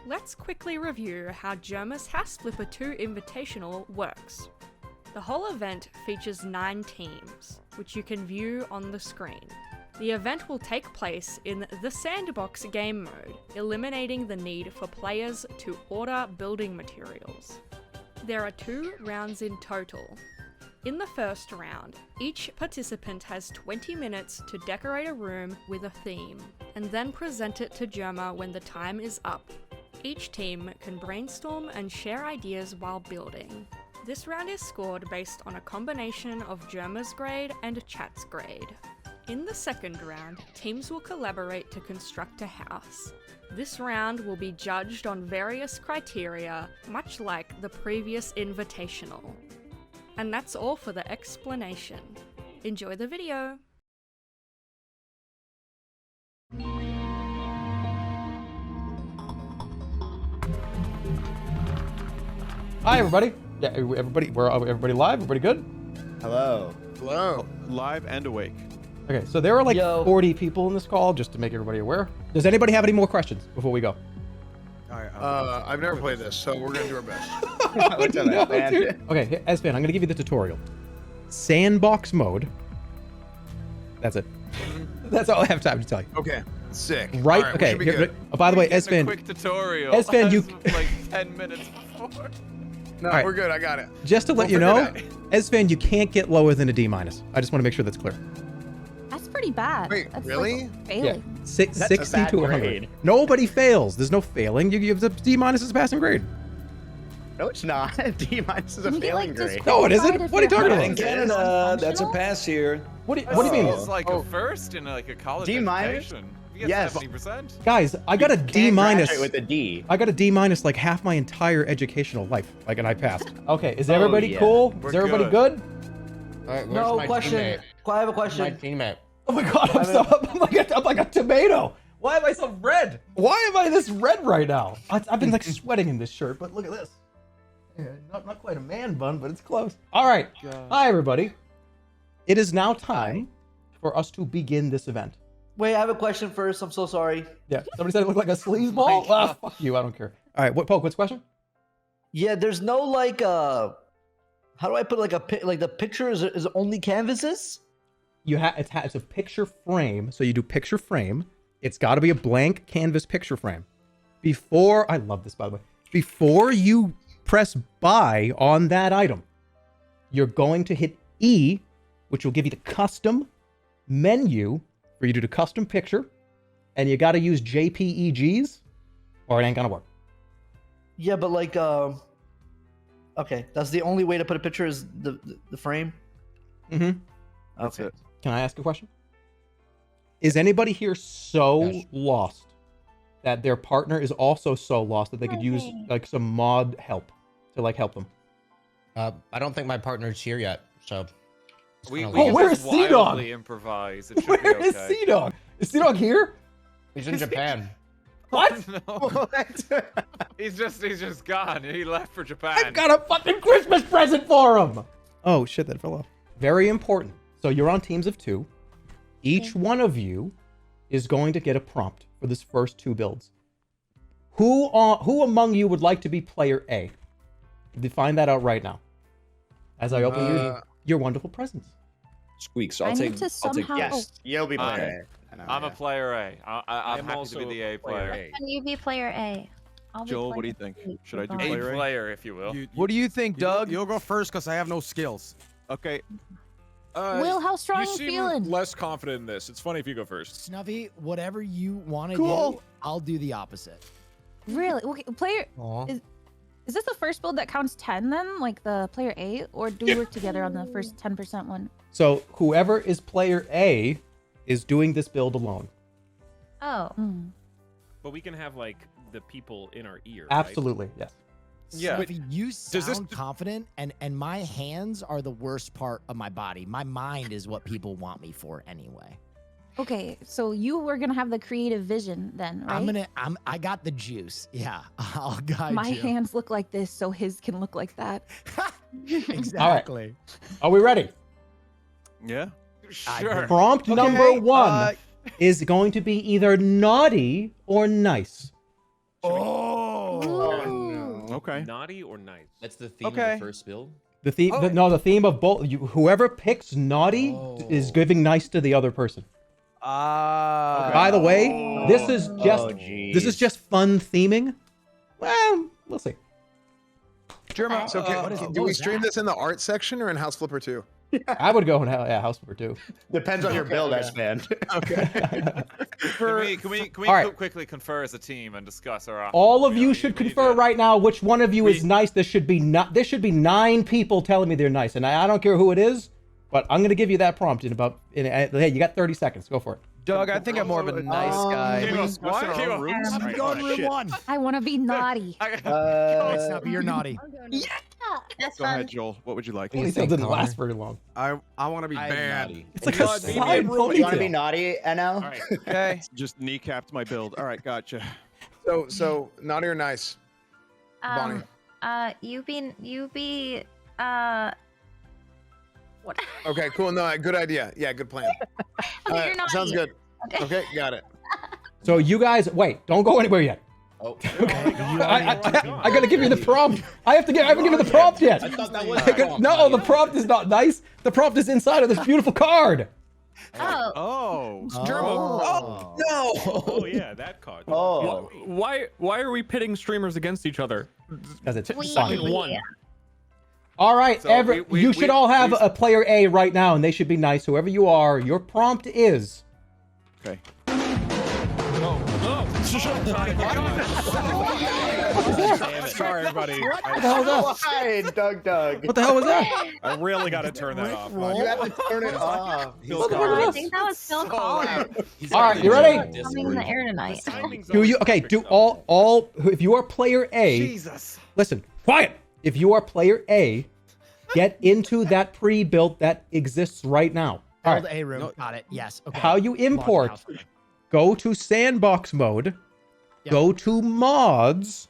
let's quickly review how Jerma's House Flipper 2 Invitational works. The whole event features 9 teams, which you can view on the screen. The event will take place in the Sandbox game mode, eliminating the need for players to order building materials. There are 2 rounds in total. In the first round, each participant has 20 minutes to decorate a room with a theme, and then present it to Jerma when the time is up. Each team can brainstorm and share ideas while building. This round is scored based on a combination of Jerma's grade and chat's grade. In the second round, teams will collaborate to construct a house. This round will be judged on various criteria, much like the previous Invitational. And that's all for the explanation. Enjoy the video! Hi everybody. Yeah, everybody live? Everybody good? Hello. Hello. Live and awake. Okay, so there are like 40 people in this call, just to make everybody aware. Does anybody have any more questions before we go? I've never played this, so we're gonna do our best. Okay, Esfand, I'm gonna give you the tutorial. Sandbox mode. That's it. That's all I have time to tell you. Okay. Sick. Right? All Okay. By the way, Esfand. Quick tutorial. Esfand, you like 10 minutes before. No, right. We're good. I got it. Just to let you know, Esfand, you can't get lower than a D-. I just want to make sure that's clear. That's pretty bad. Wait, That's really? Like failing. Yeah. That's 60 a to 100. grade. Nobody fails. There's no failing. You have the D- is a passing grade. No, it's not. D- is a Can you get, failing like, grade. No, it isn't. disqualified What are you if talking you're about? In Canada, that's a pass here. What do you mean? It's like a first in like a college D-? education. You get Yes. 70%. Guys, I got a D-. Can't graduate with a D. I got a D- like half my entire educational life. Like, and I passed. Okay, is everybody yeah. cool? We're is everybody good. good? No question. I have a question. My teammate. Oh my god, I'm like a tomato. Why am I so red? Why am I this red right now? I've been like sweating in this shirt, but look at this. Yeah, not quite a man bun, but it's close. All right. Hi, everybody. It is now time for us to begin this event. Wait, I have a question first. I'm so sorry. Yeah, somebody said it looked like a sleazeball. Ah, fuck you, I don't care. All right, Poke, what's the question? Yeah, there's no like how do I put like the picture is only canvases? It's a picture frame, so you do picture frame. It's got to be a blank canvas picture frame. I love this, by the way. Before you press buy on that item, you're going to hit E, which will give you the custom menu for you to do the custom picture, and you got to use JPEGs, or it ain't gonna work. Yeah, but like okay, that's the only way to put a picture is the frame. Mm-hmm. Okay. Can I ask a question? Is anybody here so lost that their partner is also so lost that they could use like some mod help to like help them? I don't think my partner's here yet, so. We Oh, where is CDawg? wildly improvise. It should Where be is okay. CDawg? Is CDawg here? He's in Japan. What? No. He's just gone. He left for Japan. I got a fucking Christmas present for him. Oh shit, that fell off. Very important. So you're on teams of 2. Each one of you is going to get a prompt for this first 2 builds. Who among you would like to be player A? Find that out right now. As I open your wonderful presents. Squeex, I I'll need take. to somehow. Yes, you'll be player A. I'm a player A. I'm happy to be the A player. Can you be player A? I'll be Joel, player what do you think? B. Should I do Goodbye. A player A? player, if you will. What do you think, Doug? You'll go first because I have no skills. Okay. Will, how strong you feeling? Less confident in this. It's funny if you go first. Snuffy, whatever you want to Cool. do, I'll do the opposite. Really? Okay, player. Aw. Is this the first build that counts 10 then, like the player A, or do we work together on the first 10% one? So whoever is player A is doing this build alone. Oh. But we can have like the people in our ear. Absolutely, yes. Yeah. Snuffy, you Does this- sound confident, and my hands are the worst part of my body. My mind is what people want me for anyway. Okay, so you were gonna have the creative vision then, right? I got the juice. Yeah, I'll guide My you. hands look like this, so his can look like that. Exactly. Are we ready? Yeah. Sure. Prompt number 1 is going to be either naughty or nice. Oh. Okay. Naughty or nice? That's the theme Okay. of the first build. The theme, the theme of both. Whoever picks naughty is giving nice to the other person. By the way, this is just fun theming. Well, we'll see. Jerma, so do we stream this in the art section or in House Flipper 2? I would go in House Flipper 2. Depends on your build, Esfand. Can we All right. quickly confer as a team and discuss our options? All of you should confer right now which one of you is nice. There should be 9 people telling me they're nice, and I don't care who it is, but I'm gonna give you that prompt in about. Hey, you got 30 seconds. Go for it. Doug, I think I'm more of a nice guy. I'm going room 1. I want to be naughty. Snuffy, you're naughty. Yeah, that's Go fun. ahead, Joel. What would you like? Ponytail didn't last very long. I want to be I am bad. naughty. It's like a side You want to be ponytail. naughty, NL? All right. Okay. Just kneecapped my build. All right, gotcha. So naughty or nice? Bonnie. You be what? Okay, cool. No, good idea. Yeah, good plan. Okay, you're naughty. Sounds good. Okay. Okay, got it. So you guys, wait, don't go anywhere yet. Oh. I gotta give you the prompt. I haven't given the prompt yet. I thought that was the prompt, No, Bonnie. the prompt is not nice. The prompt is inside of this beautiful card. Oh. Oh. Jerma. Oh yeah, that card. Oh. Why are we pitting streamers against each other? Because it's We- fun. All right, So you should all have a player A right now, and they should be nice. Whoever you are, your prompt is. Okay. Sorry, everybody. What the hell was that? Why, DougDoug? What the hell was that? I really got to turn that off. You have to turn it off. I think that was Phil Collins. All right, you ready? Coming in the air tonight. Do you do all? If you are player A, Jesus. listen, quiet. If you are player A, get into that pre-built that exists right now. All Build right. A room. Got it. Yes. Okay. How you import? Launch house. Go to sandbox mode. Yep. Go to mods.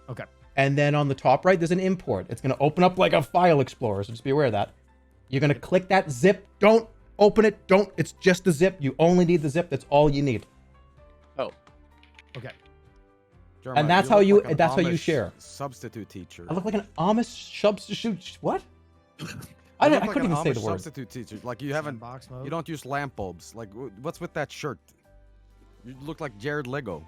Okay. And then on the top right, there's an import. It's going to open up like a file explorer, so just be aware of that. You're going to click that zip. Don't open it. It's just the zip. You only need the zip. That's all you need. Oh. Okay. Jerma, And that's you how look you- like an that's how you Amish share. Substitute teacher. I look like an Amish substitute. What? I You look couldn't like even say an the Amish word. Substitute teacher. Like you haven't. Box mode. You don't use lamp bulbs. Like what's with that shirt? You look like Jared Lego.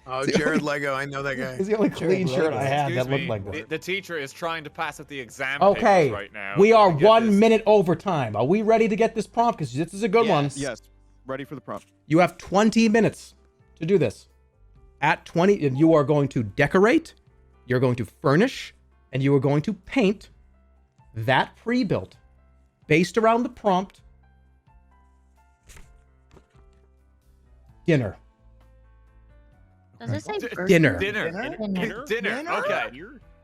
Oh, Jared Lego. I know that guy. It's the only clean shirt I had Excuse that looked me, like that. The teacher is trying to pass at the exam Okay, papers right now. we are to get 1 this. minute over time. Are we ready to get this prompt? Because this is a good one. Yes. Ready for the prompt. You have 20 minutes to do this. At 20, you are going to decorate, you're going to furnish, and you are going to paint that pre-built based around the prompt. Dinner. Does it say burger? Dinner. Dinner. Okay.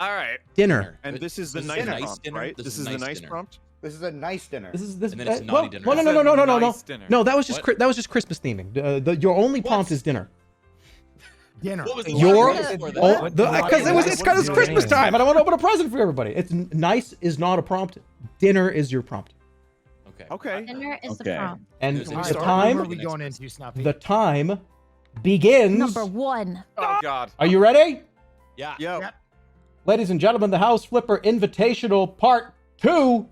All right. Dinner. And this is the This nice is nice prompt, dinner? right? This This is is the nice nice dinner. prompt. This is a nice dinner. This is this. And then it's naughty dinner. No, no. Nice dinner. No, that was just What? that was just Christmas theming. Your only prompt is dinner. Dinner. What was the Your last word for that? because it's Christmas time, and I want to open a present for everybody. It's nice is not a prompt. Dinner is your prompt. Okay. Okay. Dinner is the Okay. prompt. And All the right, What room are time we going into, Snuffy? the time begins. Number 1. Oh God. Are you ready? Yeah. Yo. Yep. Ladies and gentlemen, the House Flipper Invitational Part 2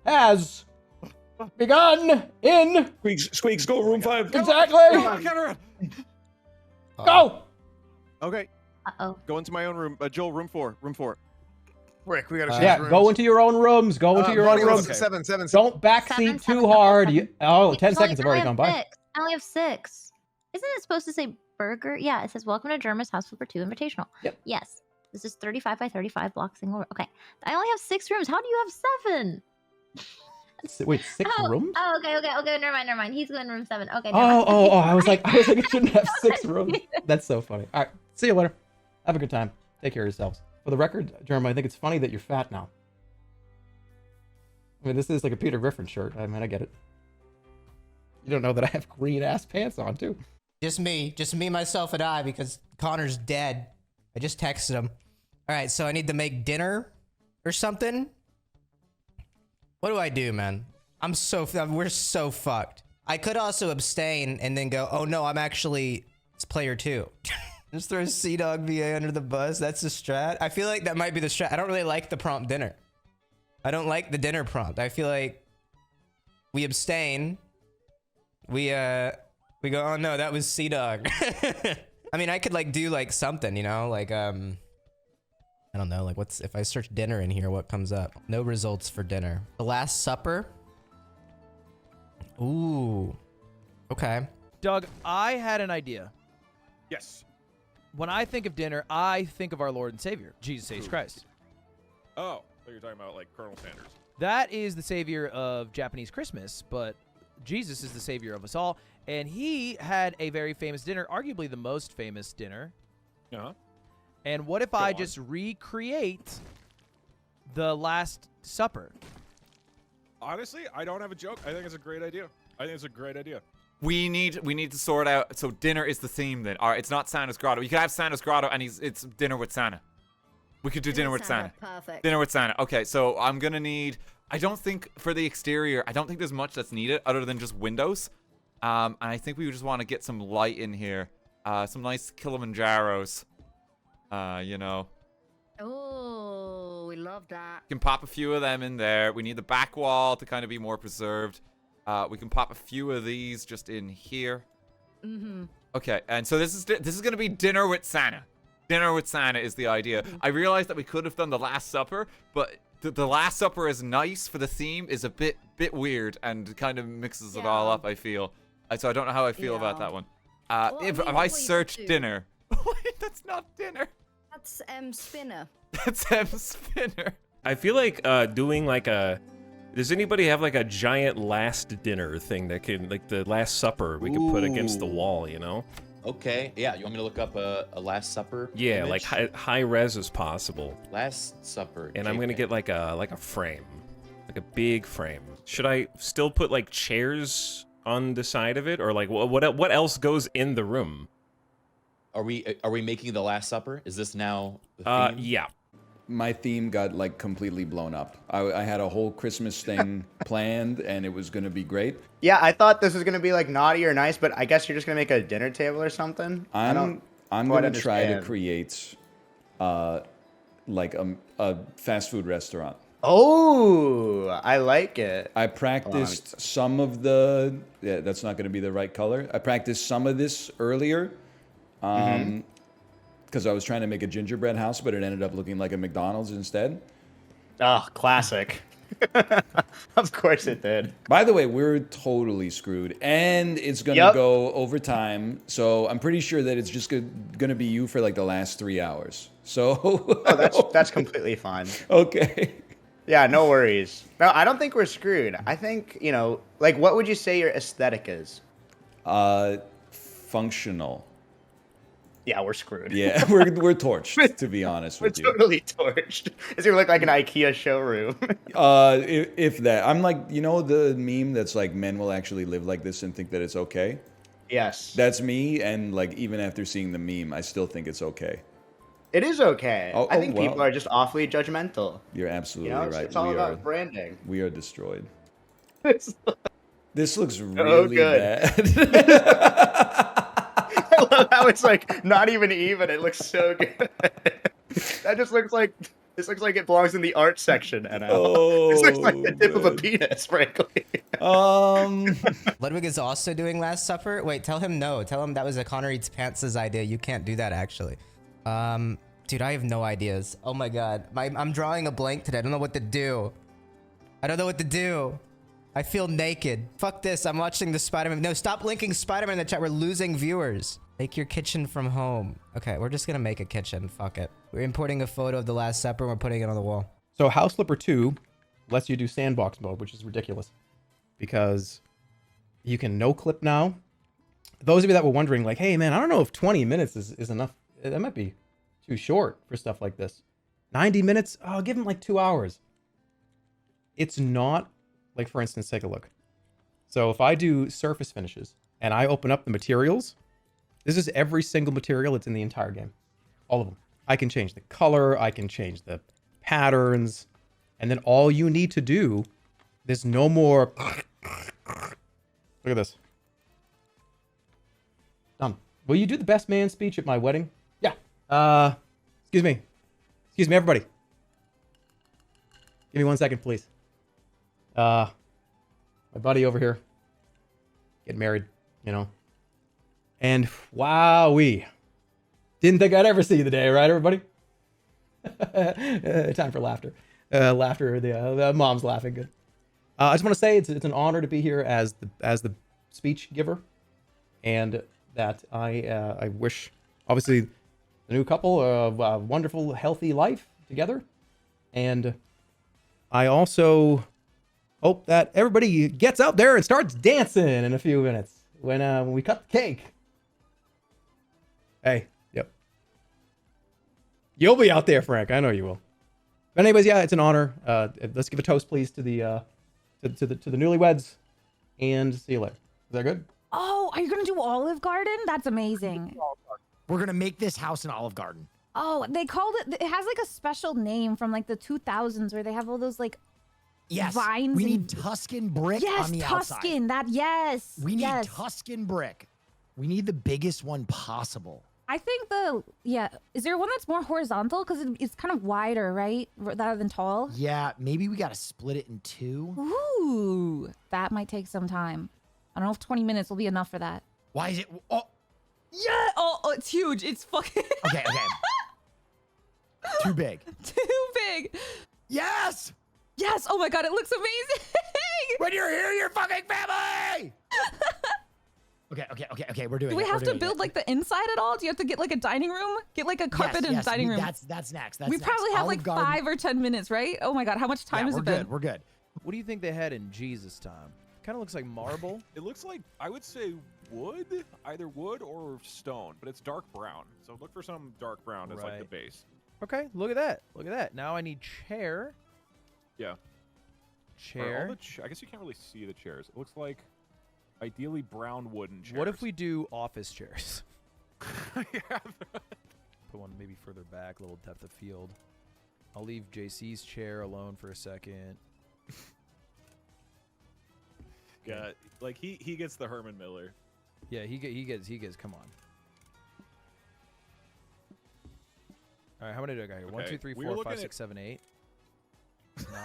has begun in... Squeex, go room 5. Exactly! Go! Okay. Uh-oh. Go into my own room. Joel, room 4. Room 4. Rick, we gotta change Yeah, rooms. go into your own rooms. Go into your own Bonnie, rooms. what's the seven. Don't backseat too hard. 10 seconds have already gone by. I only have 6. Isn't it supposed to say burger? Yeah, it says welcome to Jerma's House Flipper 2 Invitational. Yep. Yes. This is 35 by 35 block single. Okay. I only have 6 rooms. How do you have 7? Wait, 6 rooms? Oh, okay. Never mind. He's going room 7. Okay. Never mind. Oh, I was like, it shouldn't have 6 rooms. That's so funny. All right, see you later. Have a good time. Take care of yourselves. For the record, Jerma, I think it's funny that you're fat now. I mean, this is like a Peter Griffin shirt. I mean, I get it. You don't know that I have green ass pants on too. Just me, myself, and I, because Connor's dead. I just texted him. All right, so I need to make dinner or something. What do I do, man? We're so fucked. I could also abstain and then go, oh no, it's player 2. Just throw CDawg VA under the bus. That's the strat. I feel like that might be the strat. I don't really like the prompt dinner. I don't like the dinner prompt. I feel like we abstain. We go, oh no, that was CDawg. I mean, I could like do like something, you know, like I don't know, like what's if I search dinner in here, what comes up? No results for dinner. The Last Supper. Ooh. Okay. Doug, I had an idea. Yes. When I think of dinner, I think of our Lord and Savior, Jesus H. Christ. Oh, so you're talking about like Colonel Sanders. That is the savior of Japanese Christmas, but Jesus is the savior of us all. And he had a very famous dinner, arguably the most famous dinner. Uh-huh. And what if I just recreate the Last Supper? Honestly, I don't have a joke. I think it's a great idea. We need to sort out. So dinner is the theme then. All right, it's not Santa's grotto. You could have Santa's grotto, and it's dinner with Santa. We could do dinner with Santa. Perfect. Dinner with Santa. Okay, so I'm gonna need. I don't think for the exterior, I don't think there's much that's needed other than just windows. And I think we just want to get some light in here. Some nice Kilimanjaros. You know. Oh, we love that. We can pop a few of them in there. We need the back wall to kind of be more preserved. We can pop a few of these just in here. Mm-hmm. Okay, and so this is gonna be dinner with Santa. Dinner with Santa is the idea. I realized that we could have done the Last Supper, but the Last Supper is nice for the theme, is a bit weird and kind of mixes it all up. I feel. So I don't know how I feel about that one. Well, if what I search dinner, wait, that's not dinner. That's Spinner. That's Spinner. I feel like doing like a. Does anybody have like a giant last dinner thing that can, like the Last Supper, we could put against the wall, you know? Okay, yeah. You want me to look up a Last Supper? Yeah, image? like high res as possible. Last Supper. And I'm gonna get like a frame, like a big frame. Should I still put like chairs on the side of it, or like what else goes in the room? Are we making the Last Supper? Is this now the theme? Yeah. My theme got like completely blown up. I had a whole Christmas thing planned and it was gonna be great. Yeah, I thought this was gonna be like naughty or nice, but I guess you're just gonna make a dinner table or something. I'm gonna try to create like a fast food restaurant. Oh, I like it. I practiced some of the that's not gonna be the right color. I practiced some of this earlier. Because I was trying to make a gingerbread house, but it ended up looking like a McDonald's instead. Oh, classic. Of course it did. By the way, we're totally screwed. And it's going to go over time. So I'm pretty sure that it's just going to be you for like the last 3 hours. So oh, that's completely fine. Okay. Yeah, no worries. No, I don't think we're screwed. I think, you know, like what would you say your aesthetic is? Functional. Yeah, we're screwed. Yeah, we're torched, to be honest with you. We're totally torched. It's gonna look like an IKEA showroom. If that. I'm like, you know the meme that's like, men will actually live like this and think that it's okay? Yes. That's me, and like, even after seeing the meme, I still think it's okay. It is okay. I think well, people are just awfully judgmental. You're absolutely You know, right. it's all about branding. We are destroyed. This looks really good. bad. I love how it's like not even. It looks so good. That just looks like this looks like it belongs in the art section. And this looks like the tip of a penis, frankly. Ludwig is also doing Last Supper. Wait, tell him no. Tell him that was a ConnorEatsPants' idea. You can't do that actually. Dude, I have no ideas. Oh my god, I'm drawing a blank today. I don't know what to do. I feel naked. Fuck this. I'm watching the Spider-Man. No, stop linking Spider-Man in the chat. We're losing viewers. Make your kitchen from home. Okay, we're just gonna make a kitchen. Fuck it. We're importing a photo of the Last Supper and we're putting it on the wall. So House Flipper 2 lets you do sandbox mode, which is ridiculous. Because you can no-clip now. Those of you that were wondering, like, hey man, I don't know if 20 minutes is enough. That might be too short for stuff like this. 90 minutes? Oh, give them like 2 hours. It's not. Like, for instance, take a look. So if I do surface finishes and I open up the materials, this is every single material that's in the entire game. All of them. I can change the color. I can change the patterns. And then all you need to do, there's no more... Look at this. Done. Will you do the best man speech at my wedding? Excuse me. Excuse me, everybody. Give me 1 second, please. My buddy over here. Getting married, you know. And wowee. Didn't think I'd ever see the day, right, everybody? Time for laughter. Laughter, the mom's laughing good. I just want to say it's an honor to be here as the speech giver. And that I wish, obviously, the new couple a wonderful, healthy life together. And I also hope that everybody gets out there and starts dancing in a few minutes when we cut the cake. Hey, yep. You'll be out there, Frank. I know you will. But anyways, yeah, it's an honor. Let's give a toast, please, to the newlyweds, and see you later. Is that good? Oh, are you gonna do Olive Garden? That's amazing. We're gonna make this house an Olive Garden. Oh, they called it. It has like a special name from like the 2000s where they have all those like vines. We and... need Tuscan brick yes, on the Tuscan. outside. We need Tuscan brick. We need the biggest one possible. I think is there one that's more horizontal because it's kind of wider, right, rather than tall? Yeah, maybe we gotta split it in two. Ooh, that might take some time. I don't know if 20 minutes will be enough for that. Why is it? Oh, yeah. Oh, it's huge. It's fucking. Okay. Too big. Too big. Yes. Yes. Oh my god, it looks amazing. When you're here, your fucking family. Okay. We're doing. Do we have to build like the inside at all? Do you have to get like a dining room? Get like a carpet and dining room. That's next. We probably have like 5 or 10 minutes, right? Oh my god, how much time has it been? We're good. What do you think they had in Jesus' time? Kind of looks like marble. It looks like, I would say wood, either wood or stone, but it's dark brown. So look for some dark brown as like the base. Okay, look at that. Look at that. Now I need chair. Yeah. Chair. I guess you can't really see the chairs. It looks like ideally brown wooden chairs. What if we do office chairs? Yeah. Put one maybe further back, a little depth of field. I'll leave JC's chair alone for a second. Yeah, like he gets the Herman Miller. Yeah, he gets. Come on. All right, how many do I got here? Okay. 1, 2, 3, 4, 5, 6, 7, 8,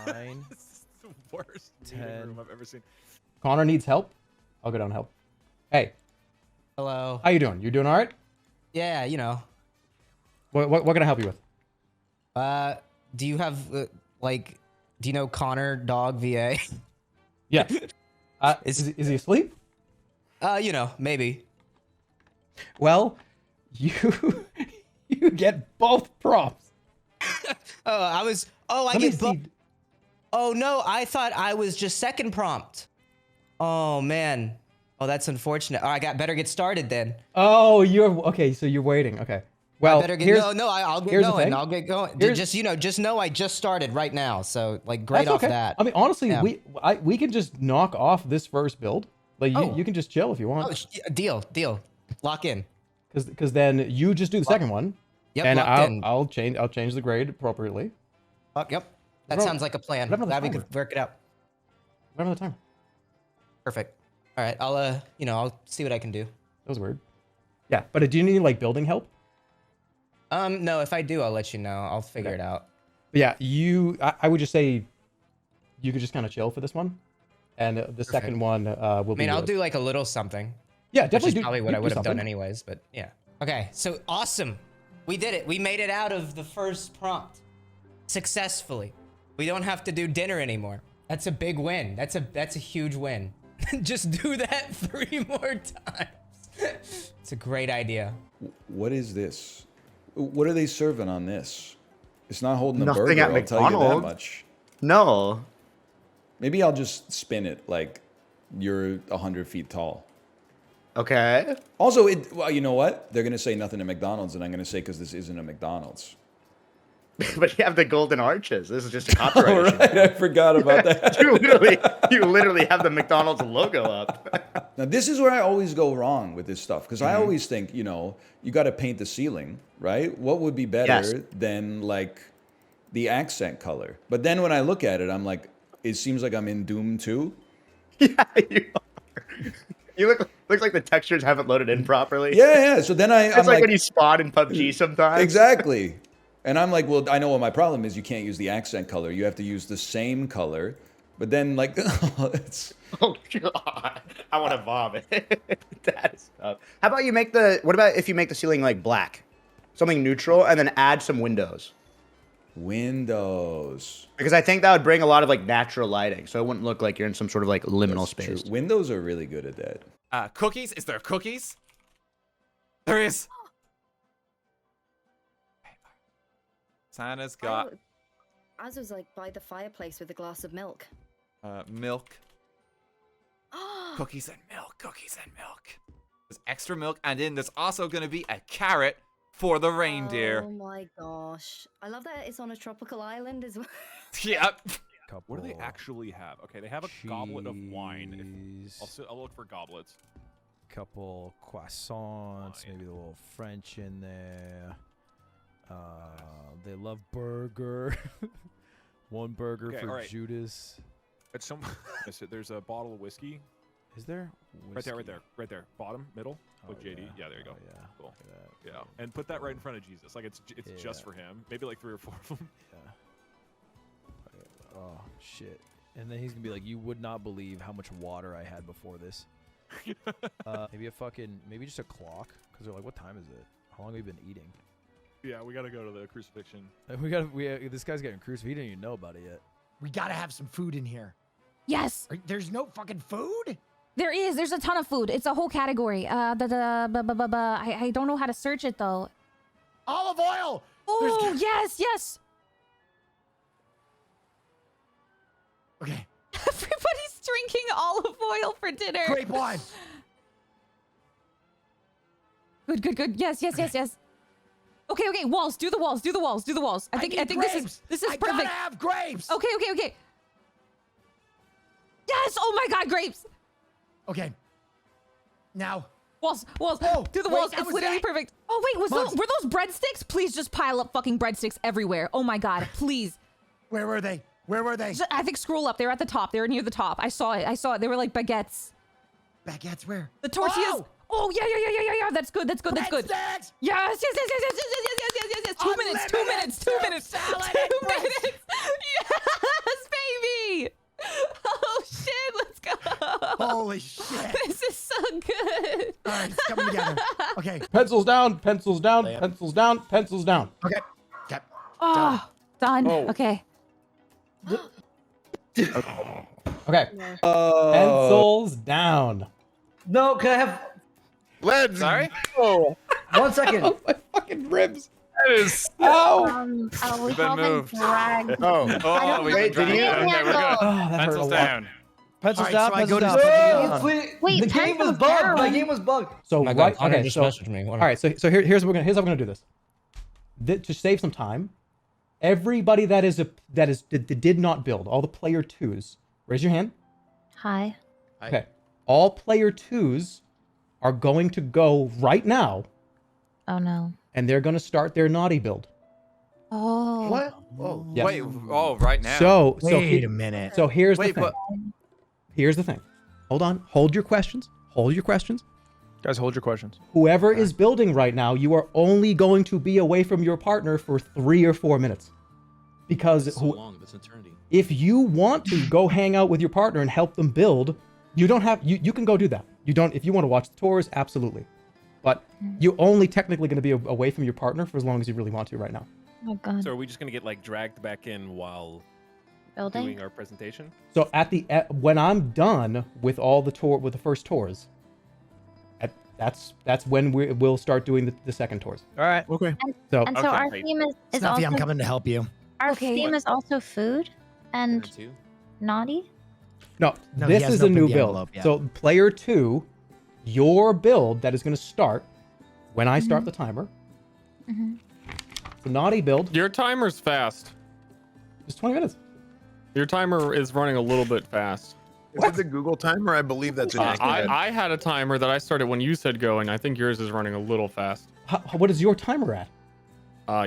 9. This is the worst 10. meeting room I've ever seen. Connor needs help. I'll go down and help. Hey. Hello. How you doing? You doing all right? Yeah, you know. What can I help you with? Do you have like? Do you know ConnorDaug VA? Yeah. Is he asleep? You know, maybe. Well, you get both prompts. I get both. Oh no, I thought I was just second prompt. Oh man. Oh, that's unfortunate. Oh, better get started then. Oh, okay. So you're waiting. Okay. Well, I'll get going. I'll get going. Just know I just started right now. So like great That's off okay. that. I mean, honestly, Yeah. we can just knock off this first build. Like you can just chill if you want. Oh, deal. Lock in. Because then you just do the second one. Yep. And locked in. I'll change the grade appropriately. Yep. That sounds like a plan. Glad we could work it out. What about the timer? Perfect. All right. I'll see what I can do. That was weird. Yeah, but do you need like building help? No, if I do, I'll let you know. I'll figure it out. But yeah, I would just say you could just kind of chill for this one, and the second one will be. I'll do like a little something. Yeah, definitely. Which is probably what I would have done anyways, but yeah. Okay, so awesome. We did it. We made it out of the first prompt successfully. We don't have to do dinner anymore. That's a big win. That's a huge win. Just do that 3 more times. It's a great idea. What is this? What are they serving on this? It's not holding a Nothing burger, at I'll tell you that McDonald's. much. No. Maybe I'll just spin it like you're 100 feet tall. Okay. Also, well, you know what? They're going to say nothing at McDonald's, and I'm going to say because this isn't a McDonald's. But you have the golden arches. This is just a copyright All issue. right, I forgot about that. you literally have the McDonald's logo up. Now, this is where I always go wrong with this stuff, because I always think, you got to paint the ceiling, right? What would be better than, like, the accent color? But then when I look at it, I'm like, it seems like I'm in Doom 2. Yeah, you are. You looks like the textures haven't loaded in properly. Yeah. So then It's I'm like when you spawn in PUBG sometimes. Exactly. And I'm like, well, I know what my problem is. You can't use the accent color. You have to use the same color. But then, like, it's... Oh, God. I want to vomit. That is tough. How about you make what about if you make the ceiling, like, black? Something neutral, and then add some windows. Windows. Because I think that would bring a lot of, like, natural lighting. So it wouldn't look like you're in some sort of, like, liminal space. True. Windows are really good at that. Cookies? Is there cookies? There is. Santa's got... As was like by the fireplace with a glass of milk. Milk. Cookies and milk. Cookies and milk. There's extra milk, and then there's also going to be a carrot for the reindeer. Oh my gosh. I love that it's on a tropical island as well. Yep. What do they actually have? Okay, they have a goblet of wine. I'll look for goblets. Couple croissants, maybe a little French in there. They love burger. One burger for right. Judas. At some, there's a bottle of whiskey. Is there? Right there. Bottom, middle. With JD. Yeah, there you go. Yeah. Cool. Yeah. And put that right in front of Jesus. Like it's just for him. Maybe like 3 or 4 of them. Yeah. Oh shit. And then he's gonna be like, "You would not believe how much water I had before this." Maybe just a clock, because they're like, "What time is it? How long have we been eating?" Yeah, we gotta go to the crucifixion. This guy's getting crucified. He didn't even know about it yet. We gotta have some food in here. Yes. There's no fucking food? There is. There's a ton of food. It's a whole category. I don't know how to search it though. Olive oil. Oh, yes. Okay. Everybody's drinking olive oil for dinner. Grape wine. Good. Yes. Okay. Walls. Do the walls. I think this is I perfect. gotta have grapes. Okay. Yes. Oh my God, grapes. Okay. Now. Walls. Oh, Do the wait, walls. that It's was literally it. perfect. Oh wait, Mugs. were those breadsticks? Please just pile up fucking breadsticks everywhere. Oh my God, please. Where were they? I think scroll up. They're at the top. They were near the top. I saw it. They were like baguettes. Baguettes where? The tortillas. Oh yeah. That's good. Breadsticks. Yes. 2 minutes. Salad 2 and minutes. Yes, baby. Oh shit, let's go. Holy shit. This is so good. All right, it's coming together. Okay. Pencils down. Okay. Oh, done. Oh. Okay. Okay. Pencils down. No, can I have Lead. Sorry. Oh, 1 second. Oh, my fucking ribs. That is. Ow. We We've been moved. dragged. We've been did you? dragged. Okay, we're good. Oh, that hurt a Pencils lot. down. Pencils All right, down. so I go Pencils to down. Wait, the game was pencils bugged. down. My game was bugged. So my God, Connor okay, just so messaged me. all right, so here's how we're gonna do this. To save some time, everybody that did not build, all the player 2s, raise your hand. Hi. Okay, all player 2s are going to go right now, Oh no. and they're gonna start their naughty build. Oh. What? Oh, Yes. Wait, right now. So Wait a minute. So here's Wait, the thing. Here's the thing. Hold on. Hold your questions. Guys, hold your questions. Whoever is building right now, you are only going to be away from your partner for 3 or 4 minutes. Because That's so long. That's an eternity. if you want to go hang out with your partner and help them build, you don't have you can go do that. You don't if you want to watch the tours, absolutely. But you're only technically going to be away from your partner for as long as you really want to right now. Oh God. So are we just gonna get like dragged back in while Building. doing our presentation? So when I'm done with all the first tours, that's when we'll start doing the second tours. All right. Okay. So So our theme is Snuffy, also I'm coming to help you. our Okay. theme is also food and naughty. no, No, he this hasn't is a opened new the build. envelope yet. So player 2, your build that is going to start when I start the timer. Mm-hmm. The naughty build. Your timer's fast. Just 20 minutes. Your timer is running a little bit fast. Is it the Google timer? I believe that's inaccurate. I had a timer that I started when you said go, and I think yours is running a little fast. What is your timer at?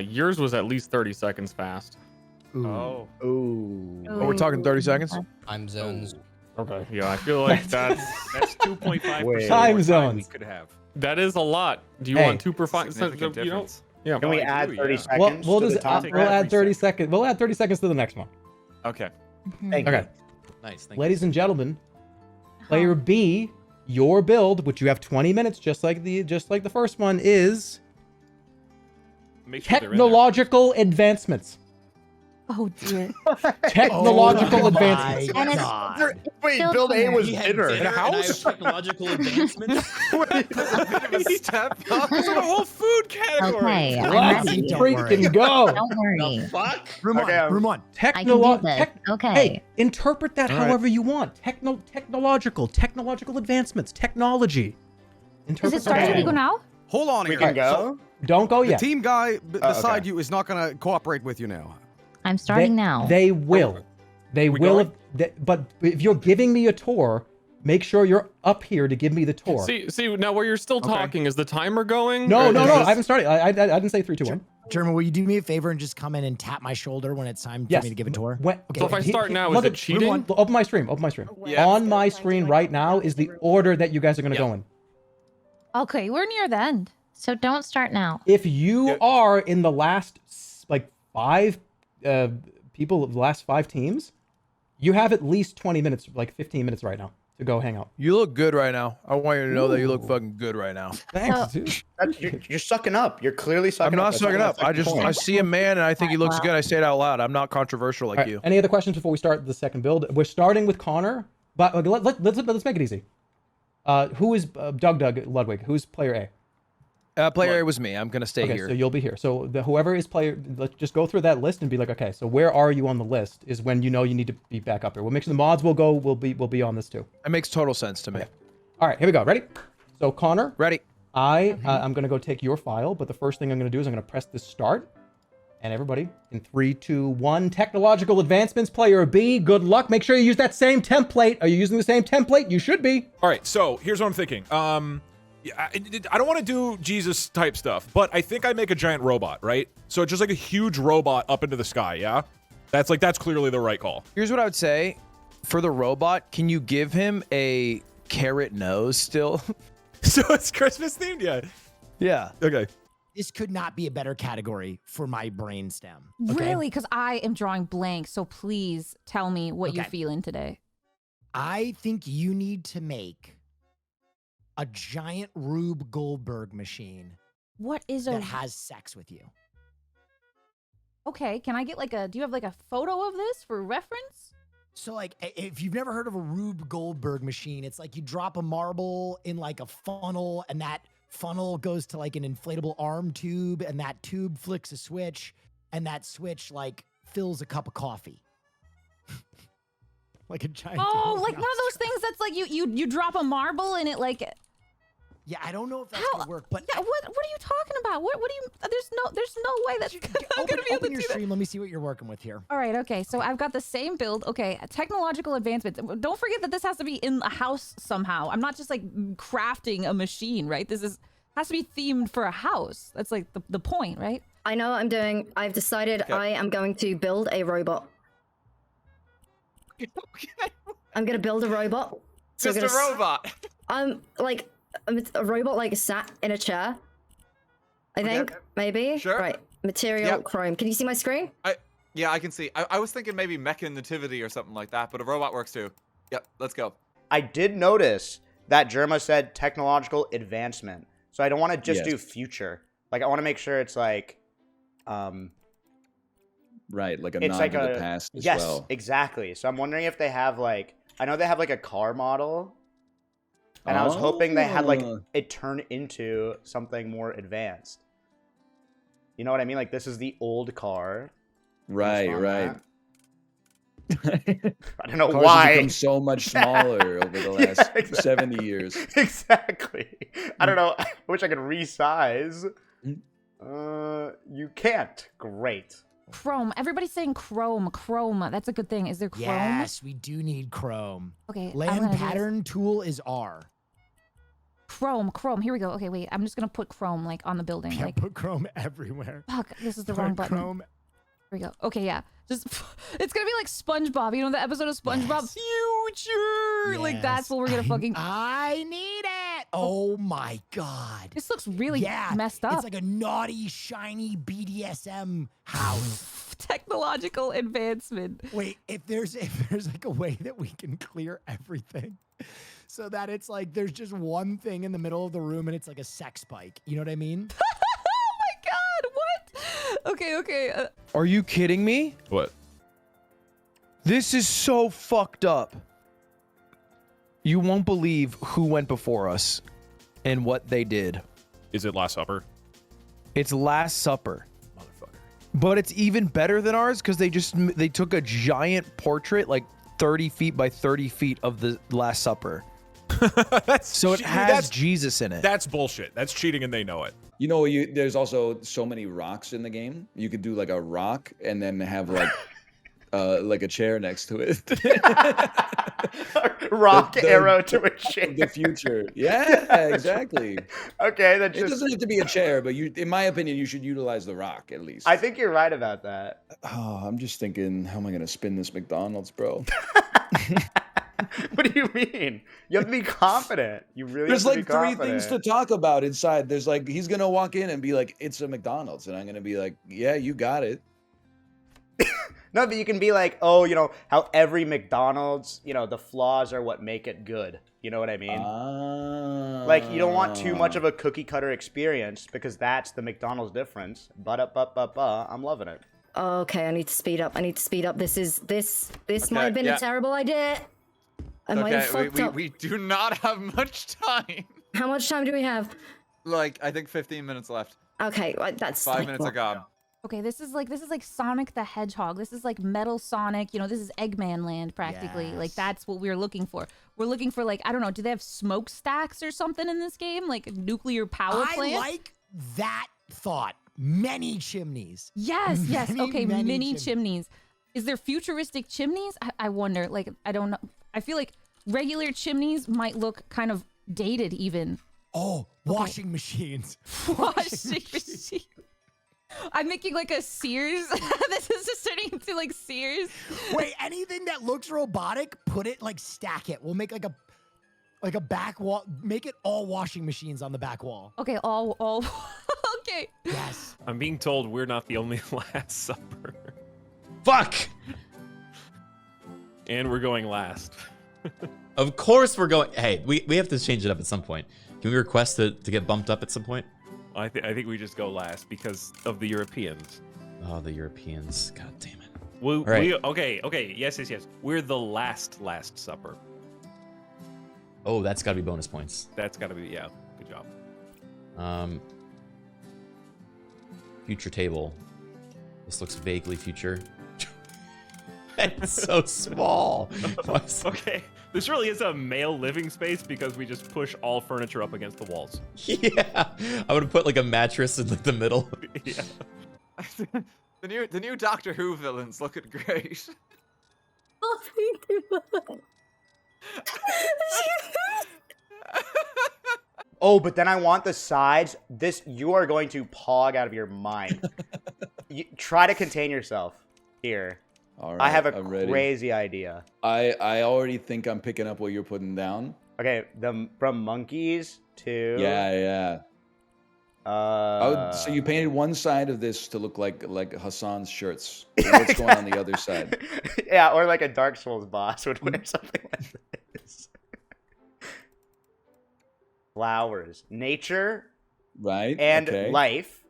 Yours was at least 30 seconds fast. Oh. Ooh. Oh, we're talking 30 seconds? Time zones. Okay. Yeah, I feel like that's 2.5% Time more zones. we could have. that is a lot. Do you Hey. want 2 per 5? Significant You know? difference. Yeah. Can we I add do, 30 yeah. seconds We'll to the just time? we'll add 30 seconds. We'll add 30 seconds to the next one. Okay. Thank Okay. you. Nice. Thank Ladies and gentlemen, player B, your build, which you have 20 minutes, just like the first one, is Make sure they're in there. technological advancements. Oh dear. Technological Oh advancements. my And it's- God. Wait, Still build A dinner. was He had dinner. dinner and I have technological advancements. Step There's a whole food category. Okay, I'm Let's ready. freaking go. Don't worry. Fuck. Room Okay, one. Room one. I can do this. Okay. Hey, interpret that All right. however you want. Technological advancements, technology. Is Interpret it starting that. to go now? Hold on We here. can go. Don't go The yet. team guy beside okay. you is not going to cooperate with you now. I'm starting now. They will. They We will. going? But if you're giving me a tour, make sure you're up here to give me the tour. See, now where you're still talking, is the timer going? No, Or no, is no. this- I haven't started. I didn't say 3, 2, 1. Jerma, will you do me a favor and just come in and tap my shoulder when it's time Yes. for me to give a tour? When- So if I start now, is look it at- cheating? Open my stream. Open my stream. Yeah. On my screen right now is the order that you guys are going to go in. Okay, we're near the end. So don't start now. If you are in the last like 5 people, the last 5 teams, you have at least 20 minutes, like 15 minutes right now to go hang out. You look good right now. I want you to know that you look fucking good right now. Thanks, dude. You're sucking up. You're clearly I'm sucking up. not That's sucking not up. I the just I point. see a man and I think he looks good. I say it out loud. I'm not controversial like All right, you. Any other questions before we start the second build? We're starting with Connor, but let's make it easy. Who is DougDoug Ludwig? Who's player A? Player A was me. I'm gonna stay Okay, here. so you'll be here. So whoever is player, let's just go through that list and be like, okay, so where are you on the list? Is when you know you need to be back up here. We'll make sure the mods will be on this too. It makes total sense to me. Okay. All right, here we go. Ready? So Connor, ready? I'm gonna go take your file, but the first thing I'm gonna do is I'm gonna press this start, and everybody in 3, 2, 1. Technological advancements, player B. Good luck. Make sure you use that same template. Are you using the same template? You should be. All right. So here's what I'm thinking. Yeah, I don't want to do Jesus type stuff, but I think I make a giant robot, right? So just like a huge robot up into the sky, yeah? That's clearly the right call. Here's what I would say. For the robot, can you give him a carrot nose still? So it's Christmas themed? Yeah. Yeah. Okay. This could not be a better category for my brain stem. Okay? Really? Because I am drawing blank. So please tell me what you're Okay. feeling today. I think you need to make a giant Rube Goldberg machine What is a that has sex with you. Okay, can I get do you have like a photo of this for reference? So like if you've never heard of a Rube Goldberg machine, it's like you drop a marble in like a funnel and that funnel goes to like an inflatable arm tube and that tube flicks a switch and that switch like fills a cup of coffee. Like a giant Oh, like one of those things that's like you drop a marble and it like Yeah, I don't know if that's gonna work, but yeah, what are you talking about? What do you there's no way that's I'm gonna be able to open your do that. stream. Let me see what you're working with here. All right, okay. So I've got the same build. Okay, technological advancements. Don't forget that this has to be in a house somehow. I'm not just like crafting a machine, right? This has to be themed for a house. That's like the point, right? I know what I'm doing. I've decided I am going to build a robot. I'm gonna build a robot. Just a robot. Like a robot like sat in a chair. I think maybe. Sure. Right. Material Yep. chrome. Can you see my screen? Yeah, I can see. I was thinking maybe Mecha Nativity or something like that, but a robot works too. Yep, let's go. I did notice that Jerma said technological advancement. So I don't want to just Yes. do future. Like I want to make sure it's like Right, like a it's nod like to a the past as yes, well. exactly. So I'm wondering if they have like I know they have like a car model, and I was hoping they had like Oh. it turn into something more advanced. You know what I mean? Like this is the old car. Right, Just on right. that. I don't know Cars have why. become so much smaller over the last Yeah, exactly. 70 years. Exactly. I don't know. I wish I could resize. You can't. Great. Chrome. Everybody's saying chrome. Chrome. That's a good thing. Is there chrome? Yes, we do need chrome. Okay. I'm Land gonna do this. pattern tool is R. Chrome. Here we go. Okay, wait. I'm just gonna put chrome like on the building. Yeah, Like put chrome everywhere. fuck. This is the Put wrong button. Chrome. Here we go. Okay, yeah. Just it's gonna be like SpongeBob. You know the episode of SpongeBob? Future. Like that's what we're gonna fucking. I need it. Oh my god. This looks really messed up. It's like a naughty, shiny BDSM house. Technological advancement. Wait, if there's like a way that we can clear everything, so that it's like there's just one thing in the middle of the room and it's like a sex spike. You know what I mean? Okay. Are you kidding me? What? This is so fucked up. You won't believe who went before us and what they did. Is it Last Supper? It's Last Supper. Motherfucker. But it's even better than ours because they took a giant portrait, like 30 feet by 30 feet of the Last Supper. So it has Jesus in it. That's bullshit. That's cheating and they know it. You know, there's also so many rocks in the game. You could do like a rock and then have like a chair next to it. Rock arrow to a chair. The future. Yeah, exactly. Okay, it doesn't have to be a chair, but in my opinion, you should utilize the rock at least. I think you're right about that. Oh, I'm just thinking, how am I gonna spin this McDonald's, bro? What do you mean? You have to be confident. You really There's have to like be three confident. things to talk about inside. There's like, he's gonna walk in and be like, it's a McDonald's, and I'm gonna be like, yeah, you got it. No, but you can be like, oh, you know, how every McDonald's, you know, the flaws are what make it good. You know what I mean? Like, you don't want too much of a cookie cutter experience because that's the McDonald's difference. I'm loving it. Okay, I need to speed up. This might have been a terrible idea. I might have fucked up. We do not have much time. How much time do we have? Like, I think 15 minutes left. Okay, that's 5 minutes are gone. Okay, this is like Sonic the Hedgehog. This is like Metal Sonic. You know, this is Eggman Land practically. Yes. Like that's what we're looking for. We're looking for like, I don't know, do they have smokestacks or something in this game? Like a nuclear power plant? I like that thought. Many chimneys. Yes. Okay, mini chimneys. chimneys. Is there futuristic chimneys? I wonder. Like, I don't know. I feel like regular chimneys might look kind of dated even. Oh, washing machines. Washing machine. I'm making like a Sears. This is just turning into like Sears. Wait, anything that looks robotic, put it like stack it. We'll make like a back wall. Make it all washing machines on the back wall. Okay, all. Okay. Yes. I'm being told we're not the only Last Supper. Fuck! And we're going last. Of course we're going. Hey, we have to change it up at some point. Can we request to get bumped up at some point? I think we just go last because of the Europeans. Oh, the Europeans. God damn it. Okay. Yes. We're the last Supper. Oh, that's got to be bonus points. That's got to be, yeah. Good job. Future table. This looks vaguely future. It's so small. Okay. This really is a male living space because we just push all furniture up against the walls. Yeah. I would have put like a mattress in like the middle. Yeah. The new Doctor Who villains looking great. Oh, but then I want the sides. You are going to pog out of your mind. Try to contain yourself here. All right, I have a I'm ready. crazy idea. I already think I'm picking up what you're putting down. Okay, from monkeys to Yeah. So you painted one side of this to look like Hassan's shirts. What's going on the other side? Yeah, or like a Dark Souls boss would wear something like this. Flowers, nature, right, and okay. life.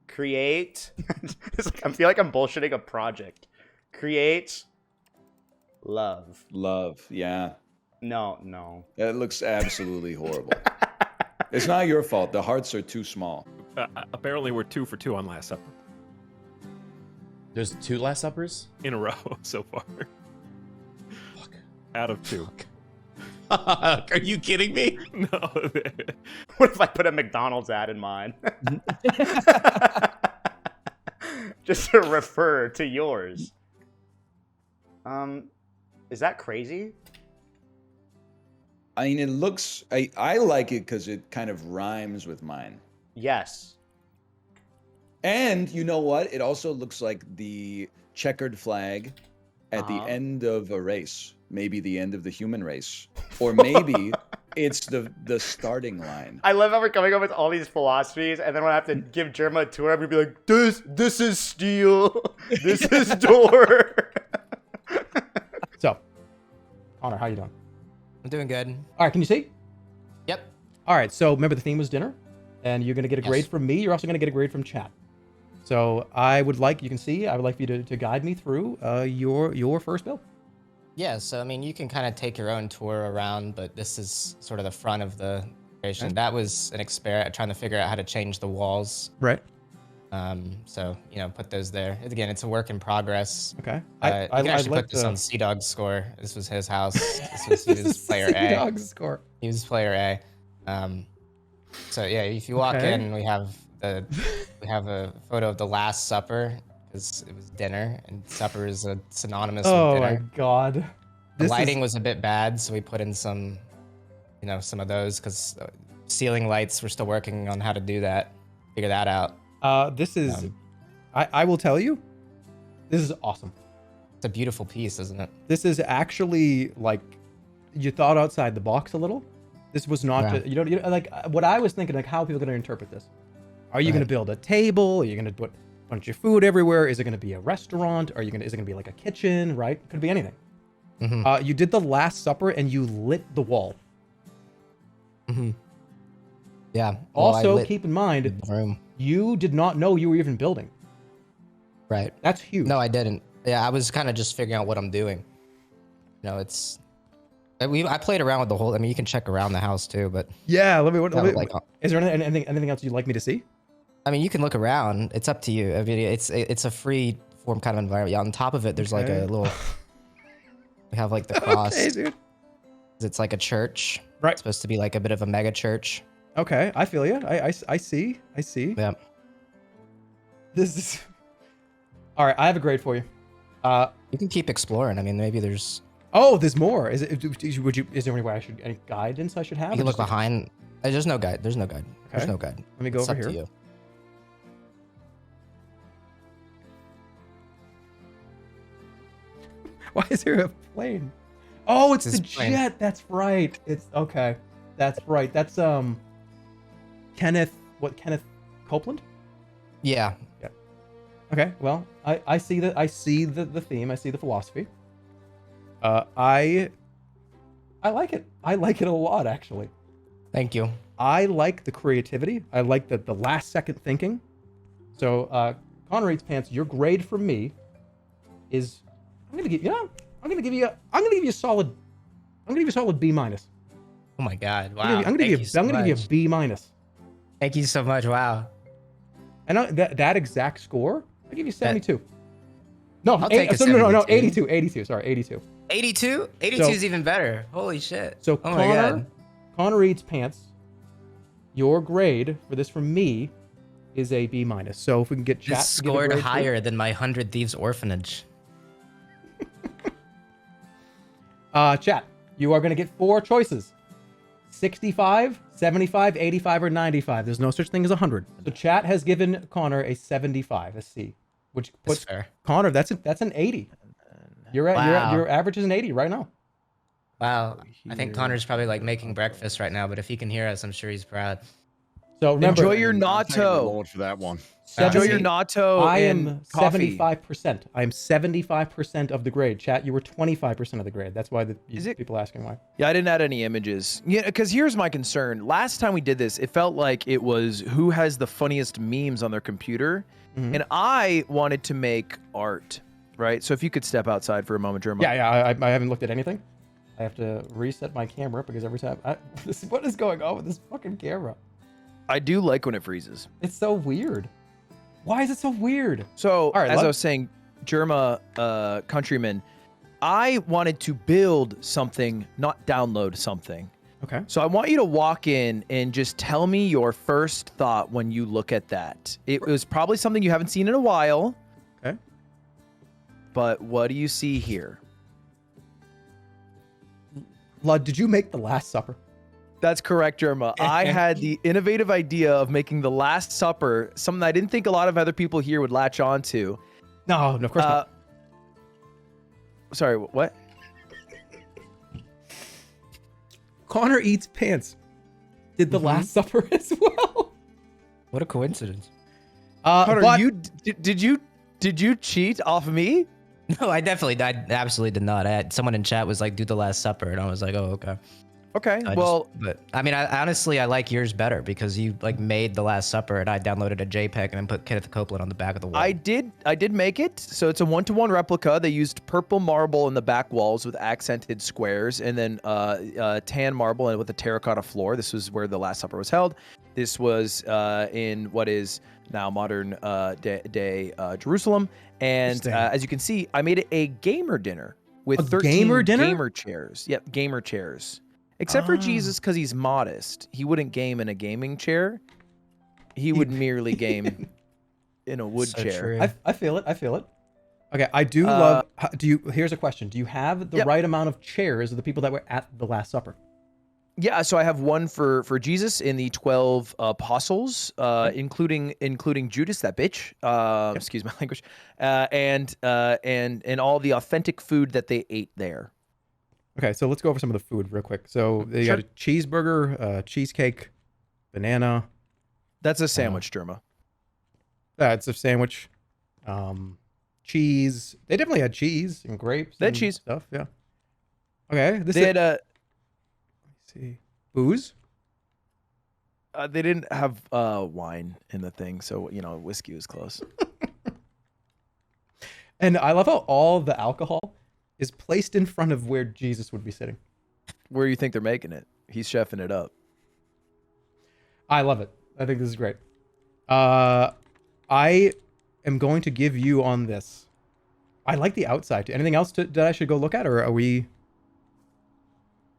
Create. I feel like I'm bullshitting a project. Create love. Love, yeah. No. That looks absolutely horrible. It's not your fault. The hearts are too small. Apparently, we're 2 for 2 on Last Supper. There's 2 Last Suppers? In a row so far. Fuck. Out of 2. Are you kidding me? No. What if I put a McDonald's ad in mine? Just to refer to yours. Is that crazy? I mean, it looks... I like it because it kind of rhymes with mine. Yes. And you know what? It also looks like the checkered flag at the end of a race. Maybe the end of the human race. Or maybe it's the starting line. I love how we're coming up with all these philosophies, and then when I have to give Jerma a tour, I'm gonna be like, this is steel, this is door. So, Connor, how you doing? I'm doing good. All right, can you see? Yep. All right, so remember the theme was dinner, and you're gonna get a grade from me. You're also gonna get a grade from chat. So I would like, you can see, I would like for you to guide me through your first build. Yeah, so I mean, you can kind of take your own tour around, but this is sort of the front of the creation. Okay. That was an experiment trying to figure out how to change the walls. Right. So put those there. Again, it's a work in progress. Okay. You can actually put this on CDawg's score. This was his house. He was player A. CDawg's score. He was player A. So yeah, if you walk in, we have a photo of the Last Supper because it was dinner, and supper is synonymous with dinner. Oh my god. The lighting was a bit bad, so we put in some of those because ceiling lights. We're still working on how to do that, figure that out. This is, I will tell you, this is awesome. It's a beautiful piece, isn't it? This is actually like, you thought outside the box a little. This was not, you know, like what I was thinking, like how are people going to interpret this? Are you going to build a table? Are you going to put a bunch of food everywhere? Is it going to be a restaurant? Is it going to be like a kitchen, right? Could be anything. Mm-hmm. You did the Last Supper and you lit the wall. Mm-hmm. Yeah. Also, keep in mind, you did not know you were even building. Right. That's huge. No, I didn't. Yeah, I was kind of just figuring out what I'm doing. It's... I played around with the whole... I mean, you can check around the house too, but... Yeah, is there anything else you'd like me to see? I mean, you can look around. It's up to you. I mean, it's a free form kind of environment. Yeah, on top of it, there's like a little... We have like the cross. Okay, dude. It's like a church. Right. It's supposed to be like a bit of a mega church. Okay, I feel you. I see. Yeah. This is... All right, I have a grade for you. You can keep exploring. I mean, maybe there's... Oh, there's more. Is there any way any guidance I should have? You can look behind. There's no guide. There's no guide. There's no guide. Let me go over here. To you. Why is there a plane? Oh, it's the plane. jet. That's right. It's okay. That's right. That's Kenneth Copeland? Yeah. Yeah. Okay. Well, I see the theme. I see the philosophy. I like it. I like it a lot, actually. Thank you. I like the creativity. I like the last second thinking. So, ConnorEatsPants, your grade from me is I'm gonna give you a solid B minus. Oh my god! Wow. I'm gonna give you a B minus. Thank you so much. Wow. And that exact score, I'll give you 72. I'll take a 82. 82. Sorry, 82. 82? 82 is even better. Holy shit. So oh my god. ConnorEatsPants, your grade for this from me is a B minus. So if we can get chat This scored higher than my 100 Thieves Orphanage. Chat, you are going to get 4 choices. 65, 75, 85, or 95. There's no such thing as 100. So chat has given Connor a 75, a C, which puts Connor, that's an 80. Your average is an 80 right now. Wow. I think Connor's probably like making breakfast right now, but if he can hear us, I'm sure he's proud. So remember, enjoy your natto. For that one. Enjoy your natto. I am 75%. I am 75% of the grade. Chat, you were 25% of the grade. That's why people asking why. Yeah, I didn't add any images. Yeah, because here's my concern. Last time we did this, it felt like it was who has the funniest memes on their computer, and I wanted to make art, right? So if you could step outside for a moment, Jerma. Yeah. I haven't looked at anything. I have to reset my camera because every time what is going on with this fucking camera? I do like when it freezes. It's so weird. Why is it so weird? So, as I was saying, Jerma, countryman, I wanted to build something, not download something. Okay. So I want you to walk in and just tell me your first thought when you look at that. It was probably something you haven't seen in a while. Okay. But what do you see here? Lud, did you make the Last Supper? That's correct, Jerma. I had the innovative idea of making the Last Supper, something I didn't think a lot of other people here would latch on to. No, of course not. Sorry, what? ConnorEatsPants did the Last Supper as well. What a coincidence. Connor, but did you cheat off of me? No, I absolutely did not. Someone in chat was like, "Do the Last Supper," and I was like, "Oh, okay." Okay, But I mean, I honestly like yours better because you like made the Last Supper, and I downloaded a JPEG and then put Kenneth Copeland on the back of the wall. I did make it. So it's a 1-to-1 replica. They used purple marble in the back walls with accented squares, and then tan marble and with a terracotta floor. This was where the Last Supper was held. This was in what is now modern day Jerusalem. And as you can see, I made it a gamer dinner with 13 gamer chairs. Yep, gamer chairs. Except for Jesus, because he's modest. He wouldn't game in a gaming chair. He would merely game in a wood chair. I feel it. I feel it. Okay, I do love. Here's a question. Do you have the right amount of chairs of the people that were at the Last Supper? Yeah, so I have one for Jesus in the 12 apostles, including Judas, that bitch. Excuse my language, and all the authentic food that they ate there. Okay, so let's go over some of the food real quick. So they got a cheeseburger, cheesecake, banana. That's a sandwich, Jerma. That's a sandwich. Cheese. They definitely had cheese and grapes. They had and cheese stuff. Yeah. Okay. They had let's see. Booze. They didn't have wine in the thing, so whiskey was close. And I love how all the alcohol is placed in front of where Jesus would be sitting. Where you think they're making it? He's chefing it up. I love it. I think this is great. I am going to give you on this. I like the outside. Anything else that I should go look at, or are we?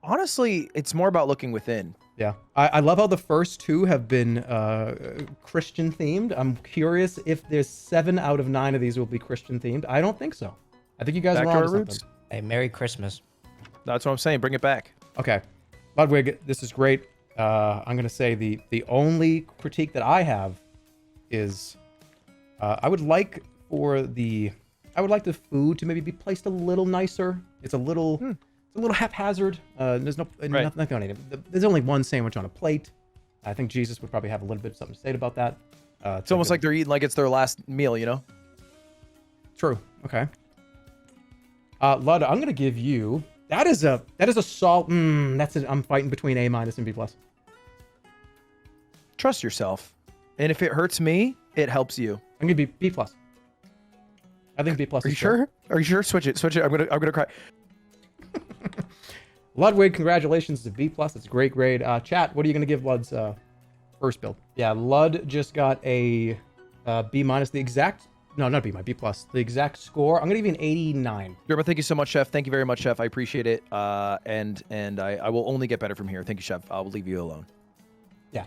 Honestly, it's more about looking within. Yeah, I love how the first two have been Christian themed. I'm curious if there's 7 out of 9 of these will be Christian themed. I don't think so. I think you guys are on to something. Hey, Merry Christmas. That's what I'm saying. Bring it back. Okay, Ludwig, this is great. I'm gonna say the only critique that I have is I would like the food to maybe be placed a little nicer. It's a little haphazard. There's nothing on it. There's only one sandwich on a plate. I think Jesus would probably have a little bit of something to say about that. It's almost like they're eating like it's their last meal, True. Okay. Lud, I'm gonna give you that is a solid. I'm fighting between A- and B+. Trust yourself, and if it hurts me, it helps you. I'm gonna be B+. I think B+. Are you sure? Are you sure? Switch it. I'm gonna cry. Ludwig, congratulations to B+. It's a great grade. Chat, what are you gonna give Lud's first build? Yeah, Lud just got a B-. The exact. No, not B-, B+. The exact score. I'm gonna give you an 89. Jerma, thank you so much, Chef. Thank you very much, Chef. I appreciate it. And I will only get better from here. Thank you, Chef. I will leave you alone. Yeah,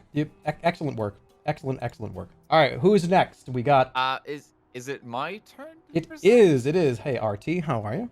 excellent work. Excellent work. All right, who's next? We got. Is it my turn? It is. Hey, RT, how are you?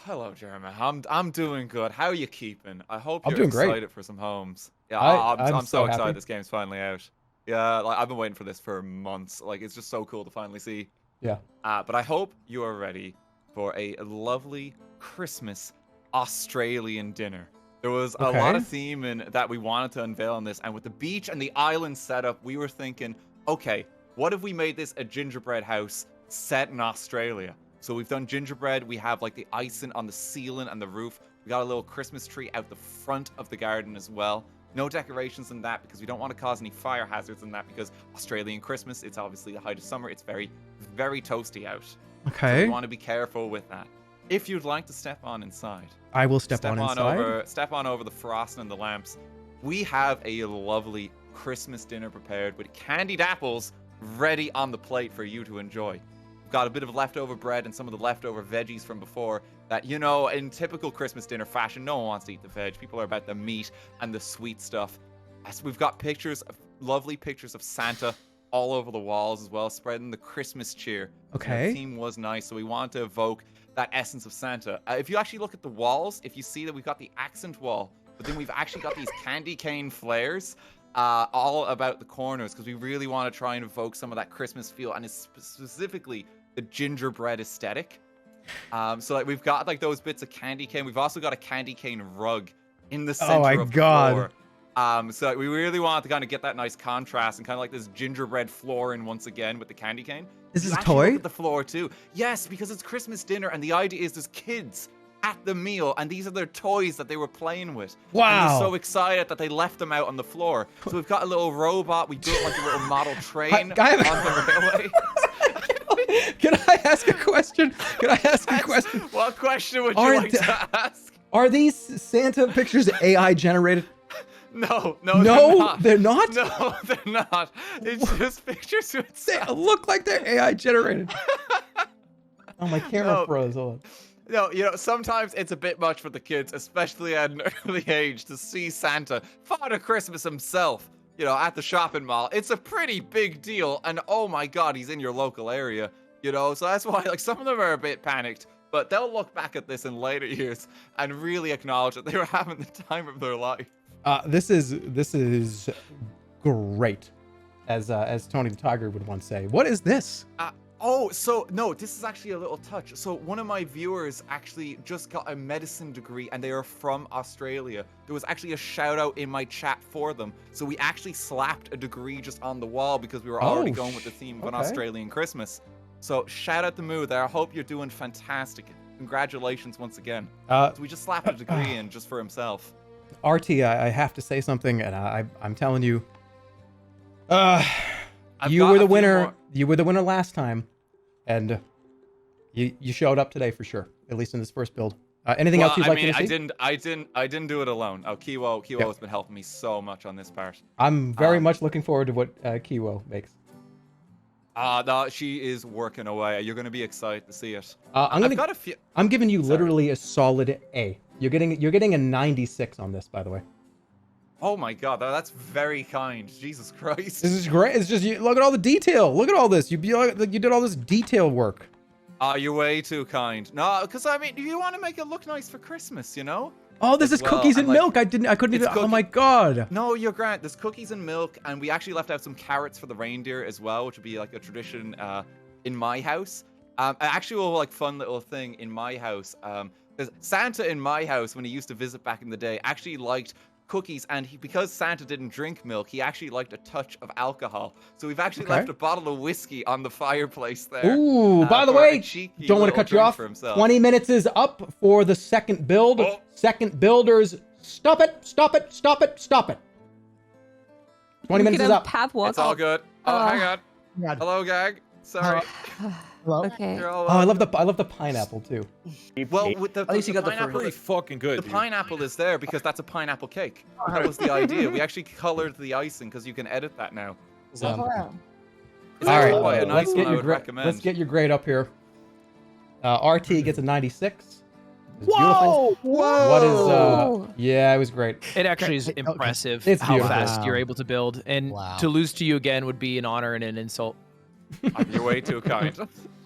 Hello, Jerma. I'm doing good. How are you keeping? I hope I'm you're doing great. excited for some homes. Yeah, I'm so happy. excited this game's finally out. Yeah, like I've been waiting for this for months. Like it's just so cool to finally see. Yeah. But I hope you are ready for a lovely Christmas Australian dinner. There was a lot of theme that we wanted to unveil in this, and with the beach and the island setup, we were thinking, okay, what if we made this a gingerbread house set in Australia? So we've done gingerbread. We have like the icing on the ceiling and the roof. We got a little Christmas tree out the front of the garden as well. No decorations in that because we don't want to cause any fire hazards in that because Australian Christmas, it's obviously the height of summer. It's very, very toasty out. Okay. So we want to be careful with that. If you'd like to step on inside. I will step on inside. Step on over the frosting and the lamps. We have a lovely Christmas dinner prepared with candied apples ready on the plate for you to enjoy. We've got a bit of leftover bread and some of the leftover veggies from before that, in typical Christmas dinner fashion, no one wants to eat the veg. People are about the meat and the sweet stuff. As we've got lovely pictures of Santa all over the walls as well, spreading the Christmas cheer. Okay. The theme was nice, so we wanted to evoke that essence of Santa. If you actually look at the walls, if you see that we've got the accent wall, but then we've actually got these candy cane flares all about the corners because we really want to try and evoke some of that Christmas feel, and it's specifically the gingerbread aesthetic. So like we've got like those bits of candy cane. We've also got a candy cane rug in the Oh center my of the God. floor. So we really wanted to kind of get that nice contrast and kind of like this gingerbread flooring once again with the candy cane. This is You a actually toy? look at the floor too. Yes, because it's Christmas dinner, and the idea is there's kids at the meal, and these are their toys that they were playing with. And Wow. they're so excited that they left them out on the floor. So we've got a little robot. We built like a little model train I have- on the railway. Can I ask a question? Can I ask a question? What question would you Are like th- to ask? Are these Santa pictures AI generated? No, they're not. No, they're not. It's just pictures with They look like they're AI generated. Oh, my camera No. froze. Hold on. No, sometimes it's a bit much for the kids, especially at an early age, to see Santa, Father Christmas himself, at the shopping mall. It's a pretty big deal, and oh my God, he's in your local area, so that's why, like, some of them are a bit panicked, but they'll look back at this in later years and really acknowledge that they were having the time of their life. This is great, as Tony the Tiger would once say. What is this? No, this is actually a little touch. So one of my viewers actually just got a medicine degree and they are from Australia. There was actually a shout out in my chat for them. So we actually slapped a degree just on the wall because we were already going with the theme of an okay. Australian Christmas. So shout out to Moo there. I hope you're doing fantastic. Congratulations once again. So we just slapped a degree in just for himself. RT, I have to say something, and I'm telling you, you were the winner. You were the winner last time, and you showed up today for sure. At least in this first build. Anything else you'd like to see? I didn't do it alone. Oh, Kiwo has been helping me so much on this part. I'm very much looking forward to what Kiwo makes. No, she is working away. You're gonna be excited to see it. I'm giving you literally a solid A. You're getting a 96 on this, by the way. Oh my God, that's very kind. Jesus Christ. This is great. It's just look at all the detail. Look at all this. You did all this detail work. You're way too kind. No, because I mean, you want to make it look nice for Christmas, Oh, this is cookies and milk. I couldn't even. Oh my God. No, you're grand. There's cookies and milk, and we actually left out some carrots for the reindeer as well, which would be like a tradition in my house. Actual like fun little thing in my house. There's Santa in my house when he used to visit back in the day actually liked cookies, and because Santa didn't drink milk, he actually liked a touch of alcohol. So we've actually left a bottle of whiskey on the fireplace there. Ooh, by the way, don't want to cut you off. 20 minutes is up for the second build. Second builders, stop it, stop it, stop it, stop it. 20 minutes is up. It's all good. Oh, hang on. Hello, Gag. Sorry. Hello. Okay. Oh, I love the pineapple too. Well, with the, At least you got the pineapple, first. Fucking good. The pineapple is there because that's a pineapple cake. That was the idea. We actually colored the icing because you can edit that now. It's All actually right, quite a nice let's one. I would recommend. Let's get your grade up here. RT gets a 96. It's Whoa! beautiful. What is yeah, it was great. It actually is impressive It's how beautiful. fast Wow. you're able to build, and Wow. to lose to you again would be an honor and an insult. You're way too kind.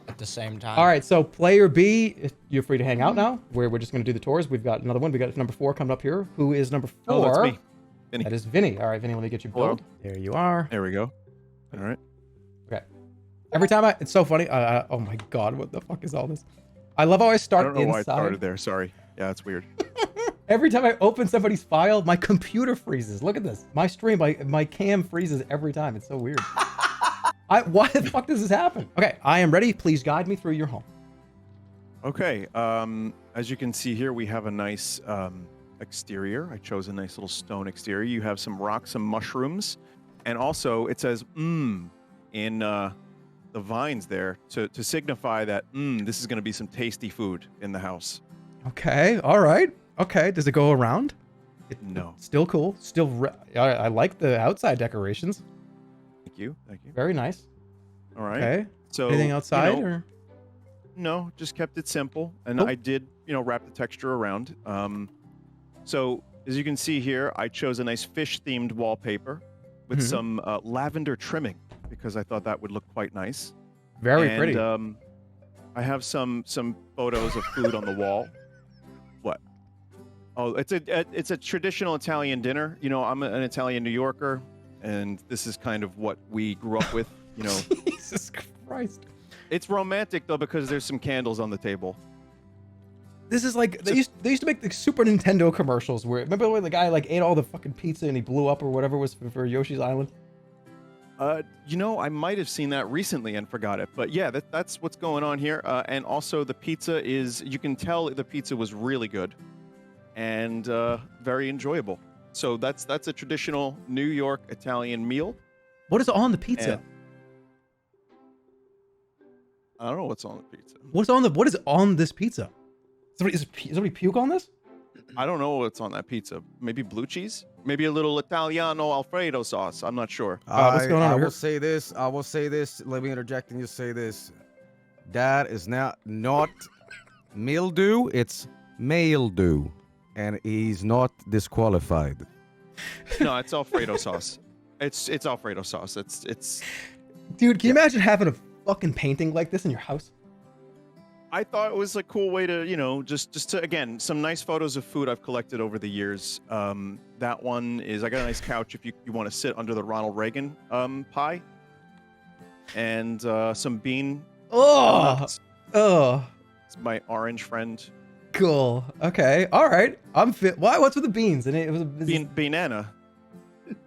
At the same time. All right, so player B, you're free to hang out now. We're just going to do the tours. We've got another one. We got number 4 coming up here. Who is number 4? Oh, that's me. Vinny. That is Vinny. All right, Vinny, let me get you Hello. build. There you are. There we go. All right. Okay. Every time it's so funny. Oh my God, what the fuck is all this? I love how I I start don't know why I inside. started there. Sorry. Yeah, it's weird. Every time I open somebody's file, my computer freezes. Look at this. My stream, my cam freezes every time. It's so weird. Why the fuck does this happen? Okay, I am ready. Please guide me through your home. Okay. As you can see here, we have a nice exterior. I chose a nice little stone exterior. You have some rocks, some mushrooms, and also it says in the vines there to signify that this is going to be some tasty food in the house. Okay, all right. Okay, does it go around? No. Still cool. Still, I like the outside decorations. Thank you. Thank you. Very nice. All right. Okay. So Anything outside or? No, just kept it simple, and Cool. I did, wrap the texture around. So as you can see here, I chose a nice fish-themed wallpaper with Mhm. some lavender trimming because I thought that would look quite nice. Very And, pretty. I have some photos of food on the wall. What? Oh, it's a traditional Italian dinner. I'm an Italian New Yorker, and this is kind of what we grew up with. Jesus Christ. It's romantic though because there's some candles on the table. This is like they used to make the Super Nintendo commercials where remember when the guy like ate all the fucking pizza and he blew up or whatever it was for Yoshi's Island. You know, I might have seen that recently and forgot it, but yeah, that's what's going on here. And also the pizza you can tell the pizza was really good and very enjoyable. So that's a traditional New York Italian meal. What is on the pizza? And I don't know what's on the pizza. What is on this pizza? Is somebody puke on this? I don't know what's on that pizza. Maybe blue cheese? Maybe a little Italiano Alfredo sauce. I'm not sure. What's going on I here? will say this. I will say this. Let me interject and just say this. That is not mildew. It's mildew, and he's not disqualified. No, it's Alfredo sauce. It's Alfredo sauce. It's. Dude, can you imagine having a fucking painting like this in your house? I thought it was a cool way to, you know, just to, again, some nice photos of food I've collected over the years. That one is, I got a nice couch if you want to sit under the Ronald Reagan pie. And some bean. Oh! It's my orange friend. Cool. Okay. All right. I'm fit. Why? What's with the beans? And it was Banana.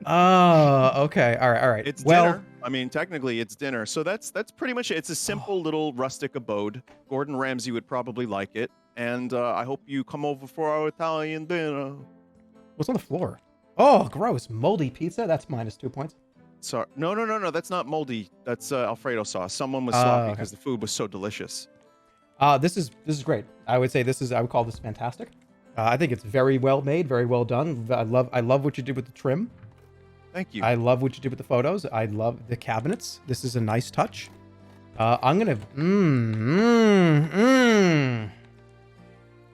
Oh, okay. All right. It's dinner. I mean, technically, it's dinner. So that's pretty much it. It's a simple little rustic abode. Gordon Ramsay would probably like it. And I hope you come over for our Italian dinner. What's on the floor? Oh, gross. Moldy pizza? That's -2 points. Sorry. No. That's not moldy. That's Alfredo sauce. Someone was sloppy because the food was so delicious. This is great. I would call this fantastic. I think it's very well made, very well done. I love what you did with the trim. Thank you. I love what you did with the photos. I love the cabinets. This is a nice touch. I'm gonna.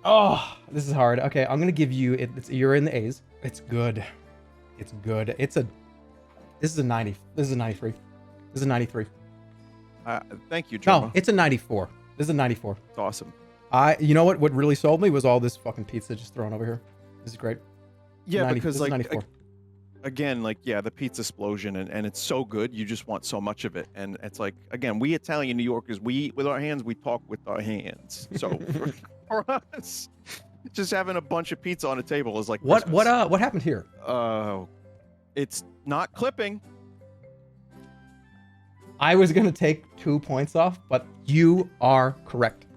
Oh, this is hard. Okay, I'm gonna give you. You're in the A's. It's good. It's good. This is a 90. This is a 93. This is a 93. Thank you, Jerma. No, it's a 94. This is a 94. It's awesome. You know what? What really sold me was all this fucking pizza just thrown over here. This is great. Yeah, because this is like 94. Again, like, yeah, the pizza explosion, and it's so good, you just want so much of it. And it's like, again, we Italian New Yorkers, we eat with our hands, we talk with our hands. So for us, just having a bunch of pizza on a table is like what happened here? It's not clipping. I was gonna take 2 points off, but you are correct.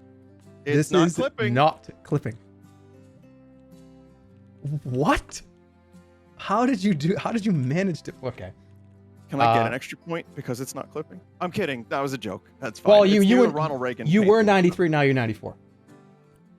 It's this is clipping. Not clipping. What? How did you manage to? Okay. Can I get an extra point because it's not clipping? I'm kidding. That was a joke. That's fine. Well, you were Ronald Reagan. You were 93. Now you're 94.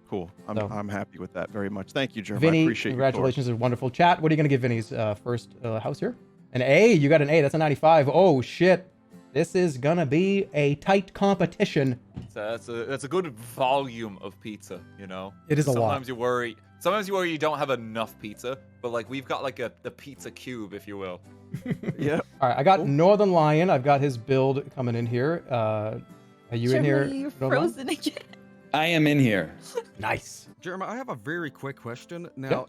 Cool. I'm happy with that very much. Thank you, Jerma. Vinny, I appreciate congratulations. A wonderful chat. What are you gonna give Vinny's first house here? An A. You got an A. That's a 95. Oh shit. This is gonna be a tight competition. So that's a good volume of pizza, you know. It is a lot. Sometimes you worry you don't have enough pizza, but like we've got like the pizza cube, if you will. Yeah. All right, I got Nothernlion. I've got his build coming in here. Are you in here? You're frozen again. I am in here. Nice. Jerma, I have a very quick question. Now,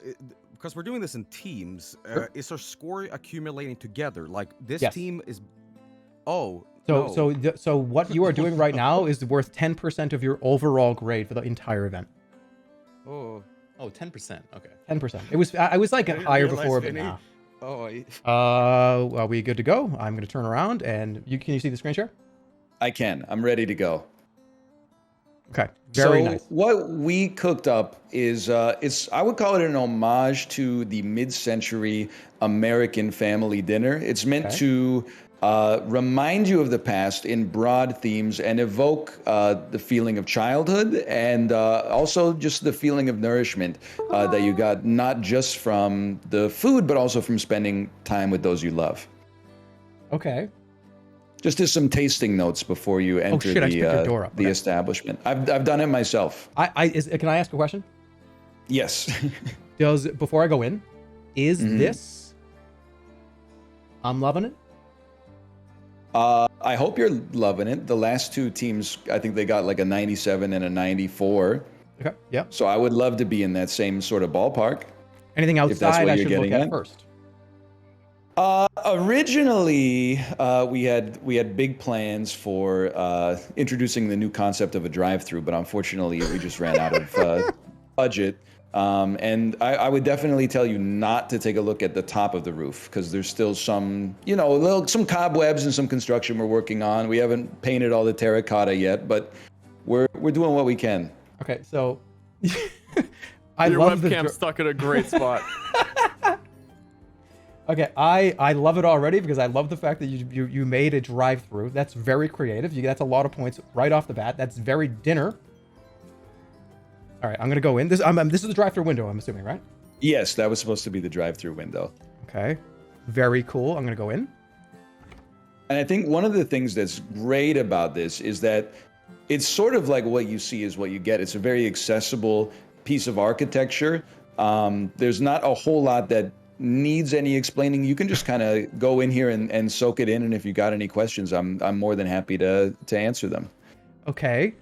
because we're doing this in teams, is our score accumulating together? Like this team is. Oh. So what you are doing right now is worth 10% of your overall grade for the entire event. Oh, 10%. Okay. 10%. I was like higher before, but nah. Are we good to go? I'm going to turn around and can you see the screen share? I can. I'm ready to go. Okay. Very nice. What we cooked up is I would call it an homage to the mid-century American family dinner. It's meant to remind you of the past in broad themes and evoke the feeling of childhood and also just the feeling of nourishment that you got not just from the food but also from spending time with those you love. Okay. Just as some tasting notes before you enter the establishment. I've done it myself. Can I ask a question? Yes. Before I go in, is this? I'm loving it. I hope you're loving it. The last two teams, I think they got like a 97 and a 94. Okay. Yeah. So I would love to be in that same sort of ballpark. Anything outside I should look at first? Originally, we had big plans for introducing the new concept of a drive-through, but unfortunately, we just ran out of budget. And I would definitely tell you not to take a look at the top of the roof because there's still some, some cobwebs and some construction we're working on. We haven't painted all the terracotta yet, but we're doing what we can. Okay, so Your webcam's stuck in a great spot. Okay, I love it already because I love the fact that you made a drive-through. That's very creative. That's a lot of points right off the bat. That's very dinner. All right, I'm gonna go in. This is the drive-through window, I'm assuming, right? Yes, that was supposed to be the drive-through window. Okay, very cool. I'm gonna go in. And I think one of the things that's great about this is that it's sort of like what you see is what you get. It's a very accessible piece of architecture. There's not a whole lot that needs any explaining. You can just kind of go in here and soak it in. And if you got any questions, I'm more than happy to answer them. Okay.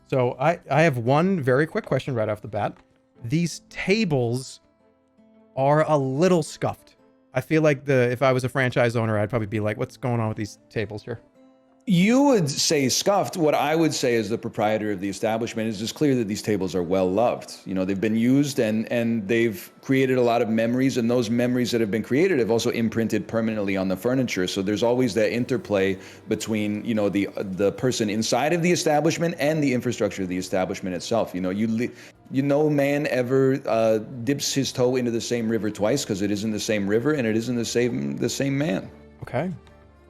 So I have one very quick question right off the bat. These tables are a little scuffed. I feel like if I was a franchise owner, I'd probably be like, what's going on with these tables here? You would say scuffed. What I would say as the proprietor of the establishment is it's clear that these tables are well loved. They've been used and they've created a lot of memories, and those memories that have been created have also imprinted permanently on the furniture. So there's always that interplay between, the person inside of the establishment and the infrastructure of the establishment itself. No man ever dips his toe into the same river twice because it isn't the same river and it isn't the same man. Okay.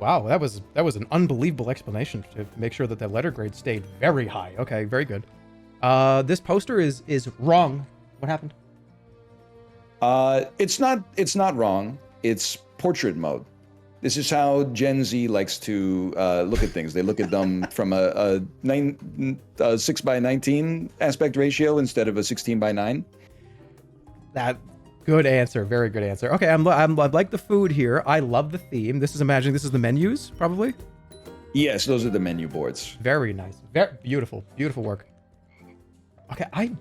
Wow, that was an unbelievable explanation to make sure that the letter grade stayed very high. Okay, very good. This poster is wrong. What happened? It's not wrong. It's portrait mode. This is how Gen Z likes to look at things. They look at them from a 6:19 aspect ratio instead of a 16:9. Good answer. Very good answer. Okay, I like the food here. I love the theme. This is the menus, probably? Yes, those are the menu boards. Very nice. Very beautiful. Beautiful work. Okay, I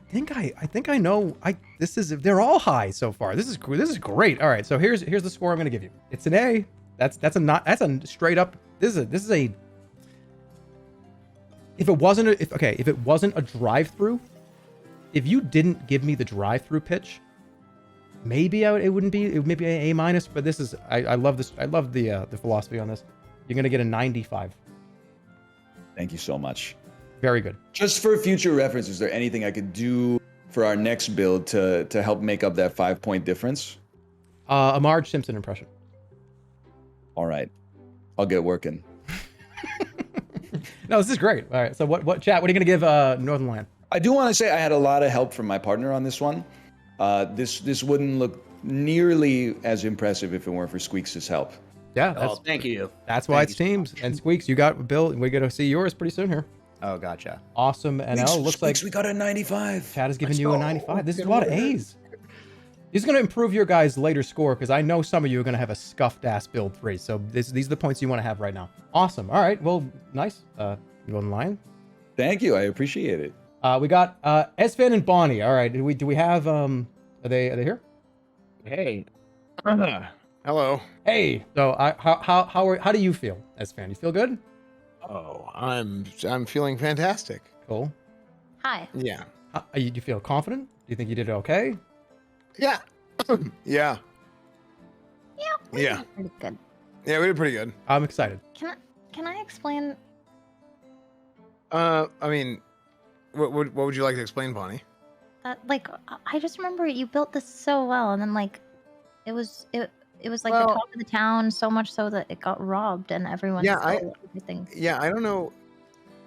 think I know. They're all high so far. This is great. All right, so here's the score I'm gonna give you. It's an A. That's a straight up. This is a. If it wasn't a drive-through, if you didn't give me the drive-through pitch, maybe it would be an A-. But this is I love this. I love the philosophy on this. You're gonna get a 95. Thank you so much. Very good. Just for future reference, is there anything I could do for our next build to help make up that 5-point difference? A Marge Simpson impression. All right, I'll get working. No, this is great. All right, so what chat? What are you gonna give Nothernlion? I do want to say I had a lot of help from my partner on this one. This wouldn't look nearly as impressive if it weren't for Squeex' help. Yeah. Thank you. That's why it's teams. And Squeex, you got Bill. We're gonna see yours pretty soon here. Oh, gotcha. Awesome. NL looks like we got a 95. Chat is giving you a 95. This is a lot of A's. He's going to improve your guys' later score because I know some of you are going to have a scuffed ass build 3. So these are the points you want to have right now. Awesome. All right. Well, nice. Nothernlion. Thank you. I appreciate it. We got Esfand and Bonnie. All right. Do we have are they here? Hey. Hello. Hey. So how do you feel, Esfand? You feel good? Oh, I'm feeling fantastic. Cool. Hi. Yeah. You feel confident? Do you think you did okay? Yeah. Yeah. Yeah. Pretty good. Yeah, we did pretty good. I'm excited. Can I explain? I mean, what would you like to explain, Bonnie? I just remember you built this so well, and then it was like the top of the town, so much so that it got robbed, and everyone stole everything. Yeah, I don't know.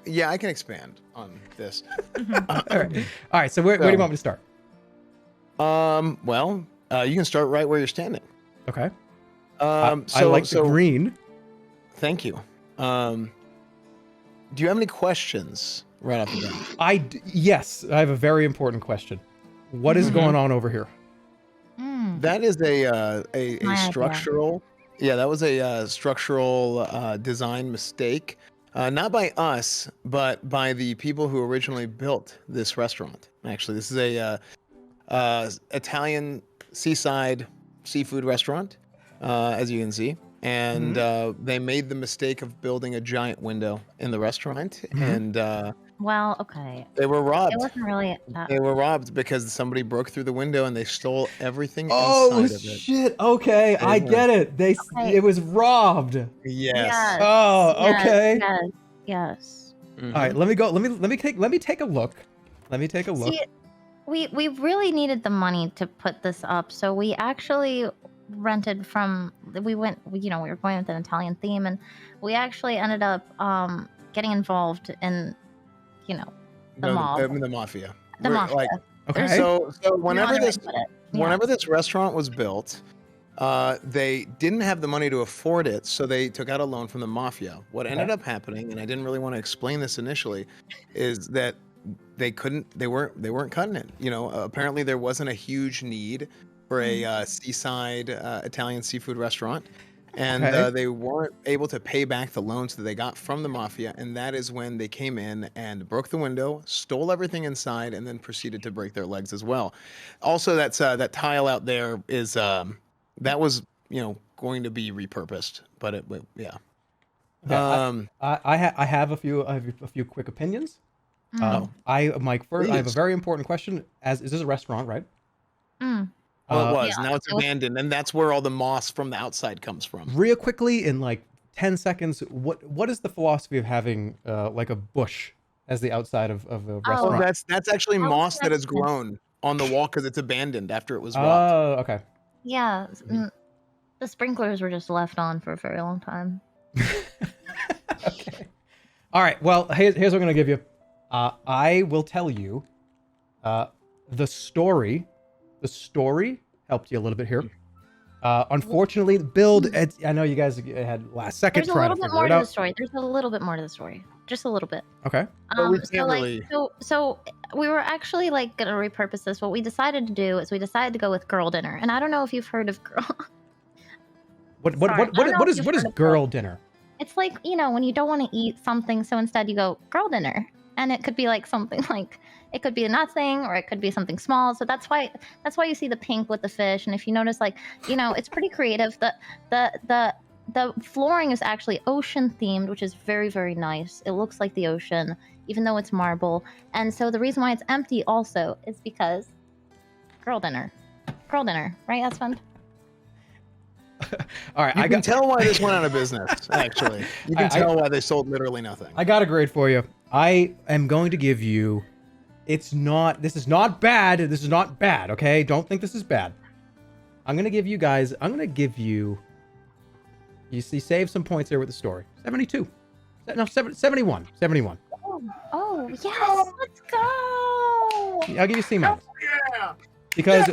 Yeah, I can expand on this. All right. So where do you want me to start? Well, you can start right where you're standing. Okay. I like the green. Thank you. Do you have any questions right off the bat? Yes, I have a very important question. What is going on over here? That is a structural. Yeah, that was a structural design mistake. Not by us, but by the people who originally built this restaurant. Actually, this is a Italian seaside seafood restaurant. as you can see. And they made the mistake of building a giant window in the restaurant, and Well, okay. they were robbed. It wasn't really that. They were robbed because somebody broke through the window and they stole everything Oh inside of it. shit! Okay, I get it. It was robbed. Yes. Oh, Yes, okay. Yes. All right, let me go. Let me take a look. Let me take a look. See, we really needed the money to put this up, so we actually rented from. We were going with an Italian theme, and we actually ended up getting involved in, the mob. The mafia. The mafia. Like, okay. So whenever No other way this to put it. whenever this restaurant was built, they didn't have the money to afford it, so they took out a loan from the mafia. What ended up happening, and I didn't really want to explain this initially, is that they weren't cutting it. Apparently there wasn't a huge need for a seaside Italian seafood restaurant, and they weren't able to pay back the loans that they got from the mafia, and that is when they came in and broke the window, stole everything inside, and then proceeded to break their legs as well. Also, that tile out there is that was going to be repurposed, but yeah. Okay, I have a few quick opinions. I have a very important question. Is this a restaurant, right? Well, it was. Now it's abandoned, and that's where all the moss from the outside comes from. Real quickly, in like 10 seconds, what is the philosophy of having like a bush as the outside of a restaurant? Oh, that's actually moss that has grown on the wall because it's abandoned after it was robbed. Oh, okay. Yeah, the sprinklers were just left on for a very long time. All right. Well, here's what I'm gonna give you. I will tell you, the story helped you a little bit here. Unfortunately, the build. I know you guys had last second trying to figure it out. There's a little bit more to the story. Just a little bit. Okay. So we were actually like gonna repurpose this. What we decided to do is we decided to go with girl dinner, and I don't know if you've heard of girl. What is girl dinner? It's like, when you don't want to eat something, so instead you go girl dinner, and it could be like something like it could be a nothing, or it could be something small. So that's why you see the pink with the fish, and if you notice, it's pretty creative. The flooring is actually ocean themed, which is very, very nice. It looks like the ocean, even though it's marble. And so the reason why it's empty also is because girl dinner, right, Esfand? All right, I can tell why this went out of business. Actually, you can tell why they sold literally nothing. I got a grade for you. I am going to give you. This is not bad. This is not bad. Okay, don't think this is bad. I'm gonna give you guys. You see, save some points there with the story. 72. No, 71. 71. Oh yes, let's go. I'll give you C minus. Yeah. Because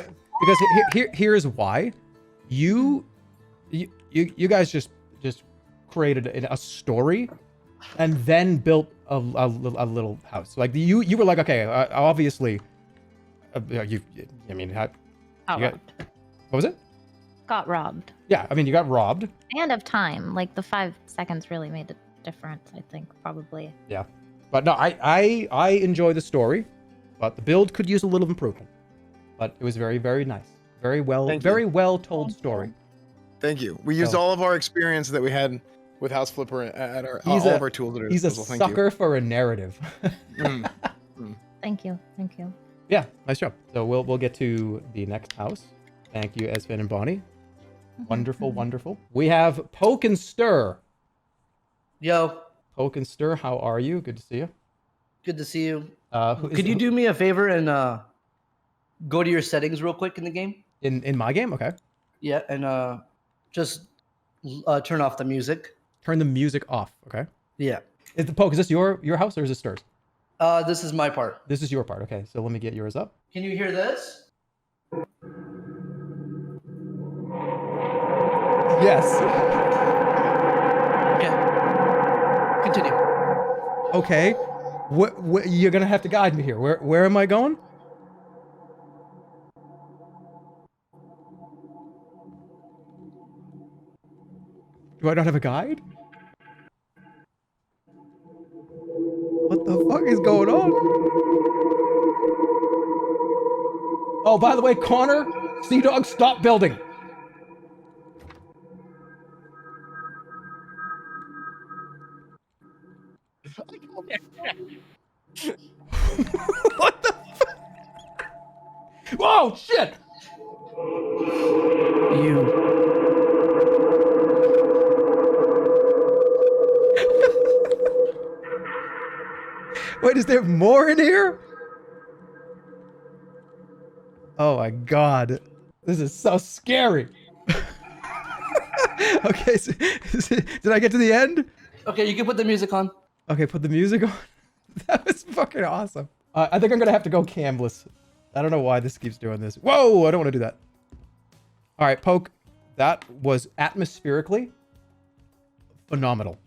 here's why. You guys just created a story, and then built a little house. Like you were like, okay, obviously, what was it? Got robbed. Yeah, I mean, you got robbed. And of time, like the 5 seconds really made a difference. I think probably. Yeah, but no, I enjoy the story, but the build could use a little improvement. But it was very, very nice, very well told story. Thank you. We used all of our experience that we had with House Flipper at all of our tools at our disposal. He's a sucker for a narrative. Thank you. Yeah, nice job. So we'll get to the next house. Thank you, Esfand and Bonnie. Wonderful, wonderful. We have Poke and Ster. Yo. Poke and Ster, how are you? Good to see you. Good to see you. Could you do me a favor and go to your settings real quick in the game? In my game? Okay. Yeah, and just turn off the music. Turn the music off, okay? Yeah. Is this your house or is it Ster's? This is my part. This is your part, okay. So let me get yours up. Can you hear this? Yes. Okay. Continue. Okay. What you're gonna have to guide me here. Where am I going? Do I not have a guide? What the fuck is going on? Oh, by the way, Connor, CDawg, stop building. What the fuck? Whoa, shit! Wait, is there more in here? Oh my god. This is so scary. Okay, so, did I get to the end? Okay, you can put the music on. Okay, put the music on. That was fucking awesome. I think I'm gonna have to go camless. I don't know why this keeps doing this. Whoa, I don't want to do that. All right, Poke. That was atmospherically phenomenal.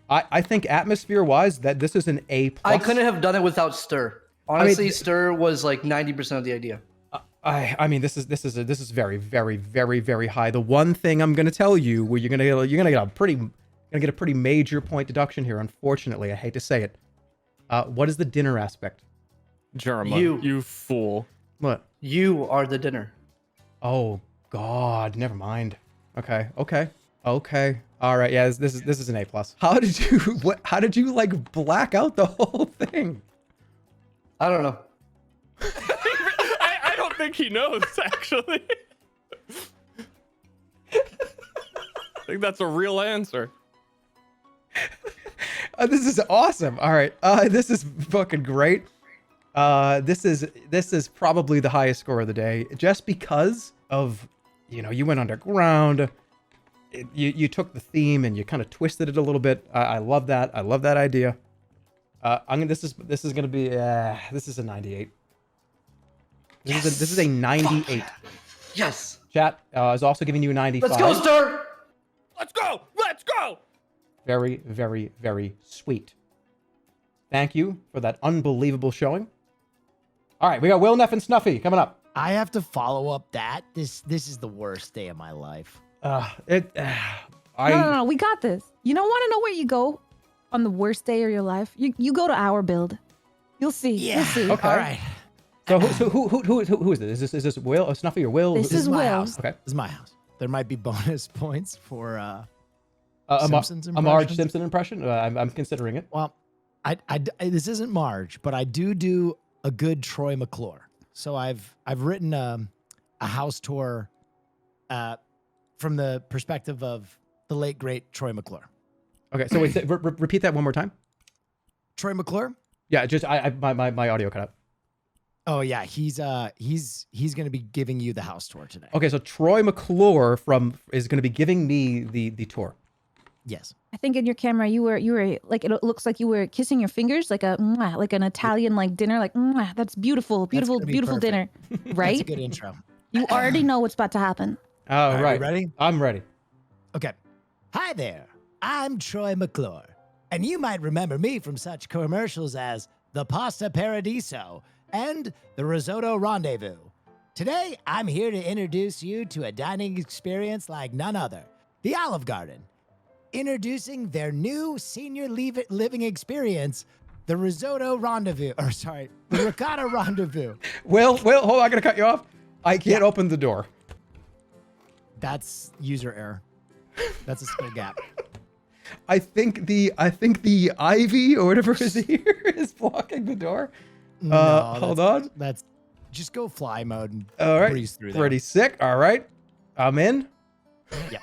I think atmosphere-wise, that this is an A+. I couldn't have done it without Ster. Honestly, Ster was like 90% of the idea. I mean, this is very, very, very, very high. The one thing I'm gonna tell you, where you're gonna get a pretty major point deduction here. Unfortunately, I hate to say it. What is the dinner aspect? Jerma, you fool. What? You are the dinner. Oh God, never mind. Okay. All right, yeah, this is an A+. How did you like black out the whole thing? I don't know. I don't think he knows, actually. I think that's a real answer. This is awesome. All right, this is fucking great. This is probably the highest score of the day, just because of, you went underground. You took the theme and you kind of twisted it a little bit. I love that. I love that idea. This is gonna be this is a 98. This is a 98. Yes. Chat is also giving you a 95. Let's go, Ster. Let's go. Let's go. Very, very, very sweet. Thank you for that unbelievable showing. All right, we got Willneff and Snuffy coming up. I have to follow up that. This is the worst day of my life. No, we got this. You don't want to know where you go on the worst day of your life? You go to our build. You'll see. Yeah. You'll see. Okay. All right. So who is this? Is this Will or Snuffy or Will? This is my Will. house. Okay. This is my house. There might be bonus points for a Simpsons Marge impressions. Simpson impression. I'm considering it. Well, this isn't Marge, but I do a good Troy McClure. So I've written a house tour from the perspective of the late great Troy McClure. Okay, so wait, repeat that one more time. Troy McClure? Yeah, just my audio cut out. Oh yeah, he's going to be giving you the house tour today. Okay, so Troy McClure is going to be giving me the tour. Yes. I think in your camera you were like, it looks like you were kissing your fingers like like an Italian like dinner, like that's beautiful dinner, right? That's a good intro. You already know what's about to happen. Oh, right. You ready? I'm ready. Okay. Hi there. I'm Troy McClure, and you might remember me from such commercials as the Pasta Paradiso and the Risotto Rendezvous. Today, I'm here to introduce you to a dining experience like none other, the Olive Garden. Introducing their new senior living experience, the Risotto Rendezvous, the Ricotta Rendezvous. Will, hold on, I gotta cut you off. I can't open the door. That's user error. That's a skill gap. I think the ivy or whatever is here is blocking the door. No, hold on. That's just go fly mode and All right. breeze through there. Pretty sick. All right. I'm in. Yeah.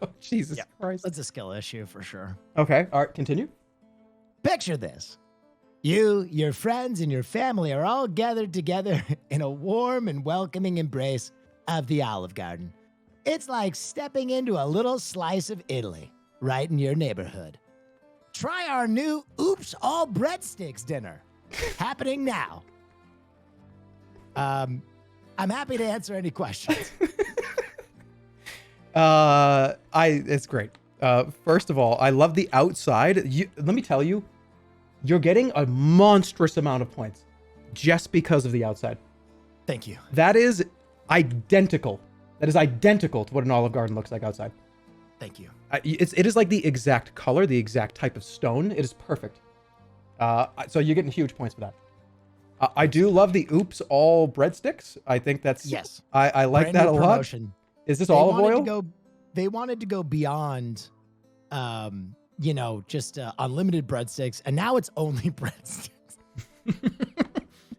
Oh, Jesus Christ. That's a skill issue for sure. Okay. All right. Continue. Picture this. You, your friends, and your family are all gathered together in a warm and welcoming embrace of the Olive Garden. It's like stepping into a little slice of Italy right in your neighborhood. Try our new Oops All Breadsticks dinner, happening now. I'm happy to answer any questions. It's great. First of all, I love the outside. Let me tell you, you're getting a monstrous amount of points just because of the outside. Thank you. That is identical. That is identical to what an Olive Garden looks like outside. Thank you. It is like the exact color, the exact type of stone. It is perfect. So you're getting huge points for that. I do love the Oops All Breadsticks. I think that's yes. I like Brand that new a lot. promotion. Is this olive oil? They wanted to go beyond you know, just unlimited breadsticks, and now it's only breadsticks.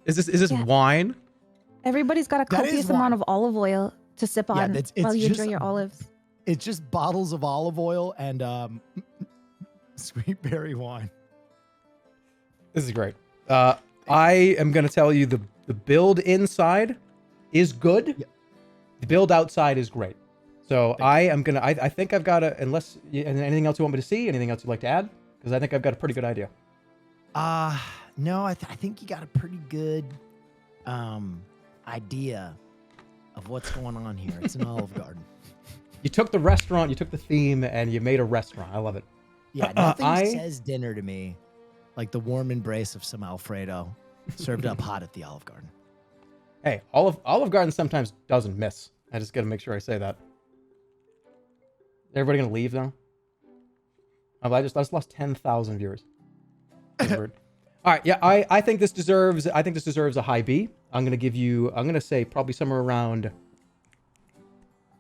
Is this wine? Everybody's got a That is copious wine. amount of olive oil to sip on it's while you just- enjoy your olives. It's just bottles of olive oil and sweet berry wine. This is great. I am going to tell you the build inside is good. Yep. The build outside is great. So I am going to, I think I've got unless, anything else you want me to see? Anything else you'd like to add? Because I think I've got a pretty good idea. No, I think you got a pretty good idea of what's going on here. It's an Olive Garden. You took the restaurant, you took the theme, and you made a restaurant. I love it. Yeah, nothing says dinner to me like the warm embrace of some Alfredo served up hot at the Olive Garden. Hey, Olive Garden sometimes doesn't miss. I just got to make sure I say that. Everybody gonna leave now? Oh, I just lost 10,000 viewers. That's weird. All right, yeah, I think this deserves a high B. I'm gonna say probably somewhere around.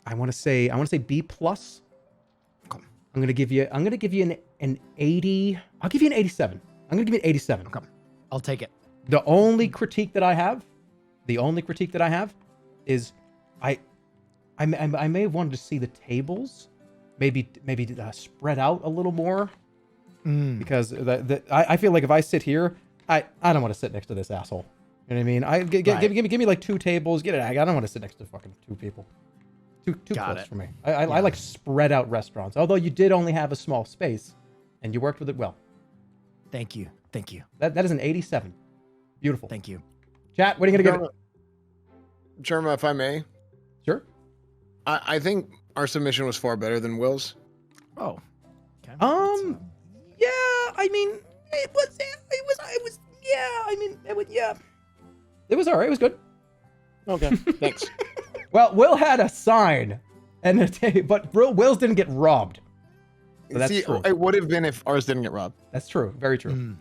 I want to say B plus. Okay. I'm gonna give you an 80. I'll give you an 87. I'm gonna give you an 87. Okay. I'll take it. The only critique that I have is I may have wanted to see the tables maybe spread out a little more because I feel like if I sit here, I don't want to sit next to this asshole. You know what I mean? Give me like 2 tables. Get it? I don't want to sit next to fucking 2 people. Too close for me. I like spread out restaurants. Although you did only have a small space, and you worked with it well. Thank you. That is an 87. Beautiful. Thank you. Chat, what are you gonna give it? Jerma, if I may. Sure. I think our submission was far better than Will's. Oh. Okay. Yeah. I mean, it was. Yeah. I mean, it was. Yeah. It was alright. It was good. Okay. Thanks. Well, Will had a sign, but Will's didn't get robbed. So that's true. It would have been if ours didn't get robbed. That's true. Very true.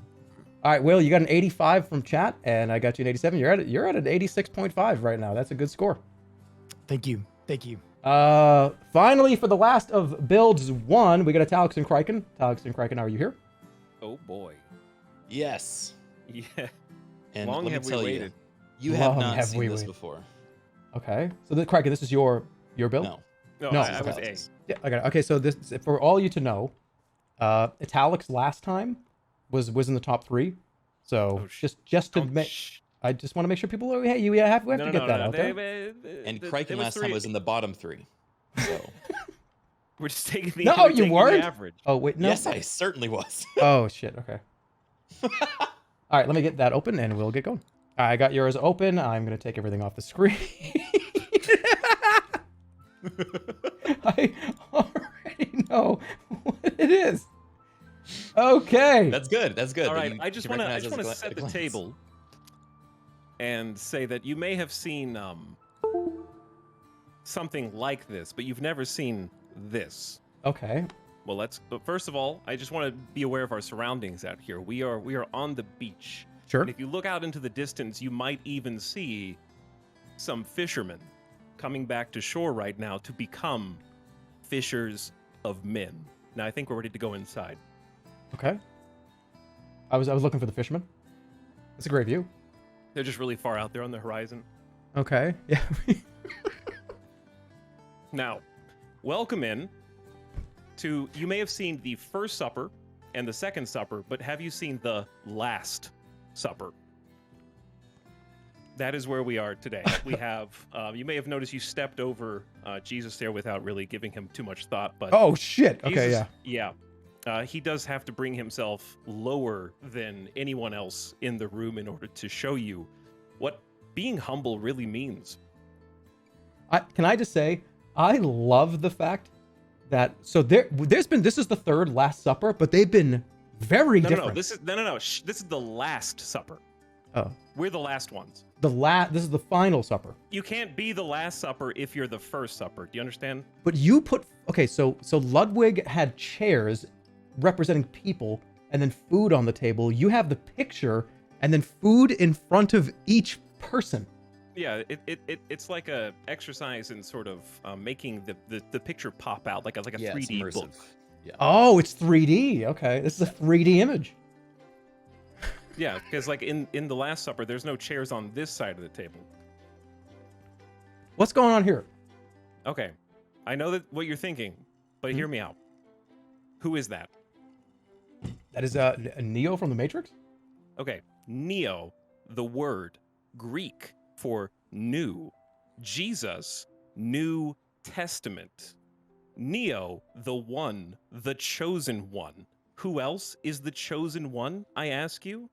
All right, Will, you got an 85 from chat, and I got you an 87. You're at an 86.5 right now. That's a good score. Thank you. Finally, for the last of builds 1, we got Etalyx and Criken. Etalyx and Criken, are you here? Oh boy. Yes. Yeah. And Long let me have we tell waited. you have not seen this before. Okay. So, Criken, this is your build? No, No, I was A. Yeah, okay, so this, for all you to know, Etalyx last time was in the top 3. So just to make, I just want to make sure people are, hey, we have to get that out there. And Criken last time was in the bottom 3. So we're just taking the No, you weren't. average. Oh wait, no. Yes, I certainly was. Oh shit. Okay. All right, let me get that open and we'll get going. I got yours open. I'm gonna take everything off the screen. I already know what it is. Okay. That's good. All right, I just want to set the table and say that you may have seen something like this, but you've never seen this. Okay. Well, but first of all, I just want to be aware of our surroundings out here. We are on the beach. Sure. And if you look out into the distance, you might even see some fishermen coming back to shore right now to become fishers of men. Now, I think we're ready to go inside. Okay. I was looking for the fishermen. It's a great view. They're just really far out there on the horizon. Okay. Yeah. Now, welcome in to, you may have seen the first supper and the second supper, but have you seen the last supper? That is where we are today. We have, you may have noticed you stepped over Jesus there without really giving him too much thought, but... Oh, shit. Okay, yeah. He does have to bring himself lower than anyone else in the room in order to show you what being humble really means. Can I just say, I love the fact that, so this is the third Last Supper, but they've been very different. No, this is the Last Supper. Oh. We're the last ones. This is the final supper. You can't be the Last Supper if you're the first supper. Do you understand? But you put, okay, so Ludwig had chairs representing people and then food on the table. You have the picture and then food in front of each person. Yeah, it's like a exercise in sort of making the picture pop out like a 3D book. Yeah. Oh, it's 3D. Okay, this is a 3D image. Yeah, because like in the Last Supper, there's no chairs on this side of the table. What's going on here? Okay, I know that what you're thinking, but hear me out. Who is that? That is Neo from the Matrix? Okay, Neo, the word Greek for new. Jesus, New Testament. Neo, the one, the chosen one. Who else is the chosen one, I ask you?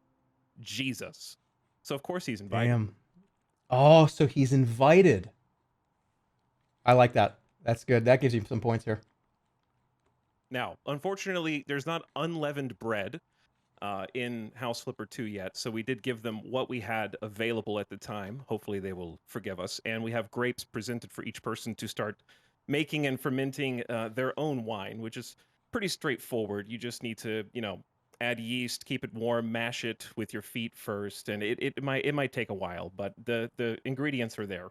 Jesus. So of course he's invited. Damn. Oh, so he's invited. I like that. That's good. That gives you some points here. Now, unfortunately, there's not unleavened bread in House Flipper 2 yet, so we did give them what we had available at the time. Hopefully they will forgive us. And we have grapes presented for each person to start making and fermenting their own wine, which is pretty straightforward. You just need to, add yeast, keep it warm, mash it with your feet first, and it might take a while, but the ingredients are there.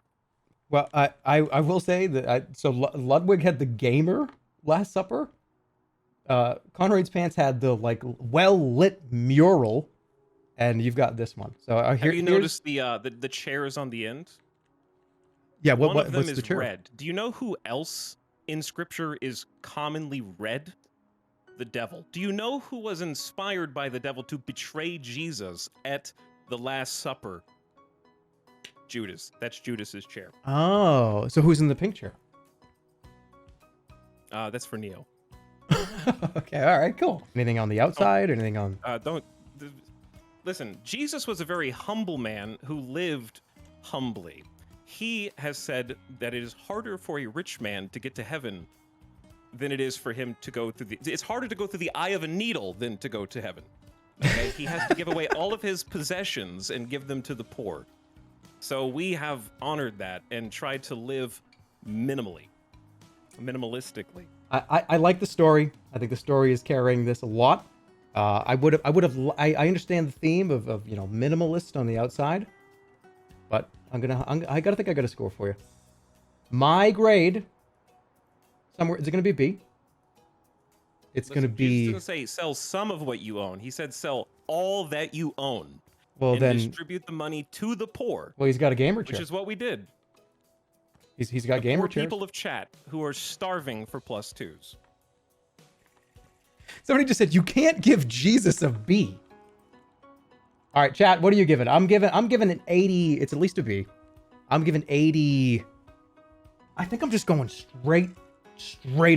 Well, I will say that Ludwig had the gamer Last Supper. ConnorEatsPants had the well lit mural, and you've got this one. So have you noticed the chairs on the end? Yeah, one of them what's is the chair? red. Do you know who else in Scripture is commonly red? The devil. Do you know who was inspired by the devil to betray Jesus at the Last Supper? Judas. That's Judas's chair. Oh, so who's in the pink chair? That's for Neo. Okay, all right, cool. Anything on the outside? Anything on? Listen, Jesus was a very humble man who lived humbly. He has said that it is harder for a rich man to get to heaven than it is for him to go through it's harder to go through the eye of a needle than to go to heaven. Okay? He has to give away all of his possessions and give them to the poor. So we have honored that and tried to live minimalistically. I like the story. I think the story is carrying this a lot. I understand the theme of minimalist on the outside, but I gotta think I got a score for you. My grade, somewhere, is it gonna be a B? It's gonna be. Jesus didn't say sell some of what you own. He said sell all that you own. Well, and then distribute the money to the poor. Well, he's got a gamer chair. Which is what we did. He's got gamer poor chairs. People of chat who are starving for +2s. Somebody just said you can't give Jesus a B. All right, chat. What are you giving? I'm giving an 80. It's at least a B. I'm giving 80. I think I'm just going straight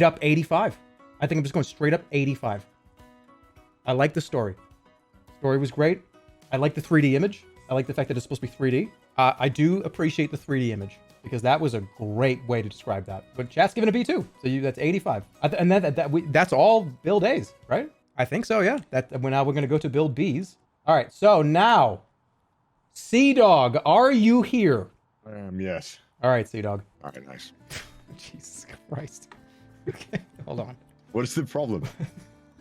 up 85. I think I'm just going straight up 85. I like the story. Story was great. I like the 3D image. I like the fact that it's supposed to be 3D. I do appreciate the 3D image because that was a great way to describe that. But chat's giving a B too. So that's 85. And that's all build A's, right? I think so, yeah. Now we're going to go to build B's. All right, so now, CDawg, are you here? Yes. All right, CDawg. All right, nice. Jesus Christ. Okay, hold on. What is the problem?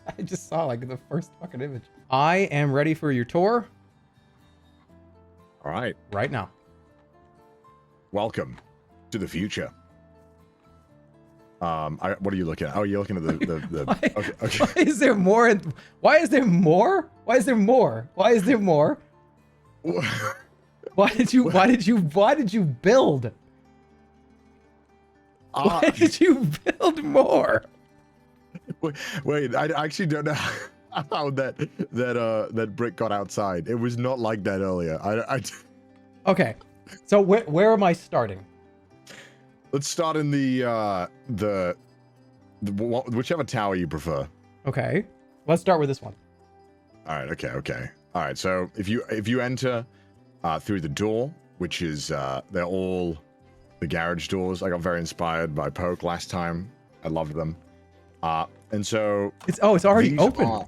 I just saw the first fucking image. I am ready for your tour. All right. Right now. Welcome to the future. What are you looking at? Oh, you're looking at the okay. Why is there more? Why is there more? Why is there more? Why is there more? Why did you build? Why did you build more? Wait, I actually don't know how that brick got outside. It was not like that earlier. Okay, so where am I starting? Let's start in the whichever tower you prefer. Okay, let's start with this one. All right. Okay. All right. So if you enter through the door, which is they're all the garage doors. I got very inspired by Poke last time. I loved them. And so it's already open.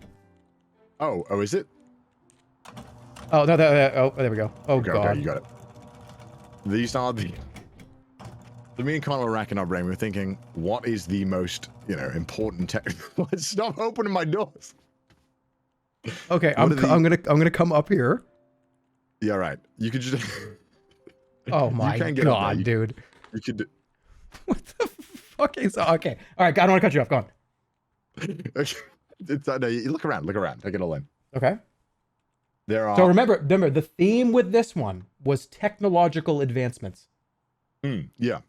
Oh, is it? Oh no, there we go. Oh god. Okay, you got it. These are the. So me and Connor were racking our brain. We were thinking, what is the most important tech? Stop opening my doors. Okay, I'm gonna come up here. Yeah, right. You could just. Oh my god, dude. You could. What the fuck is okay? All right, I don't want to cut you off. Go on. It's no, you look around, take it all in. Okay. There are. So remember, the theme with this one was technological advancements. Yeah.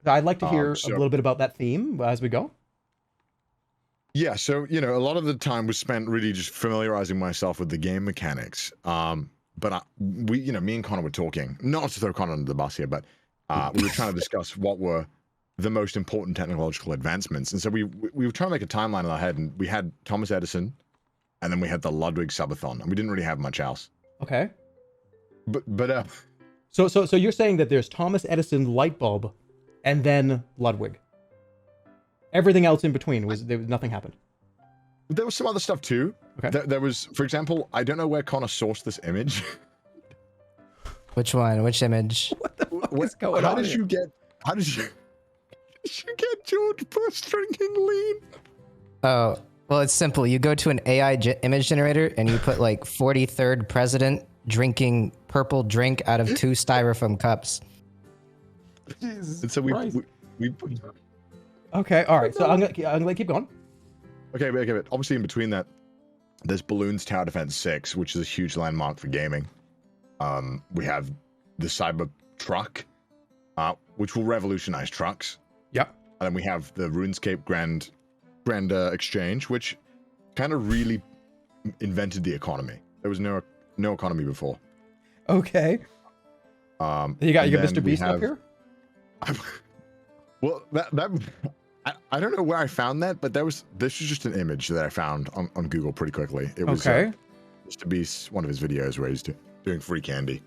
I'd like to hear so- a little bit about that theme as we go. Yeah, so a lot of the time was spent really just familiarizing myself with the game mechanics. But me and Connor were talking, not to throw Connor under the bus here, but we were trying to discuss what were the most important technological advancements. And so we were trying to make a timeline in our head, and we had Thomas Edison, and then we had the Ludwig subathon, and we didn't really have much else. Okay. But So you're saying that there's Thomas Edison light bulb, and then Ludwig. Everything else in between nothing happened. There was some other stuff too. Okay. There was, for example, I don't know where Connor sourced this image. Which one? Which image? What the fuck is going How on? did you get George Bush drinking lean? Oh, well, it's simple. You go to an AI image generator and you put like 43rd president drinking purple drink out of 2 styrofoam cups. Jesus and so we Okay, all right. So I'm gonna keep going. Okay, but obviously in between that, there's Balloons Tower Defense 6, which is a huge landmark for gaming. We have the Cyber Truck, which will revolutionize trucks. Yep. And then we have the RuneScape Grand Exchange, which kind of really invented the economy. There was no economy before. Okay. You got Mr. Beast up here? Well, I don't know where I found that, but this was just an image that I found on Google pretty quickly. It was okay. Mr. Beast, one of his videos where he's doing free candy.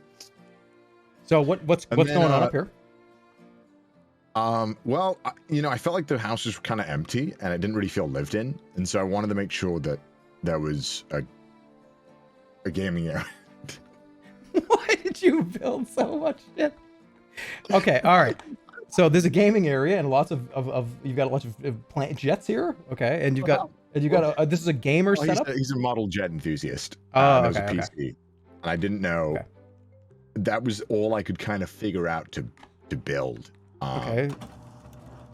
So what's going on up here? Well, I felt like the house was kind of empty and it didn't really feel lived in, and so I wanted to make sure that there was a gaming area. Why did you build so much shit? Okay, all right. So there's a gaming area and lots of you've got lots of plant jets here. Okay, and you've got this is a gamer setup. He's a model jet enthusiast. Oh, that was a okay, PC, and I didn't know. Okay. That was all I could kind of figure out to build. Okay.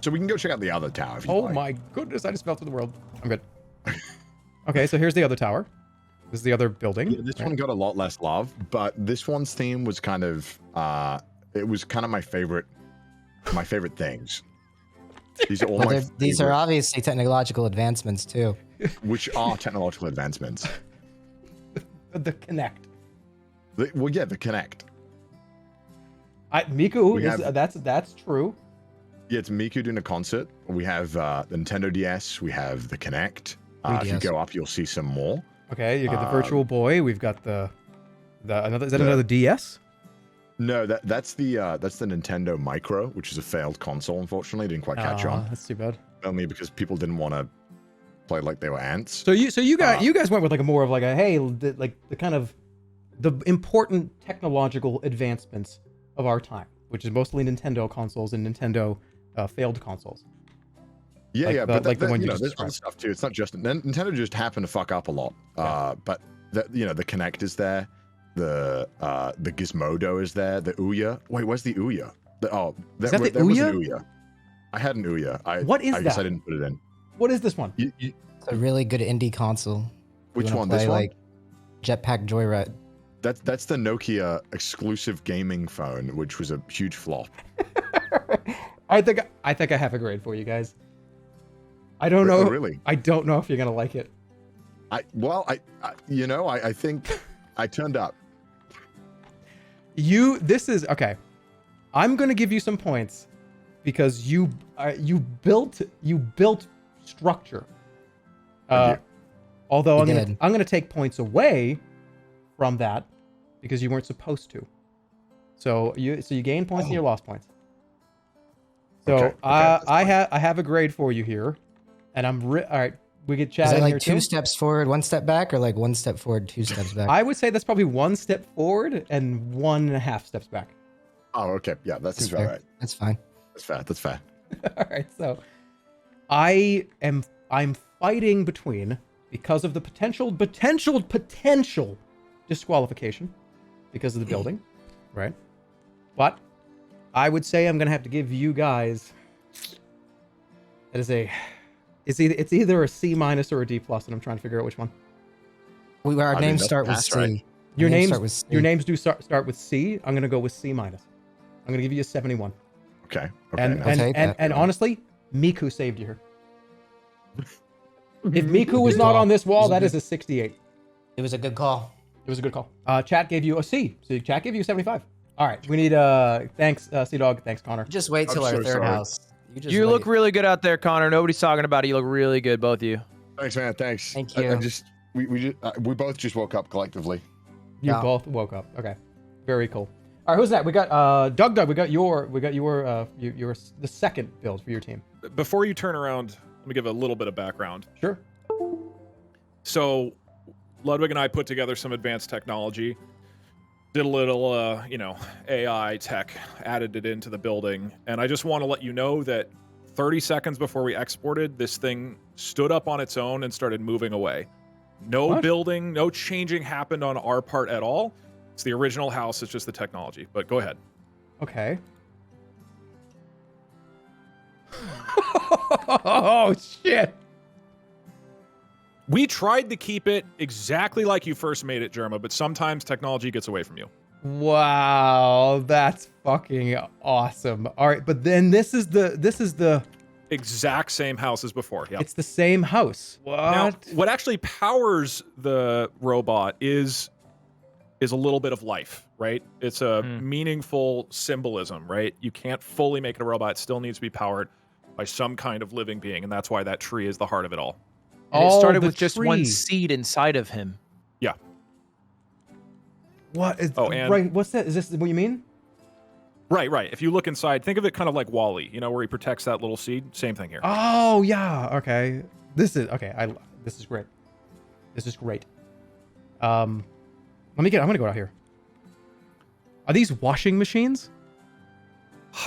So we can go check out the other tower. If you Oh like. my goodness! I just fell through the world. I'm good. Okay, so here's the other tower. This is the other building. Yeah, this one got a lot less love, but this one's theme was kind of it was kind of my favorite things. These are all Well, my these are obviously technological advancements too. Which are technological advancements. The Connect. The Connect. Miku, that's true. Yeah, it's Miku doing a concert. We have the Nintendo DS. We have the Connect. If you 3DS. go up, you'll see some more. Okay, you get the Virtual Boy. We've got another DS? No, that's the Nintendo Micro, which is a failed console. Unfortunately, didn't quite catch on. That's too bad. Only because people didn't want to play like they were ants. So you guys went with like the kind of the important technological advancements of our time, which is mostly Nintendo consoles and Nintendo failed consoles. Yeah, but the one you there's just other described. stuff too. It's not just Nintendo just happened to fuck up a lot. But the Connect is there. The Gizmodo is there. The Ouya. Wait, where's the Ouya? Is that the there was Ouya? an Ouya. I had an Ouya. What is I guess that? I didn't put it in. What is this one? It's a really good indie console. Which You wanna one? Play, This one? like Jetpack Joyride. That's the Nokia exclusive gaming phone, which was a huge flop. I think I have a grade for you guys. I don't know. Really? I don't know if you're gonna like it. I think I turned up. This is okay. I'm gonna give you some points because you built structure. Although I'm gonna take points away from that because you weren't supposed to. So you gain points and you lost points. So I have a grade for you here, and all right. We get chat Is it in like here 2 too. steps forward, 1 step back, or like 1 step forward, 2 steps back? I would say that's probably 1 step forward and 1.5 steps back. Oh, okay. Yeah, that seems about right. That's fine. That's fair. All right, so I'm fighting between, because of the potential disqualification because of the building, right? But I would say I'm gonna have to give you guys. That is a It's either a C- or a D+, and I'm trying to figure out which one. Our names start with C. Right. Your names do start with C. I'm gonna go with C-. I'm gonna give you a 71. Okay. And honestly, Miku saved you here. If Miku was not on this wall, that is a 68. It was a good call. It was a good call. Chat gave you a C. So chat gave you a 75. All right. We need thanks CDawg. Thanks Connor. Just wait till our third house. You look really good out there, Connor. Nobody's talking about it. You look really good, both of you. Thanks, man. Thanks. Thank you. We both just woke up collectively. You both woke up. Okay. Very cool. All right, who's that? We got DougDoug. We got your the second build for your team. Before you turn around, let me give a little bit of background. Sure. So, Ludwig and I put together some advanced technology, did a little, AI tech, added it into the building, and I just want to let you know that 30 seconds before we exported, this thing stood up on its own and started moving away. No building, no changing happened on our part at all. It's the original house, it's just the technology. But go ahead. Okay. Oh, shit. We tried to keep it exactly like you first made it, Jerma, but sometimes technology gets away from you. Wow, that's fucking awesome. All right, but then this is the exact same house as before. Yeah, it's the same house. What? Now, what actually powers the robot is a little bit of life, right? It's a meaningful symbolism, right? You can't fully make it a robot. It still needs to be powered by some kind of living being, and that's why that tree is the heart of it all. And it started with just one seed inside of him. Yeah. What is? And right. What's that? Is this what you mean? Right. If you look inside, think of it kind of like Wall-E, where he protects that little seed. Same thing here. Oh yeah. Okay. This is okay. This is great. This is great. I'm gonna go out here. Are these washing machines?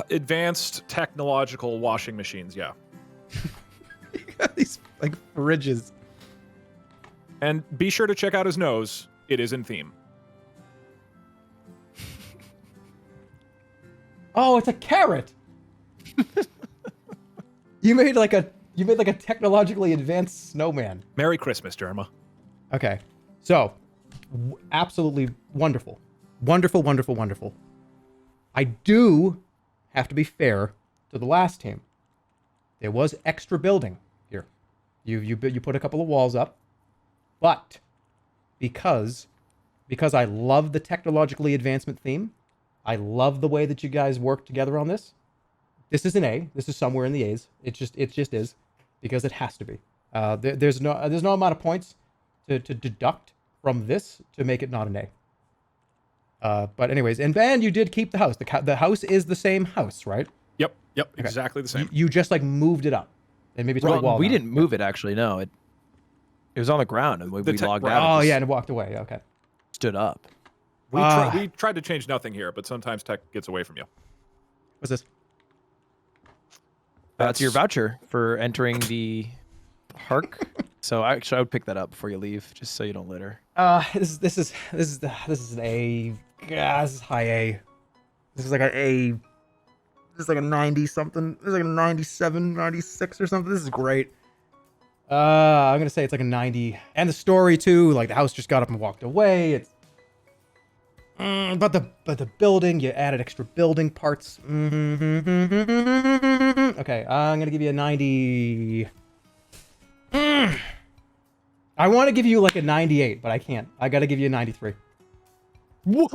Advanced technological washing machines. Yeah. You got these like fridges. And be sure to check out his nose. It is in theme. Oh, it's a carrot. You made like a technologically advanced snowman. Merry Christmas, Jerma. Okay. So, absolutely wonderful. Wonderful. I do have to be fair to the last team. There was extra building here. You put a couple of walls up, but because I love the technologically advancement theme, I love the way that you guys work together on this. This is an A. This is somewhere in the A's. It just is because it has to be. There's no amount of points to deduct from this to make it not an A. But anyways, and you did keep the house. The house is the same house, right? Yep, okay. Exactly the same. You just like moved it up and maybe took a wall. We didn't move it actually. No, it was on the ground and we logged out. Oh yeah, and it walked away. Okay, stood up. We tried to change nothing here, but sometimes tech gets away from you. What's this? That's your voucher for entering the park. So actually, I would pick that up before you leave, just so you don't litter. This is an A. Yeah, this is high A. This is like an A. This is like a 90 something. This is like a 97, 96 or something. This is great. I'm gonna say it's like a 90. And the story too, like the house just got up and walked away. It's but the building, you added extra building parts. Okay, I'm gonna give you a 90. I want to give you like a 98, but I can't. I gotta give you a 93. What?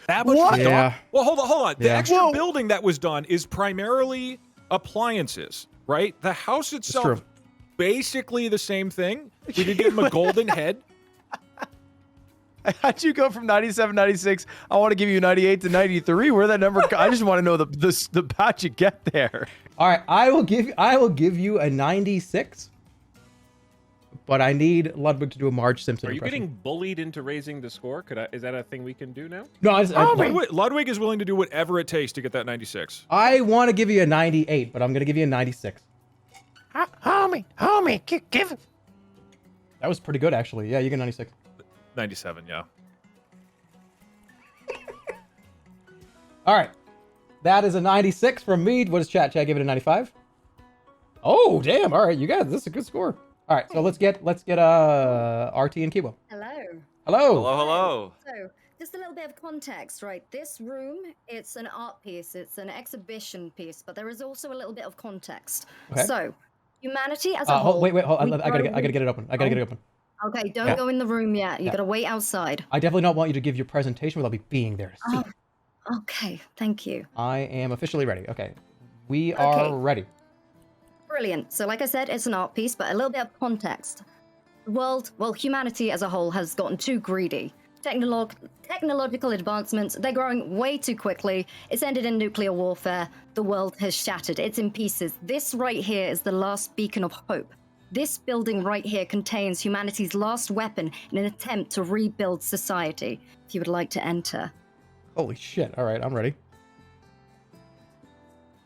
That much was done? Well, hold on. The Yeah. extra building that was done is primarily appliances, right? The house itself, basically the same thing. We did give him a golden head. How'd you go from 97, 96? I want to give you 98 to 93. Where that number? I just want to know the how'd you get there? All right, I will give you a 96. But I need Ludwig to do a Marge Simpson Are you impression. getting bullied into raising the score? Is that a thing we can do now? No, Ludwig is willing to do whatever it takes to get that 96. I want to give you a 98, but I'm going to give you a 96. Homie, give it. That was pretty good, actually. Yeah, you get 96. 97, yeah. All right. That is a 96 from me. What does chat? Chat give it a 95? Oh, damn. All right, you guys, this is a good score. All right, so let's get RT and Kiwo. Hello. Hello. Hello. So, just a little bit of context, right? This room, it's an art piece, it's an exhibition piece, but there is also a little bit of context. Okay. So, humanity as a whole. Wait, hold. we I gotta grow- get it open. I gotta get it open. Okay, don't Yeah. go in the room yet. You Yeah. gotta wait outside. I definitely don't want you to give your presentation without me being there to see. Oh, okay, thank you. I am officially ready. Okay. We are ready. Brilliant. So, like I said, it's an art piece, but a little bit of context. The world, well, humanity as a whole has gotten too greedy. Technological advancements, they're growing way too quickly. It's ended in nuclear warfare. The world has shattered. It's in pieces. This right here is the last beacon of hope. This building right here contains humanity's last weapon in an attempt to rebuild society. If you would like to enter. Holy shit. All right, I'm ready.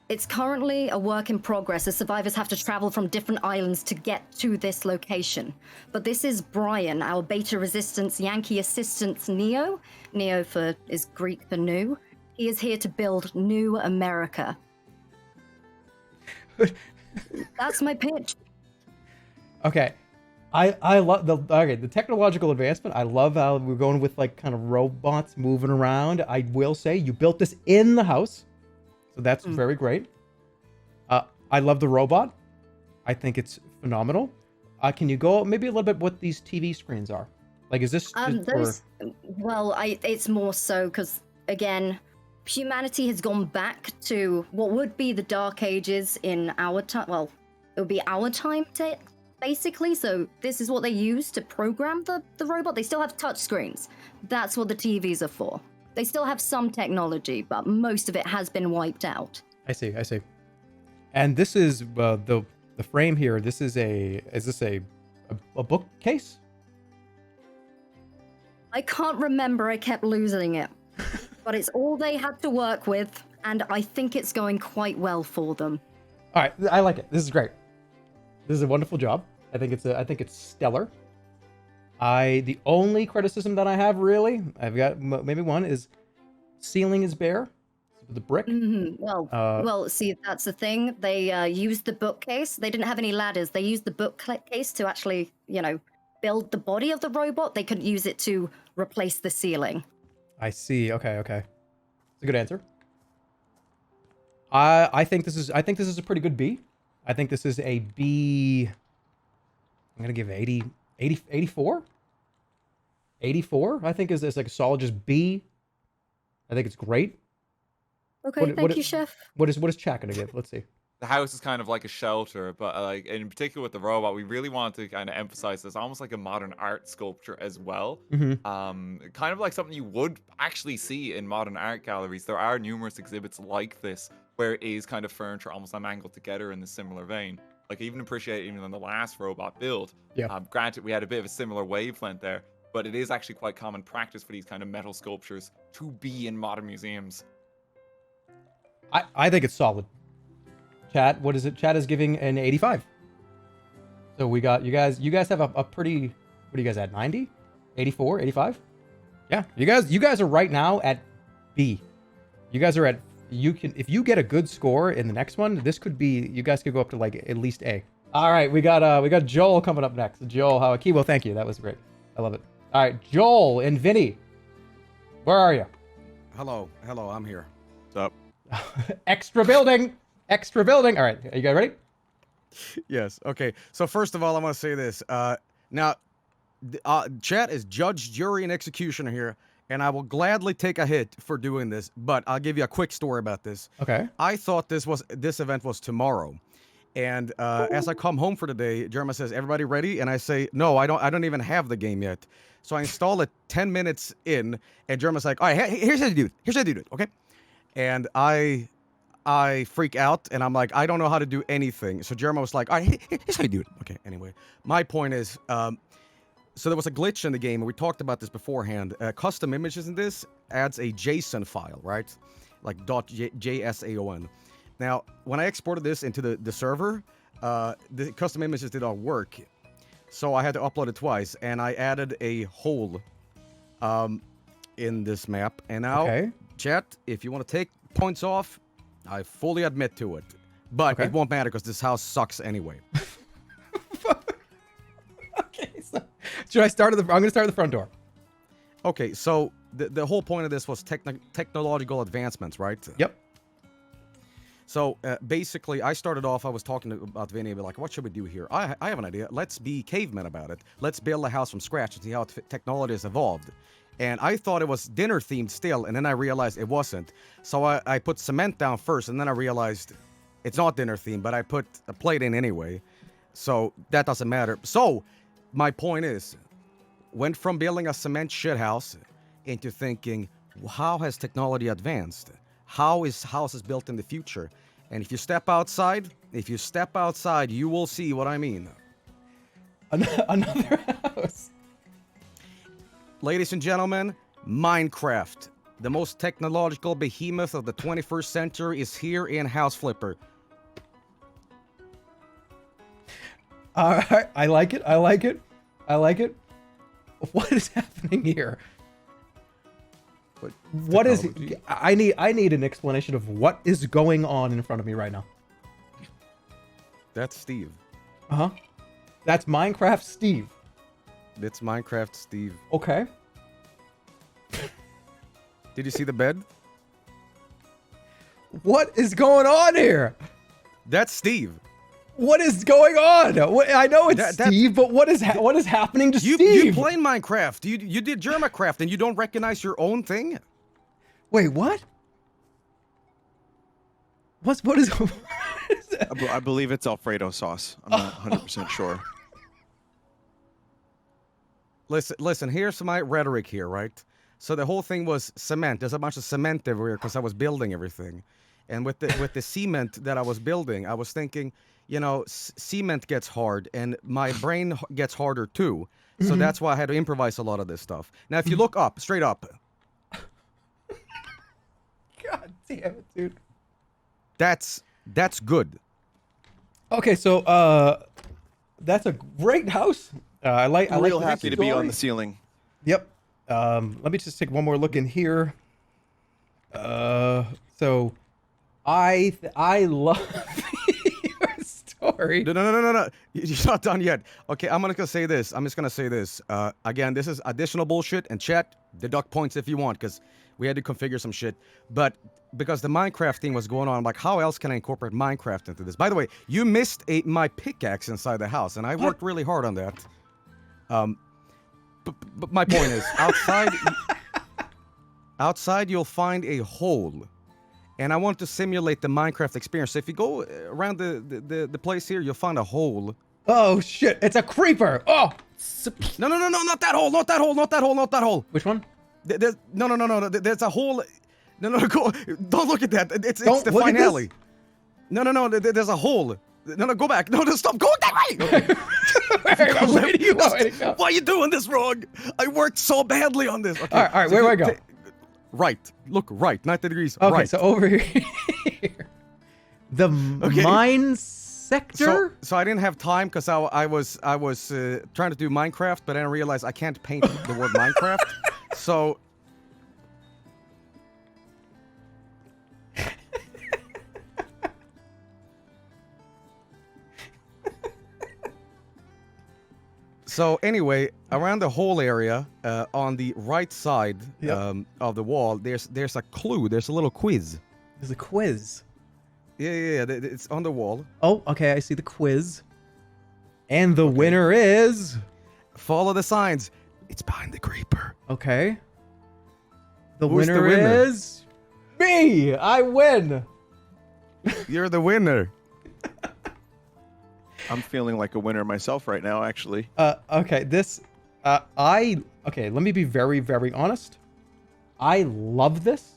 It's currently a work in progress as survivors have to travel from different islands to get to this location. But this is Brian, our beta resistance Yankee assistant Neo. Neo is Greek for new. He is here to build New America. That's my pitch. Okay. I love the technological advancement. I love how we're going with like kind of robots moving around. I will say you built this in the house. So that's very great. I love the robot. I think it's phenomenal. Can you go maybe a little bit what these TV screens are? Like, is this just Well, it's more so because, again, humanity has gone back to what would be the Dark Ages in our time. Well, it would be our time, basically. So this is what they use to program the robot. They still have touch screens. That's what the TVs are for. They still have some technology, but most of it has been wiped out. I see. And this is the frame here. Is this a bookcase? I can't remember. I kept losing it. But it's all they had to work with, and I think it's going quite well for them. All right, I like it. This is great. This is a wonderful job. I think it's stellar. The only criticism that I have, really, I've got maybe one, is ceiling is bare. The brick. Mm-hmm. Well, see, that's the thing. They used the bookcase. They didn't have any ladders. They used the bookcase to actually, build the body of the robot. They couldn't use it to replace the ceiling. I see. Okay. It's a good answer. I think this is a pretty good B. I think this is a B. I'm gonna give 84. 84. I think is like a solid just B. I think it's great. Okay, thank you, Chef. What is chat gonna give? Let's see. The house is kind of like a shelter, but like in particular with the robot, we really want to kind of emphasize this almost like a modern art sculpture as well. Mm-hmm. Kind of like something you would actually see in modern art galleries. There are numerous exhibits like this where it is kind of furniture almost mangled together in a similar vein. Like I even appreciate even in the last robot build. Yeah. Granted, we had a bit of a similar wavelength there, but it is actually quite common practice for these kind of metal sculptures to be in modern museums. I think it's solid. Chat, what is it? Chat is giving an 85. So we got you guys have a pretty, what do you guys at? 90? 84, 85? Yeah. You guys are right now at B. You guys are at, if you get a good score in the next one, this could be, you guys could go up to like at least A. All right, we got Joel coming up next. Joel, Kiwo, thank you. That was great. I love it. All right, Joel and Vinny. Where are you? Hello, I'm here. What's up? Extra building. All right, are you guys ready? Yes. Okay. So first of all, I want to say this. Now, chat is judge, jury, and executioner here, and I will gladly take a hit for doing this. But I'll give you a quick story about this. Okay. I thought this event was tomorrow, and as I come home for the day, Jerma says, "Everybody ready?" And I say, "No, I don't even have the game yet." So I install it 10 minutes in, and Jerma's like, "All right, here's how you do it, okay?" And I freak out, and I'm like, I don't know how to do anything. So Jerma was like, all right, here's how you do it. Okay, anyway. My point is, so there was a glitch in the game, and we talked about this beforehand. Custom images in this adds a JSON file, right? Like .json. Now, when I exported this into the server, the custom images did not work. So I had to upload it twice, and I added a hole in this map. And now, chat, if you want to take points off, I fully admit to it. but Okay. it won't matter because this house sucks anyway. Should I start at the? I'm gonna start at the front door. Okay, so the whole point of this was technological advancements, right? Yep. So basically, I started off. I was talking about Vinny, like, what should we do here? I have an idea. Let's be cavemen about it. Let's build a house from scratch and see how technology has evolved. And I thought it was dinner themed still, and then I realized it wasn't. So I put cement down first, and then I realized it's not dinner themed, but I put a plate in anyway. So that doesn't matter. So my point is, went from building a cement shithouse into thinking, how has technology advanced? How is houses built in the future? And if you step outside, you will see what I mean. Another house. Ladies and gentlemen, Minecraft. The most technological behemoth of the 21st century is here in House Flipper. Alright, I like it. I like it. I like it. What is happening here? What is? I need an explanation of what is going on in front of me right now. That's Steve. Uh-huh. That's Minecraft Steve. It's Minecraft Steve. Okay. Did you see the bed? What is going on here? That's Steve. What is going on? I know it's Steve, but what is happening to Steve? You playing Minecraft. You did Jermacraft and you don't recognize your own thing? Wait, what? What is I believe it's Alfredo sauce. I'm not 100% sure. Listen, here's my rhetoric here, right? So the whole thing was cement. There's a bunch of cement everywhere because I was building everything. And with the cement that I was building, I was thinking, you know, cement gets hard and my brain gets harder too. So that's why I had to improvise a lot of this stuff. Now, if you look up, straight up. God damn it, dude. That's good. Okay, so that's a great house. I like. I'm real happy to be on the ceiling. Yep. Let me just take one more look in here. So I love your story. No. You're not done yet. Okay, I'm just gonna say this. Again, this is additional bullshit, and chat, deduct points if you want, because we had to configure some shit. But because the Minecraft thing was going on, I'm like, how else can I incorporate Minecraft into this? By the way, you missed my pickaxe inside the house, and I worked really hard on that. But my point is, outside you'll find a hole. And I want to simulate the Minecraft experience. So if you go around the place here, you'll find a hole. Oh shit! It's a creeper. Oh. No! Not that hole! Not that hole! Not that hole! Not that hole! Which one? No! There's a hole. No! Go! Don't look at that. It's the look at finale. No! There's a hole. No! Go back. No! Stop going that way. Where do you want me to go? Why are you doing this wrong? I worked so badly on this. Okay. All right. Where do I go? Right. Look right. 90 degrees. Okay, right. so over here. The mine sector? So I didn't have time because I was trying to do Minecraft, but then I realized I can't paint the word Minecraft. So So anyway, around the whole area, on the right side of the wall, there's a clue. There's a little quiz. There's a quiz. Yeah. It's on the wall. Oh, okay. I see the quiz. And the winner is... Follow the signs. It's behind the creeper. Okay. The Who's winner the winner? is... me! I win! You're the winner. I'm feeling like a winner myself right now, actually. Okay, let me be very, very honest. I love this.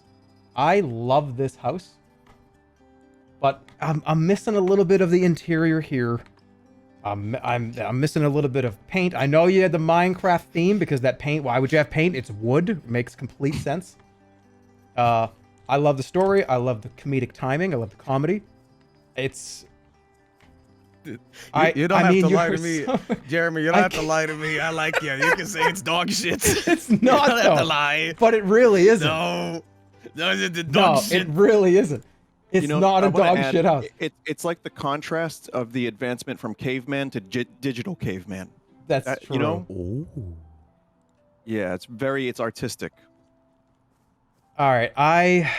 I love this house. But I'm missing a little bit of the interior here. I'm missing a little bit of paint. I know you had the Minecraft theme because that paint, why would you have paint? It's wood. It makes complete sense. I love the story. I love the comedic timing. I love the comedy. It's... You don't have to lie to me, Jeremy. You don't have to lie to me. I like you. You can say it's dog shit. It's not. You don't have though. to lie. But it really isn't. No, it's dog No, shit. it really isn't. It's not a dog shit house. It's like the contrast of the advancement from caveman to digital caveman. That's true. You know? Ooh. Yeah, it's artistic. All right, I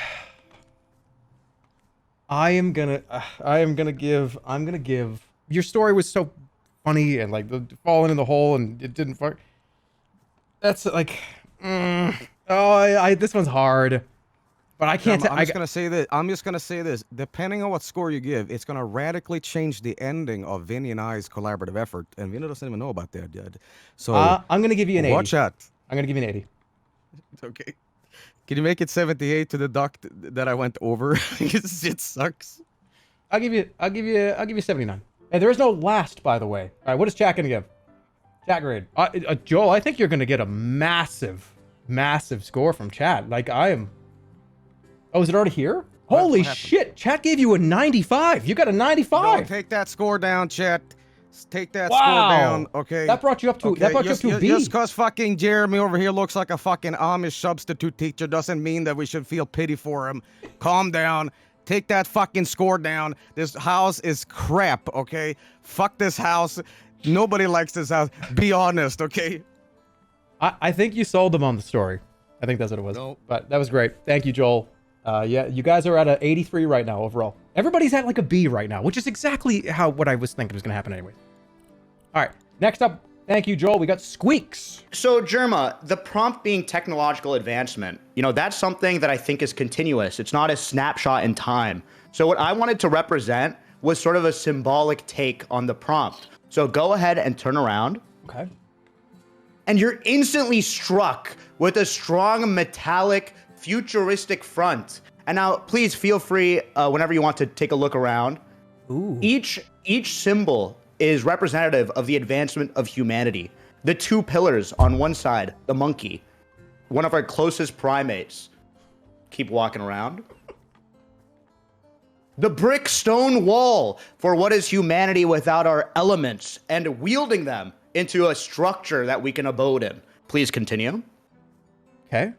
am gonna give. Your story was so funny and like the falling in the hole and it didn't fuck. That's like, this one's hard, but I can't. I'm just gonna say this. Depending on what score you give, it's gonna radically change the ending of Vinny and I's collaborative effort, and Vinny doesn't even know about that yet. So I'm gonna give you an 80. Watch out. I'm gonna give you an 80. Okay. Can you make it 78 to the duck that I went over? Because it sucks. I'll give you 79. And there is no last, by the way. All right, what is chat gonna give? Chat grade. Joel, I think you're gonna get a massive score from chat. Like I am. Oh, is it already here? Holy shit! Chat gave you a 95. You got a 95. No, take that score down, chat. Take that Wow. score down, okay? That brought you up to B. Just because fucking Jeremy over here looks like a fucking Amish substitute teacher doesn't mean that we should feel pity for him. Calm down. Take that fucking score down. This house is crap, okay? Fuck this house. Nobody likes this house. Be honest, okay? I think you sold them on the story. I think that's what it was. Nope. But that was great. Thank you, Joel. Yeah, you guys are at a 83 right now overall. Everybody's at like a B right now, which is exactly what I was thinking was going to happen anyway. All right, next up, thank you, Joel. We got Squeex. So, Jerma, the prompt being technological advancement, that's something that I think is continuous. It's not a snapshot in time. So what I wanted to represent was sort of a symbolic take on the prompt. So go ahead and turn around. Okay. And you're instantly struck with a strong metallic futuristic front. And now please feel free whenever you want to take a look around. Ooh. Each symbol is representative of the advancement of humanity. The two pillars on one side, the monkey, one of our closest primates. Keep walking around. The brick stone wall for what is humanity without our elements and wielding them into a structure that we can abode in. Please continue. Okay.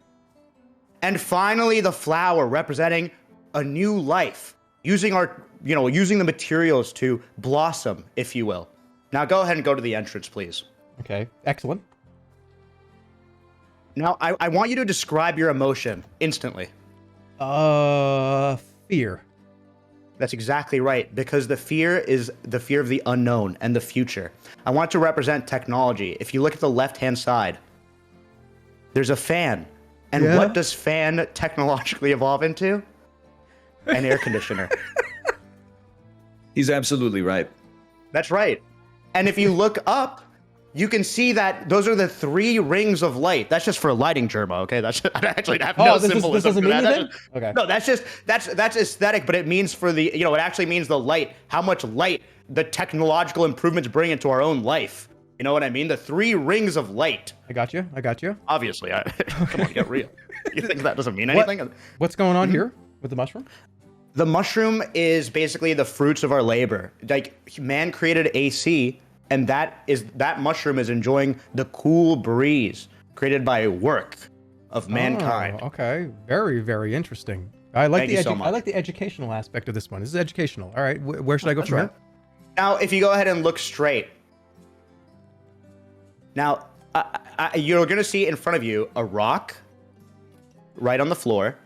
And finally, the flower representing a new life, using the materials to blossom, if you will. Now go ahead and go to the entrance, please. Okay, excellent. Now, I want you to describe your emotion instantly. Fear. That's exactly right, because the fear is the fear of the unknown and the future. I want it to represent technology. If you look at the left-hand side, there's a fan. And what does fan technologically evolve into? An air conditioner. He's absolutely right. That's right. And if you look up, you can see that those are the 3 rings of light. That's just for lighting, Jerma. Okay, that's I actually have no symbolism. This doesn't for mean that. anything? Okay. No, that's aesthetic, but it means for the it actually means the light. How much light the technological improvements bring into our own life. You know what I mean? The 3 rings of light. I got you. Obviously, come on, get real. You think that doesn't mean anything? What's going on here with the mushroom? The mushroom is basically the fruits of our labor. Like man created AC, and that mushroom is enjoying the cool breeze created by work of mankind. Oh, okay, very, very interesting. I like Thank you so much. I like the educational aspect of this one. This is educational. All right, where should I go That's from right. here? Now, if you go ahead and look straight, now you're gonna see in front of you a rock right on the floor,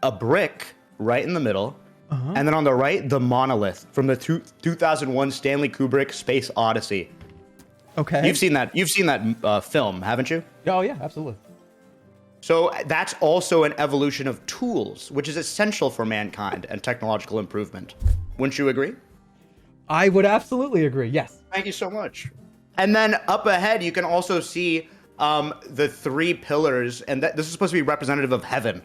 a brick right in the middle, and then on the right, the monolith from the 2001 Stanley Kubrick Space Odyssey. Okay. You've seen that film, haven't you? Oh yeah, absolutely. So that's also an evolution of tools, which is essential for mankind and technological improvement. Wouldn't you agree? I would absolutely agree. Yes. Thank you so much. And then up ahead, you can also see the 3 pillars, and this is supposed to be representative of heaven.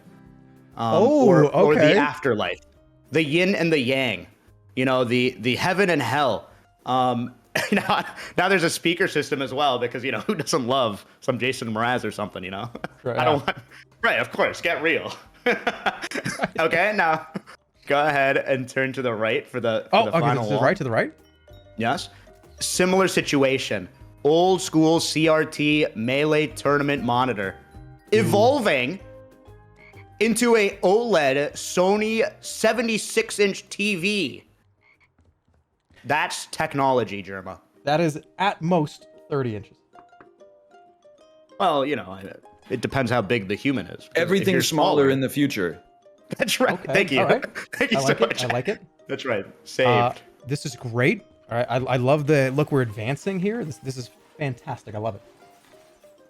Or the afterlife, the yin and the yang, the heaven and hell. Now there's a speaker system as well, because who doesn't love some Jason Mraz or something, Right, I don't want, right, of course, get real. Okay, now go ahead and turn to the right for the final wall. To the right. Yes, similar situation, old school CRT melee tournament monitor, evolving into a OLED Sony 76-inch TV. That's technology, Jerma. That is at most 30 inches. Well, it depends how big the human is. Everything's smaller in the future. That's right. Okay, Thank you. all right. Thank you I like so it. much. I like it. That's right. Saved. This is great. All right. I love the look. We're advancing here. This is fantastic. I love it.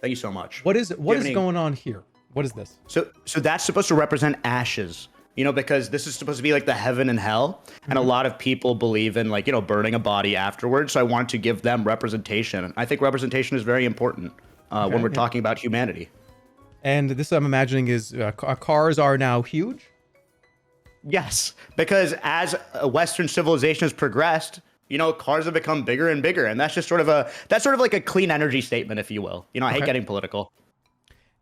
Thank you so much. What is going on here? What is this? So that's supposed to represent ashes. Because this is supposed to be like the heaven and hell, and a lot of people believe in burning a body afterwards. So I wanted to give them representation. I think representation is very important when we're talking about humanity. And this, I'm imagining, is cars are now huge. Yes, because as Western civilization has progressed, cars have become bigger and bigger, and that's just sort of like a clean energy statement, if you will. I hate getting political.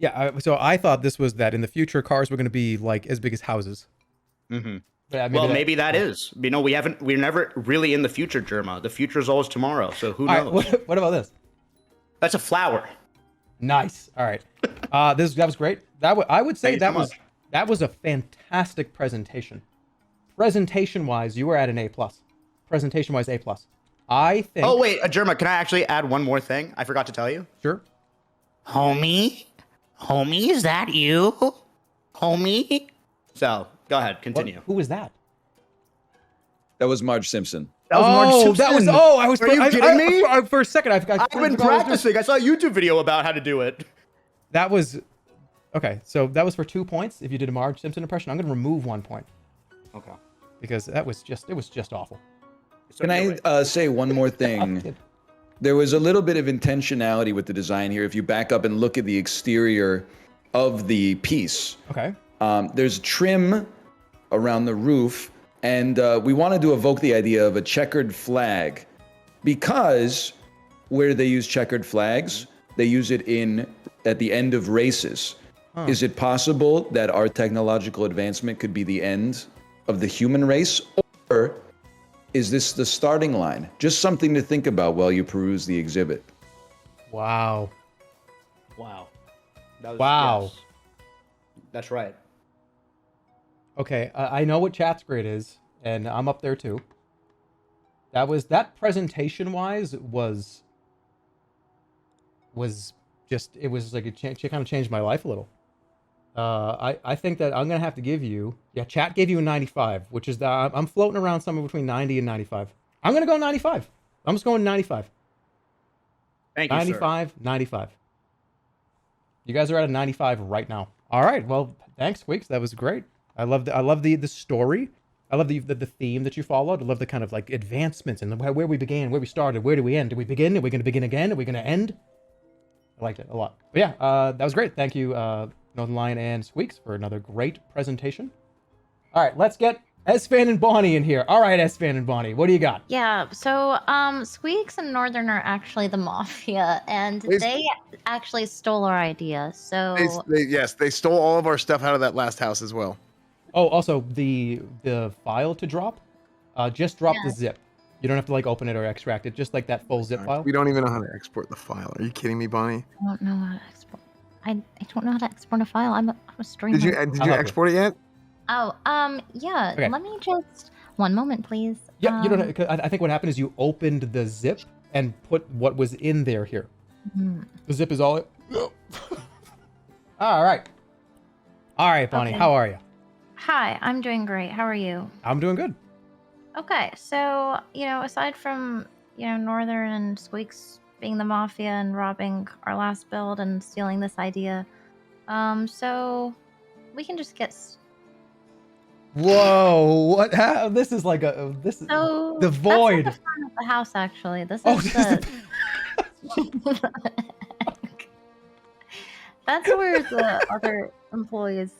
Yeah, so I thought this was that in the future cars were going to be like as big as houses. Mm-hmm. Yeah, maybe that is. We're never really in the future, Jerma. The future is always tomorrow. So who knows? Right, what about this? That's a flower. Nice. All right. That was great. I would say that was a fantastic presentation. Presentation wise, you were at an A+. Presentation wise, A+. I think. Oh wait, Jerma, can I actually add one more thing? I forgot to tell you. Sure. Homie, is that you? Homie. So go ahead, continue. Who was that? That was Marge Simpson. That was Marge Simpson. That was. Oh, I was. Are you kidding me? For a second, I've been practicing. I saw a YouTube video about how to do it. That was. Okay, so that was for 2 points. If you did a Marge Simpson impression, I'm going to remove 1 point. Okay. Because it was just awful. Can I say one more thing? There was a little bit of intentionality with the design here. If you back up and look at the exterior of the piece, okay, there's trim around the roof, and we wanted to evoke the idea of a checkered flag, because where they use checkered flags, they use it at the end of races. Huh. Is it possible that our technological advancement could be the end of the human race, or is this the starting line? Just something to think about while you peruse the exhibit. Wow. Wow. Wow. Yes. That's right. Okay, I know what chat's grade is, and I'm up there too. That presentation wise was just, it was like it kind of changed my life a little. I think that I'm gonna have to give you, chat gave you a 95, which is that I'm floating around somewhere between 90 and 95. I'm gonna go 95. I'm just going 95. Thank you, 95, 95. You guys are at a 95 right now. All right, well, thanks, Squeex. That was great. I love the story. I love the theme that you followed. I love the kind of like advancements and where we began, where we started, where do we end? Did we begin? Are we going to begin again? Are we going to end? I liked it a lot. But yeah, that was great. Thank you, Nothernlion and Squeex, for another great presentation. All right, let's get Esfand and Bonnie in here. All right, Esfand and Bonnie, what do you got? Yeah, so Squeex and Northern are actually the mafia, and they actually stole our idea. So they stole all of our stuff out of that last house as well. Oh, also the file to drop, just drop the zip. You don't have to like open it or extract it. Just like that full zip file. We don't even know how to export the file. Are you kidding me, Bonnie? I don't know how to export. I don't know how to export a file. I'm a streamer. Did you export it yet? Oh, yeah. Okay. Let me just 1 moment, please. Yeah, you don't. I think what happened is you opened the zip and put what was in there here. Mhm. The zip is all. All right. All right, Bonnie. Okay. How are you? Hi, I'm doing great. How are you? I'm doing good. Okay, so, aside from, Northern and Squeex being the mafia and robbing our last build and stealing this idea, so we can just get... Whoa! What? This is like this is So, the void. That's not the front of the house, actually. This Oh, is this is the... That's where the other employees...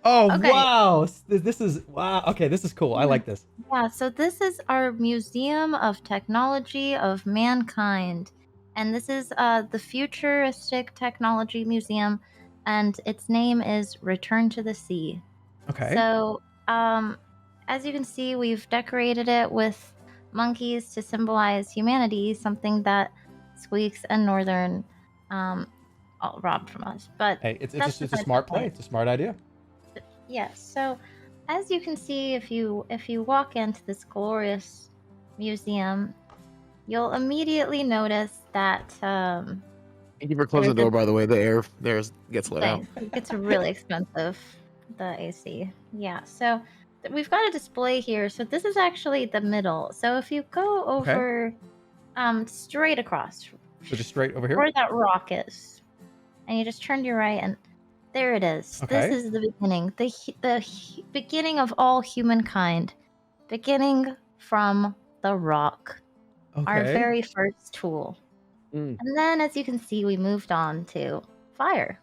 Oh Okay. wow! This is wow. Okay, this is cool. I like this. Yeah, so this is our Museum of Technology of Mankind. And this is the Futuristic Technology Museum, and its name is Return to the Sea. Okay. So, as you can see, we've decorated it with monkeys to symbolize humanity, something that Squeex and Northern all robbed from us. But Hey, it's that's just a besides smart the point. play. It's a smart idea. Yes. So, as you can see, if you walk into this glorious museum, you'll immediately notice that Thank you for closing the door, by the way. The air there gets let out. It's really expensive, the AC. Yeah. So we've got a display here. So this is actually the middle. So if you go over, straight across, So just straight over here. where that rock is, and you just turn to your right, and there it is. Okay. This is the beginning, beginning of all humankind, beginning from the rock, our Okay. very first tool. And then, as you can see, we moved on to fire.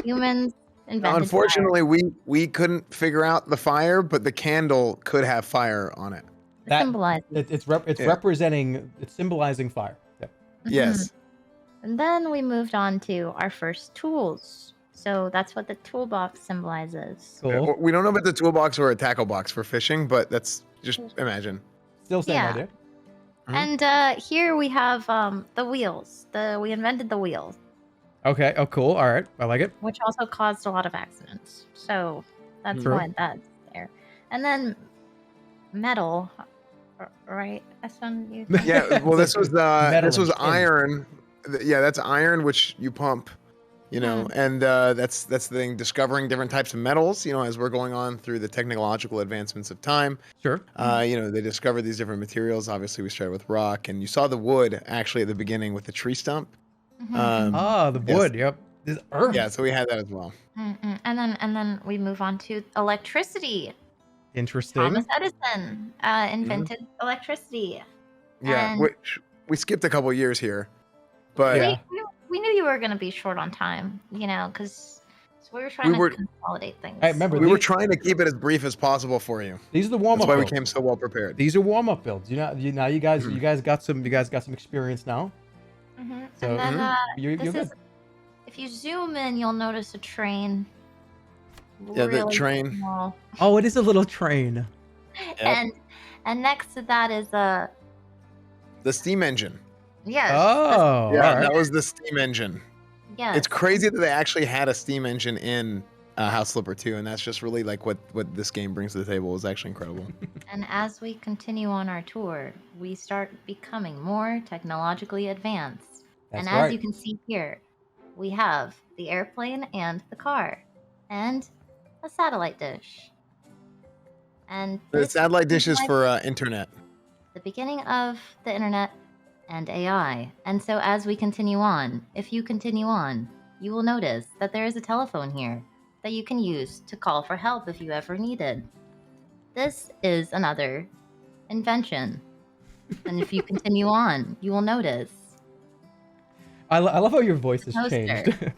Humans invented Unfortunately, we couldn't figure out the fire, but the candle could have fire on it. That, symbolizes. It's Yeah. representing. It's symbolizing fire. Yep. Yes. And then we moved on to our first tools. So that's what the toolbox symbolizes. Cool. We don't know about the toolbox or a tackle box for fishing, but that's just imagine. Still same Yeah. idea. And here we have the wheels. We invented the wheels, Okay. Oh, cool. All right. I like it. which also caused a lot of accidents. So that's True. why that's there. And then metal, right? Esfand, you think? Yeah. Well, this was Metal this was and tin. iron. Yeah, that's iron, which you pump. You know, and that's the thing. Discovering different types of metals. You know, as we're going on through the technological advancements of time. Sure. You know, they discovered these different materials. Obviously, we started with rock, and you saw the wood actually at the beginning with the tree stump. The yes. wood. Yep. This earth. Yeah, so we had that as well. And then we move on to electricity. Interesting. Thomas Edison invented electricity. Yeah, And which we skipped a couple years here, but we knew you were going to be short on time, you know, because we were trying to consolidate things. Hey, remember, we were these- trying to keep it as brief as possible for you. These are the warm-up. That's why we builds. came so well prepared. These are warm-up builds. You guys got some experience now. So And then you're this good. is, if you zoom in, you'll notice a train. Yeah, the Really train. small. Oh, it is a little train. And next to that is a The steam engine. yes. Oh, Yeah, alright. that was the steam engine. Yes. It's crazy that they actually had a steam engine in House Flipper 2, and that's just really like what this game brings to the table is actually incredible. And as we continue on our tour, we start becoming more technologically advanced. That's and as right. you can see here, we have the airplane and the car, and a satellite dish. And The this satellite dish is is for internet. the beginning of the internet and AI. And so as we continue on, if you continue on, you will notice that there is a telephone here that you can use to call for help if you ever needed. This is another invention. And if you continue on, you will notice. I love how your voice has Toaster. changed.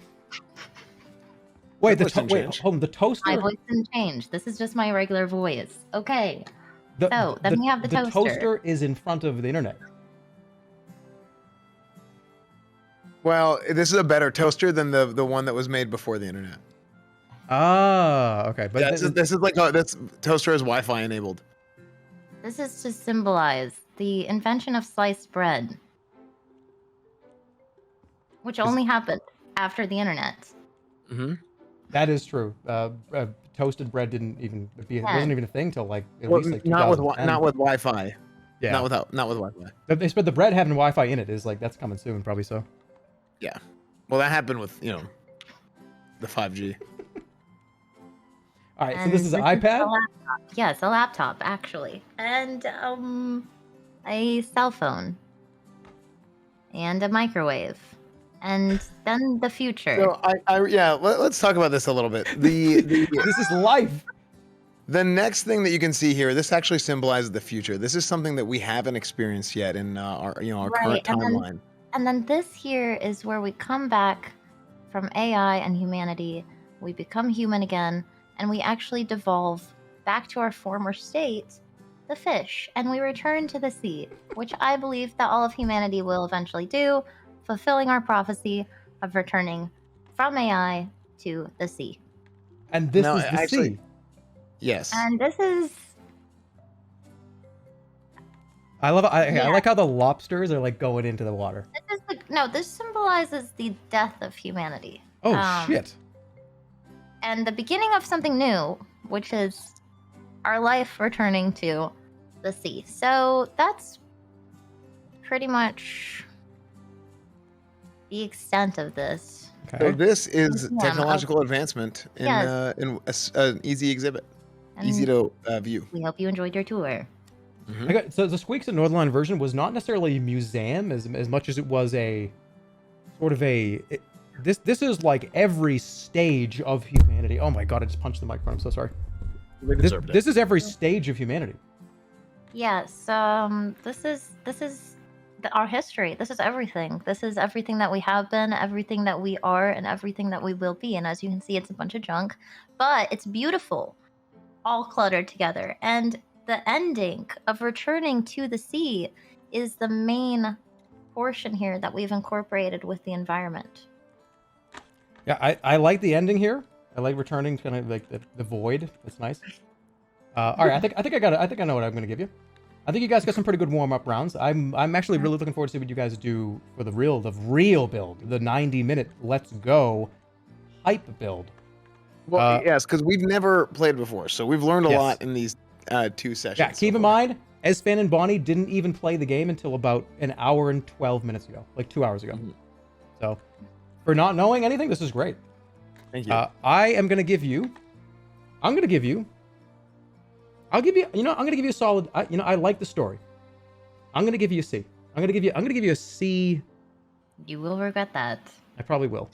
Wait, My voice didn't change. the toaster. My voice didn't change. This is just my regular voice. Okay. The, So, then we have the toaster. toaster is in front of the internet. Well, this is a better toaster than the one that was made before the internet. Ah, okay. But Yeah, this is like this toaster is Wi-Fi enabled. This is to symbolize the invention of sliced bread, which only happened after the internet. Mm-hmm. that is true. Toasted bread didn't even Yeah. wasn't even a thing till like at Well, least like not with 2010. Wi-Fi. Yeah. Not with Wi-Fi. But the bread having Wi-Fi in it is like that's coming soon, probably so. Yeah. Well, that happened with the 5G. All right, so And this is an a iPad. laptop. Yes, a laptop actually, and a cell phone, and a microwave, and then the future. So let's talk about this a little bit. This is life. The next thing that you can see here, this actually symbolizes the future. This is something that we haven't experienced yet in our current timeline. And then this here is where we come back from AI and humanity. We become human again, and we actually devolve back to our former state, the fish, and we return to the sea, which I believe that all of humanity will eventually do, fulfilling our prophecy of returning from AI to the sea. And this No, is the actually- sea. Yes. And this is I love it. I Yeah. like how the lobsters are like going into the water. this symbolizes the death of humanity. Oh shit. and the beginning of something new, which is our life returning to the sea. So that's pretty much the extent of this. So this is Yeah, technological advancement in Yes. an easy exhibit, easy to view. We hope you enjoyed your tour. So the Squeex and Northernlion version was not necessarily a museum as much as it was a sort of a. This is like every stage of humanity. Oh my god! I just punched the microphone. I'm so sorry. This is every stage of humanity. Yes, this is our history. This is everything. This is everything that we have been, everything that we are, and everything that we will be. And as you can see, it's a bunch of junk, but it's beautiful, all cluttered together. And the ending of returning to the sea is the main portion here that we've incorporated with the environment. Yeah, I like the ending here. I like returning to kind of like the void. That's nice. All right, I think I know what I'm gonna give you. I think you guys got some pretty good warm up rounds. I'm actually really looking forward to see what you guys do for the real build, the 90-minute let's go hype build. Well, yes, because we've never played before, so we've learned a lot in these 2 sessions. Yeah, keep in mind, Esfand and Bonnie didn't even play the game until about an hour and 12 minutes ago, like 2 hours ago. So, for not knowing anything, this is great. Thank you. I'm gonna give you a solid. I like the story. I'm gonna give you a C. I'm gonna give you a C. You will regret that. I probably will.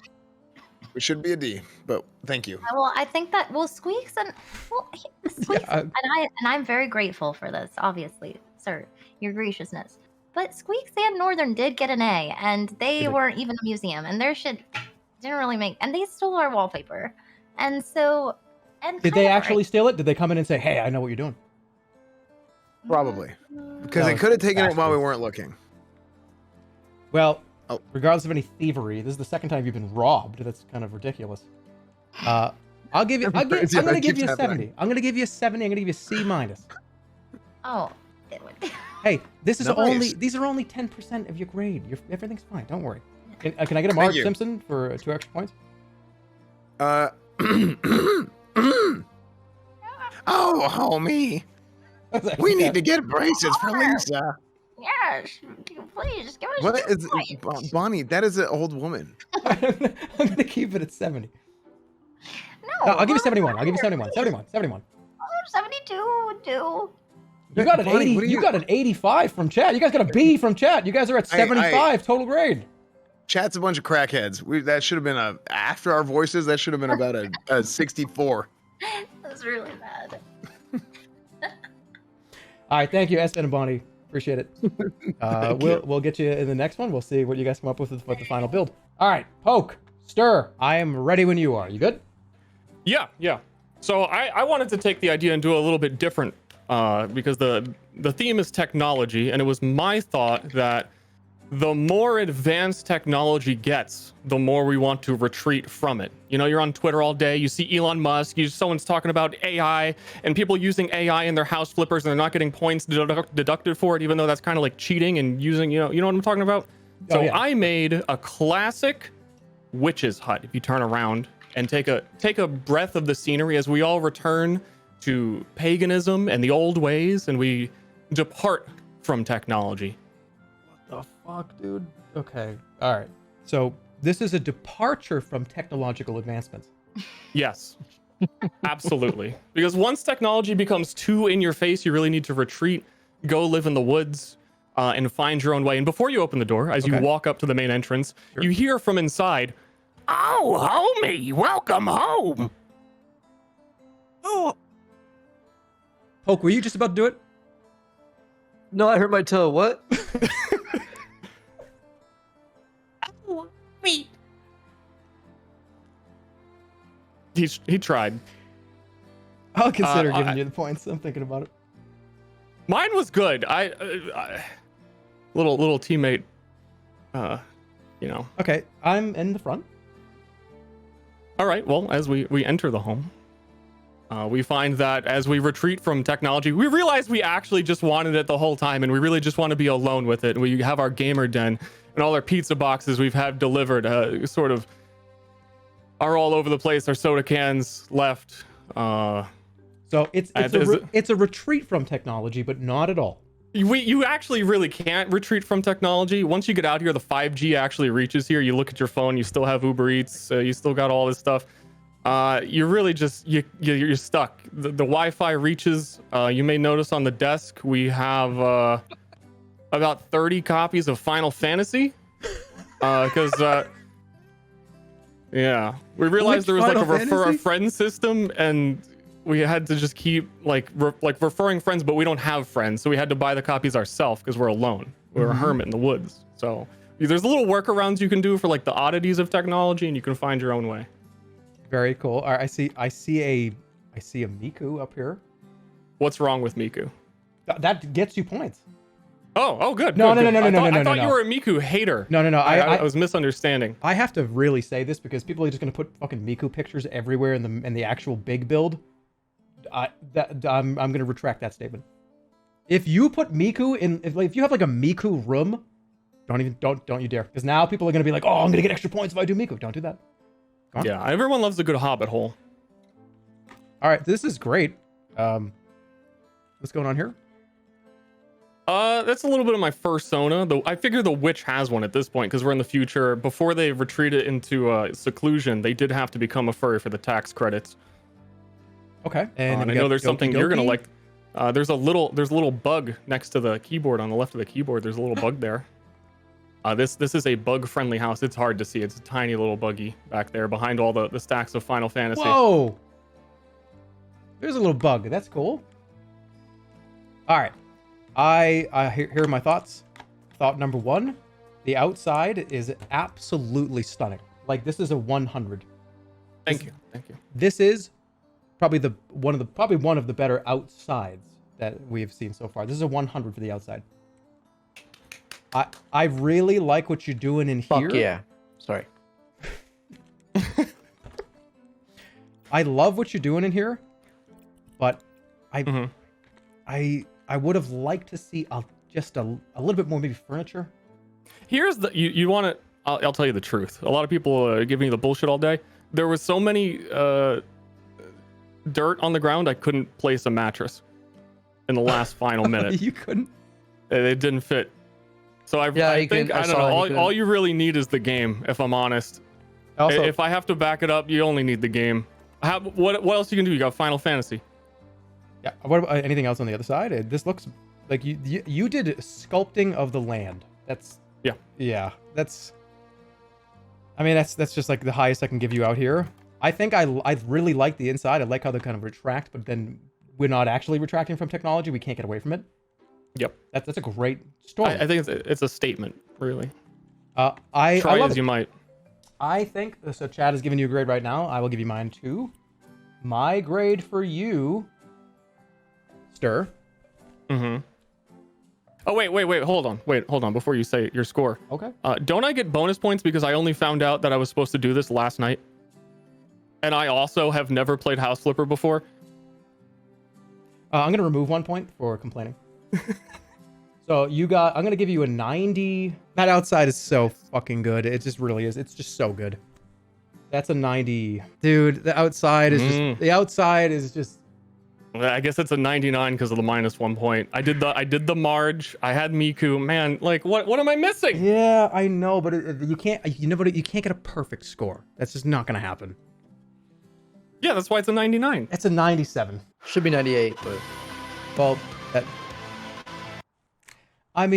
It should be a D, but thank you. Well, I think that Squeex and and I'm very grateful for this, obviously, sir, your graciousness. But Squeex and Northern did get an A, and they weren't even a museum, and their shit didn't really make, and they stole our wallpaper, and so. And Did they actually steal it? Did they come in and say, "Hey, I know what you're doing"? Probably, because they could have taken it while we weren't looking. Well, regardless of any thievery, this is the second time you've been robbed. That's kind of ridiculous. I'm gonna give you a 70. I'm gonna give you a 70. I'm gonna give you a C minus. Oh. Hey, these are only 10% of your grade. Everything's fine. Don't worry. Can I get a Marge Simpson for 2 extra points? Oh, homie. We need to get braces for Lisa. Yes, please give us. What 2 is points. Bonnie? That is an old woman. I'm gonna keep it at 70. No, I'll give you 71. I'll give you 71. 71. 71. Oh, 72 would do. You got an Bonnie, 80. You got an 85 from chat. You guys got a B from chat. You guys are at 75 total grade. Chat's a bunch of crackheads. That should have been after our voices. That should have been about a 64. That's really bad. All right, thank you, Esfand and Bonnie. Appreciate it. We'll get you in the next one. We'll see what you guys come up with the final build. All right, Poke, Ster, I am ready when you are. You good? Yeah. So I wanted to take the idea and do a little bit different because the theme is technology, and it was my thought that the more advanced technology gets, the more we want to retreat from it. You know, you're on Twitter all day, you see Elon Musk, someone's talking about AI and people using AI in their house flippers and they're not getting points deducted for it, even though that's kind of like cheating and using, you know what I'm talking about? So I made a classic witch's hut. If you turn around and take a breath of the scenery as we all return to paganism and the old ways and we depart from technology. The fuck, dude? Okay. All right. So this is a departure from technological advancements. Yes. Absolutely. Because once technology becomes too in your face, you really need to retreat, go live in the woods, and find your own way. And before you open the door, as you walk up to the main entrance, you hear from inside, "Oh, homie, welcome home." Oh. Poke, were you just about to do it? No, I hurt my toe. What? He tried. I'll consider giving you the points. I'm thinking about it. Mine was good. I little teammate. You know. Okay, I'm in the front. All right. Well, as we enter the home, we find that as we retreat from technology, we realize we actually just wanted it the whole time, and we really just want to be alone with it. And we have our gamer den and all our pizza boxes we've had delivered, sort of are all over the place. Our soda cans left. So it's a retreat from technology, but not at all. You actually really can't retreat from technology. Once you get out here, the 5G actually reaches here. You look at your phone, you still have Uber Eats, you still got all this stuff. You're really just you're stuck. The Wi-Fi reaches. You may notice on the desk we have about 30 copies of Final Fantasy, because yeah, we realized there was like a refer a friend system, and we had to just keep like referring friends, but we don't have friends, so we had to buy the copies ourselves because we're alone. We're a hermit in the woods. So there's little workarounds you can do for like the oddities of technology, and you can find your own way. Very cool. All right, I see a Miku up here. What's wrong with Miku? That gets you points. Oh, good. No. I thought you were a Miku hater. No. I was misunderstanding. I have to really say this because people are just gonna put fucking Miku pictures everywhere in the actual big build. I'm gonna retract that statement. If you put Miku in, if you have like a Miku room, don't you dare, because now people are gonna be like, oh, I'm gonna get extra points if I do Miku. Don't do that. Yeah, everyone loves a good hobbit hole. All right, this is great. What's going on here? That's a little bit of my fursona. Though I figure the witch has one at this point because we're in the future. Before they retreated into seclusion, they did have to become a furry for the tax credits. Okay, and I know there's something you're gonna like. There's a little bug next to the keyboard on the left of the keyboard. There's a little bug there. This is a bug-friendly house. It's hard to see. It's a tiny little buggy back there behind all the stacks of Final Fantasy. Whoa! There's a little bug. That's cool. All right. Here are my thoughts. Thought number one, the outside is absolutely stunning. Like, this is a 100. Thank you. This is probably one of the better outsides that we've seen so far. This is a 100 for the outside. I really like what you're doing in here. Fuck yeah. Sorry. I love what you're doing in here, but I would have liked to see just a little bit more maybe furniture. Here's the you want to. I'll tell you the truth. A lot of people give me the bullshit all day. There was so many dirt on the ground, I couldn't place a mattress in the last final minute. You couldn't? It didn't fit. So I don't know. All you really need is the game, if I'm honest. Also, if I have to back it up, you only need the game. What else you can do? You got Final Fantasy. Yeah. What about anything else on the other side? This looks like you did sculpting of the land. That's yeah. That's just like the highest I can give you out here. I think I really like the inside. I like how they kind of retract, but then we're not actually retracting from technology. We can't get away from it. Yep. That's a great story. I think it's a statement, really. I try love as it. you might. I think so. Chad is giving you a grade right now. I will give you mine too. My grade for you, Ster. Mm-hmm. Oh wait, hold on before you say your score. Okay. Don't I get bonus points because I only found out that I was supposed to do this last night? And I also have never played House Flipper before. I'm gonna remove 1 point for complaining. So I'm gonna give you a 90. That outside is so fucking good. It just really is. It's just so good. That's a 90, dude. The outside is just. I guess it's a 99 because of the minus 1 point. I did the Marge. I had Miku. Man, like what am I missing? Yeah, I know, but you can't. You can't get a perfect score. That's just not gonna happen. Yeah, that's why it's a 99. It's a 97. Should be 98, but well,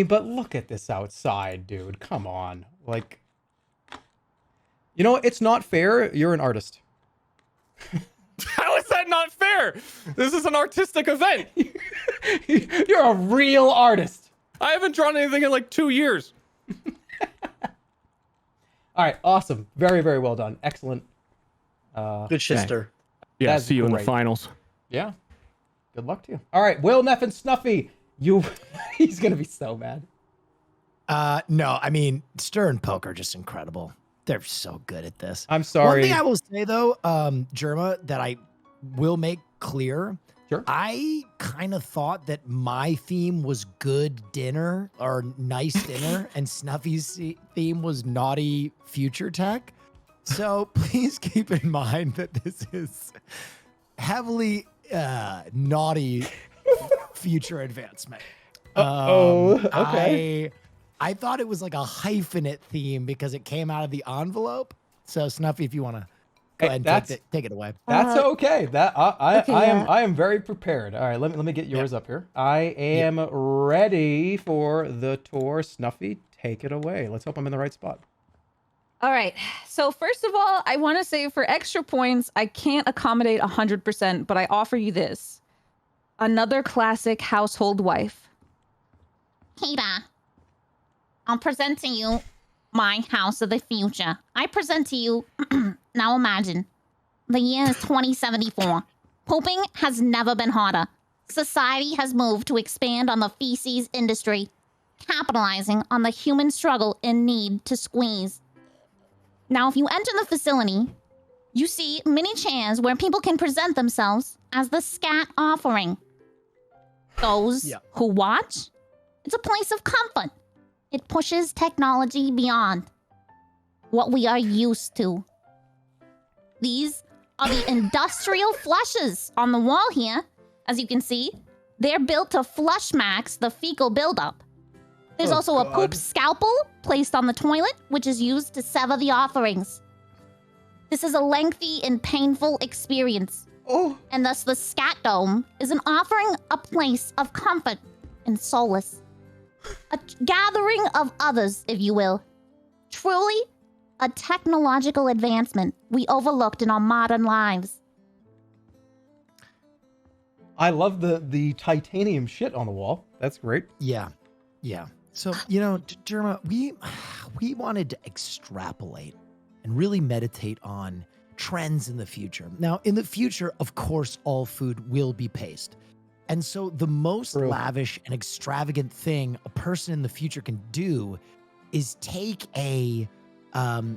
but look at this outside, dude. Come on, like, you know, it's not fair. You're an artist. How is that not fair? This is an artistic event. You're a real artist. I haven't drawn anything in like 2 years. All right, awesome. Very, very well done. Excellent. Good shit, Ster. Yeah, see you in the finals. Yeah. Good luck to you. All right, Willneff and Snuffy. He's gonna be so mad. No, I mean, Ster and Poke are just incredible. They're so good at this. I'm sorry. One thing I will say though, Jerma, that I will make clear. Sure. I kind of thought that my theme was good dinner or nice dinner, and Snuffy's theme was naughty future tech. So please keep in mind that this is heavily naughty future advancement. Okay. I thought it was like a hyphenate theme because it came out of the envelope. So Snuffy, if you want to go ahead and take it away. That's okay. That I am yeah. very prepared. All right, let me get yours up here. I am ready for the tour. Snuffy, take it away. Let's hope I'm in the right spot. All right. So first of all, I want to say for extra points, I can't accommodate 100%, but I offer you this. Another classic household wife. Kita, I'll present to you my house of the future. I present to you, now imagine, the year is 2074. Pooping has never been harder. Society has moved to expand on the feces industry, capitalizing on the human struggle and need to squeeze. Now, if you enter the facility, you see many chairs where people can present themselves as the scat offering. Those who watch, it's a place of comfort. It pushes technology beyond what we are used to. These are the industrial flushes on the wall here. As you can see, they're built to flush max the fecal buildup. There's also a poop scalpel placed on the toilet, which is used to sever the offerings. This is a lengthy and painful experience. And thus the scat dome is an offering, a place of comfort and solace. A gathering of others, if you will. Truly, a technological advancement we overlooked in our modern lives. I love the titanium shit on the wall. That's great. Yeah. So, Jerma, we wanted to extrapolate and really meditate on trends in the future. Now, in the future, of course, all food will be paced. And so the most lavish and extravagant thing a person in the future can do is take a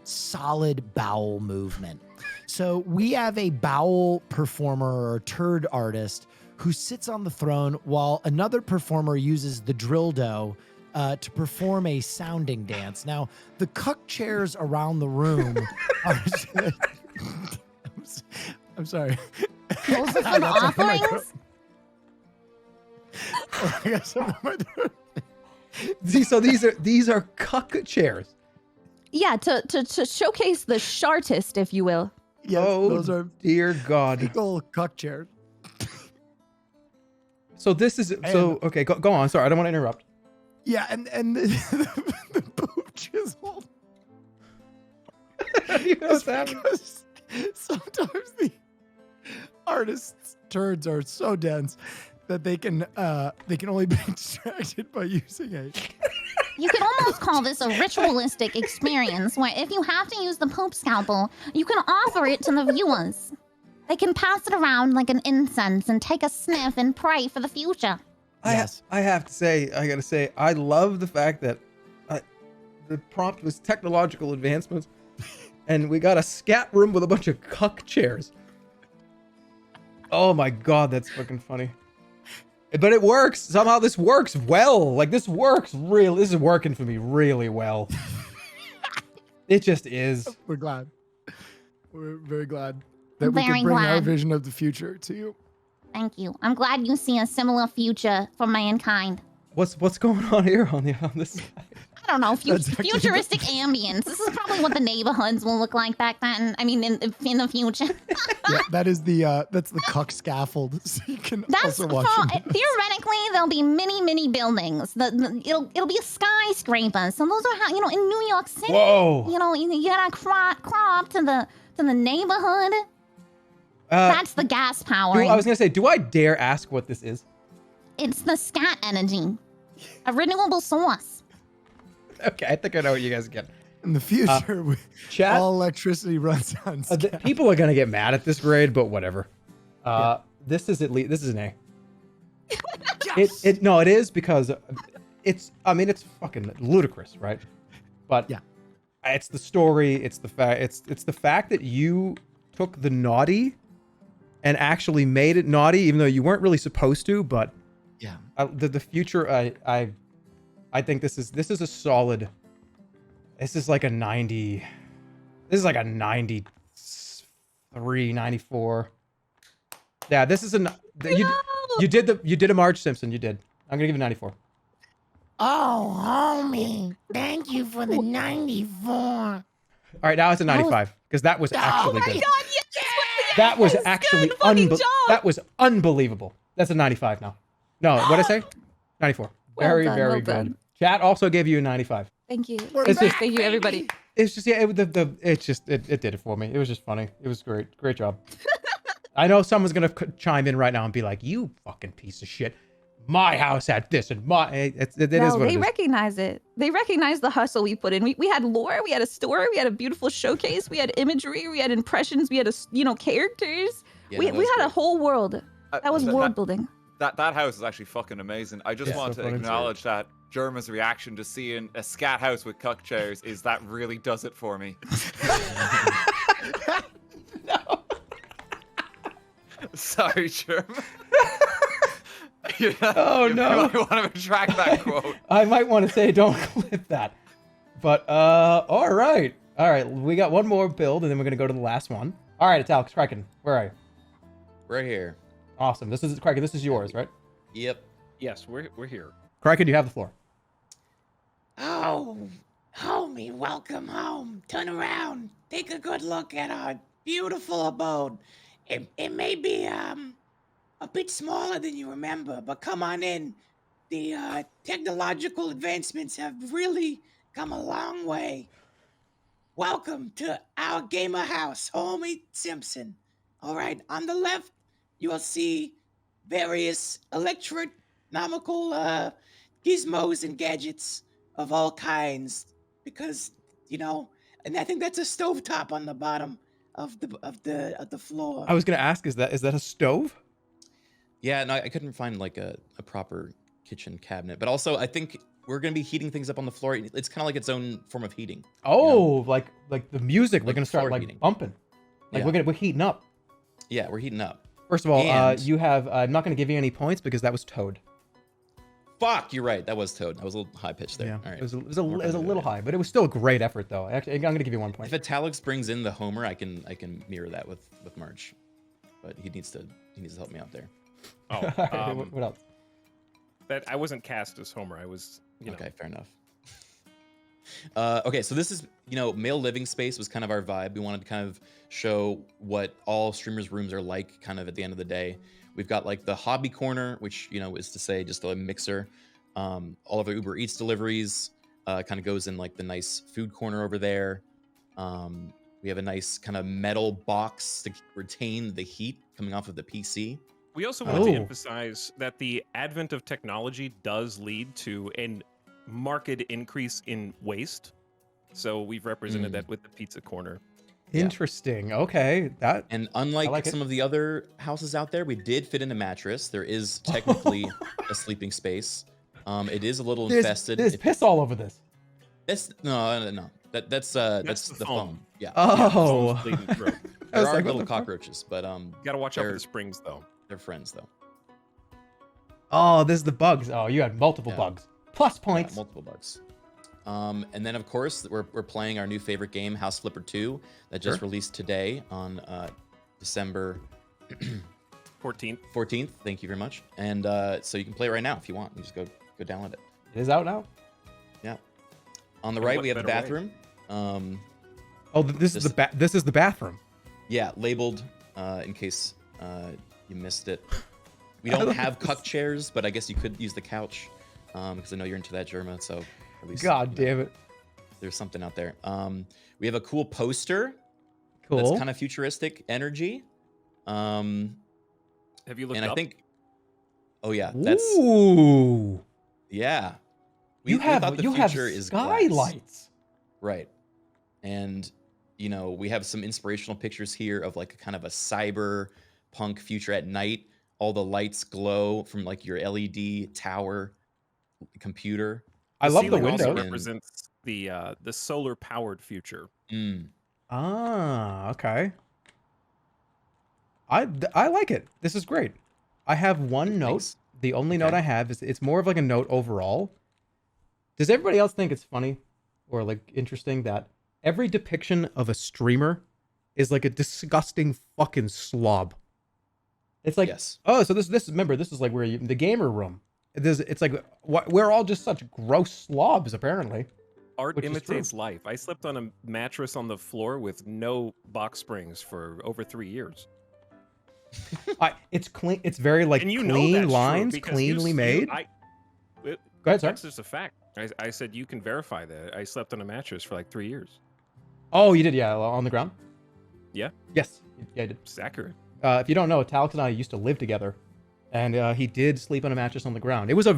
solid bowel movement. So we have a bowel performer or turd artist who sits on the throne while another performer uses the dildo to perform a sounding dance. Now, the cuck chairs around the room are... I'm sorry. Those are some offerings? I got something in my throat. See, so these are cuck chairs. Yeah, to showcase the shartist, if you will. Yeah, those are dear God. big old cuck chairs. So this is okay. Go on. Sorry, I don't want to interrupt. Yeah, and the poop chisel. You know what's happening? Because sometimes the artists' turds are so dense that they can only be extracted by using a. You could almost call this a ritualistic experience where if you have to use the poop scalpel, you can offer it to the viewers. They can pass it around like an incense and take a sniff and pray for the future. I gotta say, I love the fact that the prompt was technological advancements, and we got a scat room with a bunch of cuck chairs. Oh my God, that's fucking funny. But it works. Somehow this works well. Like, this works real. This is working for me really well. It just is. We're glad. We're very glad that we can bring our vision of the future to you. Thank you. I'm glad you see a similar future for mankind. What's going on here on this side? I don't know, futuristic ambience. This is probably what the neighborhoods will look like back then. I mean, in the future. Yeah, that's the cuck scaffold. So you can also watch it. Theoretically, there'll be many buildings. It'll be a skyscraper. So those are how in New York City. Whoa. You gotta crawl up to the neighborhood. That's the gas power. I was gonna say, do I dare ask what this is? It's the scat energy, a renewable source. Okay, I think I know what you guys get. In the future, chat, all electricity runs on scat. People are gonna get mad at this grade, but whatever. This is an A. Yes! It is because it's fucking ludicrous, right? But yeah, it's the story. It's the fact that you took the naughty and actually made it naughty, even though you weren't really supposed to. But yeah, the future. I think this is a solid. This is like a 90. This is like a 93, 94. Yeah, this is you did a Marge Simpson. You did. I'm gonna give you 94. Oh, homie, thank you for the 94. All right, now it's a 95 because that was actually Oh my good. god, yes! That was actually that was unbelievable. That's a 95 now. No, what did I say? 94. Well Very, done, very well good. done. Chat also gave you a 95. Thank you. It's just- Thank you, everybody. It's just it did it for me. It was just funny. It was great job. I know someone's gonna chime in right now and be like, "You fucking piece of shit! My house had this and my." It is No, what they it is. recognize it. They recognize the hustle we put in. We had lore, we had a story, we had a beautiful showcase, we had imagery, we had impressions, we had characters. Yeah, we that was had a great. whole world. That was world building. That house is actually fucking amazing. I just Yeah, want so to funny. acknowledge that Jerma's reaction to seeing a scat house with cuck chairs is that really does it for me. Sorry, Jerma. Oh, no. You want to retract that quote. I might want to say don't clip that. But all right. We got one more build and then we're gonna go to the last one. All right, Etalyx, Criken, where are you? Right here. Awesome. This is Criken. This is yours, right? Yep. Yes, we're here. Criken, you have the floor. Oh, homie, welcome home. Turn around. Take a good look at our beautiful abode. It may be a bit smaller than you remember, but come on in. The technological advancements have really come a long way. Welcome to our gamer house, homie Simpson. All right, on the left, you will see various electronomical gizmos and gadgets of all kinds, because and I think that's a stovetop on the bottom of the floor. I was gonna ask, is that a stove? Yeah, no, I couldn't find like a proper kitchen cabinet, but also I think we're gonna be heating things up on the floor. It's kind of like its own form of heating. Oh, like the music. We're Like gonna start floor like heating. bumping. Like Yeah. we're heating up. Yeah, we're heating up. First of all, And- you have. I'm not gonna give you any points because that was Toad. Fuck, you're right. That was Toad. I was a little high pitched there. Yeah, All right. it was a little high, but it was still a great effort though. Actually, I'm gonna give you 1 point. If Etalyx brings in the Homer, I can mirror that with March, but he needs to help me out there. Oh, what else? That I wasn't cast as Homer. I was, Okay, fair enough. Okay, so this is, male living space was kind of our vibe. We wanted to kind of show what all streamers' rooms are like kind of at the end of the day. We've got like the hobby corner, which, is to say just a mixer. All of our Uber Eats deliveries kind of goes in like the nice food corner over there. We have a nice kind of metal box to retain the heat coming off of the PC. We also wanted to emphasize that the advent of technology does lead to a marked increase in waste. So we've represented that with the pizza corner. Interesting. Okay, that. And unlike like it. some of the other houses out there, we did fit in a mattress. There is technically a sleeping space. It is a little infested. There's piss all over this. No. That's the foam. Yeah. Oh. Foam's bleeding through. There was are like, what little the fuck? cockroaches, but Gotta watch out for the springs though. They're friends though. Oh, this is the bugs. Oh, you had multiple bugs. Plus points. Yeah, multiple bugs. And then of course we're playing our new favorite game, House Flipper 2, that just released today on December 14th. 14th. Thank you very much. And so you can play it right now if you want. You just go download it. It is out now. Yeah. On the And right what we have the better way? bathroom. This is the bathroom. Yeah, labeled in case you missed it. We don't have cuck chairs, but I guess you could use the couch because I know you're into that, Jerma. So at least God damn it. there's something out there. We have a cool poster. Cool. That's kind of futuristic energy. Have you looked and up? I think. Oh yeah, that's. Ooh. Yeah. You have future is glass. skylights. Right. And we have some inspirational pictures here of like a kind of a cyberpunk future at night. All the lights glow from like your LED tower computer. I love the ceiling also windows. represents the solar powered future. Ah, okay. I like it. This is great. I have one note. Thanks. The only note I have is it's more of like a note overall. Does everybody else think it's funny or like interesting that every depiction of a streamer is like a disgusting fucking slob. It's like, oh, so this remember, this is like where the gamer room. It's like we're all just such gross slobs, apparently. Art which is imitates true. life. I slept on a mattress on the floor with no box springs for over 3 years. It's clean. It's very like And you know clean that's true lines, because cleanly made. Go ahead, sir. That's just a fact. I said you can verify that. I slept on a mattress for like 3 years. Oh, you did, yeah, on the ground. Yeah. Yes, yeah, I did. It's accurate. If you don't know, Etalyx and I used to live together, and he did sleep on a mattress on the ground. It was a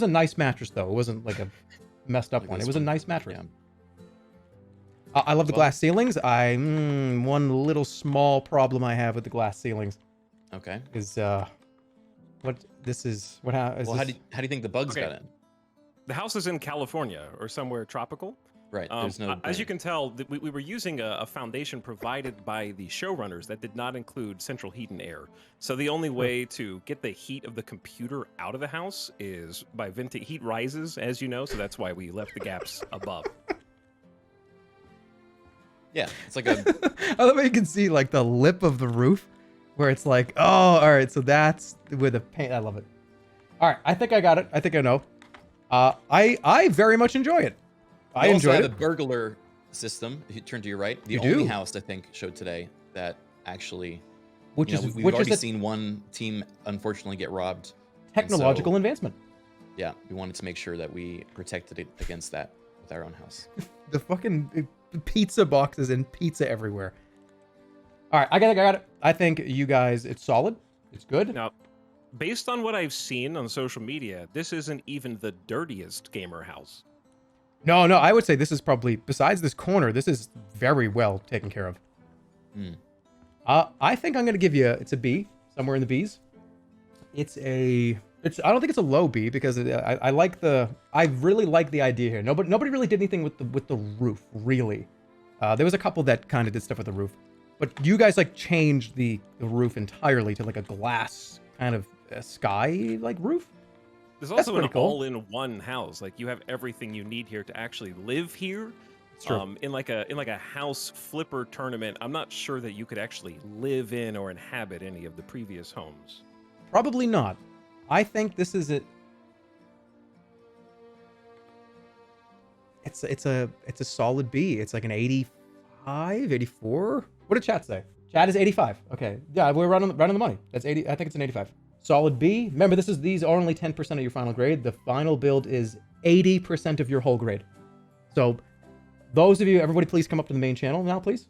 nice mattress though. It wasn't like a messed up one. It was a nice mattress. I love the glass ceilings. One little small problem I have with the glass ceilings. Okay. Is what this is what how is Well, how this- do you think the bugs Okay. got in? The house is in California or somewhere tropical. Right. There's no. As you can tell, we were using a foundation provided by the showrunners that did not include central heat and air. So the only way to get the heat of the computer out of the house is by venting. Heat rises, as you know, so that's why we left the gaps above. Yeah, it's like a. I love how you can see like the lip of the roof, where it's like, oh, all right, so that's with the paint. I love it. All right, I think I got it. I think I know. I very much enjoy it. I We also enjoyed have it. a burglar system. If you turn to your right, the You only do. house I think showed today that actually, Which you know, is- we've which is already a- seen one team unfortunately get robbed. And Technological so, advancement. Yeah, we wanted to make sure that we protected it against that with our own house. The fucking pizza boxes and pizza everywhere. All right, I got it. I think you guys, it's solid. It's good. Now, based on what I've seen on social media, this isn't even the dirtiest gamer house. No, I would say this is probably, besides this corner, this is very well taken care of. Hmm. I think I'm gonna give you, it's a B, somewhere in the B's. I don't think it's a low B because I really like the idea here. Nobody really did anything with the roof, really. There was a couple that kind of did stuff with the roof, but you guys like changed the roof entirely to like a glass kind of sky like roof. There's That's also an pretty cool. all-in-one house. Like you have everything you need here to actually live here. It's true. In like a house flipper tournament, I'm not sure that you could actually live in or inhabit any of the previous homes. Probably not. I think this is it. It's a solid B. It's like an 85, 84. What did chat say? Chat is 85. Okay. Yeah, we're right on the money. That's 80. I think it's an 85. Solid B. Remember, these are only 10% of your final grade. The final build is 80% of your whole grade. So those of you, everybody please come up to the main channel now, please.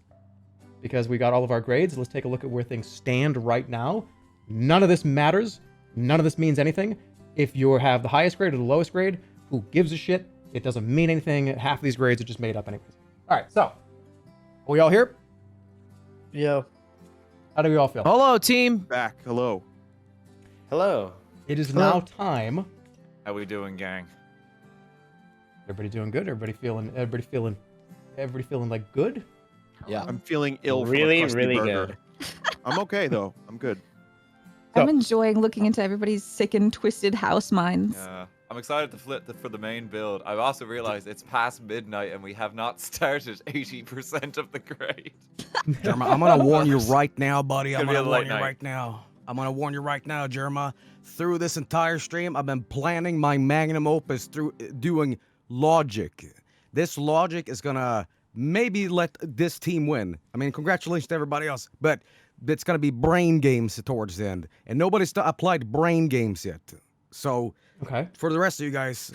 Because we got all of our grades. Let's take a look at where things stand right now. None of this matters. None of this means anything. If you have the highest grade or the lowest grade, who gives a shit? It doesn't mean anything. Half of these grades are just made up anyways. All right, so are we all here? Yeah. How do we all feel? Hello, team. Back. Hello. Hello. It is now time. How we doing, gang? Everybody doing good? Everybody feeling like good? Yeah. I'm feeling ill. From Really, a crusty really burger. I'm okay though. I'm good. I'm enjoying looking into everybody's sick and twisted house minds. Yeah. I'm excited to flip for the main build. I've also realized it's past midnight and we have not started 80% of the grade. Jerma, I'm gonna warn you right now, buddy. I'm Gonna be a gonna warn late you night. right now. I'm gonna warn you right now, Jerma. Through this entire stream, I've been planning my magnum opus through doing logic. This logic is gonna maybe let this team win. I mean, congratulations to everybody else, but it's gonna be brain games towards the end, and nobody's applied brain games yet. So, okay, for the rest of you guys,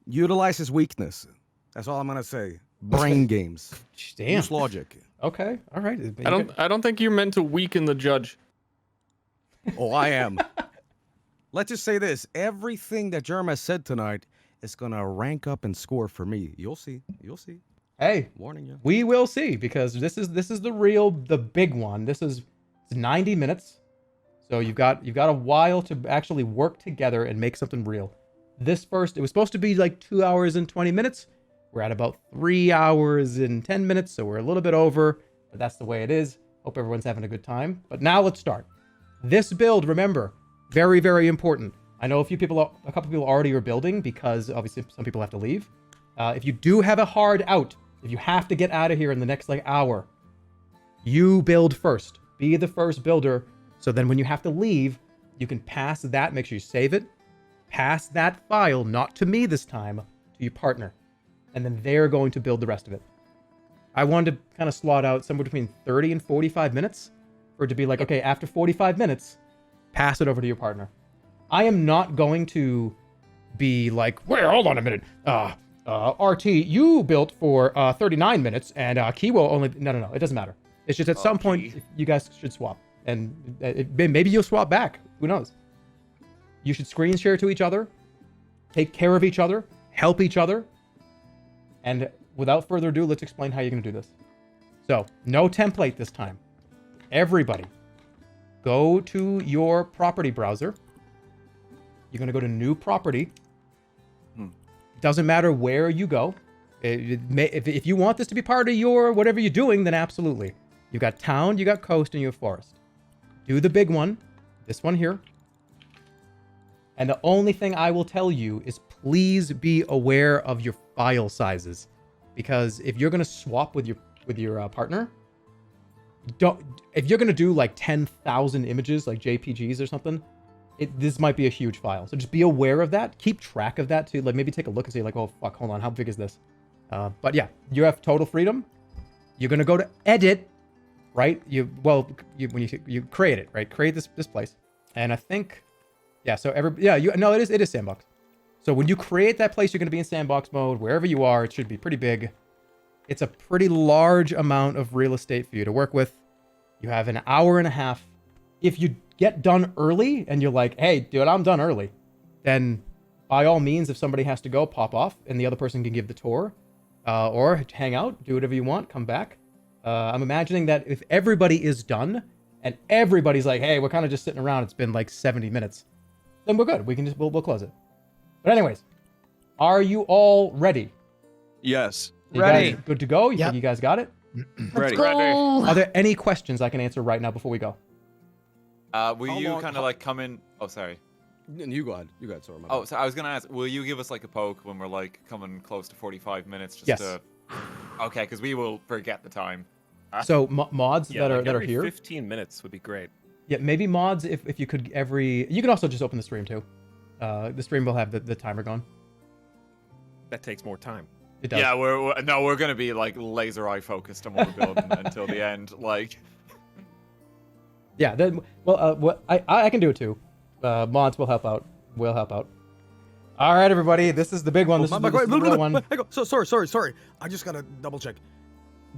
utilize his weakness. That's all I'm gonna say. Brain games. Damn. Use logic. Okay, all right. I don't think you're meant to weaken the judge. Oh, I am. Let's just say this: everything that Jerma said tonight is gonna rank up and score for me. You'll see. You'll see. Hey, warning you. We will see, because this is the big one. It's 90 minutes. So you've got a while to actually work together and make something real. It was supposed to be like 2 hours and 20 minutes. We're at about 3 hours and 10 minutes, so we're a little bit over, but that's the way it is. Hope everyone's having a good time. But now let's start. This build, remember, very, very important. I know a couple people already are building because obviously some people have to leave. If you do have a hard out, If you have to get out of here in the next like hour, you build first. Be the first builder. So then when you have to leave, you can pass that. Make sure you save it. Pass that file, not to me this time, to your partner. And then they're going to build the rest of it. I wanted to kind of slot out somewhere between 30 and 45 minutes for it to be like, okay, after 45 minutes, pass it over to your partner. I am not going to be like, wait, hold on a minute. RT, you built for 39 minutes, and Kiwo only... No, it doesn't matter. It's just at some point, you guys should swap. And maybe you'll swap back. Who knows? You should screen share to each other, take care of each other, help each other. And without further ado, let's explain how you're going to do this. So, no template this time. Everybody, go to your property browser. You're going to go to new property. Doesn't matter where you go. If you want this to be part of your whatever you're doing, then absolutely. You got town, you got coast, and you have forest. Do the big one, this one here. And the only thing I will tell you is please be aware of your file sizes, because if you're gonna swap with your partner, if you're gonna do like 10,000 images, like JPGs or something, this might be a huge file. So just be aware of that. Keep track of that too. Like maybe take a look and see like, oh fuck, hold on, how big is this? But yeah, you have total freedom. You're gonna go to edit, right? When you create it, right? Create this place, and I think, yeah. So it is sandbox. So when you create that place, you're gonna be in sandbox mode. Wherever you are, it should be pretty big. It's a pretty large amount of real estate for you to work with. You have an hour and a half. If you get done early and you're like, hey, dude, I'm done early, then by all means, if somebody has to go, pop off and the other person can give the tour, or hang out, do whatever you want, come back. I'm imagining that if everybody is done and everybody's like, hey, we're kind of just sitting around, it's been like 70 minutes, then we're good. We'll close it. But anyways, are you all ready? Yes. Ready. Good to go? You think you guys got it? Ready. Are there any questions I can answer right now before we go? Will you kind of like come in? Oh, sorry. You go ahead. Sorry. Oh, so I was gonna ask, will you give us like a poke when we're like coming close to 45 minutes? Just Yes. to... Okay, because we will forget the time. So mods that are every here. 15 minutes would be great. Yeah, maybe mods if you could you can also just open the stream too. The stream will have the timer going. That takes more time. It does. Yeah, we're gonna be like laser eye focused on what we're building until the end. Like, yeah. What I can do it too. Mods will help out. All right, everybody. This is the big one. This is the real one. So sorry. I just gotta double check.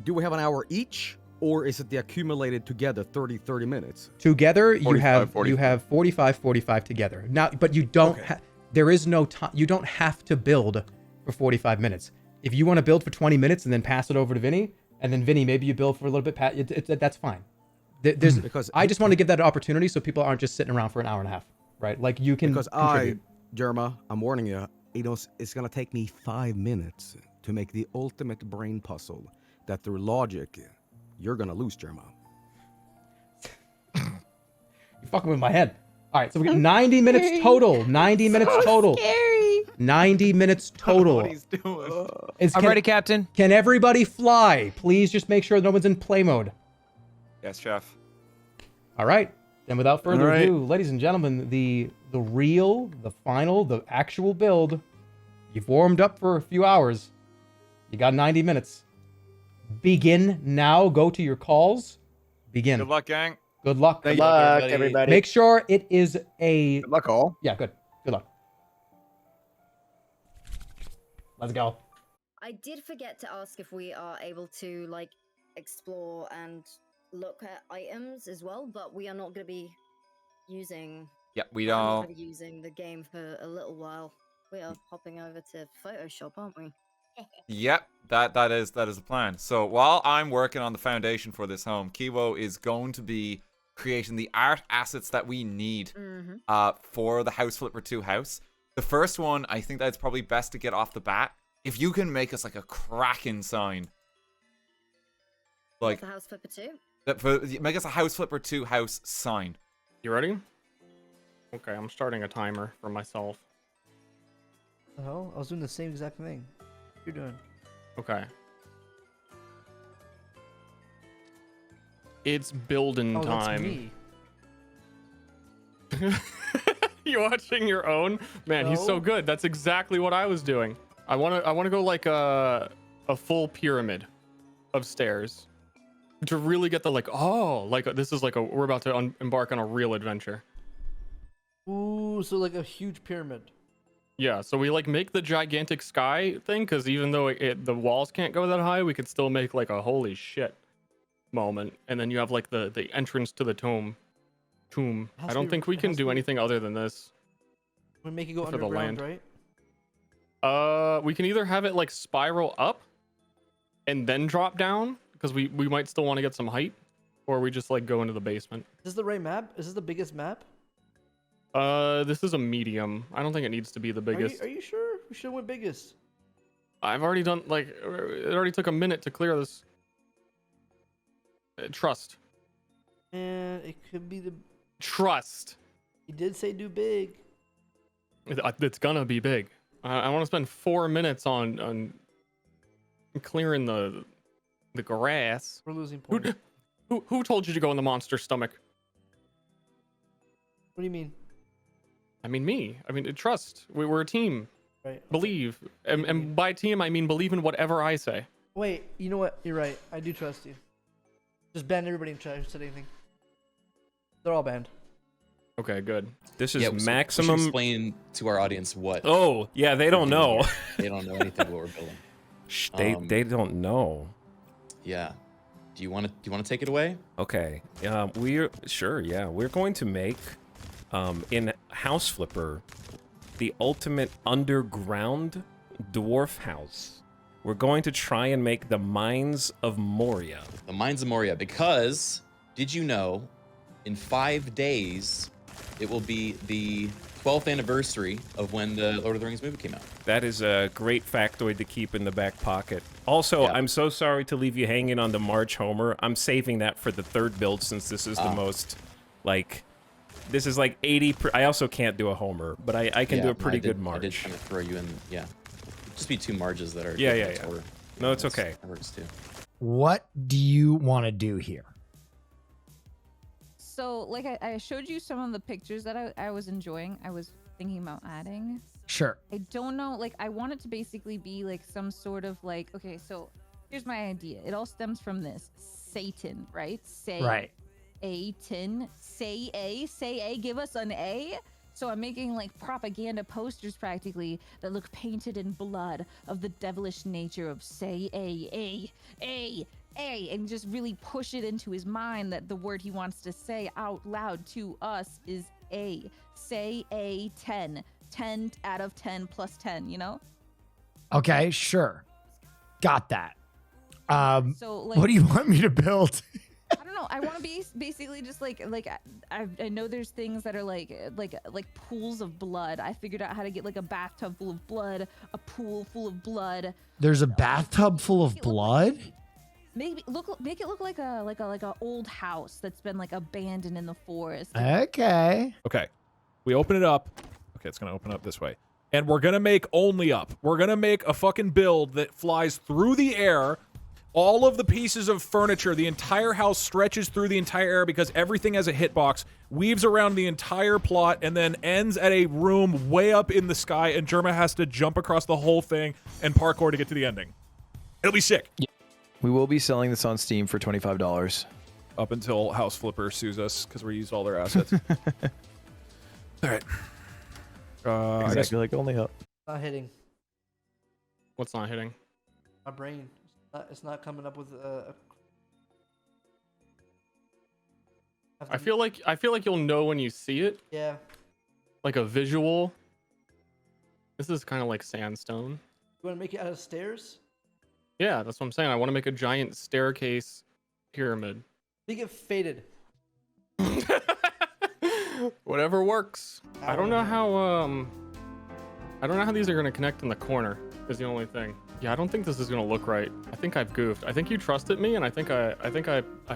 Do we have an hour each, or is it the accumulated together 30 minutes? Together, 45, 45. you have 45 together. Now, but you don't. There is no time. You don't have to build for 45 minutes. If you want to build for 20 minutes and then pass it over to Vinny, and then Vinny, maybe you build for a little bit. That's fine. Because I just want to give that opportunity so people aren't just sitting around for an hour and a half, right? Like you can. Because contribute. Jerma, I'm warning you. It's gonna take me 5 minutes to make the ultimate brain puzzle. That through logic, you're gonna lose, Jerma. You're fucking with my head. All right, so we got 90 minutes total. 90 minutes total. Scary. 90 minutes total. what he's doing. I'm ready, Captain. Can everybody fly? Please just make sure no one's in play mode. Yes, chef. All right. Then without further ado, ladies and gentlemen, the real, the final, the actual build. You've warmed up for a few hours. You got 90 minutes. Begin now. Go to your calls. Begin. Good luck, gang. Good luck. Good luck, everybody. Make sure it is a... Good luck, all. Yeah, good. Good luck. Let's go. I did forget to ask if we are able to, like, explore and look at items as well, but we are not going to be using... Yeah, we I'm not don't. going to be using the game for a little while. We are hopping over to Photoshop, aren't we? Yep, that is the plan. So while I'm working on the foundation for this home, Kiwo is going to be creating the art assets that we need for the House Flipper 2 house. The first one, I think that's probably best to get off the bat. If you can make us like a Criken sign, like the House Flipper 2. Make us a House Flipper 2 house sign. You ready? Okay, I'm starting a timer for myself. The hell? I was doing the same exact thing you're doing. Okay. It's building Oh, that's time. me. You watching your own? Man, he's so No. good. That's exactly what I was doing. I wanna go like a full pyramid of stairs to really get the this is like we're about to embark on a real adventure. Ooh, so like a huge pyramid. Yeah, so we like make the gigantic sky thing because even though the walls can't go that high, we could still make like a holy shit moment. And then you have like the entrance to the tomb. I don't think we can do anything other than this. We make it go for the underground, land. right? We can either have it like spiral up and then drop down because we might still want to get some height, or we just like go into the basement. Is this the right map? Is this the biggest map? This is a medium. I don't think it needs to be the biggest. Are you sure? We should have went biggest. I've already done like it already took a minute to clear this. Trust. And it could be the. Trust. He did say do big. It's gonna be big. I want to spend 4 minutes on clearing the grass. We're losing points. Who told you to go in the monster stomach? What do you mean? I mean me. I mean trust. We're a team. Right. Believe. And by team I mean believe in whatever I say. Wait, you know what? You're right. I do trust you. Just ban everybody in chat who said anything. They're all banned. Okay, good. This is maximum. We should explain to our audience what. Oh, yeah, they don't know. They don't know anything what we're building. They don't know. Yeah. Do you want to take it away? Okay. We're sure. Yeah, we're going to make in House Flipper the ultimate underground dwarf house. We're going to try and make the Mines of Moria. The Mines of Moria, because did you know, in 5 days, it will be the 12th anniversary of when the Lord of the Rings movie came out. That is a great factoid to keep in the back pocket. Also, Yeah. I'm so sorry to leave you hanging on the March Homer. I'm saving that for the third build since this is the most, like, this is like 80. I also can't do a Homer, but I can do a pretty good March. I did kind of throw you in, yeah. Just be two Marges that are. Yeah. Order. No, it's okay. That works too. What do you want to do here? So, like, I showed you some of the pictures that I was enjoying. I was thinking about adding. Sure. I don't know. Like, I want it to basically be like some sort of like, okay, so here's my idea. It all stems from this Satan, right? Say Right. A-tin. Say A. Give us an A. So I'm making like propaganda posters practically that look painted in blood of the devilish nature of say A, and just really push it into his mind that the word he wants to say out loud to us is A. Say A 10. 10 out of 10 plus 10, you know? Okay, sure. Got that. So, like, what do you want me to build? I don't know. I want to be basically just like I know there's things that are like pools of blood. I figured out how to get like a bathtub full of blood, a pool full of blood. There's a bathtub full of blood? Make it look like a old house that's been like abandoned in the forest. Okay. Okay. We open it up. Okay, it's going to open up this way. And we're going to make only up. We're going to make a fucking build that flies through the air. All of the pieces of furniture, the entire house stretches through the entire air because everything has a hitbox, weaves around the entire plot, and then ends at a room way up in the sky, and Jerma has to jump across the whole thing and parkour to get to the ending. It'll be sick. We will be selling this on Steam for $25. Up until House Flipper sues us because we used all their assets. All right. Exactly like only up. Not hitting. What's not hitting? My brain. It's not coming up with I feel like you'll know when you see it. Yeah. Like a visual. This is kind of like sandstone. You want to make it out of stairs? Yeah, that's what I'm saying. I want to make a giant staircase pyramid. Make it faded. Whatever works. I don't know how these are gonna connect in the corner. Is the only thing. Yeah, I don't think this is gonna look right. I think I've goofed. I think you trusted me, and I think I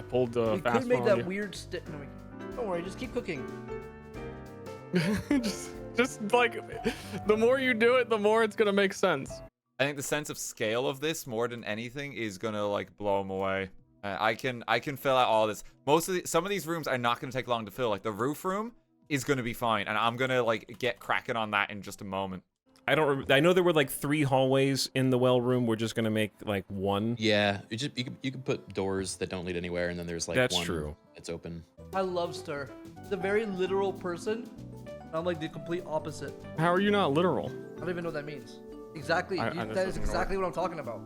pulled the You fast could make one on that you. weird don't worry, just keep cooking. just like the more you do it, the more it's gonna make sense. I think the sense of scale of this, more than anything, is gonna like blow him away. I can fill out all this. Some of these rooms are not going to take long to fill. Like the roof room is going to be fine, and I'm going to like get cracking on that in just a moment. I know there were like 3 hallways in the well room. We're just gonna make like 1. Yeah, you can put doors that don't lead anywhere, and then there's like That's one true. It's open. I love Ster. He's a very literal person. I'm like the complete opposite. How are you not literal? I don't even know what that means. Exactly. I That just is ignore exactly what I'm talking about.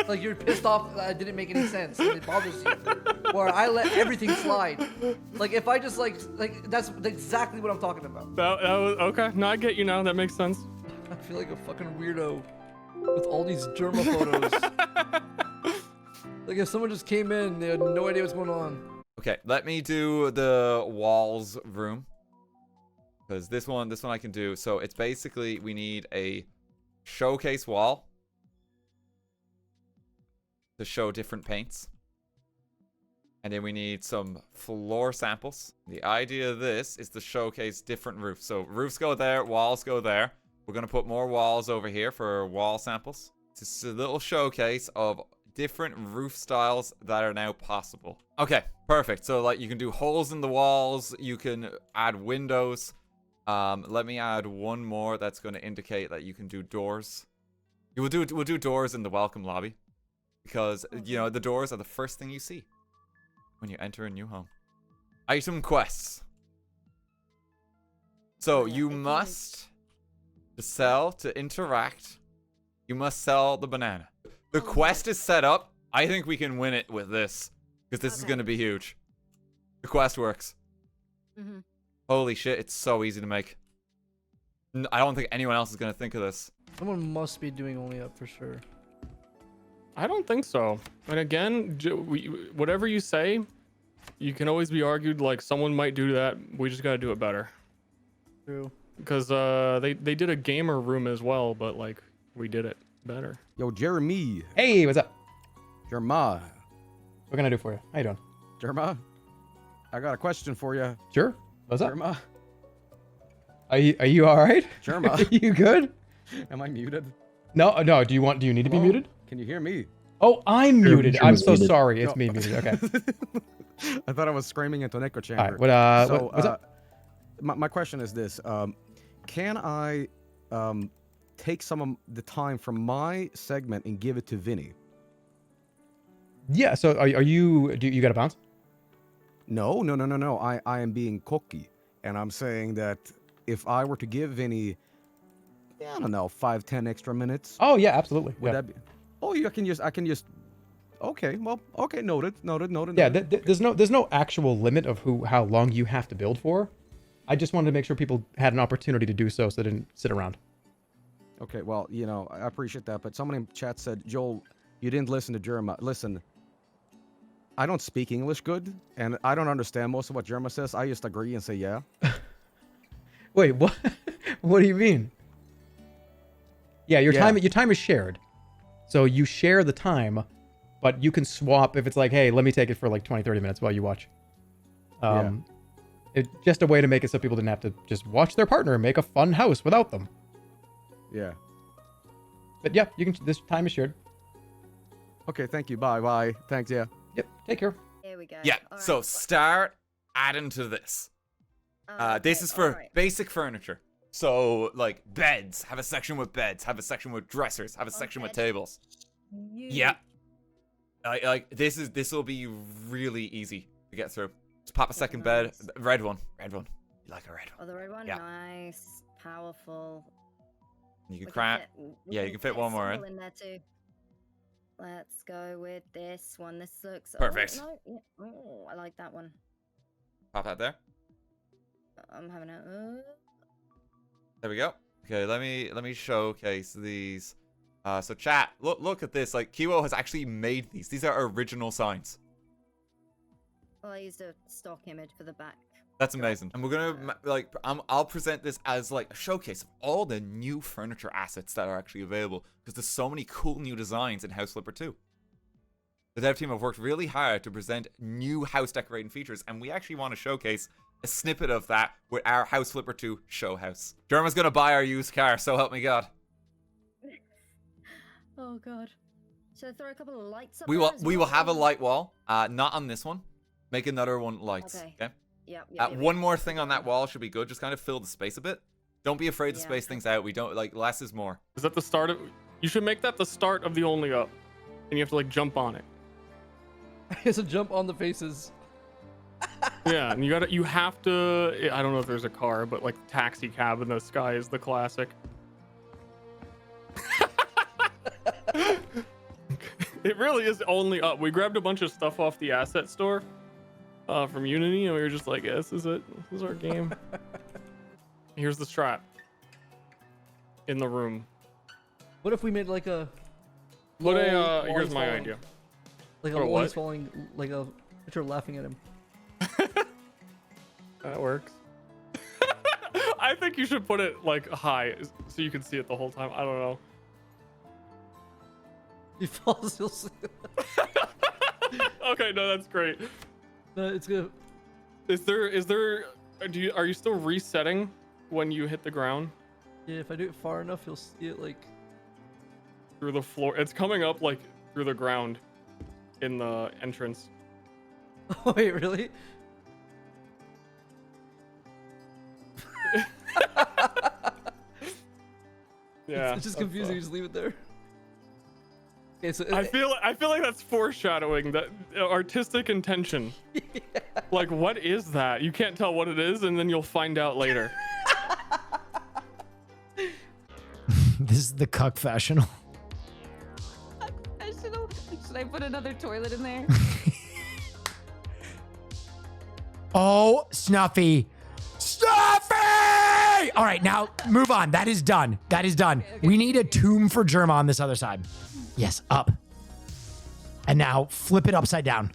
Like you're pissed off that I didn't make any sense and it bothers you. Or I let everything slide. Like if I just like that's exactly what I'm talking about. That was okay. No, I get you now. That makes sense. I feel like a fucking weirdo with all these Jerma photos. Like if someone just came in, they had no idea what's going on. Okay, let me do the walls room. Because this one I can do. So it's basically, we need a showcase wall to show different paints. And then we need some floor samples. The idea of this is to showcase different roofs. So roofs go there, walls go there. We're going to put more walls over here for wall samples. It's just a little showcase of different roof styles that are now possible. Okay, perfect. So like you can do holes in the walls. You can add windows. Let me add one more that's going to indicate that you can do doors. We'll do doors in the welcome lobby. Because, you know, the doors are the first thing you see when you enter a new home. Item quests. So you must, to sell, to interact, you must sell the banana. The quest is set up. I think we can win it with this. Because this is going to be huge. The quest works. Mm-hmm. Holy shit, it's so easy to make. I don't think anyone else is going to think of this. Someone must be doing only up for sure. I don't think so. And again, whatever you say, you can always be argued like someone might do that. We just got to do it better. True. Because they did a gamer room as well, but like we did it better. Yo, Jeremy. Hey, what's up? Jerma. What can I do for you? How you doing? Jerma, I got a question for you. Sure. What's up? Jerma. Are you all right? Jerma. Are you good? Am I muted? No. Do you need to be muted? Can you hear me? Oh, I'm muted. I'm so muted. sorry. It's No. me muted. Okay. I thought I was screaming into an echo chamber. All right. What's up? My question is this: can I take some of the time from my segment and give it to Vinny? Yeah. So are you? Do you got a bounce? No. I am being cocky, and I'm saying that if I were to give Vinny, I don't know, 5-10 extra minutes. Oh yeah, absolutely. Would Yeah. that be? Oh, I can just. Okay, well, okay, noted. Yeah. There's no actual limit of how long you have to build for. I just wanted to make sure people had an opportunity to do so they didn't sit around. Okay, well, I appreciate that, but someone in chat said, Joel, you didn't listen to Jerma. Listen, I don't speak English good, and I don't understand most of what Jerma says. I just agree and say yeah. Wait, what? What do you mean? Yeah, your time is shared. So you share the time, but you can swap if it's like, hey, let me take it for like 20-30 minutes while you watch. It's just a way to make it so people didn't have to just watch their partner and make a fun house without them. Yeah. But yeah, this time is shared. Okay, thank you. Bye. Thanks, yeah. Yep, take care. Here we go. Yeah, so start adding to this. This is for basic furniture. So, like, beds. Have a section with beds. Have a section with dressers. Have a section with tables. Yeah. This will be really easy to get through. Just pop a second bed. Red one. You like a red one. Oh, the red one? Yeah. Nice. Powerful. You can cram. Yeah, you can fit one more in. There too. Let's go with this one. This looks Perfect. Oh, no. Yeah. Oh, I like that one. Pop that there. I'm having a. There we go. Okay, let me showcase these. So chat, look at this. Like Kiwo has actually made these. These are original signs. Well, I used a stock image for the back. That's amazing. And we're gonna I'll present this as like a showcase of all the new furniture assets that are actually available because there's so many cool new designs in House Flipper 2. The dev team have worked really hard to present new house decorating features, and we actually want to showcase a snippet of that with our House Flipper 2 show house. Jerma's gonna buy our used car, so help me God. Oh god. So throw a couple of lights up We there will as we well, will have a or- light wall. Not on this one. Make another one lights. Okay. Okay. Yep. One more thing on that wall should be good. Just kind of fill the space a bit. Don't be afraid to Yeah. space things out. We don't like less is more. Is that the start of? You should make that the start of the only up, and you have to like jump on it. He has to jump on the faces. Yeah, and you have to. I don't know if there's a car, but like taxi cab in the sky is the classic. It really is only up. We grabbed a bunch of stuff off the asset store from Unity, and we were just like, yeah, this is it. This is our game. Here's the strap in the room. What if we made like a? What a while here's he's my falling. idea. Like Or a what? what? Falling, like a picture laughing at him. That works. I think you should put it like high so you can see it the whole time. I don't know. He falls, you'll see. Okay, no, that's great. No, it's good. Is there are you still resetting when you hit the ground Yeah, if I do it far enough, you'll see it like. through the floor? It's coming up like through the ground in the entrance. Oh, wait, really? Yeah. It's just confusing. You just leave it there. Okay, so I feel like that's foreshadowing that artistic intention. Like, what is that? You can't tell what it is, and then you'll find out later. This is the cuckfessional. Should I put another toilet in there? Oh, Snuffy. Snuffy! All right, now move on. That is done. That is done. We need a tomb for Jerma on this other side. Yes, up. And now flip it upside down.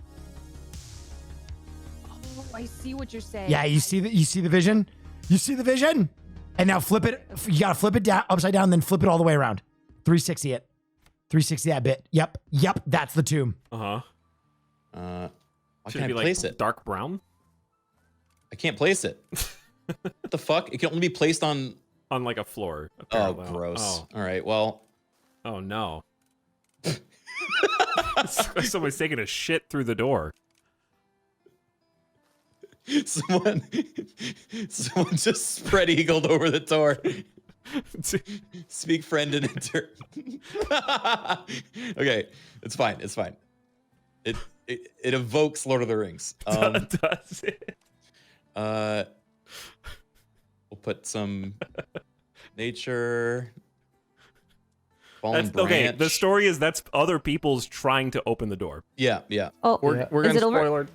Oh, I see what you're saying. Yeah, you see the vision? You see the vision? And now flip it. You gotta flip it down upside down, then flip it all the way around. 360 it. 360 that bit. Yep. That's the tomb. Why Should can't it be I like place it? dark brown? I can't place it. What the fuck? It can only be placed on like a floor. Oh, parallel. gross. Oh. All right. Well. Oh no. Someone's taking a shit through the door. Someone just spread eagled over the door. Speak friend and enter. Okay, it's fine. It's fine. It evokes Lord of the Rings. Does it? We'll put some nature. Fallen That's okay. branch. The story is that's other people's trying to open the door. Yeah. Oh, We're is gonna it over? spoiler.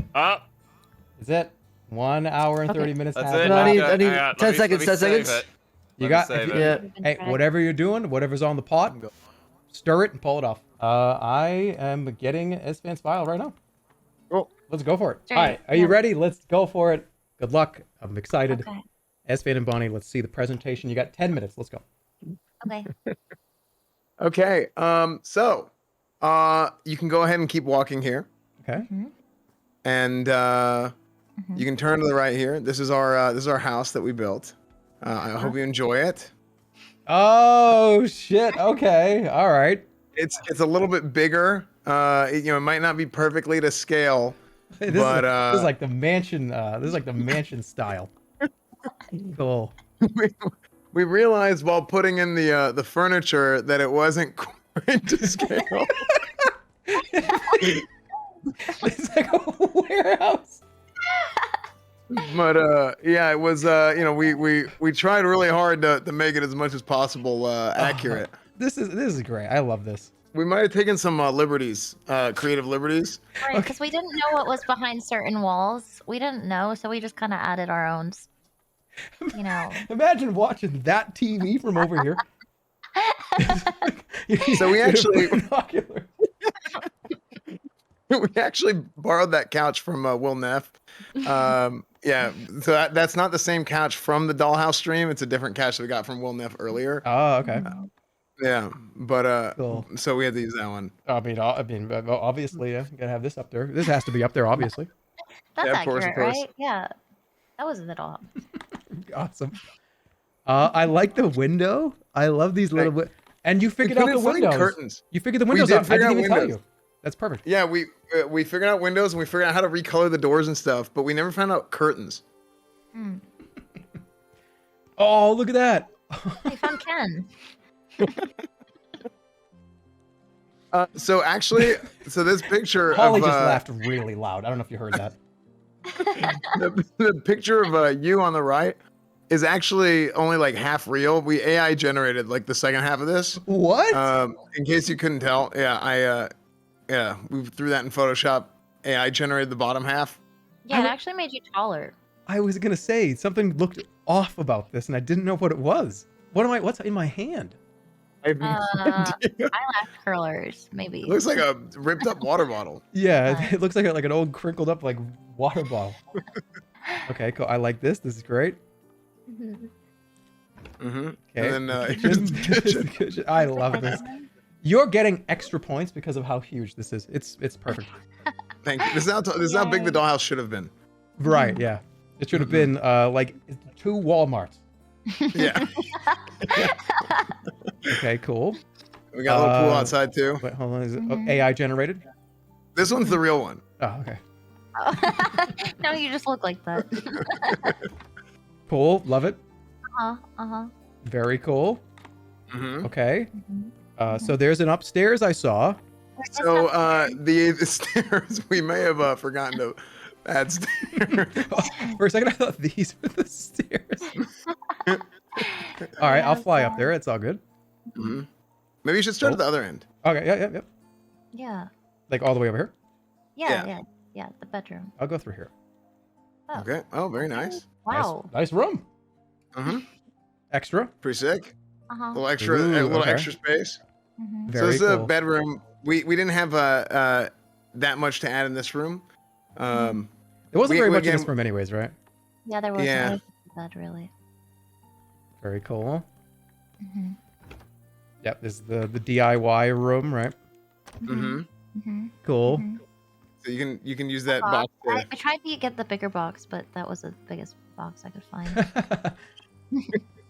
Is it 1 hour and 30 minutes? That's past it. the No, I hour? need Hang on, 10 let me seconds, 10 save seconds. it. You Let got me save if it. Yeah. Hey, whatever you're doing, whatever's on the pot, stir it and pull it off. I am getting Esfand's file right now. Cool. Let's go for it. Sure, All right, are you yeah. ready? Let's go for it. Good luck. I'm excited. Okay. Esfand and Bonnie, let's see the presentation. You got 10 minutes. Let's go. Okay. Okay. So, you can go ahead and keep walking here, Okay. and you can turn to the right here. This is our house that we built. I hope you enjoy it. Oh shit. Okay. All right. It's a little bit bigger. It might not be perfectly to scale, This but is like the mansion. This is like the mansion style. Cool. we realized while putting in the furniture that it wasn't quite to scale. It's like a warehouse. But yeah, it was. We tried really hard to make it as much as possible accurate. This is great. I love this. We might have taken some liberties, creative liberties. Right, because we didn't know what was behind certain walls. We didn't know, so we just kind of added our own. You know. Imagine watching that TV from over here. So we actually borrowed that couch from Willneff. Yeah, so that's not the same couch from the Dollhouse stream. It's a different couch that we got from Willneff earlier. Oh, okay. Yeah, but Cool. so we had to use that one. I mean, obviously, yeah, gotta have this up there. This has to be up there, obviously. That's Yeah, of course, accurate, of course. right? Yeah. That was it all. Awesome. I like the window. I love these little. And you figured out the couldn't find windows. curtains. You figured the We windows did out. I figure didn't out even tell windows. you. That's perfect. Yeah, we figured out windows and we figured out how to recolor the doors and stuff, but we never found out curtains. Oh, look at that. I found Ken. So actually, this picture Holly of just laughed really loud. I don't know if you heard that. the picture of you on the right is actually only like half real. We AI generated like the second half of this. What? In case you couldn't tell, we threw that in Photoshop. AI generated the bottom half. Yeah, it actually made you taller. I was gonna say something looked off about this, and I didn't know what it was. What's in my hand? Eyelash curlers, maybe. Looks like a ripped up water bottle. Yeah, it looks like an old crinkled up like water bottle. Okay, cool. I like this. This is great. Mm-hmm. Okay. And then I love this. You're getting extra points because of how huge this is. It's perfect. Thank you. This is how big the dollhouse should have been. Right. Yeah. It should have been like 2 Walmarts. Yeah. Okay. Cool. We got a little pool outside too. Wait, hold on. Is it AI generated? This one's the real one. Oh, okay. No, you just look like that. Cool. Love it. Uh-huh. Very cool. Mm-hmm. Okay. So there's an upstairs I saw. So the stairs, we may have forgotten to add stairs. For a second, I thought these were the stairs. All right, I'll fly up there. It's all good. Mm-hmm. Maybe you should start at the other end. Okay. Yeah. Yeah. Like all the way over here. Yeah, the bedroom. I'll go through here. Oh. Okay. Oh, very nice. Wow. Nice room. Mm-hmm. Extra. Pretty sick. Uh-huh. A little extra space. Mm-hmm. So this is Very a cool. bedroom. We didn't have that much to add in this room. There wasn't very much in this room anyways, right? Yeah, there was Yeah. no bed really. Very cool. Mm-hmm. Yep, this is the DIY room, right? Mm-hmm. Mm-hmm. Cool. So you can use that box. I tried to get the bigger box, but that was the biggest box I could find.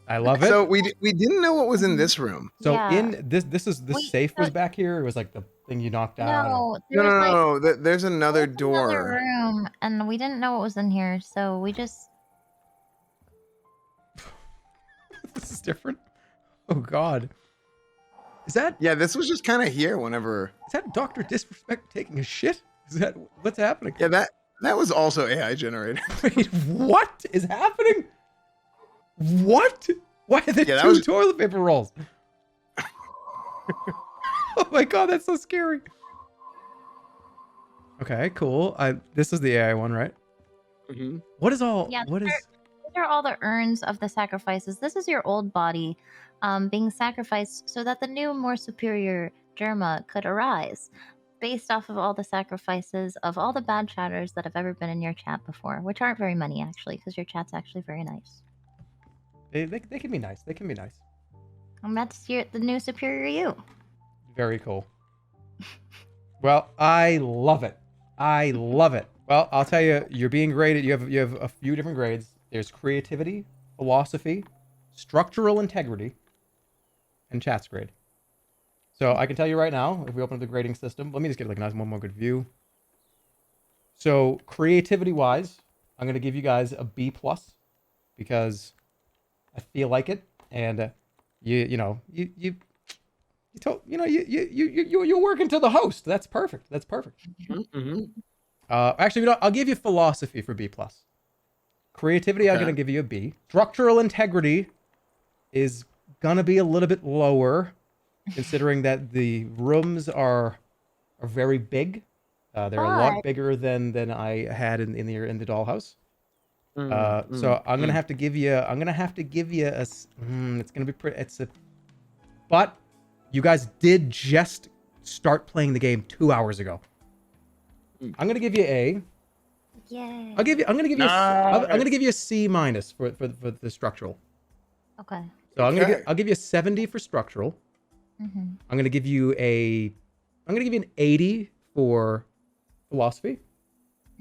I love it. So we didn't know what was in this room. So Yeah. in this safe was back here. It was like the thing you knocked out. No, There's another door. another room, and we didn't know what was in here, so we just. This is different. Oh God. Is that? Yeah, this was just kind of here whenever. Is that Dr. Disrespect taking a shit? Is that what's happening? Yeah, that was also AI generated. Wait, what is happening? What? Why are there Yeah, that two was- toilet paper rolls? Oh my God, that's so scary. Okay, cool. This is the AI one, right? Mm-hmm. What is all? Yeah, What is? These are all the urns of the sacrifices. This is your old body, being sacrificed so that the new, more superior Jerma could arise, based off of all the sacrifices of all the bad chatters that have ever been in your chat before, which aren't very many actually, because your chat's actually very nice. They can be nice. They can be nice. And that's the new superior you. Very cool. Well, I love it. I love it. Well, I'll tell you, you're being graded. You have a few different grades. There's creativity, philosophy, structural integrity, and chat's grade. So I can tell you right now, if we open up the grading system, let me just get like a nice one more good view. So creativity-wise, I'm gonna give you guys a B+ because I feel like it, and you're working to the host. That's perfect. That's perfect. Mm-hmm. Actually, I'll give you philosophy for B+. Creativity, I'm Okay. gonna give you a B. Structural integrity is gonna be a little bit lower, considering that the rooms are very big. They're a lot bigger than I had in the dollhouse. So I'm gonna have to give you. I'm gonna have to give you a. It's gonna be pretty. But you guys did just start playing the game 2 hours ago. I'm gonna give you A. Yay. I'm gonna give you. I'm gonna give you a C- for the structural. Okay. So I'll give you a 70 for structural. Mm-hmm. I'm gonna give you an 80 for philosophy.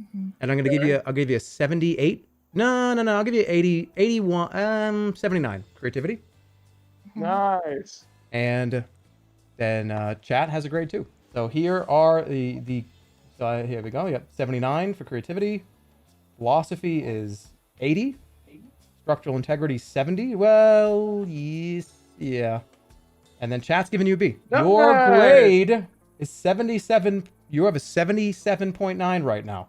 Mm-hmm. And I'll give you a 78. No, I'll give you 80, 81, 79 creativity. Nice. And then chat has a grade too. So here are so here we go. Yep, 79 for creativity. Philosophy is 80. Structural integrity 70. Well, yes, yeah. And then chat's giving you a B. Your grade is 77. You have a 77.9 right now.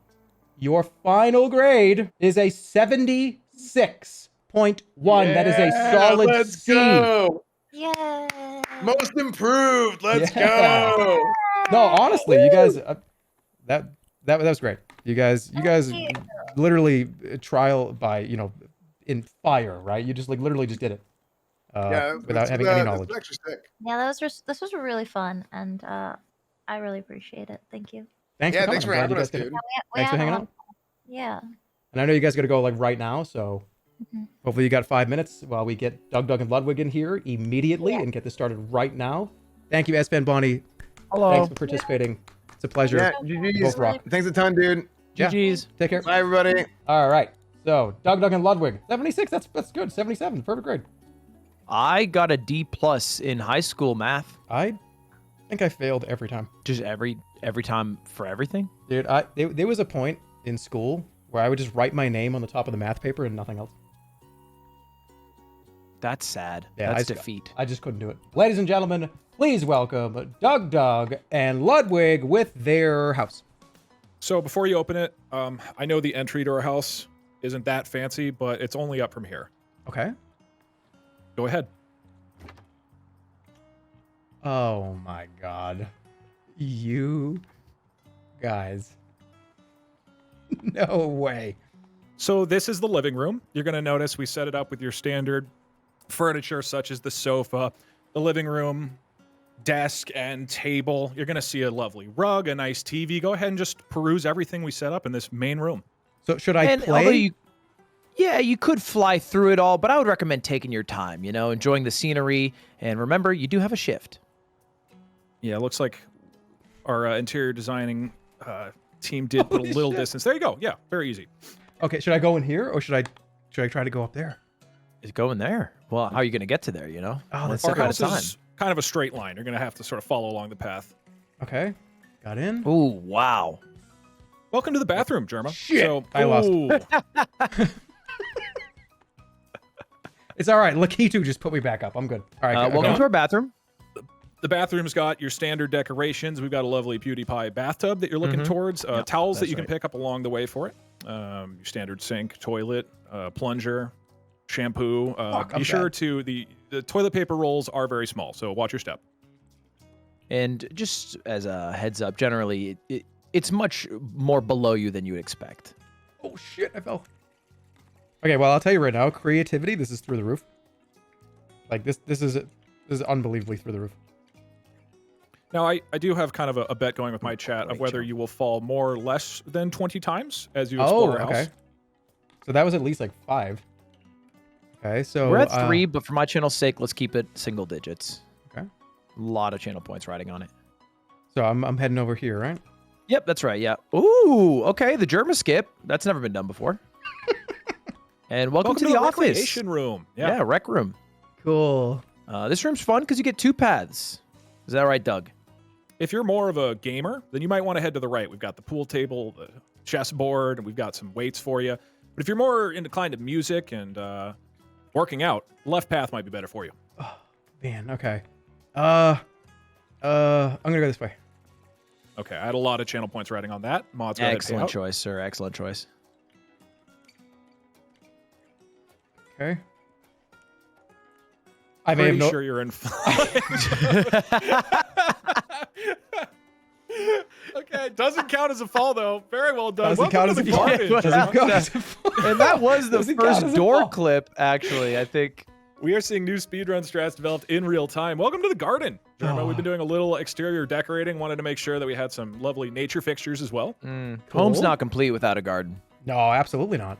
Your final grade is a 76.1. That is a solid let's C. go. Yeah. Most improved. Let's Yeah. go. No, honestly, you guys, that was great. You guys literally trial by in fire, right? You just literally just did it without having any knowledge. That's actually sick. Yeah, this was really fun, and I really appreciate it. Thank you. Thanks for coming. Thanks for I'm glad you having guys us, did it. dude. Thanks for hanging out. Yeah. And I know you guys got to go right now, so hopefully you got 5 minutes while we get DougDoug and Ludwig in here immediately and get this started right now. Thank you, Esfand, Bonnie. Hello. Thanks for participating. It's a pleasure. Yeah, You GG's. both rock. Thanks a ton, dude. Yeah. GG's. Take care. Bye, everybody. All right. So DougDoug and Ludwig, 76. That's good. 77, perfect grade. I got a D+ in high school math. I think I failed every time. Just every time for everything? Dude, there was a point in school where I would just write my name on the top of the math paper and nothing else. That's sad. Yeah, That's defeat. I just couldn't do it. Ladies and gentlemen, please welcome DougDoug and Ludwig with their house. So before you open it, I know the entry to our house isn't that fancy, but it's only up from here. Okay. Go ahead. Oh my god. You guys. No way. So this is the living room. You're going to notice we set it up with your standard furniture, such as the sofa, the living room, desk, and table. You're going to see a lovely rug, a nice TV. Go ahead and just peruse everything we set up in this main room. So should I play? You could fly through it all, but I would recommend taking your time, enjoying the scenery. And remember, you do have a shift. Yeah, it looks like our interior designing team did put a little distance. There you go. Yeah, very easy. Okay, should I go in here or should I try to go up there? Is going there. Well, how are you going to get to there, Oh, that's Our so house time. is kind of a straight line. You're going to have to sort of follow along the path. Okay. Got in. Ooh, wow. Welcome to the bathroom, Jerma. Shit. So, I lost. It's all right. Lakitu just put me back up. I'm good. All right. Welcome to our bathroom. The bathroom's got your standard decorations. We've got a lovely PewDiePie bathtub that you're looking towards. Towels that you can pick up along the way for it. Your standard sink, toilet, plunger, shampoo. Be sure to the toilet paper rolls are very small, so watch your step. And just as a heads up, generally it's much more below you than you would expect. Oh shit! I fell. Okay, well I'll tell you right now, creativity. This is through the roof. Like this is unbelievably through the roof. Now, I do have kind of a bet going with my chat of whether you will fall more or less than 20 times as you explore our house. So that was at least like 5. Okay, so we're at 3, but for my channel's sake, let's keep it single digits. Okay. A lot of channel points riding on it. So I'm heading over here, right? Yep, that's right. Yeah. Ooh, okay. The Jerma skip. That's never been done before. And welcome to the office. Recreation room. Yeah, rec room. Cool. This room's fun because you get 2 paths. Is that right, Doug? If you're more of a gamer, then you might want to head to the right. We've got the pool table, the chessboard, and we've got some weights for you. But if you're more inclined to music and working out, left path might be better for you. Oh, man, okay. I'm gonna go this way. Okay, I had a lot of channel points riding on that. Mods, Excellent choice, sir. Excellent choice. Okay. I'm pretty sure you're in Okay, doesn't count as a fall though. Very well done. Doesn't count as a fall. Doesn't count as a fall. And that was the first door clip, actually, I think. We are seeing new speedrun strats developed in real time. Welcome to the garden, Jerma. We've been doing a little exterior decorating. Wanted to make sure that we had some lovely nature fixtures as well. Cool. Home's not complete without a garden. No, absolutely not.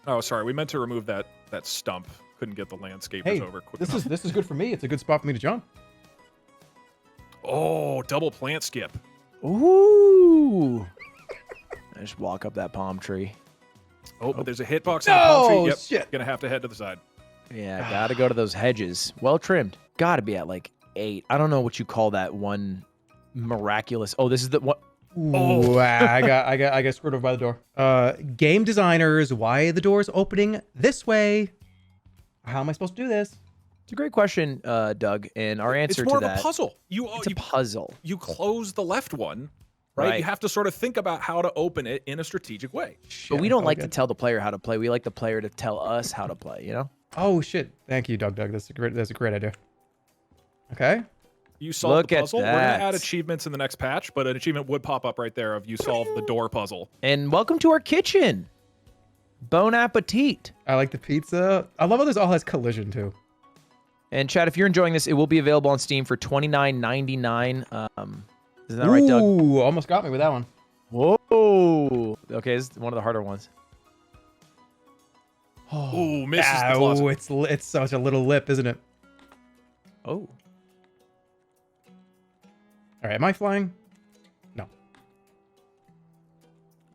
Oh, sorry. We meant to remove that stump. Couldn't get the landscapers over quick enough. This is good for me. It's a good spot for me to jump. Oh, double plant skip. Ooh. I just walk up that palm tree. Oh, but there's a hitbox on the palm tree. Yep. Shit. Gonna have to head to the side. Yeah, gotta go to those hedges. Well trimmed. Gotta be at like 8. I don't know what you call that one miraculous. Oh, this is the one. Ooh, I got screwed over by the door. Game designers, why are the doors opening this way? How am I supposed to do this? It's a great question, Doug. And our answer It's more to of that, a puzzle. It's a puzzle. You close the left one, right? Right. You have to sort of think about how to open it in a strategic way. But we don't like to tell the player how to play. We like the player to tell us how to play, you know? Oh shit! Thank you, DougDoug. That's a great idea. Okay. You solved Look the at puzzle. We're gonna that. add achievements in the next patch, but an achievement would pop up right there of you solved the door puzzle. And welcome to our kitchen. Bon appetit. I like the pizza. I love how this all has collision too. And Chad, if you're enjoying this, it will be available on Steam for $29.99. Isn't that right, Doug? Ooh, almost got me with that one. Whoa. Okay, this is one of the harder ones. Ooh, misses the closet. It's such a little lip, isn't it? Oh. All right, am I flying? No.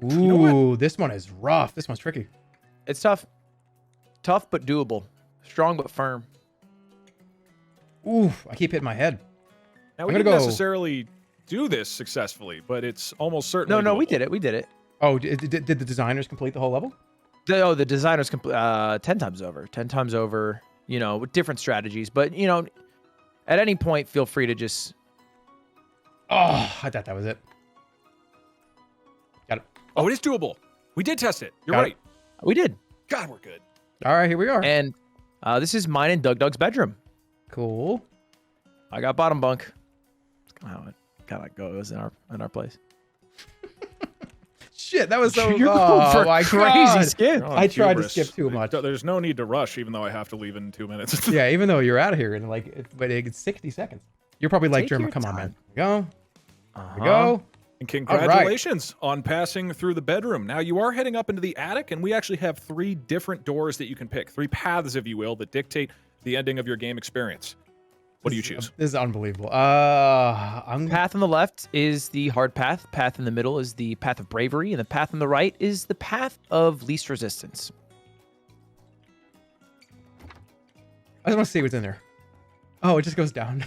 Ooh, You know this one is rough. This one's tricky. It's tough. Tough but doable. Strong but firm. Ooh, I keep hitting my head. Now I'm we gonna didn't go. necessarily do this successfully, but it's almost certainly. No, we doable. did it. We did it. Oh, did the designers complete the whole level? The designers 10 times over. 10 times over, you know, with different strategies. But, you know, at any point, feel free to just... Oh, I thought that was it. Got it. Oh, it is doable. We did test it. You're Got it. right. We did. God, we're good. All right, here we are. And this is mine and DougDoug's bedroom. Cool. I got bottom bunk. That's kind of how it kind of goes in our place. Shit, that was so. You're going for a my crazy God. skip. You're on I tried to hubris. skip too much. There's no need to rush, even though I have to leave in 2 minutes. Yeah, even though you're out of here in but it's 60 seconds. You're probably like, Take Jerma, your come on, time. man. Here we go. And congratulations on passing through the bedroom. Now you are heading up into the attic, and we actually have 3 different doors that you can pick, 3 paths, if you will, that dictate the ending of your game experience. What do you choose? This is unbelievable. Path on the left is the hard path. Path in the middle is the path of bravery, and the path on the right is the path of least resistance. I just want to see what's in there. Oh, it just goes down.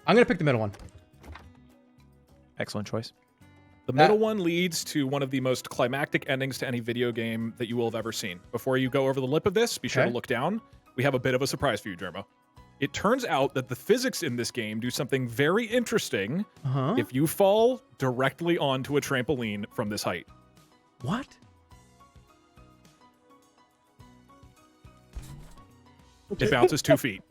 I'm gonna pick the middle one. Excellent choice. The middle one leads to one of the most climactic endings to any video game that you will have ever seen. Before you go over the lip of this, be sure to look down. We have a bit of a surprise for you, Jerma. It turns out that the physics in this game do something very interesting if you fall directly onto a trampoline from this height. What? It bounces 2 feet.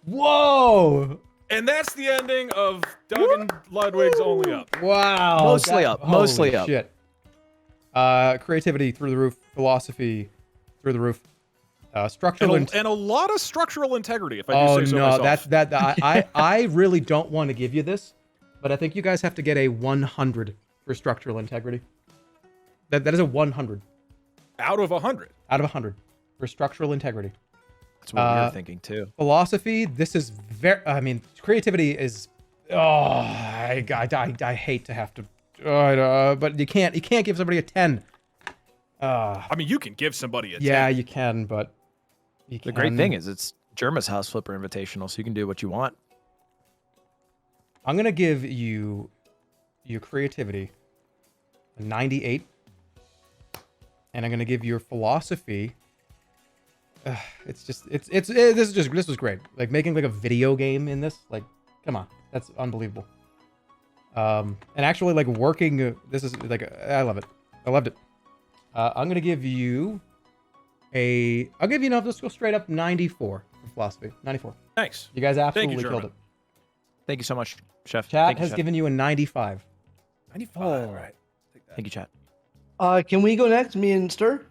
Whoa! And that's the ending of Doug and Ludwig's Only Up. Wow. Mostly up. Mostly Holy up. Shit. Creativity through the roof. Philosophy through the roof. Structural And a lot of structural integrity, if I do say so no, myself. I really don't want to give you this, but I think you guys have to get a 100 for structural integrity. That is a 100 Out of 100. out of 100 for structural integrity. That's what we were thinking too. Philosophy, this is very. I mean, creativity is. Oh, I hate to have to. But you can't give somebody a 10. I mean, you can give somebody a 10. Yeah, you can, but The great thing is it's Jerma's House Flipper Invitational, so you can do what you want. I'm gonna give you your creativity a 98, and I'm gonna give your philosophy. This was great. Like making like a video game in this, like, come on, that's unbelievable. And actually like working. This is like I love it. I loved it. I'm gonna give you I'll give you let's go straight up 94 for philosophy. 94. Nice. You guys absolutely Jerma. killed it. Thank you so much, Chef. Chat Thank you, has Chef. given you a 95. 95. Oh. Right. Thank you, chat. Can we go next? Me and Ster?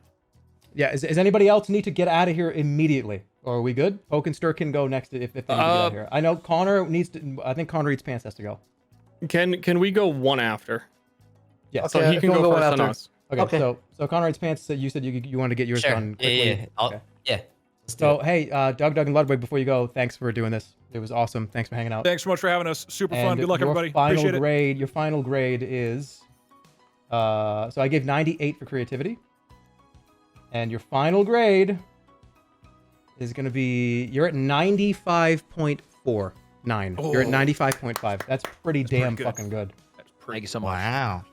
Yeah, is anybody else need to get out of here immediately? Or are we good? Poke and Ster can go next if they need to get out of here. I know Connor needs to. I think ConnorEatsPants has to go. Can we go one after? Yeah. So he can go first on us. Okay. So ConnorEatsPants, you said you wanted to get yours Sure. done quickly. Yeah. Yeah. So hey, DougDoug and Ludwig, before you go, thanks for doing this. It was awesome. Thanks for hanging out. Thanks so much for having us. Super fun. And Good luck, your everybody. Final Appreciate grade, Your final grade is. So I gave 98 for creativity. And your final grade is going to be, you're at 95.49. You're at 95.5. That's pretty damn fucking good. Thank you so much. Wow.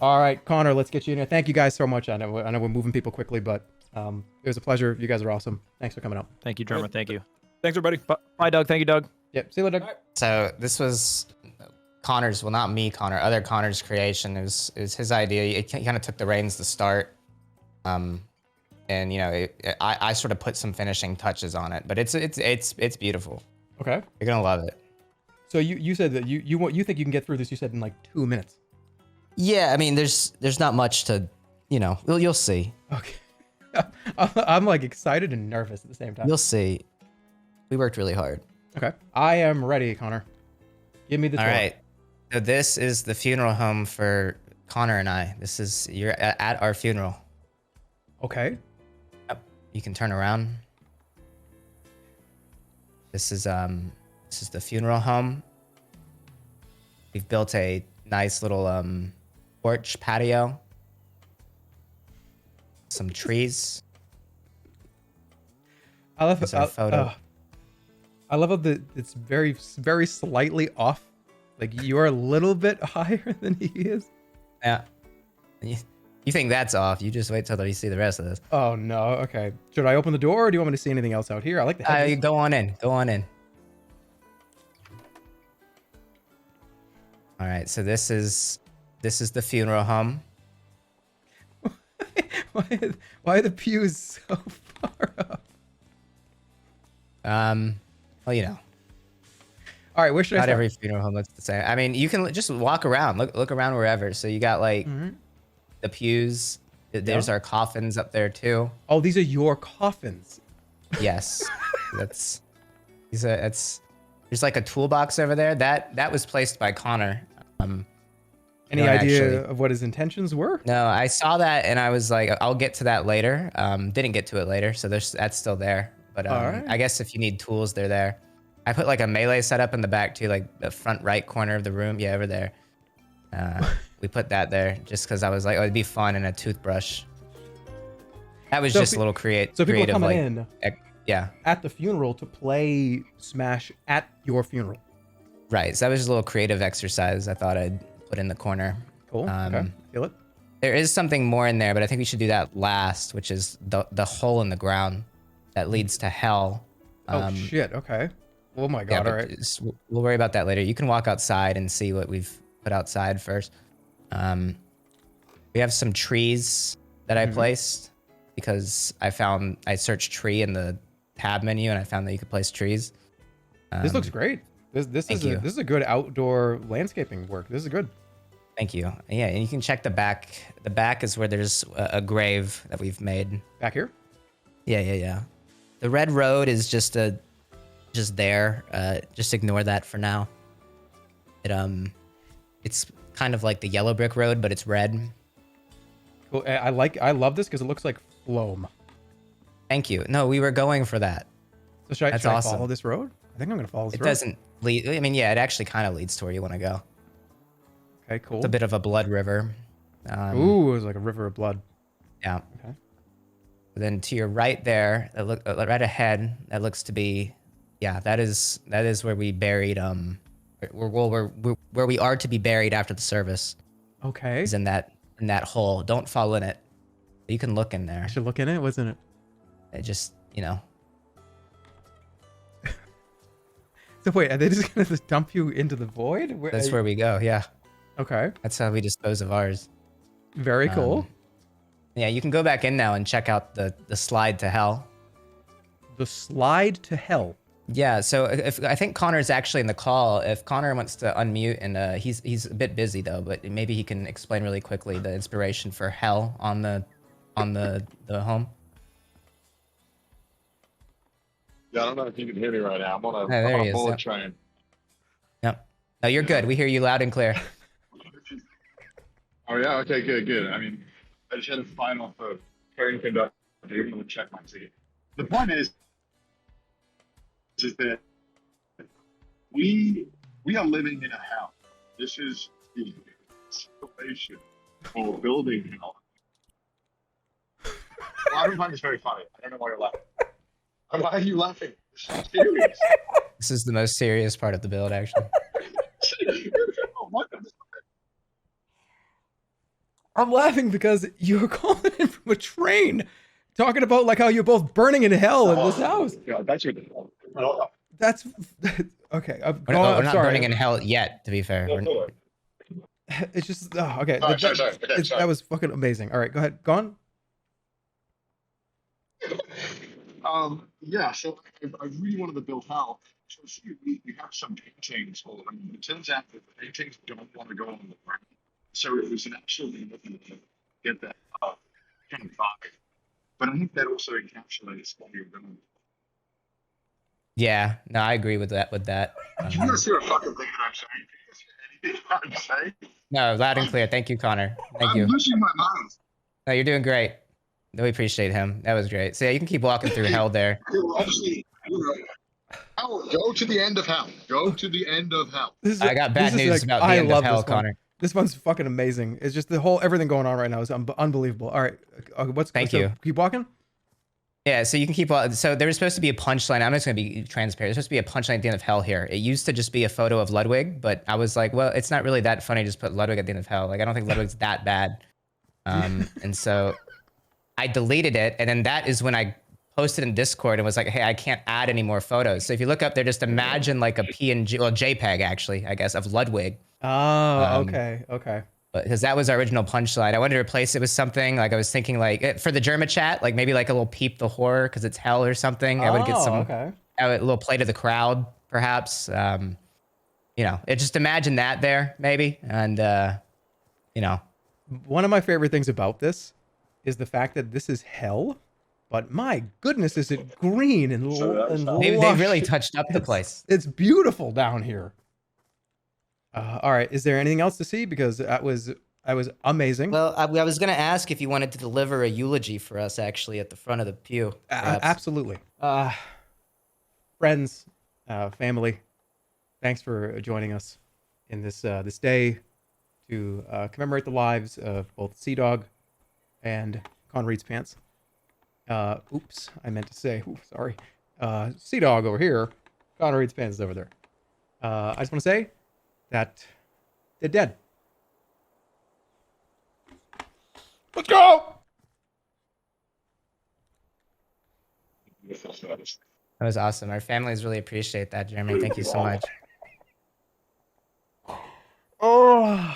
All right, Connor, let's get you in here. Thank you guys so much. I know we're moving people quickly, but it was a pleasure. You guys are awesome. Thanks for coming out. Thank you, Jerma. Thank you. Thanks, everybody. Bye, Doug. Thank you, Doug. Yep. See you later, Doug. So this was Connor's, well, not me, Connor, other Connor's creation. It was his idea. He kind of took the reins to start. And you know, I sort of put some finishing touches on it, but it's beautiful. Okay. You're gonna love it. So you said that you think you can get through this? You said in like 2 minutes. Yeah, I mean, there's not much to, you know, you'll see. Okay. I'm like excited and nervous at the same time. You'll see. We worked really hard. Okay. I am ready, Connor. Give me the tour. All right. So this is the funeral home for Connor and I. You're at our funeral. Okay. Yep. You can turn around. This is the funeral home. We've built a nice little porch patio. Some trees. I love Here's our photo. I love how it's very, very slightly off. Like you are a little bit higher than he is. Yeah. You think that's off? You just wait till you see the rest of this. Oh no. Okay. Should I open the door, or do you want me to see anything else out here? I like the hedges. Go on in. Go on in. All right. So this is the funeral home. Why are the pews so far up? Well, you know. All right, where should I Not start? every funeral home looks the same. I mean, you can just walk around, look around wherever. So you got like the pews. There's our coffins up there too. Oh, these are your coffins. Yes, there's like a toolbox over there. That was placed by Connor. Any idea of what his intentions were? No, I saw that and I was like, I'll get to that later. Didn't get to it later, so that's still there. But All right. I guess if you need tools, they're there. I put like a melee setup in the back too, like the front right corner of the room. Yeah, over there. We put that there just because I was like, oh, it'd be fun, and a toothbrush. That was just a little creative. So people are coming like, in yeah, at the funeral to play Smash at your funeral. right. So that was just a little creative exercise I thought I'd put in the corner. Cool. Okay. Feel it. There is something more in there, but I think we should do that last, which is the hole in the ground that leads to hell. Oh shit. Okay. Oh my god. Yeah, All right. We'll worry about that later. You can walk outside and see what we've put outside first. We have some trees that I placed because I searched tree in the tab menu and I found that you could place trees. This looks great. This is a good outdoor landscaping work. This is good. Thank you. Yeah, and you can check the back. The back is where there's a grave that we've made. Back here? Yeah. The red road is just there. Just ignore that for now. It's kind of like the yellow brick road, but it's red. Cool. I love this because it looks like Floam. Thank you. No, we were going for that. So should That's I awesome. follow this road? I think I'm gonna follow this It road. doesn't lead. I mean, yeah, it actually kind of leads to where you want to go. Okay, cool. It's a bit of a blood river. Ooh, it's like a river of blood. Yeah. Okay. Then to your right there, right ahead, that looks to be, yeah, that is where we buried where we are to be buried after the service. Okay. Is in that hole. Don't fall in it. You can look in there. I should look in it. What's in it? It just, you know. So wait, are they just gonna just dump you into the void? That's where we go. Yeah. Okay. That's how we dispose of ours. Very cool. Yeah, you can go back in now and check out the slide to hell. The slide to hell. Yeah, so I think Connor's actually in the call. If Connor wants to unmute, and he's a bit busy though, but maybe he can explain really quickly the inspiration for hell on the home. Yeah, I don't know if you can hear me right now. I'm on a, there I'm on he a is, bullet yep. train. Yep. No, you're good. We hear you loud and clear. Oh yeah, okay, good. I mean, I just had a final for train conductor. I'm gonna check my ticket. The point is that we are living in a house. This is the situation for building hell. Well, I don't find this very funny. I don't know why you're laughing. Why are you laughing? This is serious. This is the most serious part of the build, actually. I'm laughing because you're calling in from a train, talking about like how you're both burning in hell in this house. Yeah, that's your. That's okay. I'm We're not sorry. burning in hell yet, to be fair. It's just okay. Sorry, sorry. That was fucking amazing. All right, go ahead. Go on. Yeah, so I really wanted to build how. So see, we have some paintings. It turns out that the paintings don't want to go on the ground. So it was an absolute nothing to get that kind of vibe. But I think that also encapsulates what you're doing. Yeah, no, I agree with that. You guys hear a fucking thing that I'm saying? Anything I'm saying? No, loud and clear. Thank you, Connor. Thank you. I'm losing my mind. No, you're doing great. No, we appreciate him. That was great. So yeah, you can keep walking through hell there. Obviously, go to the end of hell. Go to the end of hell. I got bad news about the end of hell, Connor. This one's fucking amazing. It's just the whole everything going on right now is unbelievable. All right, Thank you. Keep walking. Yeah, so you can keep. So there was supposed to be a punchline. I'm just gonna be transparent. There's supposed to be a punchline at the end of hell here. It used to just be a photo of Ludwig, but I was like, well, it's not really that funny. Just put Ludwig at the end of hell. Like I don't think Ludwig's that bad. And so I deleted it, and then that is when I posted in Discord and was like, hey, I can't add any more photos. So if you look up there, just imagine like a PNG, well, JPEG actually, I guess, of Ludwig. Oh, okay. But because that was our original punchline, I wanted to replace it with something like I was thinking like for the Jerma chat, like maybe like a little peep the horror because it's hell or something. I would get some a little play to the crowd, perhaps. Just imagine that there maybe, and One of my favorite things about this is the fact that this is hell, but my goodness, is it green and they lush. really touched up the place. It's beautiful down here. All right, is there anything else to see? Because that was amazing. Well, I was going to ask if you wanted to deliver a eulogy for us actually at the front of the pew. Absolutely. Friends, family, thanks for joining us in this day to commemorate the lives of both CDawg and ConnorEatsPants. Oops, I meant to say, sorry. CDawg over here, ConnorEatsPants is over there. I just want to say that they're dead. Let's go! That was awesome. Our families really appreciate that, Jeremy. Thank you so much. Oh,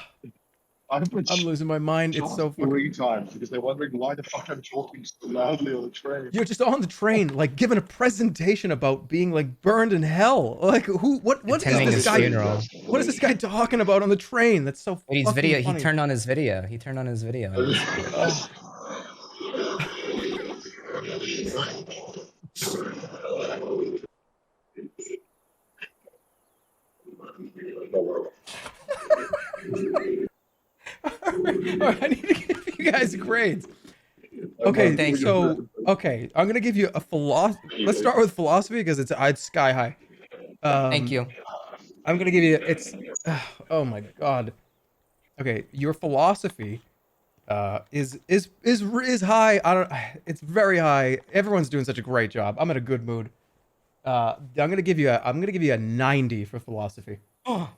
I'm losing my mind. It's so funny. 3 times because they're wondering why the fuck I'm talking so loudly on the train. You're just on the train, like giving a presentation about being like burned in hell. Like what is this guy? Funeral. What is this guy talking about on the train? That's so Wait, funny. He turned on his video. All right, I need to give you guys grades. Okay, Thank you. so I'm gonna give you a philosophy. Let's start with philosophy because it's sky high. Thank you. I'm gonna give you oh my god. Okay, your philosophy is high. It's very high. Everyone's doing such a great job. I'm in a good mood. I'm gonna give you a 90 for philosophy. Oh,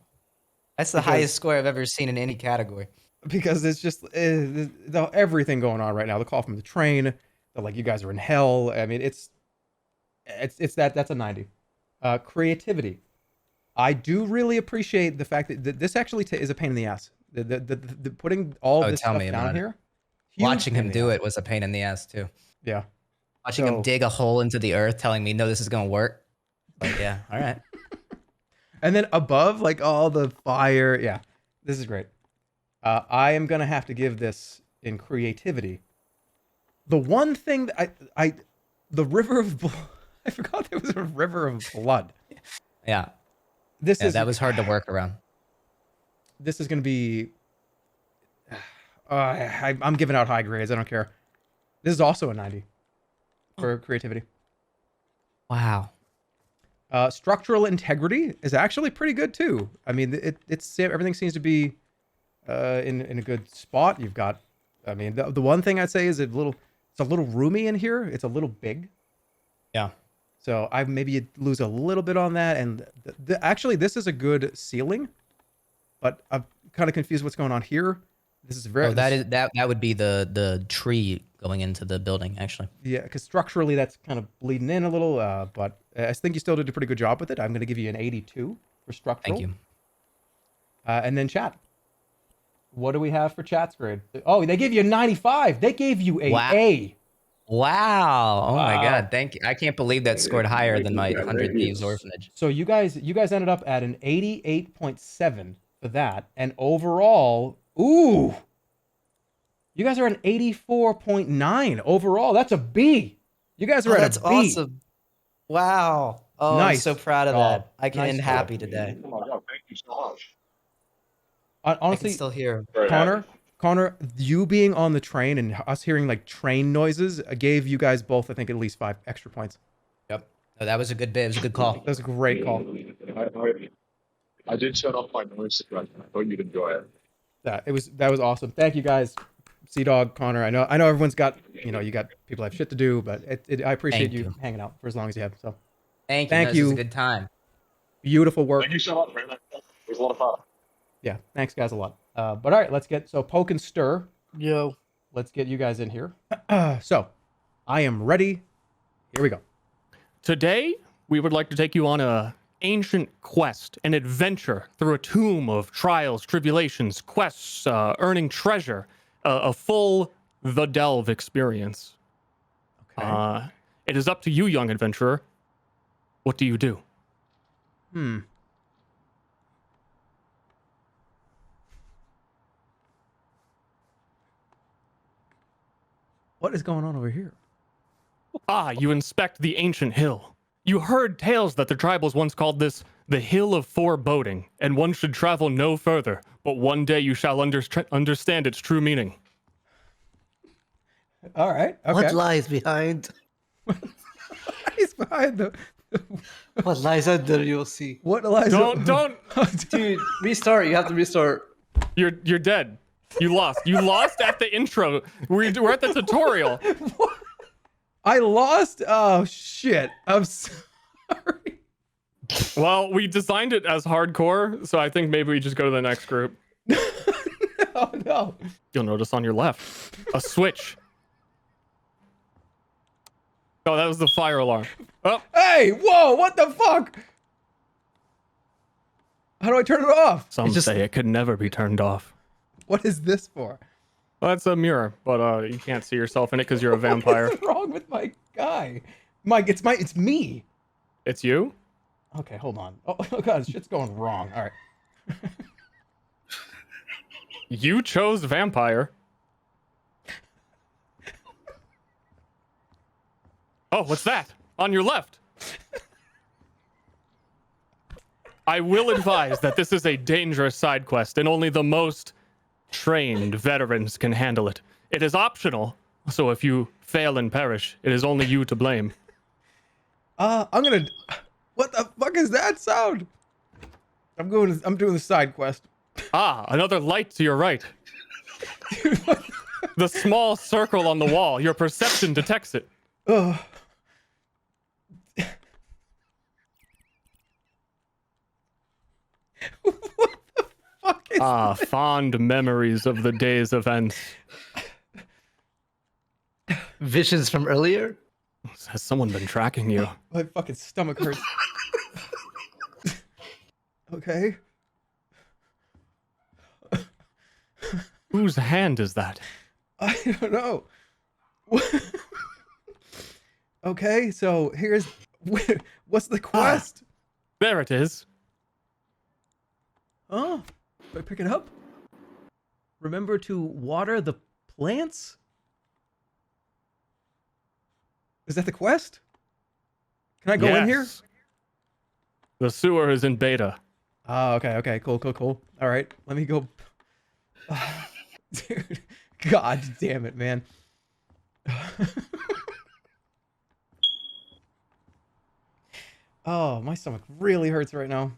that's the highest score I've ever seen in any category. Because it's just everything going on right now. The call from the train, you guys are in hell. I mean, that's a 90. Creativity. I do really appreciate the fact that this actually is a pain in the ass. The putting all this stuff down here. Watching him do it was a pain in the ass too. Yeah. Watching him dig a hole into the earth, telling me, no, this is going to work. But yeah, all right. And then above, like all the fire. Yeah, this is great. I am going to have to give this in creativity. The one thing that the river of blood, I forgot there was a river of blood. Yeah. That was hard to work around. This is going to be, I'm giving out high grades. I don't care. This is also a 90 for creativity. Wow. Structural integrity is actually pretty good too. I mean, it's everything seems to be in a good spot. You've got, I mean, the one thing I'd say is it's a little roomy in here. It's a little big. Yeah. So I maybe lose a little bit on that. And actually, this is a good ceiling, but I'm kind of confused what's going on here. This is very. Oh, that would be the tree going into the building, actually. Yeah, because structurally that's kind of bleeding in a little, but I think you still did a pretty good job with it. I'm going to give you an 82 for structural. Thank you. And then chat. What do we have for chat's grade? Oh, they gave you a 95. They gave you a A. Wow. Oh my God. Thank you. I can't believe that scored higher than my 100 Thieves Orphanage. So you guys ended up at an 88.7 for that, and overall, ooh, you guys are an 84.9 overall. That's a B. You guys are at a B. That's awesome. Wow. Oh, Nice. I'm so proud of that. I can Nice end job. happy today. Oh my God, thank you so much. Honestly, I can still hear him. Connor, you being on the train and us hearing like train noises gave you guys both, I think, at least 5 extra points. Yep. Oh, that was a good bit. It was a good call. That was a great call. I did shut off my noise suppression. I thought you'd enjoy it. That was awesome. Thank you guys, CDawg, Connor. I know everyone's got you got people have shit to do, but I appreciate you hanging out for as long as you have. So Thank you. This was a good time. Beautiful work. Thank you so much, man. It was a lot of fun. Yeah, thanks guys a lot. But all right, let's get Poke and Ster. Yo. Let's get you guys in here. So, I am ready. Here we go. Today, we would like to take you on a ancient quest, an adventure through a tomb of trials, tribulations, quests, earning treasure, a full The Delve experience. Okay. It is up to you, young adventurer. What do you do? What is going on over here? You inspect the ancient hill. You heard tales that the tribals once called this the Hill of Foreboding, and one should travel no further, but one day you shall understand its true meaning. All right. Okay. What lies behind? He's behind the. What lies under? You'll see. What lies? Don't, dude. Restart. You have to restart. You're dead. You lost. You lost at the intro. We're at the tutorial. I lost. Oh shit! I'm sorry. Well, we designed it as hardcore, so I think maybe we just go to the next group. Oh no! You'll notice on your left a switch. Oh, that was the fire alarm. Oh. Hey! Whoa! What the fuck? How do I turn it off? Some say it could never be turned off. What is this for? Well, that's a mirror, but you can't see yourself in it because you're a vampire. What is wrong with my guy? Mike, it's me. It's you? Okay, hold on. Oh god, shit's going wrong. All right. You chose vampire. Oh, what's that? On your left. I will advise that this is a dangerous side quest, and only the most trained veterans can handle it. It is optional, so if you fail and perish, it is only you to blame. I'm gonna. What the fuck is that sound? I'm doing the side quest. Another light to your right. The small circle on the wall. Your perception detects it. Ugh. Fond memories of the day's events. Visions from earlier? Has someone been tracking you? My fucking stomach hurts. Okay. Whose hand is that? I don't know. Okay, so here's what's the quest? There it is. Oh, do I pick it up? Remember to water the plants? Is that the quest? Can I go in here? The sewer is in beta. Oh, okay, cool. All right, let me go. Dude, god damn it, man. Oh, my stomach really hurts right now.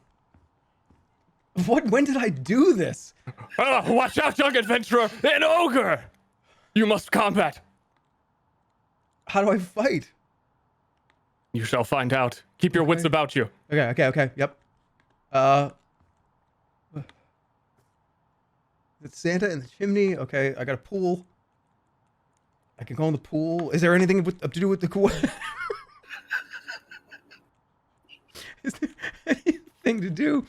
When did I do this? Watch out, young adventurer! An ogre! You must combat. How do I fight? You shall find out. Keep your wits about you. Okay. Yep. It's Santa in the chimney. Okay, I got a pool. I can go in the pool. Is there anything to do with the pool? Is there anything to do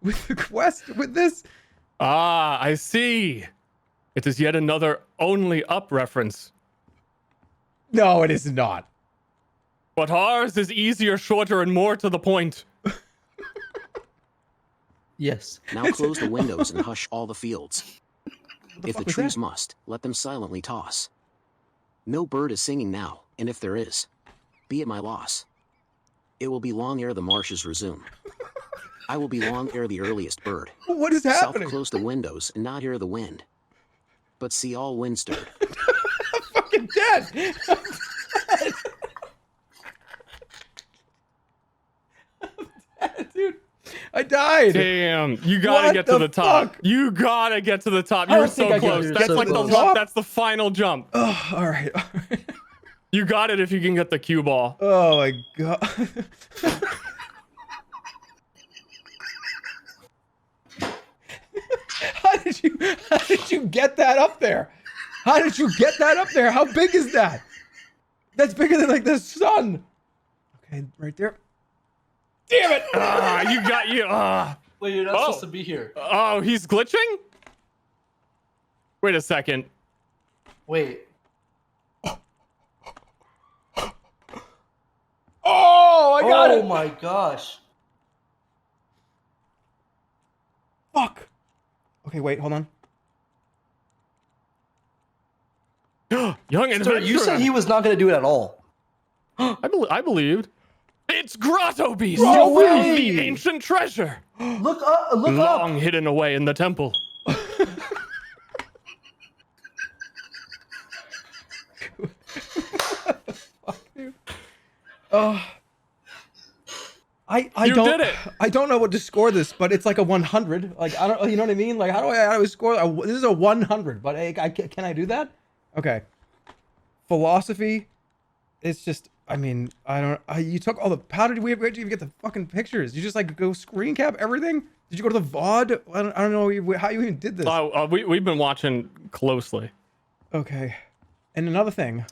with the quest with this? Ah, I see. It is yet another Only Up reference. No, it is not. But ours is easier, shorter, and more to the point. Yes. Now close the windows and hush all the fields. If the was trees that? must, let them silently toss. No bird is singing now, and if there is, be it my loss. It will be long ere the marshes resume. I will be long ere the earliest bird. What is happening? Self close the windows and not hear the wind, but see all wind stirred. I'm fucking dead. Dude, I died. Damn, you gotta get to the top. You gotta get to the top. You were so close. That's like the top. That's the final jump. Oh, all right. You got it if you can get the cue ball. Oh my god. How did you get that up there? How did you get that up there? How big is that? That's bigger than like the sun. Okay, right there. Damn it! You got you. Wait, you're not supposed to be here. Oh, he's glitching? Wait a second. Wait. Oh, I got it! Oh my gosh. Fuck. Okay, wait, hold on. Young adventurer. You said he was not going to do it at all. I believed. It's Grotto Beast. No You found way. the ancient treasure. Look up! Look Long up! hidden away in the temple. You don't, did it. I don't know what to score this, but it's like a 100. Like I don't, you know what I mean? Like how do I score? This is a 100, but can I do that? Okay. Philosophy. It's just, I mean, I don't. You took all the. How did where did you even get the fucking pictures? You just like go screen cap everything? Did you go to the VOD? I don't know how you even did this. We've been watching closely. Okay. And another thing.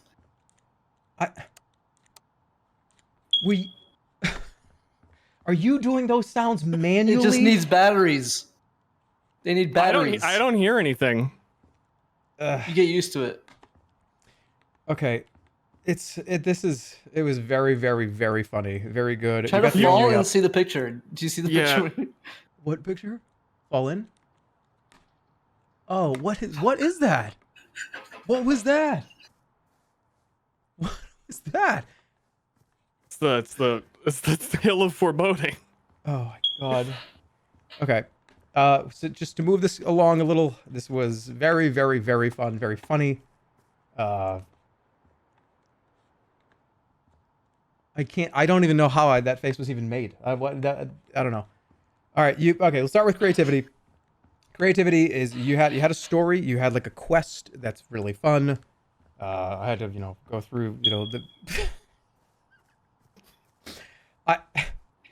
Are you doing those sounds manually? It just needs batteries. They need batteries. I don't hear anything. You get used to it. Okay. It was very, very, very funny. Very good. Try to fall and see the picture. Do you see the picture? What picture? Fall in? Oh, what is that? What was that? What was that? It's the tale of foreboding. Oh my god. Okay. So just to move this along a little, this was very, very, very fun, very funny. I don't even know how that face was even made. I don't know. All right, okay, let's start with creativity. Creativity is you had a story, you had like a quest that's really fun. I had to, go through, the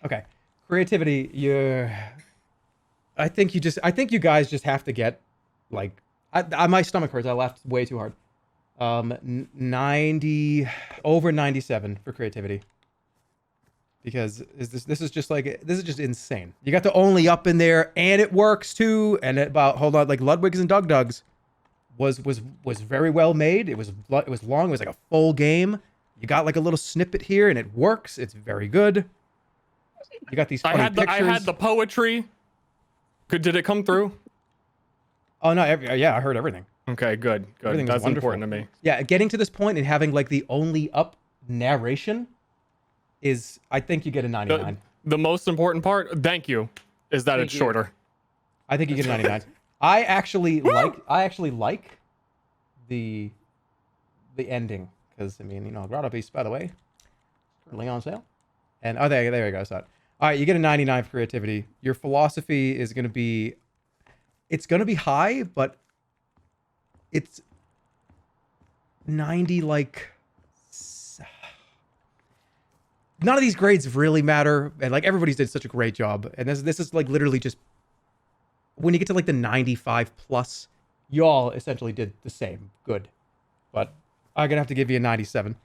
okay. Creativity, I think you guys just have to get like my stomach hurts. I laughed way too hard. 90 over 97 for creativity. Because this is just insane. You got the only up in there and it works too. And like Ludwig's and DougDoug's was very well made. It was long. It was like a full game. You got like a little snippet here and it works. It's very good. You got these funny pictures. I had the poetry. Did it come through? Oh no, yeah, I heard everything. Okay, good. Everything was That's wonderful. important to me. Yeah, getting to this point and having like the only up narration is, I think you get a 99. The most important part, thank you, is that it's shorter. I think you get a 99. I actually like the ending because Grotto Beast, by the way, currently on sale. And there we go. I saw it. All right, you get a 99 for creativity. Your philosophy is going to be, it's going to be high, but it's 90 like none of these grades really matter, and like everybody's did such a great job. And this is like literally just when you get to like the 95 plus, y'all essentially did the same. Good, but I'm gonna have to give you a 97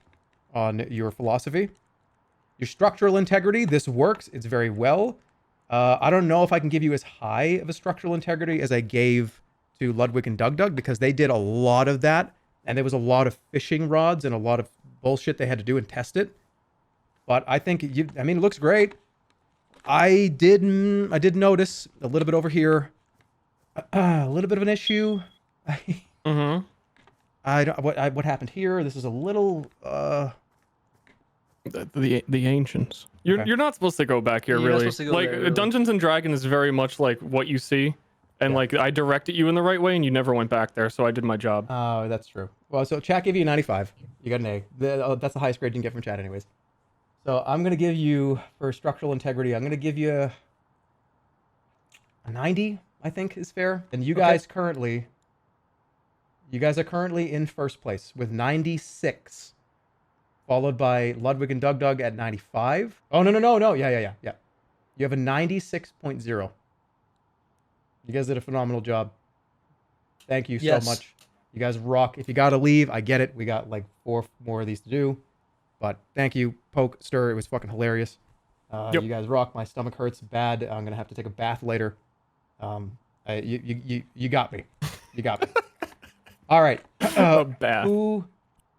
on your philosophy. Your structural integrity, this works. It's very well. I don't know if I can give you as high of a structural integrity as I gave to Ludwig and DougDoug because they did a lot of that, and there was a lot of fishing rods and a lot of bullshit they had to do and test it. But I think I mean, it looks great. I did notice a little bit over here, a little bit of an issue. Mm-hmm. What happened here? This is a little the ancients. You're not supposed to go back here, You're not really. supposed to go Like there, really. Dungeons and Dragons is very much like what you see, and like I directed you in the right way, and you never went back there, so I did my job. Oh, that's true. Well, so chat gave you a 95. You got an A. That's the highest grade you can get from chat, anyways. So I'm gonna give you for structural integrity. I'm gonna give you a 90. I think is fair. And you guys currently, you guys are currently in first place with 96. Followed by Ludwig and DougDoug at 95. Oh, no. Yeah. You have a 96.0. You guys did a phenomenal job. Thank you so much. You guys rock. If you got to leave, I get it. We got like 4 more of these to do. But thank you, Poke, Ster. It was fucking hilarious. You guys rock. My stomach hurts bad. I'm going to have to take a bath later. You got me. You got me. All right. A bath.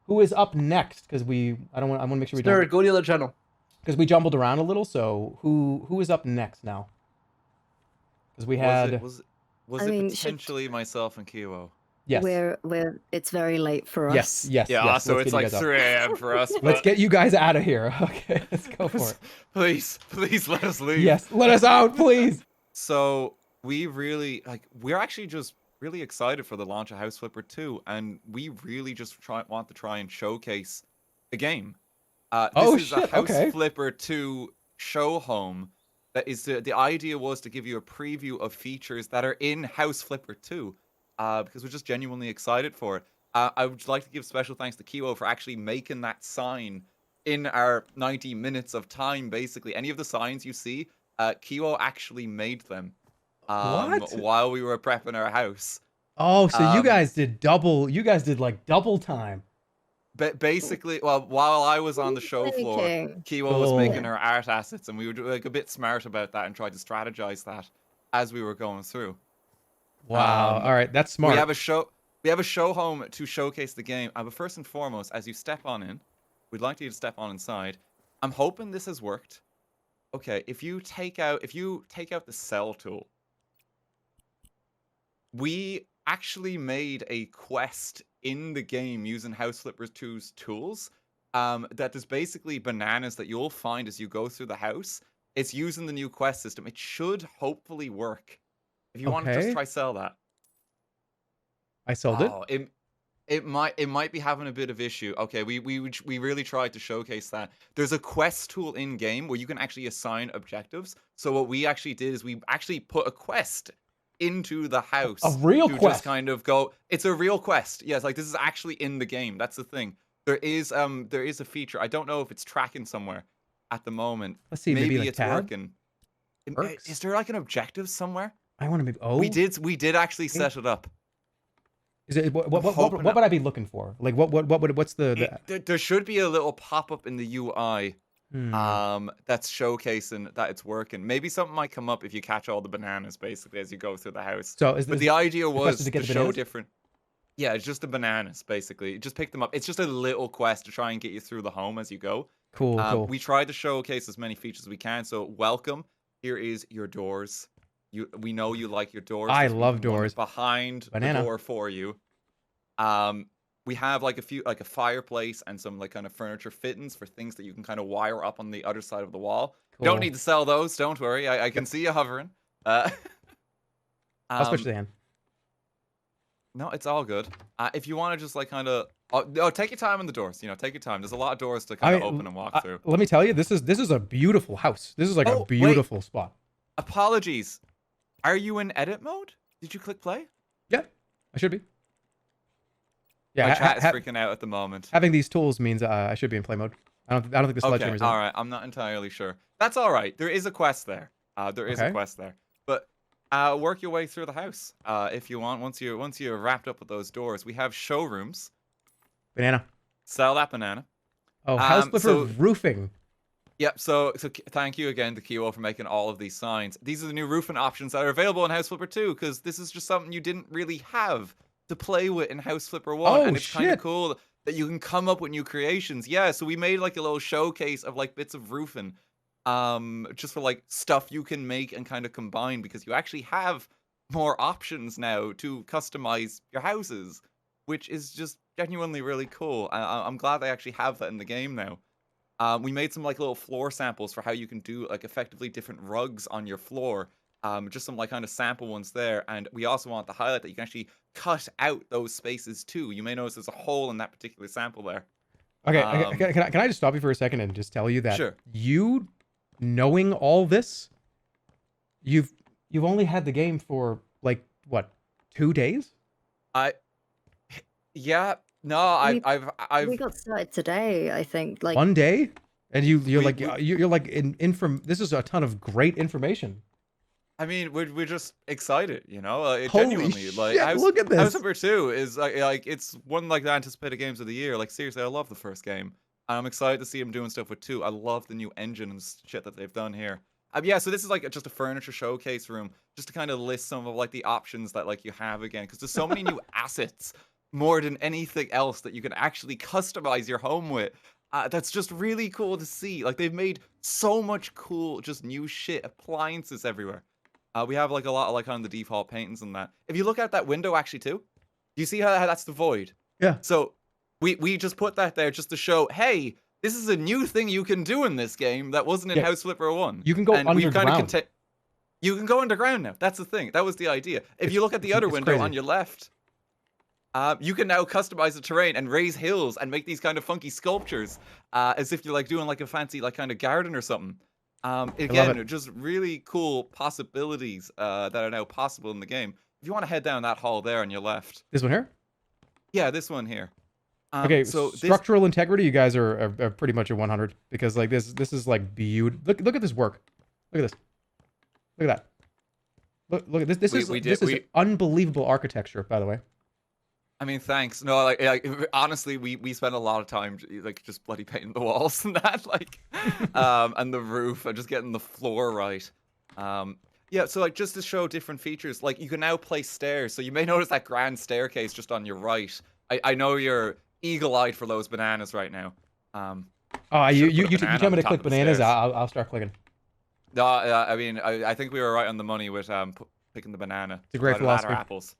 Who is up next? Because I want to make sure we Ster, don't go to the other channel. Because we jumbled around a little. So who is up next now? Because we had Was I it mean, potentially myself and Kiwo? Yes. We're it's very late for us. Yes. Yeah, so let's it's get you like guys up. 3 a.m. for us. Let's but get you guys out of here. Okay, let's go for it. Please let us leave. Yes, let us out, please. So we're actually just really excited for the launch of House Flipper 2, and we really just want to try and showcase the game. This is a House Flipper 2 show home. That is the idea was to give you a preview of features that are in House Flipper 2, because we're just genuinely excited for it. I would like to give special thanks to Kiwo for actually making that sign in our 90 minutes of time. Basically, any of the signs you see, Kiwo actually made them. While we were prepping our house. Oh, so you guys did double. You guys did like double time. But basically, well, while I was on the show floor, Kiwo was making her art assets, and we were like a bit smart about that and tried to strategize that as we were going through. Wow! All right, that's smart. We have a show home to showcase the game. But first and foremost, as you step on in, we'd like you to step on inside. I'm hoping this has worked. Okay, if you take out the cell tool. We actually made a quest in the game using House Flipper 2's tools. That is basically bananas that you'll find as you go through the house. It's using the new quest system. It should hopefully work. If you want to just try sell that. I sold it. It might be having a bit of issue. Okay, we really tried to showcase that. There's a quest tool in game where you can actually assign objectives. So what we actually did is we actually put a quest into the house. A real quest. Just kind of go. It's a real quest. Yes, like this is actually in the game. That's the thing. There is a feature. I don't know if it's tracking somewhere at the moment. Let's see. Maybe like it's tab? working. Is there like an objective somewhere? I want to be. Oh, we did actually set it up. Is it what would I be looking for? Like what's the There should be a little pop up in the UI. That's showcasing that it's working. Maybe something might come up if you catch all the bananas, basically, as you go through the house. So but the idea was to show bananas? different. Yeah, it's just the bananas, basically. Just pick them up. It's just a little quest to try and get you through the home as you go. Cool. We tried to showcase as many features as we can. So welcome. Here is your doors. We know you like your doors. I love doors. Behind the door for you. We have like a fireplace and some like kind of furniture fittings for things that you can kind of wire up on the other side of the wall. Cool. Don't need to sell those. Don't worry. I can see you hovering. I'll switch the hand. No, it's all good. If you want to just like kind of take your time on the doors. Take your time. There's a lot of doors to kind of open and walk through. Let me tell you, this is a beautiful house. This is like a beautiful spot. Apologies. Are you in edit mode? Did you click play? Yeah, I should be. Yeah, my chat is freaking out at the moment. Having these tools means I should be in play mode. I don't think the sledgehammer's in. All right. I'm not entirely sure. That's all right. There is a quest there. There is a Okay. quest there. But work your way through the house if you want. Once you're wrapped up with those doors, we have showrooms. Banana. Sell that banana. Oh, house flipper roofing. Yep. So thank you again to Kiwo for making all of these signs. These are the new roofing options that are available in House Flipper 2 because this is just something you didn't really have to play with in House Flipper 1, and it's kind of cool that you can come up with new creations. Yeah. So we made like a little showcase of like bits of roofing, just for like stuff you can make and kind of combine because you actually have more options now to customize your houses, which is just genuinely really cool. I'm glad they actually have that in the game now. We made some like little floor samples for how you can do like effectively different rugs on your floor. Just some like kind of sample ones there. And we also want to highlight that you can actually cut out those spaces too. You may notice there's a hole in that particular sample there. Okay, can I just stop you for a second and just tell you that Sure. you knowing all this, you've only had the game for like what, 2 days? Yeah. No, I've We got started today, I think. Like 1 day, and you're like this is a ton of great information. I mean, we're just excited, you know. Holy Genuinely, like shit, look at this. House Flipper 2 is like it's one like the anticipated games of the year. Like seriously, I love the first game, and I'm excited to see them doing stuff with 2. I love the new engine and shit that they've done here. Yeah, so this is like just a furniture showcase room, just to kind of list some of like the options that like you have again, because there's so many new assets more than anything else that you can actually customize your home with. That's just really cool to see. Like they've made so much cool, just new shit, appliances everywhere. We have like a lot of like on the default paintings and that. If you look at that window actually too, you see how that's the void? Yeah. So we just put that there just to show, hey, this is a new thing you can do in this game that wasn't in House Flipper 1. You can go underground. You can go underground now. That's the thing. That was the idea. If you look at the other window crazy. on your left, you can now customize the terrain and raise hills and make these kind of funky sculptures, as if you're like doing like a fancy like kind of garden or something. Again, just really cool possibilities that are now possible in the game. If you want to head down that hall there on your left. This one here? Yeah, this one here. Okay, so structural integrity, you guys are pretty much a 100 because like this is like beautiful. Look at this work. Look at this. Look at that. Look at this. This is unbelievable architecture, by the way. I mean, thanks. No, like honestly, we spent a lot of time like just bloody painting the walls and that, like, and the roof and just getting the floor right. Yeah, so like just to show different features, like you can now place stairs. So you may notice that grand staircase just on your right. I know you're eagle-eyed for those bananas right now. You tell me to click bananas. I'll start clicking. No, I mean, I think we were right on the money with picking the banana. It's a great philosophy. Apples.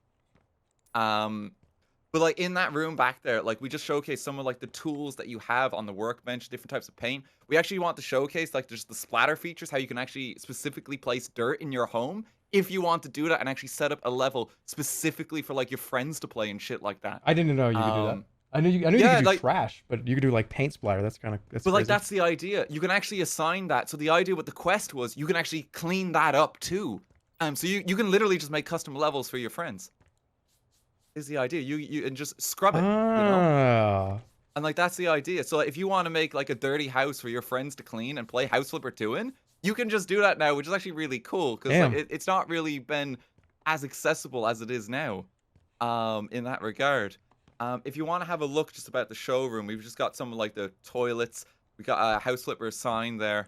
But like in that room back there, like we just showcase some of like the tools that you have on the workbench, different types of paint. We actually want to showcase like just the splatter features, how you can actually specifically place dirt in your home if you want to do that and actually set up a level specifically for like your friends to play and shit like that. I didn't know you could do that. I knew you could do like, trash, but you could do like paint splatter. That's kind of But crazy. like that's the idea. You can actually assign that. So the idea with the quest was you can actually clean that up too. So you can literally just make custom levels for your friends. Is the idea. You and just scrub it, you know? And like that's the idea. So if you want to make like a dirty house for your friends to clean and play House Flipper 2 in, you can just do that now, which is actually really cool because like, it's not really been as accessible as it is now in that regard. If you want to have a look just about the showroom, we've just got some of like the toilets. We got a House Flipper sign there.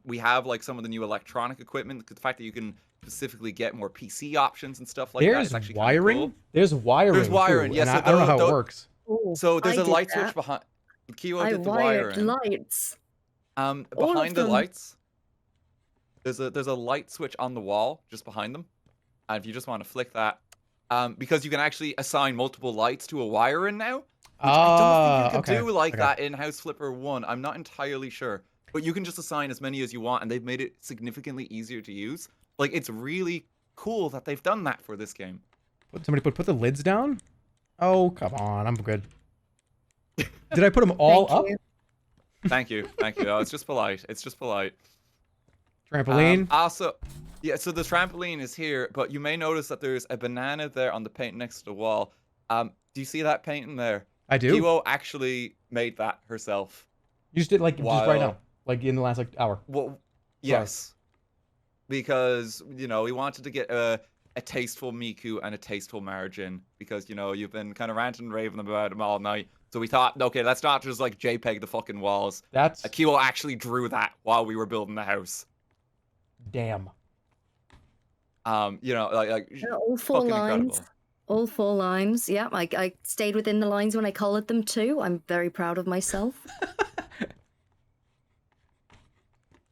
We have like some of the new electronic equipment. The fact that you can specifically get more PC options and stuff like that is actually wiring. cool. There's wiring. There's wiring. Yes, Yeah, I don't know how it works. So there's I a did light that. switch behind. Kiwo I did the wired wiring. lights. Behind the them. lights, there's a light switch on the wall just behind them, and if you just want to flick that, because you can actually assign multiple lights to a wiring now. Which I don't think you could do like that in House Flipper 1. I'm not entirely sure, but you can just assign as many as you want, and they've made it significantly easier to use. Like it's really cool that they've done that for this game. Somebody put the lids down. Oh come on, I'm good. Did I put them all up? Thank you. Oh, it's just polite. It's just polite. Trampoline. Also, yeah. So the trampoline is here, but you may notice that there's a banana there on the paint next to the wall. Do you see that painting there? I do. Kiwo actually made that herself. You just did like just right While- now, like in the last like hour. Well, yes, because we wanted to get a tasteful Miku and a tasteful margin, because you've been kind of ranting and raving about them all night. So we thought, okay, let's not just like JPEG the fucking walls. That's Kiwo actually drew that while we were building the house. Damn. Like Yeah, all four fucking lines. incredible. All 4 lines. Yeah, I stayed within the lines when I colored them too. I'm very proud of myself.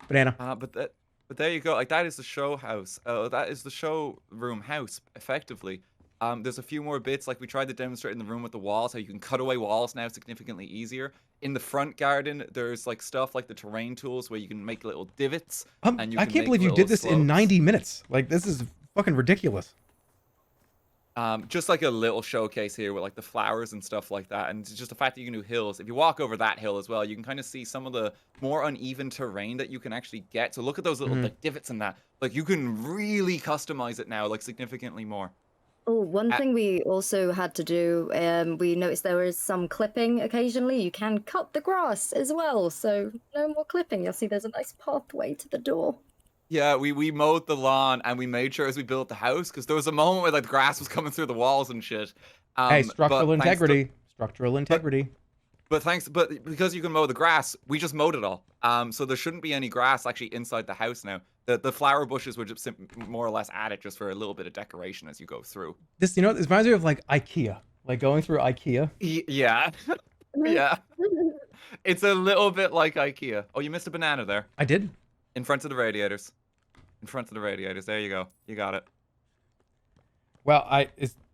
Banana. But there you go. Like, that is the show house. That is the showroom house, effectively. There's a few more bits, like we tried to demonstrate in the room with the walls, how you can cut away walls now significantly easier. In the front garden, there's like stuff like the terrain tools where you can make little divots. And you I can can't make believe you little did this in slopes. 90 minutes. Like, this is fucking ridiculous. Just like a little showcase here with like the flowers and stuff like that, and just the fact that you can do hills. If you walk over that hill as well, you can kind of see some of the more uneven terrain that you can actually get. So look at those little like divots in that. Like, you can really customize it now, like significantly more. Oh, one thing we also had to do, we noticed there was some clipping occasionally. You can cut the grass as well, so no more clipping. You'll see there's a nice pathway to the door. Yeah, we mowed the lawn and we made sure as we built the house, because there was a moment where like the grass was coming through the walls and shit. Hey, but structural thanks to- integrity. Structural integrity. But because you can mow the grass, we just mowed it all. So there shouldn't be any grass actually inside the house now. The flower bushes were just more or less added just for a little bit of decoration as you go through. This, this reminds me of like IKEA. Like going through IKEA. Yeah. Yeah. It's a little bit like IKEA. Oh, you missed a banana there. I did. In front of the radiators. In front of the radiators. There you go. You got it. Well, this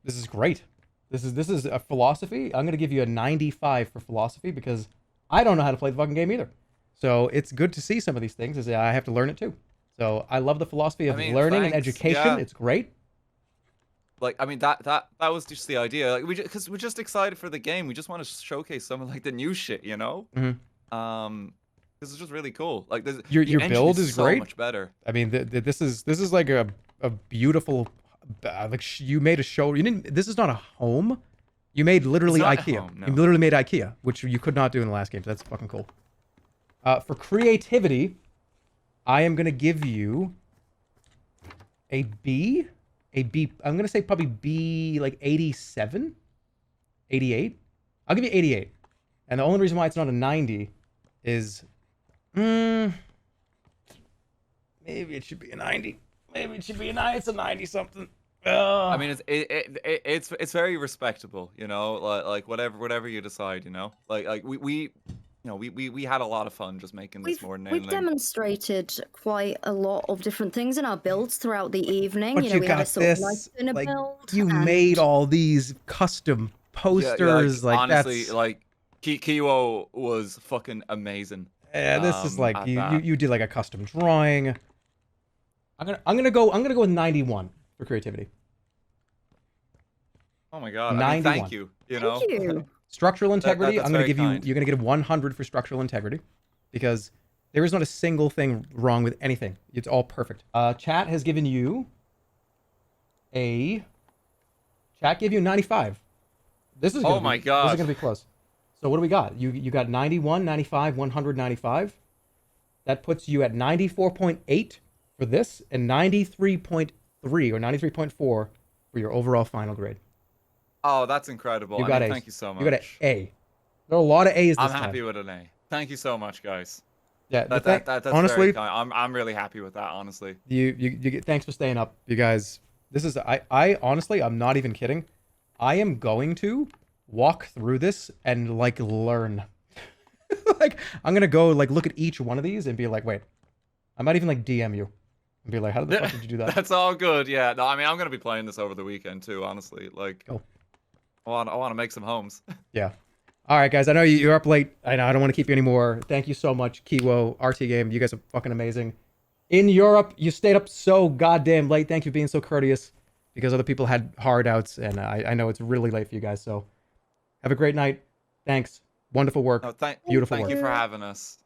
is great. This is a philosophy. I'm gonna give you a 95 for philosophy because I don't know how to play the fucking game either. So it's good to see some of these things as I have to learn it too. So I love the philosophy of learning and thanks. education. Yeah. It's great. Like, I mean, that was just the idea. Like, because we're just excited for the game. We just want to showcase some of like the new shit, you know? This is just really cool. Like, Your engine build is so great. much better. I mean, this is like a beautiful. Like you made a show. You didn't. This is not a home. You made literally It's not a IKEA. home, no. You literally made IKEA, which you could not do in the last game. So that's fucking cool. For creativity, I am gonna give you a B. I'm gonna say probably B, like 87, 88. I'll give you 88. And the only reason why it's not a 90 is, maybe it should be a 90. Maybe it should be a 90. It's a 90 something. I mean, it's very respectable, you know. Like whatever you decide, you know. Like we had a lot of fun just making this more than We've anything. demonstrated quite a lot of different things in our builds throughout the evening. But you know, you we had a got sort of this. nice dinner Like build. you and- made all these custom posters. Yeah, like honestly, that's. like Kiwo was fucking amazing. Yeah, this is like at you that. did like a custom drawing. I'm gonna go with 91 for creativity. Oh my god! I mean, 91. thank you. You know. Thank you. Structural integrity. that's I'm gonna very give kind. you. You're gonna get a 100 for structural integrity, because there is not a single thing wrong with anything. It's all perfect. Chat has given you a. Chat gave you a 95. This is. Oh Gonna my be, This God. is gonna be close. So what do we got? You got 91, 95, 195. That puts you at 94.8 for this and 93.3 or 93.4 for your overall final grade. Oh, that's incredible. You I got mean, A's. thank you so much. You got an A. There are a lot of A's this I'm time. happy with an A. Thank you so much, guys. Yeah, That's honestly, very kind. I'm really happy with that. Honestly. you get thanks for staying up, you guys. This is I honestly, I'm not even kidding. I am going to walk through this and like learn. Like I'm gonna go like look at each one of these and be like, wait, I might even like DM you and be like, how the fuck did you do that? That's all good. Yeah. No, I mean, I'm gonna be playing this over the weekend too. Honestly, like, Cool. I want to make some homes. Yeah. All right, guys. I know you're up late. I know I don't want to keep you anymore. Thank you so much, Kiwo, RTGame. You guys are fucking amazing. In Europe, you stayed up so goddamn late. Thank you for being so courteous, because other people had hard outs, and I know it's really late for you guys. So have a great night. Thanks. Wonderful work. Oh, Beautiful Thank work. you for having us.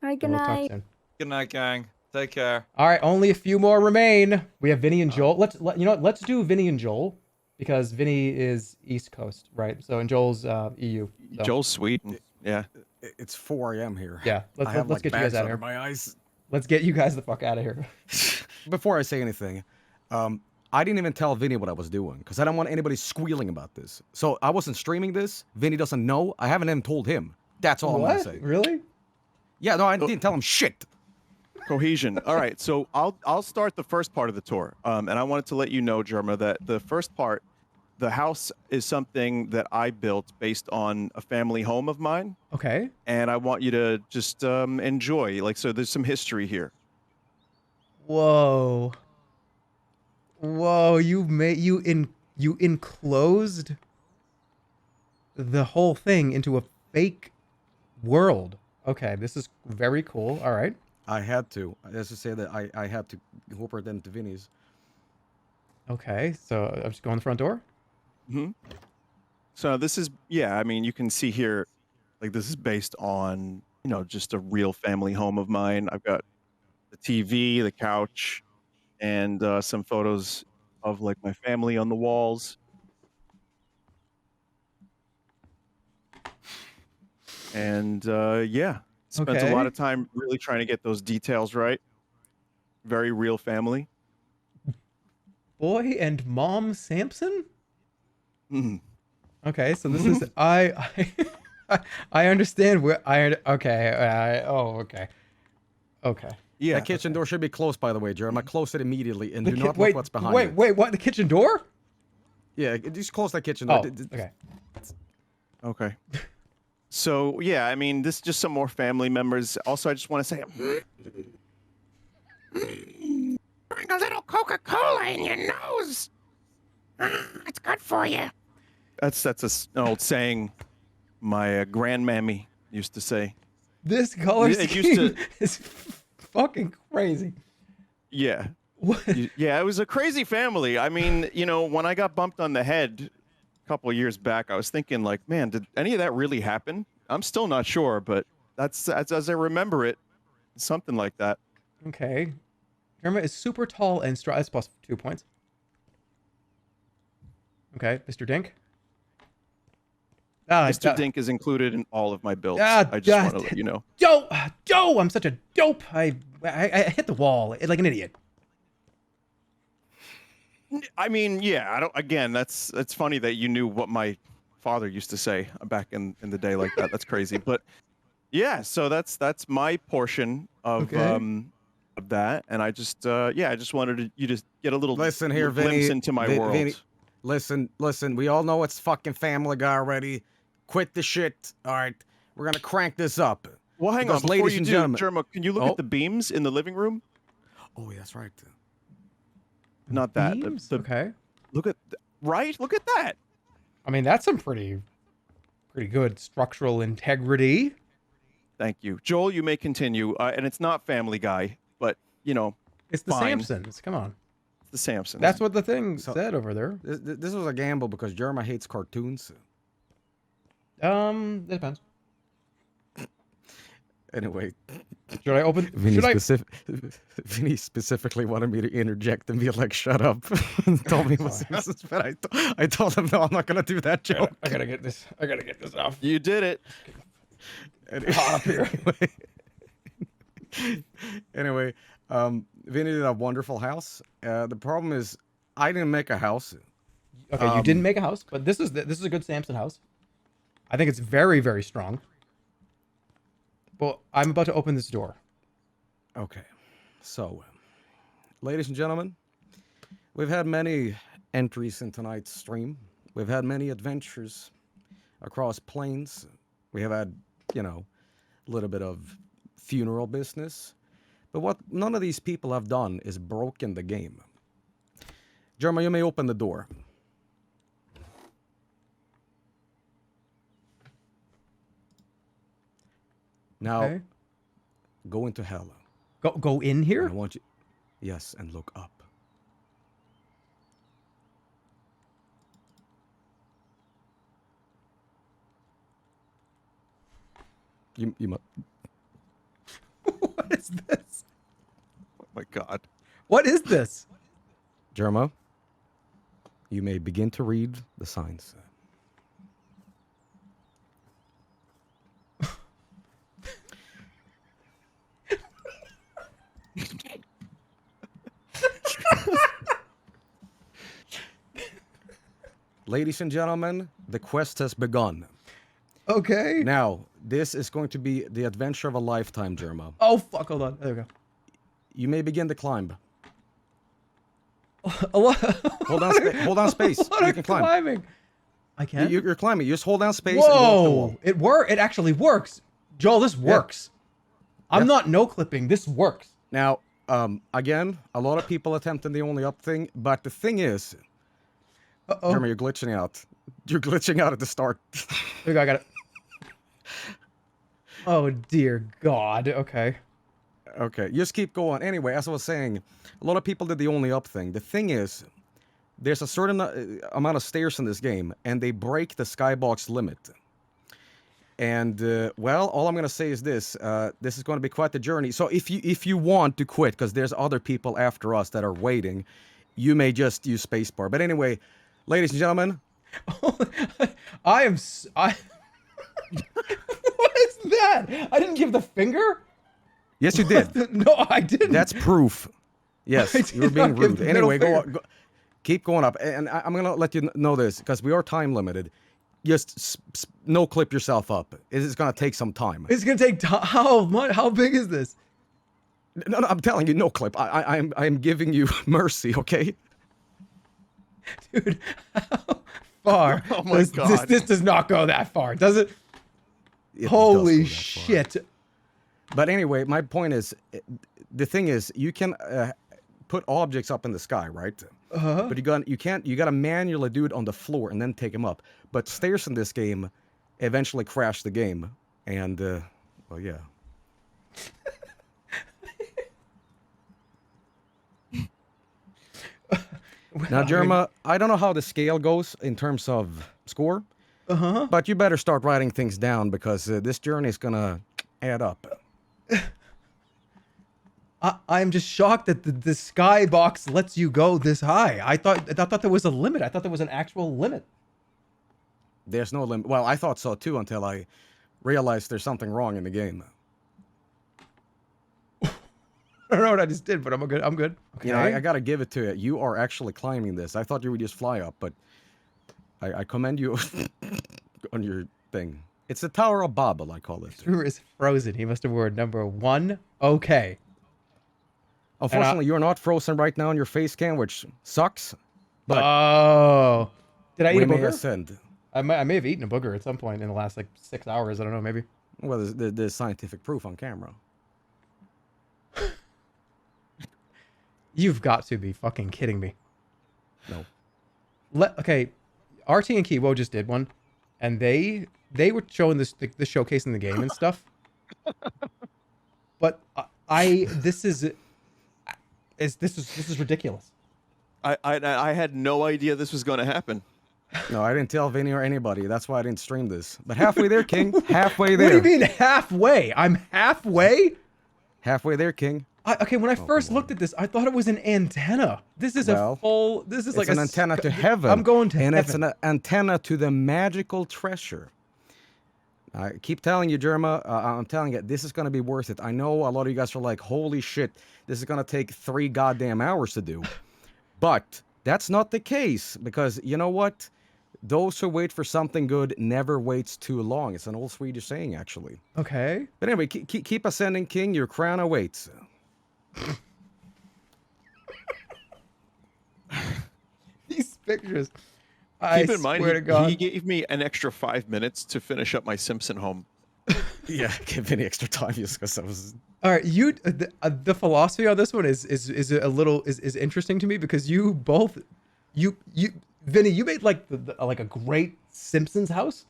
All right, good And we'll talk night. soon. Good night, gang. Take care. All right, only a few more remain. We have Vinny and Joel. You know what? Let's do Vinny and Joel, because Vinny is East Coast, right? So and Joel's EU. So. Joel's sweet. Yeah. It's 4 a.m. here. Yeah, I have, let's like, get you guys bags out of under here. my eyes. Let's get you guys the fuck out of here. Before I say anything, I didn't even tell Vinny what I was doing because I don't want anybody squealing about this. So I wasn't streaming this. Vinny doesn't know. I haven't even told him. That's all I'm What? gonna say. Really? Yeah, no, I didn't tell him shit. Cohesion. All right, so I'll start the first part of the tour, and I wanted to let you know, Jerma, that the first part, the house is something that I built based on a family home of mine. Okay. And I want you to just enjoy. Like, so there's some history here. Whoa. Whoa, you enclosed the whole thing into a fake world. Okay, this is very cool. All right. I had to. Let's just say that I had to incorporate them to Vinny's. Okay, so I'm just going the front door. So this is, yeah, I mean, you can see here, like, this is based on, you know, just a real family home of mine. I've got the TV, the couch, and some photos of, like, my family on the walls. And yeah, spent a lot of time really trying to get those details right. Very real family. Boy and Mom Samson? Mhm. Okay, so this is I understand where okay. Okay. Yeah. That kitchen door should be closed, by the way, Jeremy. Close it immediately and do not wait, look what's behind wait, it. Wait, what? The kitchen door? Yeah, just close that kitchen door. Oh, okay. Okay. So yeah, I mean, this is just some more family members. Also, I just want to say, Bring a little Coca-Cola in your nose. It's good for you. that's an old saying my grandmammy used to say. This color It scheme used to- is fucking crazy. Yeah. Yeah, it was a crazy family. I mean, you know, when I got bumped on the head a couple of years back, I was thinking, like, man, did any of that really happen? I'm still not sure, but that's as I remember it, something like that. Okay. Jerma is super tall and strong. That's plus 2 points. Okay, Mr. Dink. Mr. Dink is included in all of my builds. Ah, I just want to let you know. Joe, I'm such a dope. I hit the wall like an idiot. I mean, yeah, I don't. Again, it's funny that you knew what my father used to say back in the day like that. That's crazy. But yeah, so that's my portion of of that, and I just I just wanted you to get a little Listen here, glimpse Vinny. into my world. Vinny, listen. We all know it's fucking Family Guy already. Quit the shit. All right, we're gonna crank this up. Well, hang Because, on, before ladies you and do, gentlemen. Jerma, can you look at the beams in the living room? Oh, yeah, that's right. Not that. Beams? Okay. Look at right. Look at that. I mean, that's some pretty good structural integrity. Thank you, Joel. You may continue, and it's not Family Guy, but you know, It's the fine. Samsons. Come on. It's the Samsons. That's what the thing said over there. This was a gamble because Jerma hates cartoons. It depends. Anyway, should I open? Vinny specifically wanted me to interject and be like, "Shut up!" and told me it was Simpsons, but I told him, "No, I'm not gonna do that joke." I gotta get this. I gotta get this off. You did it. Hot up here. Anyway, Vinny did a wonderful house. The problem is, I didn't make a house. Okay, you didn't make a house, but this is a good Samson house. I think it's very, very strong. Well, I'm about to open this door. Okay, so, ladies and gentlemen, we've had many entries in tonight's stream. We've had many adventures across planes. We have had, you know, a little bit of funeral business. But what none of these people have done is broken the game. Jerma, you may open the door. Now, Okay. go into hell. Go in here? I want you, yes, and look up. You must. What is this? Oh my God. What is this? Jerma, you may begin to read the signs. Ladies and gentlemen, the quest has begun. Okay. Now, this is going to be the adventure of a lifetime, Jerma. Oh, fuck. Hold on. There we go. You may begin to climb. Hold on space. You can climb. Climbing. I can? You're climbing. You just hold down space and go up the wall. Whoa. It actually works. Joel, this works. I'm not no-clipping. This works. Now, again, a lot of people attempting the only up thing, but the thing is... Jeremy, you're glitching out. You're glitching out at the start. There we go, I got it. Oh, dear God. Okay. Okay, just keep going. Anyway, as I was saying, a lot of people did the only up thing. The thing is, there's a certain amount of stairs in this game, and they break the skybox limit. And, well, all I'm going to say is this. This is going to be quite the journey. So if you want to quit, because there's other people after us that are waiting, you may just use spacebar. But anyway... Ladies and gentlemen, what is that? I didn't give the finger? Yes, you did. No, I didn't. That's proof. Yes, you were being rude. Anyway, go, keep going up. And I'm going to let you know this, because we are time limited. Just no clip yourself up. It's going to take some time. It's going to take time. How big is this? No, I'm telling you, no clip. I'm giving you mercy, okay? Dude, how far? Oh my God. This does not go that far, does it? Holy shit. But anyway, my point is, the thing is, you can put objects up in the sky, right? But you gotta manually do it on the floor and then take them up. But stairs in this game eventually crash the game. And, well, yeah. Now, Jerma, I don't know how the scale goes in terms of score, but you better start writing things down because this journey is going to add up. I'm just shocked that the skybox lets you go this high. I thought there was a limit. I thought there was an actual limit. There's no limit. Well, I thought so too until I realized there's something wrong in the game. I don't know what I just did, but I'm good. Okay. You know, I got to give it to you. You are actually climbing this. I thought you would just fly up, but I commend you on your thing. It's the Tower of Babel, I call it. Drew is frozen. He must have word number 1. Okay. Unfortunately, you're not frozen right now in your face cam, which sucks. But did I eat a booger? Ascend. I may have eaten a booger at some point in the last 6 hours. I don't know, maybe. Well, there's scientific proof on camera. You've got to be fucking kidding me. No. Okay, RT and Kiwo just did one, and they were showing this showcase in the game and stuff. But this is ridiculous. I had no idea this was going to happen. No, I didn't tell Vinny or anybody. That's why I didn't stream this. But halfway there, King. Halfway there. What do you mean halfway? I'm halfway? Halfway there, King. Okay, when I first looked at this, I thought it was an antenna. This is a full. This is like an antenna to heaven. I'm going to heaven. And it's an antenna to the magical treasure. I keep telling you, Jerma. I'm telling you, this is going to be worth it. I know a lot of you guys are like, "Holy shit, this is going to take 3 goddamn hours to do," but that's not the case because you know what? Those who wait for something good never waits too long. It's an old Swedish saying, actually. Okay. But anyway, keep ascending, King. Your crown awaits. These pictures. Keep in mind, he gave me an extra 5 minutes to finish up my Simpson home. Yeah, give any extra time just because I was. All right, the philosophy on this one is interesting to me because you both, Vinny, you made like a great Simpsons house,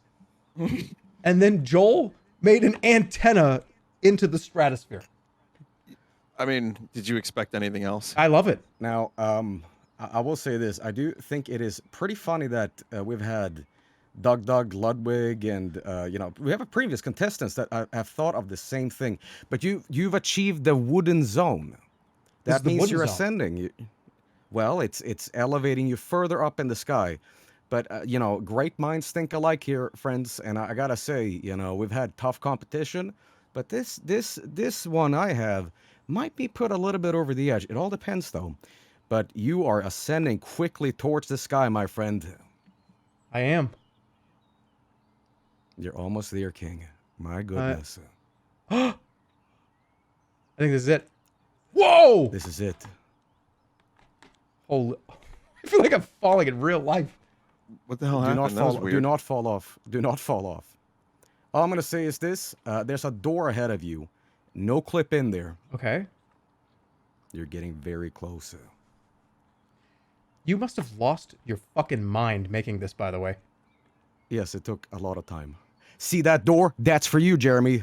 and then Joel made an antenna into the stratosphere. I mean, did you expect anything else? I love it. Now, I will say this. I do think it is pretty funny that we've had DougDoug, Ludwig, and we have a previous contestants that have thought of the same thing. But you've achieved the wooden zone. That means you're ascending. Well, it's elevating you further up in the sky. But great minds think alike here, friends. And I gotta say, we've had tough competition, but this one I have might be put a little bit over the edge. It all depends, though. but you are ascending quickly towards the sky, my friend. I am. You're almost there, King. My goodness. I think this is it. Whoa! This is it. Holy! I feel like I'm falling in real life. What the hell Do not happened? That was fall. weird. Do not fall off. Do not fall off. All I'm gonna say is this: there's a door ahead of you. No clip in there. Okay. You're getting very close. You must have lost your fucking mind making this, by the way. Yes, it took a lot of time. See that door? That's for you, Jeremy.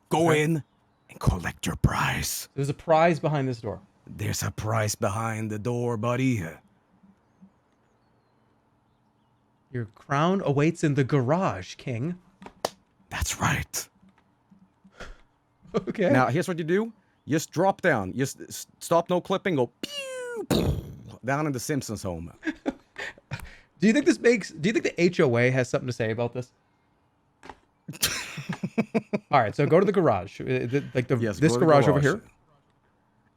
Go in and collect your prize. There's a prize behind this door. There's a prize behind the door, buddy. Your crown awaits in the garage, King. That's right. Okay. Now, here's what you do. Just drop down. Just stop, no clipping. Go pew, pew, down in the Simpsons home. Do you think this makes... Do you think the HOA has something to say about this? All right, so go to the garage. Yes, this go to the garage over here.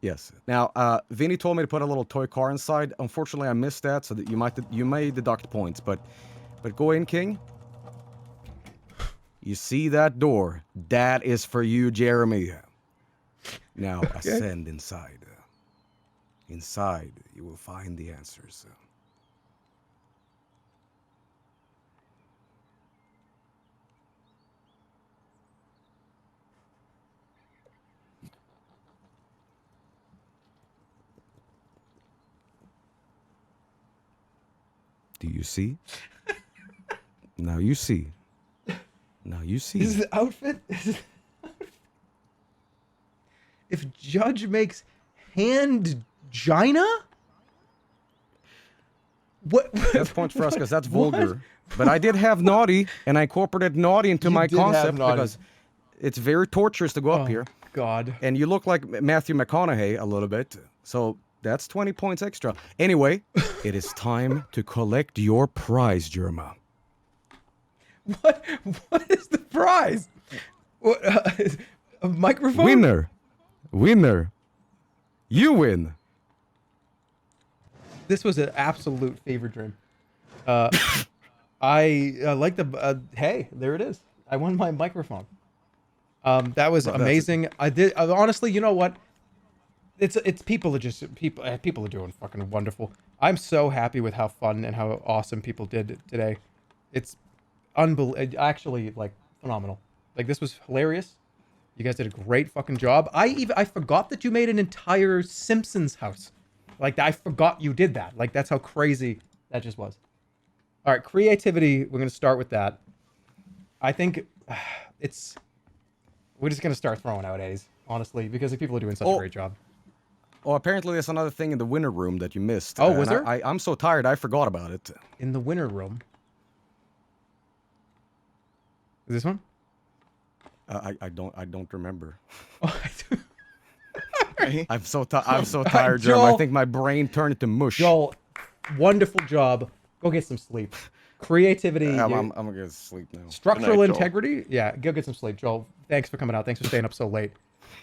Yes. Now, Vinny told me to put a little toy car inside. Unfortunately, I missed that, so that you may deduct points. But go in, King. You see that door? That is for you, Jeremy. Now ascend inside. Inside, you will find the answers. Do you see? Now you see. Now you see. This is the outfit? If Judge makes hand-gina? What? That's points for us because that's vulgar. But I did have naughty, and I incorporated naughty into my concept because it's very torturous to go up here. God. And you look like Matthew McConaughey a little bit. So that's 20 points extra. Anyway, it is time to collect your prize, Jerma. What is the prize? What, a microphone? Winner. You win. This was an absolute fever dream. I like the hey, there it is. I won my microphone. That was amazing. I did honestly, you know what? It's people are just people are doing fucking wonderful. I'm so happy with how fun and how awesome people did today. It's actually like phenomenal. Like this was hilarious. You guys did a great fucking job. I forgot that you made an entire Simpsons house. Like I forgot you did that. Like that's how crazy that just was. All right, creativity. We're gonna start with that. I think we're just gonna start throwing out A's, honestly, because people are doing such a great job. Oh, apparently there's another thing in the winner room that you missed. Oh, was there? I'm so tired, I forgot about it. In the winner room. Is this one? I don't remember. Oh, I'm so tired, Joel, Jerma. I think my brain turned into mush. Joel, wonderful job. Go get some sleep. Creativity. I'm gonna get sleep now. Structural integrity. Yeah, go get some sleep, Joel. Thanks for coming out. Thanks for staying up so late.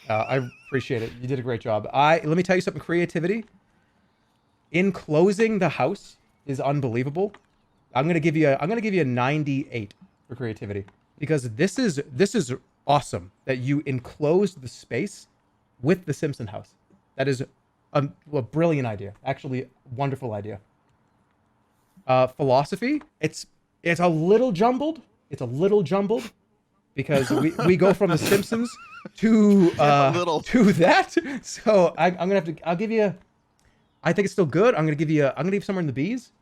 I appreciate it. You did a great job. Let me tell you something. Creativity. Enclosing the house is unbelievable. I'm gonna give you a 98 for creativity because this is awesome that you enclosed the space with the Simpson house. That is a brilliant idea. Actually, a wonderful idea. Philosophy. It's a little jumbled. It's a little jumbled because we go from the Simpsons to that. So I'm gonna have to. I'll give you. I think it's still good. I'm gonna give you somewhere in the B's.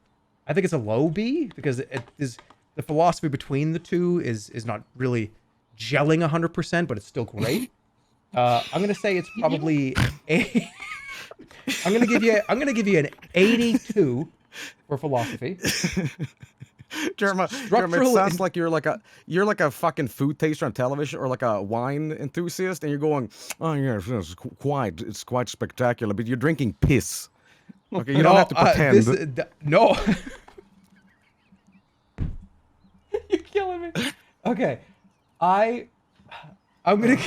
I think it's a low B because it is the philosophy between the two is not really gelling 100%, but it's still great. I'm gonna say it's probably a. I'm gonna give you an 82 for philosophy. Jerma, it sounds like you're like a fucking food taster on television or like a wine enthusiast, and you're going, oh yeah, it's quite spectacular, but you're drinking piss. Okay, you don't have to pretend. No. You're killing me. Okay, I'm gonna.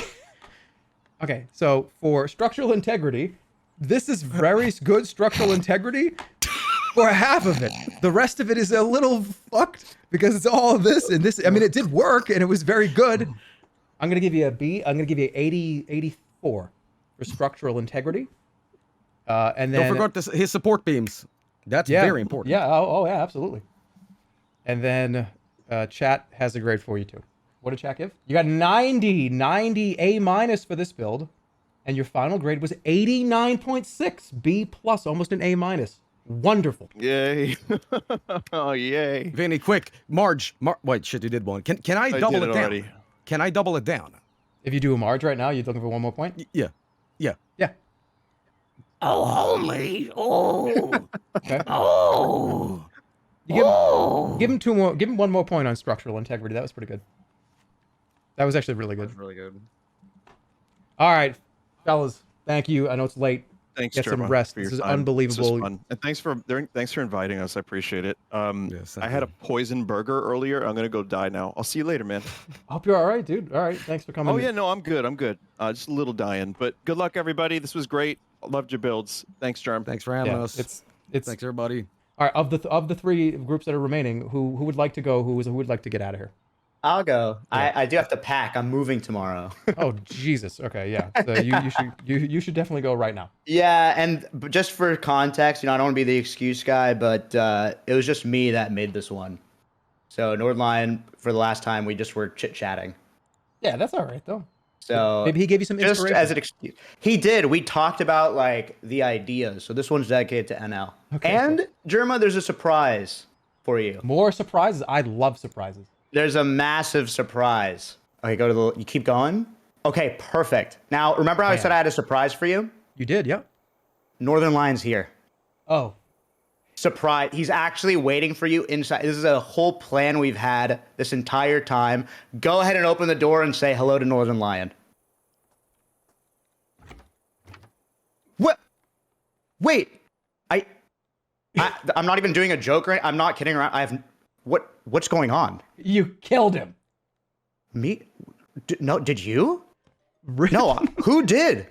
Okay, so for structural integrity, This is very good structural integrity for half of it. The rest of it is a little fucked because it's all this and this. I mean, it did work and it was very good. I'm going to give you a B. I'm going to give you 84 for structural integrity. And then... Don't forget his support beams. That's very important. Yeah. Oh, yeah, absolutely. And then chat has a grade for you too. What did chat give? You got 90 A- for this build. And your final grade was 89.6 B+, almost an A-. Wonderful. Yay. Oh, yay. Vinny, quick. Marge. Wait, shit, you did one. Can I double it down? Already. Can I double it down? If you do a Marge right now, you're looking for one more point? Yeah. Yeah. Oh, homie. Oh. Okay. Oh. Give him 2 more. Give him 1 more point on structural integrity. That was pretty good. That was actually really good. Really good. All right, fellas. Thank you. I know it's late. Thanks, Get some Jerma, rest. for your This is time. unbelievable. This was fun. And thanks for inviting us. I appreciate it. I had a poison burger earlier. I'm gonna go die now. I'll see you later, man. I hope you're all right, dude. All right. Thanks for coming. Oh yeah, no, I'm good. I'm good. Just a little dying, but good luck, everybody. This was great. Loved your builds. Thanks, Jerm. Thanks for having us. It's Thanks, everybody. All right. Of the 3 groups that are remaining, who would like to go? Who would like to get out of here? I'll go. I do have to pack. I'm moving tomorrow. Oh Jesus. Okay. Yeah. So you should definitely go right now. Yeah, and just for context, I don't want to be the excuse guy, but it was just me that made this one. So Nothernlion, for the last time, we just were chit-chatting. Yeah, that's all right though. So maybe he gave you some just inspiration. as an excuse. He did. We talked about like the ideas. So this one's dedicated to NL. Okay, and Jerma, there's a surprise for you. More surprises. I love surprises. There's a massive surprise. Okay, go to the. You keep going. Okay, perfect. Now remember how I said I had a surprise for you? You did, yeah. Nothernlion's here. Oh. Surprise. He's actually waiting for you inside. This is a whole plan we've had this entire time. Go ahead and open the door and say hello to Nothernlion. What? Wait. I'm not even doing a joke, right? I'm not kidding around. What's going on? You killed him. Me? No, did you? No, who did?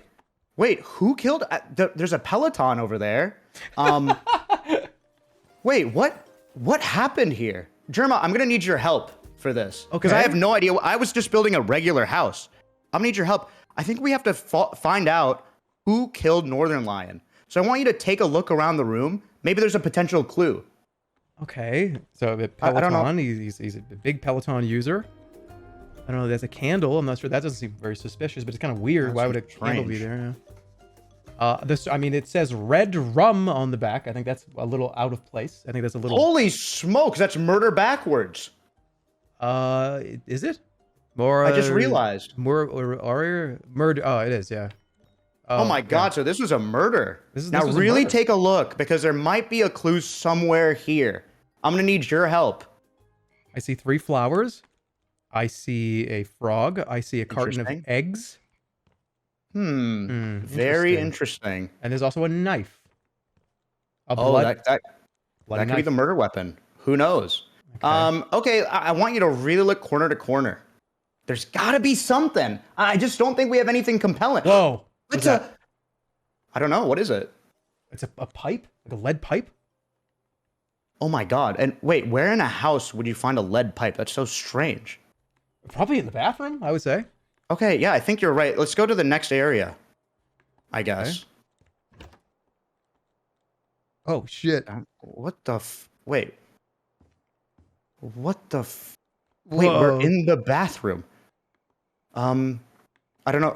Wait, who killed? There's a Peloton over there. Wait, what happened here? Jerma, I'm gonna need your help for this. Because I have no idea. I was just building a regular house. I'm gonna need your help. I think we have to find out who killed Nothernlion. So I want you to take a look around the room. Maybe there's a potential clue. Okay, so Peloton, I don't know. He's a big Peloton user. I don't know, there's a candle. I'm not sure. That doesn't seem very suspicious, but it's kind of weird. Why would a candle be there? It says red rum on the back. I think that's a little out of place. I think that's a little... Holy smokes, that's murder backwards. Is it? More. I just realized. Murder. Oh, it is, yeah. Oh my God! So this was a murder. Now was a really murder. take a look because there might be a clue somewhere here. I'm gonna need your help. I see 3 flowers. I see a frog. I see a carton of eggs. Very interesting. And there's also a knife. That could be the murder weapon. Who knows? Okay, I want you to really look corner to corner. There's got to be something. I just don't think we have anything compelling. Whoa. I don't know. What is it? It's a pipe? Like a lead pipe? Oh my God. And wait, where in a house would you find a lead pipe? That's so strange. Probably in the bathroom, I would say. Okay, yeah, I think you're right. Let's go to the next area, I guess. Okay. Oh, shit. What the wait. What the wait, we're in the bathroom. I don't know.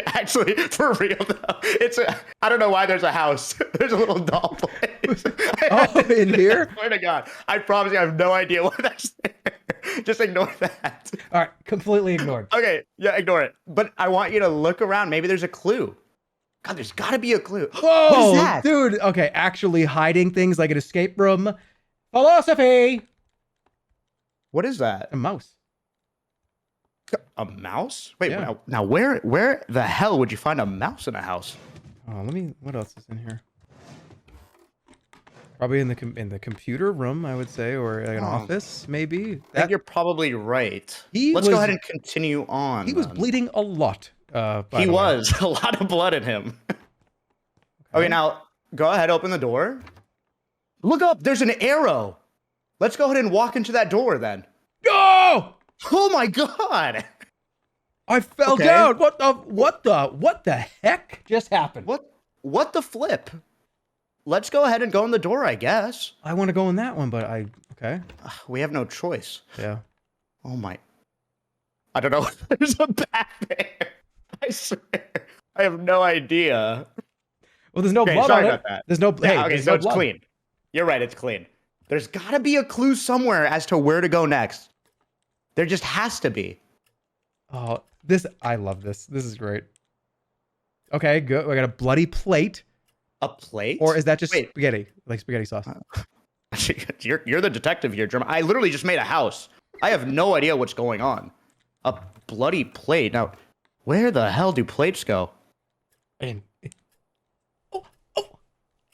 Actually, for real though, I don't know why there's a house. There's a little doll place. Oh, in here? I swear to God, I promise you, I have no idea why that's there. Just ignore that. All right, completely ignored. Okay, yeah, ignore it. But I want you to look around. Maybe there's a clue. God, there's got to be a clue. Whoa, what is that? Dude. Okay, actually hiding things like an escape room. Philosophy. What is that? A mouse. A mouse? Wait, now where the hell would you find a mouse in a house? Oh, what else is in here? Probably in the computer room, I would say, or an office, maybe. I think you're probably right. Let's go ahead and continue on. He was bleeding a lot. He was. A lot of blood in him. Okay, now go ahead, open the door. Look up, there's an arrow. Let's go ahead and walk into that door then. Go! Oh my god! I fell down. What the heck just happened? What the flip? Let's go ahead and go in the door, I guess. I want to go in that one, but okay. We have no choice. Yeah. Oh my. I don't know. There's a bat there. I swear. I have no idea. Well, there's no blood sorry on it. about that. There's no. Yeah, Hey, okay, there's so no it's blood. clean. You're right, it's clean. There's gotta be a clue somewhere as to where to go next. There just has to be. Oh, I love this. This is great. Okay, good. I got a bloody plate. A plate? Or is that just spaghetti? Like spaghetti sauce? You're the detective here, Jerma. I literally just made a house. I have no idea what's going on. A bloody plate. Now, where the hell do plates go? In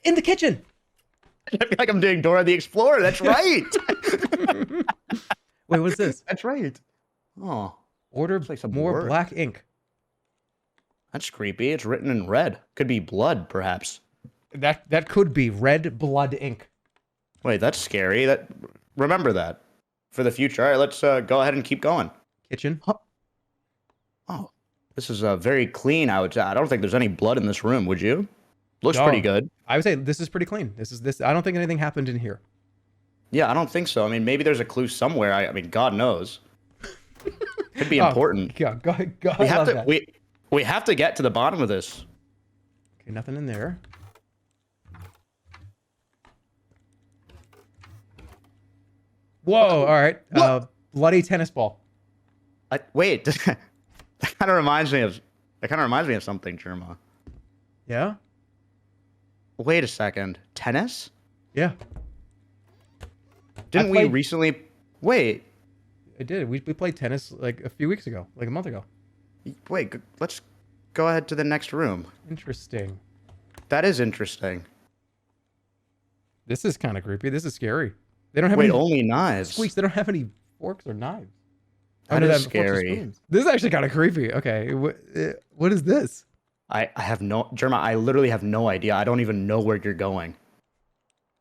the kitchen. I feel like I'm doing Dora the Explorer. That's right. Wait, what's this? That's right. Oh. Order more work. black ink. That's creepy. It's written in red. Could be blood, perhaps. That could be red blood ink. Wait, that's scary. Remember that for the future. All right, let's go ahead and keep going. Kitchen. Oh, this is very clean. I don't think there's any blood in this room. Would you? Looks No, pretty good. I would say this is pretty clean. This. I don't think anything happened in here. Yeah, I don't think so. I mean, maybe there's a clue somewhere. I mean, God knows. Could be important. Yeah, God, We have love to. that. We have to get to the bottom of this. Okay, nothing in there. Whoa! All right. Bloody tennis ball. Wait. That kind of reminds me of something, Jerma. Yeah. Wait a second. Tennis? Yeah. Didn't we recently? Wait. I did. We played tennis like a few weeks ago, like a month ago. Wait. Let's go ahead to the next room. Interesting. That is interesting. This is kind of creepy. This is scary. They don't have Wait, any only knives. Squeex. They don't have any forks or knives. That They is have forks or scary. spoons. This is actually kind of creepy. Okay, what is this? I have no, Jerma, I literally have no idea. I don't even know where you're going.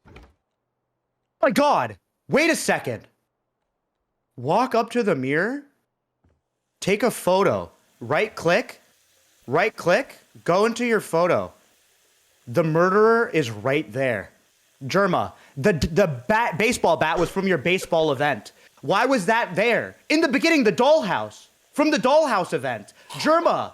Oh my God. Wait a second. Walk up to the mirror. Take a photo. Right click, go into your photo. The murderer is right there. Jerma, the baseball bat was from your baseball event. Why was that there? In the beginning, the dollhouse. From the dollhouse event. Jerma.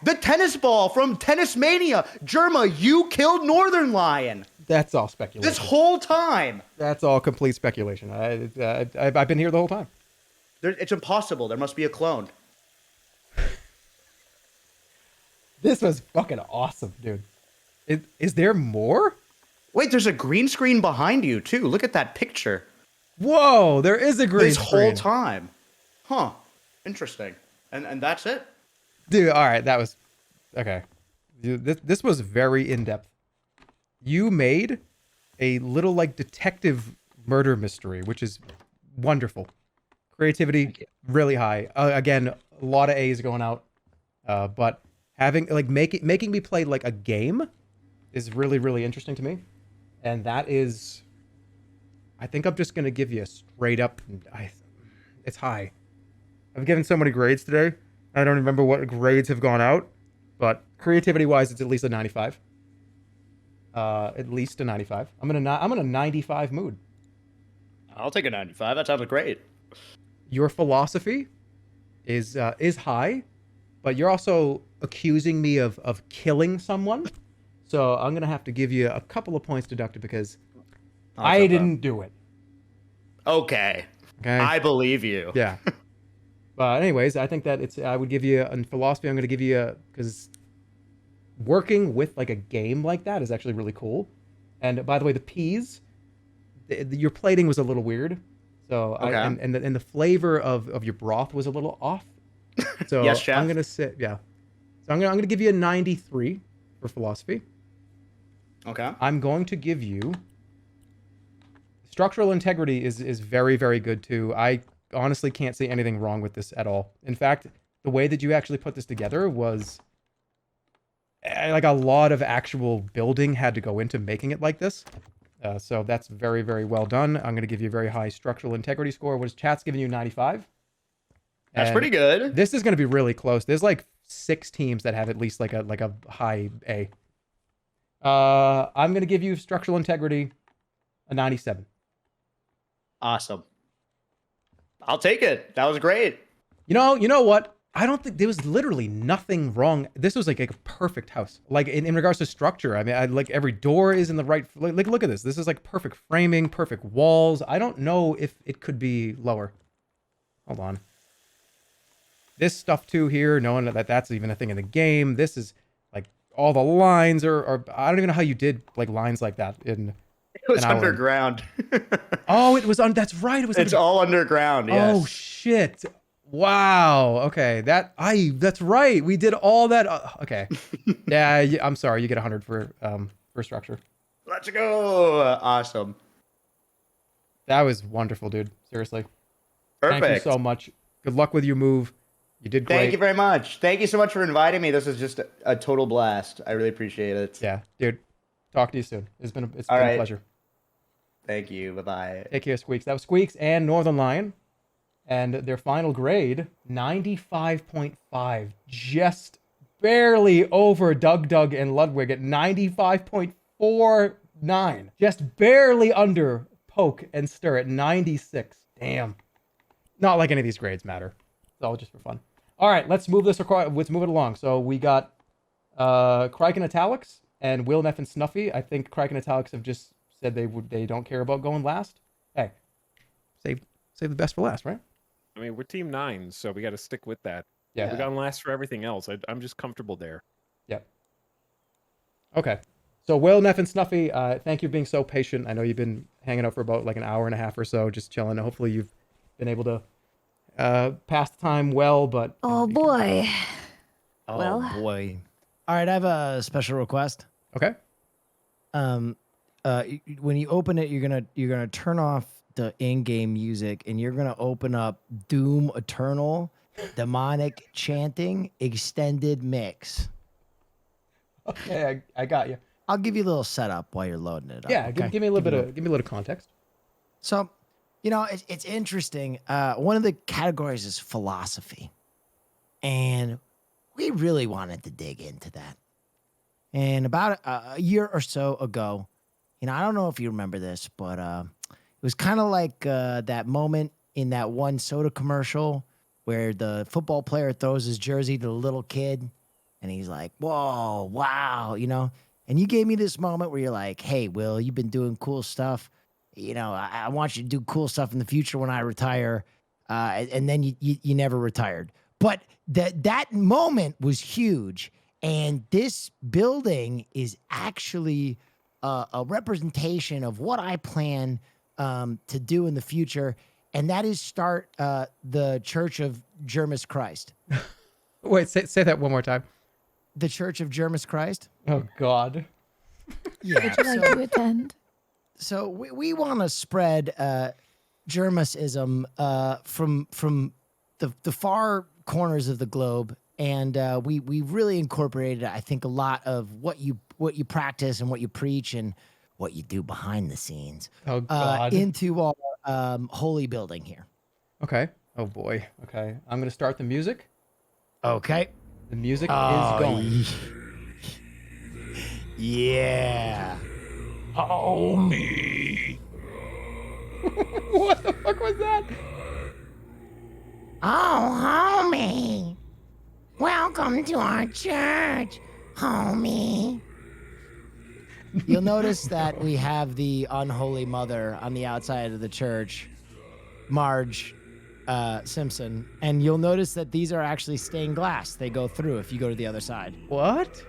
The tennis ball from Tennis Mania. Jerma, you killed Nothernlion. That's all speculation. This whole time. That's all complete speculation. I've been here the whole time. It's impossible. There must be a clone. This was fucking awesome, dude. Is there more? Wait, there's a green screen behind you, too. Look at that picture. Whoa, there is a green This screen. whole time. Huh. Interesting. And that's it? Dude, all right, that was okay. Dude, this was very in-depth. You made a little like detective murder mystery, which is wonderful. Creativity really high. Again, a lot of A's going out. But having like making me play like a game is really, really interesting to me. And that is, I think I'm just gonna give you a straight up. It's high. I've given so many grades today. I don't remember what grades have gone out, but creativity-wise, it's at least a 95. At least a 95. I'm in a 95 mood. I'll take a 95. That sounds great. Your philosophy is high, but you're also accusing me of killing someone. So I'm gonna have to give you a couple of points deducted because I didn't do it. Okay. I believe you. Yeah. But anyways, I think that I would give you in philosophy. I'm going to give you because working with like a game like that is actually really cool. And by the way, the peas, your plating was a little weird. So Okay. and the flavor of your broth was a little off. So Yes, chef. I'm going to sit. Yeah. So I'm going to give you a 93 for philosophy. Okay. I'm going to give you structural integrity is very, very good too. I honestly can't see anything wrong with this at all. In fact, the way that you actually put this together was like a lot of actual building had to go into making it like this. So that's very, very well done. I'm going to give you a very high structural integrity score. What is chat's giving you? 95. That's And pretty good. This is going to be really close. There's like 6 teams that have at least like a high A. I'm going to give you structural integrity a 97. Awesome. I'll take it. That was great. You know what? I don't think there was literally nothing wrong. This was like a perfect house. Like in regards to structure. I mean, I like every door is in the right. Like look at this. This is like perfect framing, perfect walls. I don't know if it could be lower. Hold on. This stuff too here, knowing that that's even a thing in the game. This is like all the lines are I don't even know how you did like lines like that in. It was underground. Oh, it was on. That's right. It was. It's all underground. Yes. Oh shit. Wow. Okay. That's right. We did all that. Okay. Yeah. I'm sorry. You get 100 for structure. Let's go. Awesome. That was wonderful, dude. Seriously. Perfect. Thank you so much. Good luck with your move. You did great. Thank you very much. Thank you so much for inviting me. This was just a total blast. I really appreciate it. Yeah, dude. Talk to you soon. It's been a pleasure. Thank you. Bye-bye. Take care, Squeex. That was Squeex and Nothernlion. And their final grade, 95.5. Just barely over DougDoug and Ludwig at 95.49. Just barely under Poke and Ster at 96. Damn. Not like any of these grades matter. It's all just for fun. All right, let's move it along. So we got Criken, Etalyx, and Willneff and Snuffy. I think Criken and Etalyx have just said they don't care about going last. Hey, save the best for last, right? I mean, we're team 9, so we got to stick with that. Yeah. We've gone last for everything else. I'm just comfortable there. Yep. Okay. So Willneff and Snuffy, thank you for being so patient. I know you've been hanging out for about like an hour and a half or so, just chilling. Hopefully you've been able to pass the time well, but... Oh, boy. Oh, Well. boy. All right, I have a special request. Okay. When you open it, you're gonna turn off the in-game music, and you're gonna open up Doom Eternal Demonic Chanting Extended Mix. Okay, I got you. I'll give you a little setup while you're loading it up. Yeah, okay? give me a little context. So, it's interesting. One of the categories is philosophy, and we really wanted to dig into that. And about a year or so ago, I don't know if you remember this, but it was kind of like that moment in that one soda commercial where the football player throws his jersey to the little kid, and he's like, "Whoa, wow," And you gave me this moment where you're like, "Hey, Will, you've been doing cool stuff. I want you to do cool stuff in the future when I retire." And then you never retired. But that moment was huge. And this building is actually a representation of what I plan to do in the future. And that is start the Church of Jerma Christ. Wait, say that one more time. The Church of Jerma Christ. Oh, God. Yeah. Would you like to attend? So we want to spread Jermism from the far corners of the globe, and we really incorporated, I think, a lot of what you practice and what you preach and what you do behind the scenes into our holy building here. Okay. Oh boy. Okay. I'm gonna start the music. Okay. The music is going. Yeah. Homie. What the fuck was that? Oh, homie. Welcome to our church, homie. You'll notice that we have the unholy mother on the outside of the church, Marge Simpson, and you'll notice that these are actually stained glass. They go through if you go to the other side. What?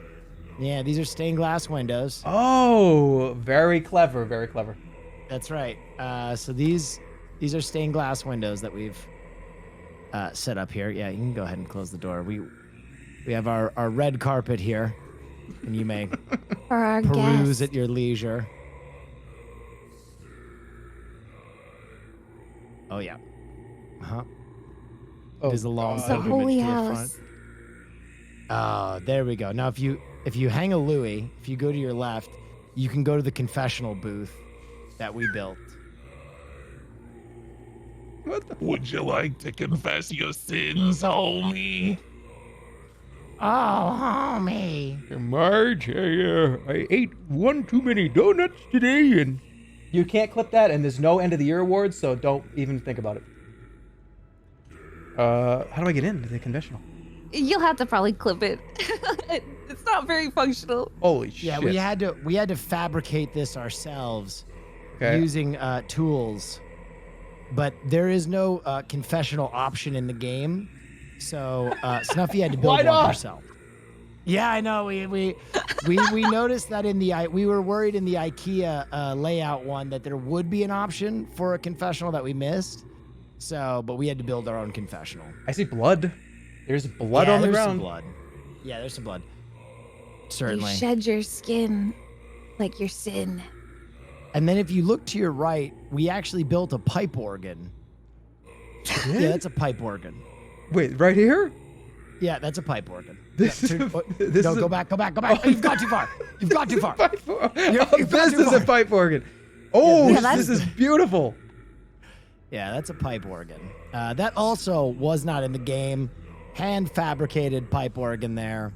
Yeah, these are stained glass windows. Oh, very clever, very clever. That's right. So these are stained glass windows that we've set up here. Yeah, you can go ahead and close the door. We have our red carpet here, and you may For our peruse guests. at your leisure. Oh yeah. Uh-huh. Oh, It is a long It's a pilgrimage holy to the house. front. Oh, there we go. Now, if you hang a Louis, if you go to your left, you can go to the confessional booth that we built. Would you like to confess your sins, homie? Oh, homie. Marge, I ate one too many donuts today, and you can't clip that, and there's no end of the year awards, so don't even think about it. How do I get into the confessional? You'll have to probably clip it. It's not very functional. Holy shit! Yeah, we had to fabricate this ourselves Okay. using tools, but there is no confessional option in the game, so Snuffy had to build Why one not? herself. Yeah, I know. We noticed that we were worried in the IKEA layout one that there would be an option for a confessional that we missed. So, but we had to build our own confessional. I see blood. There's blood Yeah, on the there's ground. some blood. Yeah, there's some blood. Certainly. You shed your skin like your sin. And then if you look to your right, we actually built a pipe organ. Yeah, that's a pipe organ. Wait, right here? Yeah, that's a pipe organ. This Yeah, is no, go back. Oh, you've gone too far. You've gone too far. This is a pipe organ. Oh, Yeah, this is beautiful. Yeah, that's a pipe organ. That also was not in the game. Hand fabricated pipe organ there.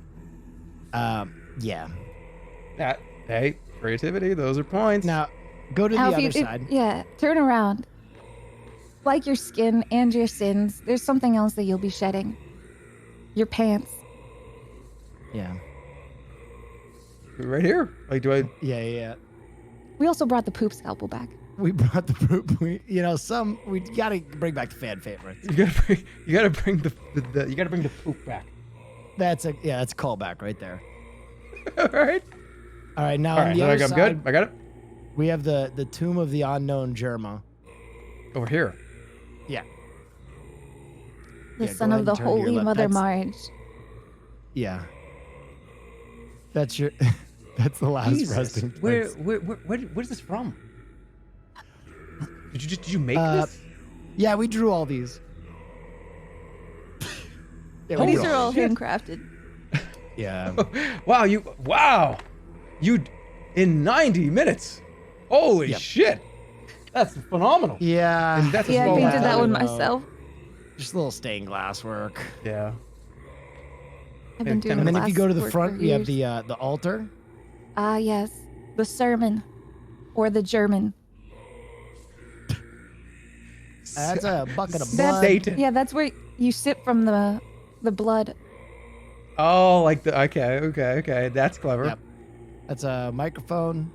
Yeah. Hey, creativity. Those are points. Now, go to Now, the if you- other if- side. Yeah, turn around. Like your skin and your sins, there's something else that you'll be shedding. Your pants. Yeah. Right here. Like, do I? Yeah. We also brought the poop scalpel back. We brought the poop. We gotta bring back the fan favorites. You gotta bring the poop back. That's a callback right there. All right. All right, now All on right, the so other I'm side, good. I got it. we have the tomb of the unknown Jerma. Over here. Yeah. The Yeah, son go of ahead the and turn to your Holy left. Mother That's- Marge. Yeah. That's your. That's the last Jesus. resting Where place. where's this from? Did you make this? Yeah, we drew all these. Yeah, we These drew are all shit. handcrafted. Yeah. Wow. You in 90 minutes. Holy shit. That's phenomenal. Yeah. And that's a Yeah, I small painted that one No. myself. Just a little stained glass work. Yeah. I've been doing And then if you glass go to the work front, for you have years. the altar. Ah, yes. The sermon. Or the German. That's a bucket of That's- blood. Satan. Yeah, that's where you sip from the blood. Oh, like the okay. That's clever. Yep. That's a microphone.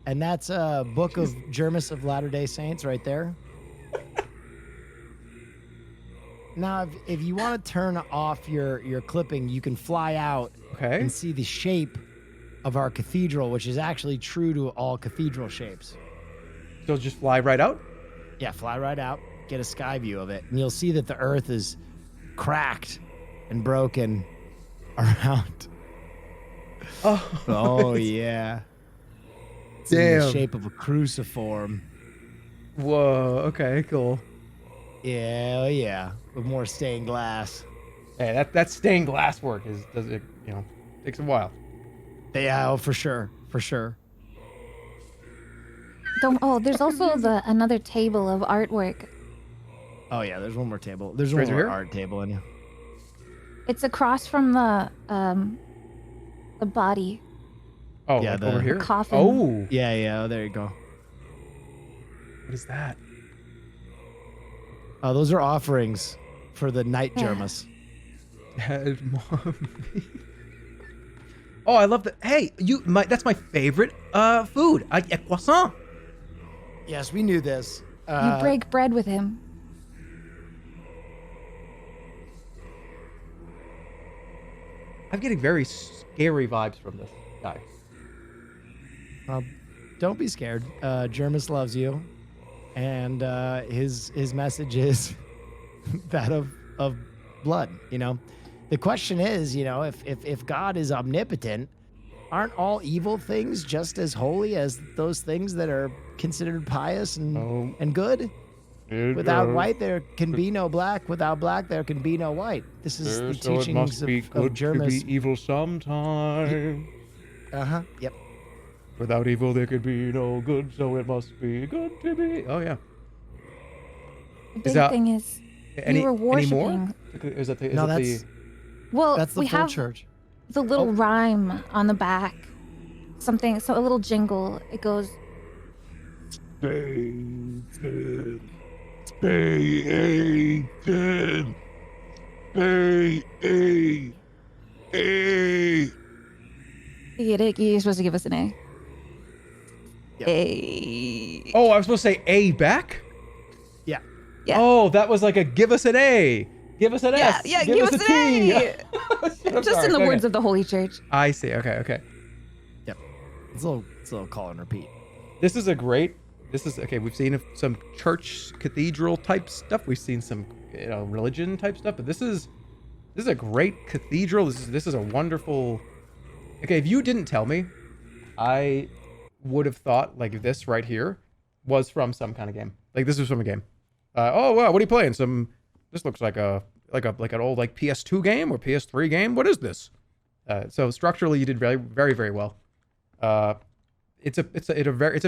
And that's a book of Jermis of Latter-day Saints right there. Now, if you want to turn off your clipping, you can fly out and see the shape of our cathedral, which is actually true to all cathedral shapes. So just fly right out? Yeah, fly right out, get a sky view of it, and you'll see that the earth is cracked and broken around. Oh yeah. It's in the Damn. shape of a cruciform. Whoa. Okay. Cool. Yeah, yeah. With more stained glass. Hey, that stained glass work takes a while. Yeah, oh, for sure. There's also another table of artwork. Oh yeah, there's one more table. There's Right one more here? art table in here. It's across from the body. Oh, Yeah, like the over here. coffin. Oh, Yeah. Oh, there you go. what is that? Oh, those are offerings for the night Yeah. Jermas. Oh, I love that. Hey, that's my favorite food. A croissant. Yes, we knew this. You break bread with him. I'm getting very scary vibes from this guy. Don't be scared. Jermis loves you, and his message is that of blood. The question is, if God is omnipotent, aren't all evil things just as holy as those things that are considered pious and good? Without white, there can be no black. Without black, there can be no white. This is the So it teachings must be of good to Jerma's. be evil sometime. Yep. Without evil, there could be no good, so it must be good to be. Oh, yeah. The big thing is we were worshiping. Is that the, No, that that's the... Well, that's the we full have church. the little rhyme on the back. Something, so a little jingle. It goes. Stay Stay You're supposed to give us an A. Yep. A. Oh, I was supposed to say A back? Yeah. Yeah. Oh, that was like a give us an A. Give us an S. Yeah, give us a an T. A. Just in the words of the Holy Church. I see. Okay. Yep. It's a little call and repeat. This is okay. We've seen some church cathedral type stuff. We've seen some religion type stuff, but this is a great cathedral. This is a wonderful. Okay, if you didn't tell me, I would have thought like this right here was from some kind of game. Like this is from a game. Oh wow, what are you playing? This looks like an old like PS2 game or PS3 game. What is this? So structurally, you did very very very well. It's a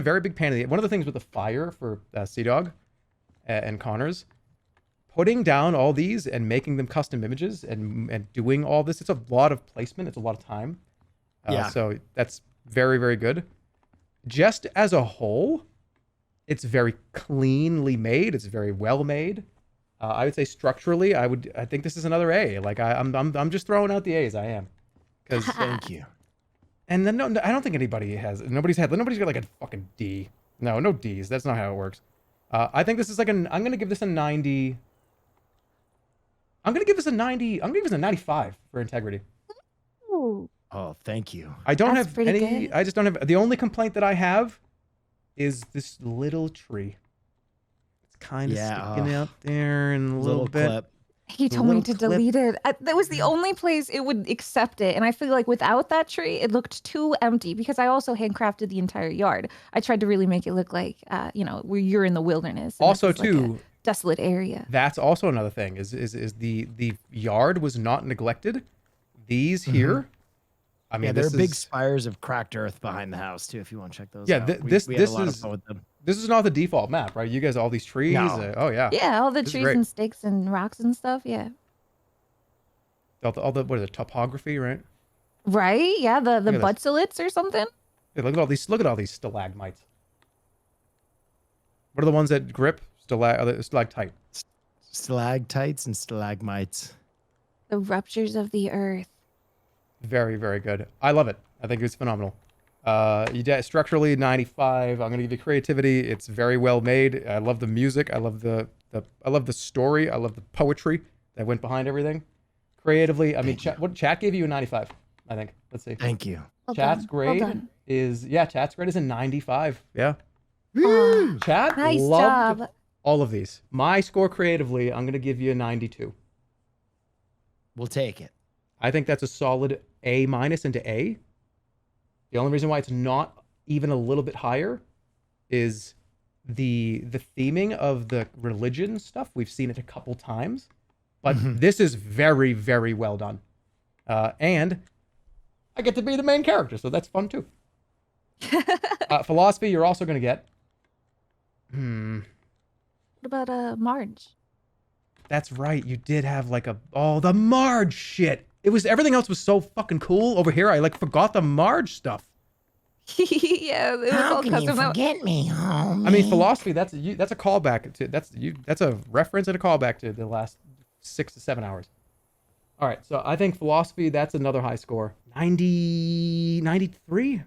very big pain in the. One of the things with the fire for CDawg and Connor's, putting down all these and making them custom images and doing all this, it's a lot of placement. It's a lot of time. Yeah. So that's very very good. Just as a whole, it's very cleanly made. It's very well made. I would say structurally, I think this is another A. Like I'm just throwing out the A's. I am. Because thank you. And then no, I don't think nobody's got like a fucking D. No D's. That's not how it works. I think this is like I'm gonna give this a 90. I'm gonna give this a 90. I'm gonna give this a 95 for integrity. Ooh. Oh, thank you. I don't That's have pretty any. good. I just don't have. The only complaint that I have is this little tree. It's kind of sticking out there and a little bit. Clip. He told me to delete it. That was the only place it would accept it. And I feel like without that tree, it looked too empty because I also handcrafted the entire yard. I tried to really make it look like, where you're in the wilderness. And Also, this is like too, a desolate area. That's also another thing is the yard was not neglected. These here, I mean, there this are big is- spires of cracked earth behind the house too. If you want to check those Yeah, out. this we had a lot of fun with them. this is not the default map, right? You guys, all these trees. No. Oh yeah. Yeah, all the This is trees great. and sticks and rocks and stuff. Yeah. All the what is it? Topography, right? Right? Yeah, the Look at this. buttsolits or something. Hey, look at all these stalagmites. What are the ones that grip? Stalactite. Stalactites and stalagmites. The ruptures of the earth. Very, very good. I love it. I think it's phenomenal. Structurally 95. I'm gonna give you creativity. It's very well made. I love the music. I love the story. I love the poetry that went behind everything. Creatively, I mean, chat gave you a 95. I think. Let's see. Thank you. Well Chat's done. grade Well done. Chat's grade is a 95. Yeah. Aw, Chat nice loved job. all of these. My score creatively, I'm gonna give you a 92. We'll take it. I think that's a solid A- into A. The only reason why it's not even a little bit higher is the theming of the religion stuff. We've seen it a couple times, but this is very, very well done. And I get to be the main character, so that's fun too. Philosophy, you're also going to get. What about Marge? That's right. You did have like the Marge shit. Everything else was so fucking cool. Over here, I like forgot the Marge stuff. Yeah, it was How all can custom. you forget me, homie? I mean, philosophy. That's a callback to That's a reference and a callback to the last 6 to 7 hours. All right, so I think philosophy. That's another high score. 93.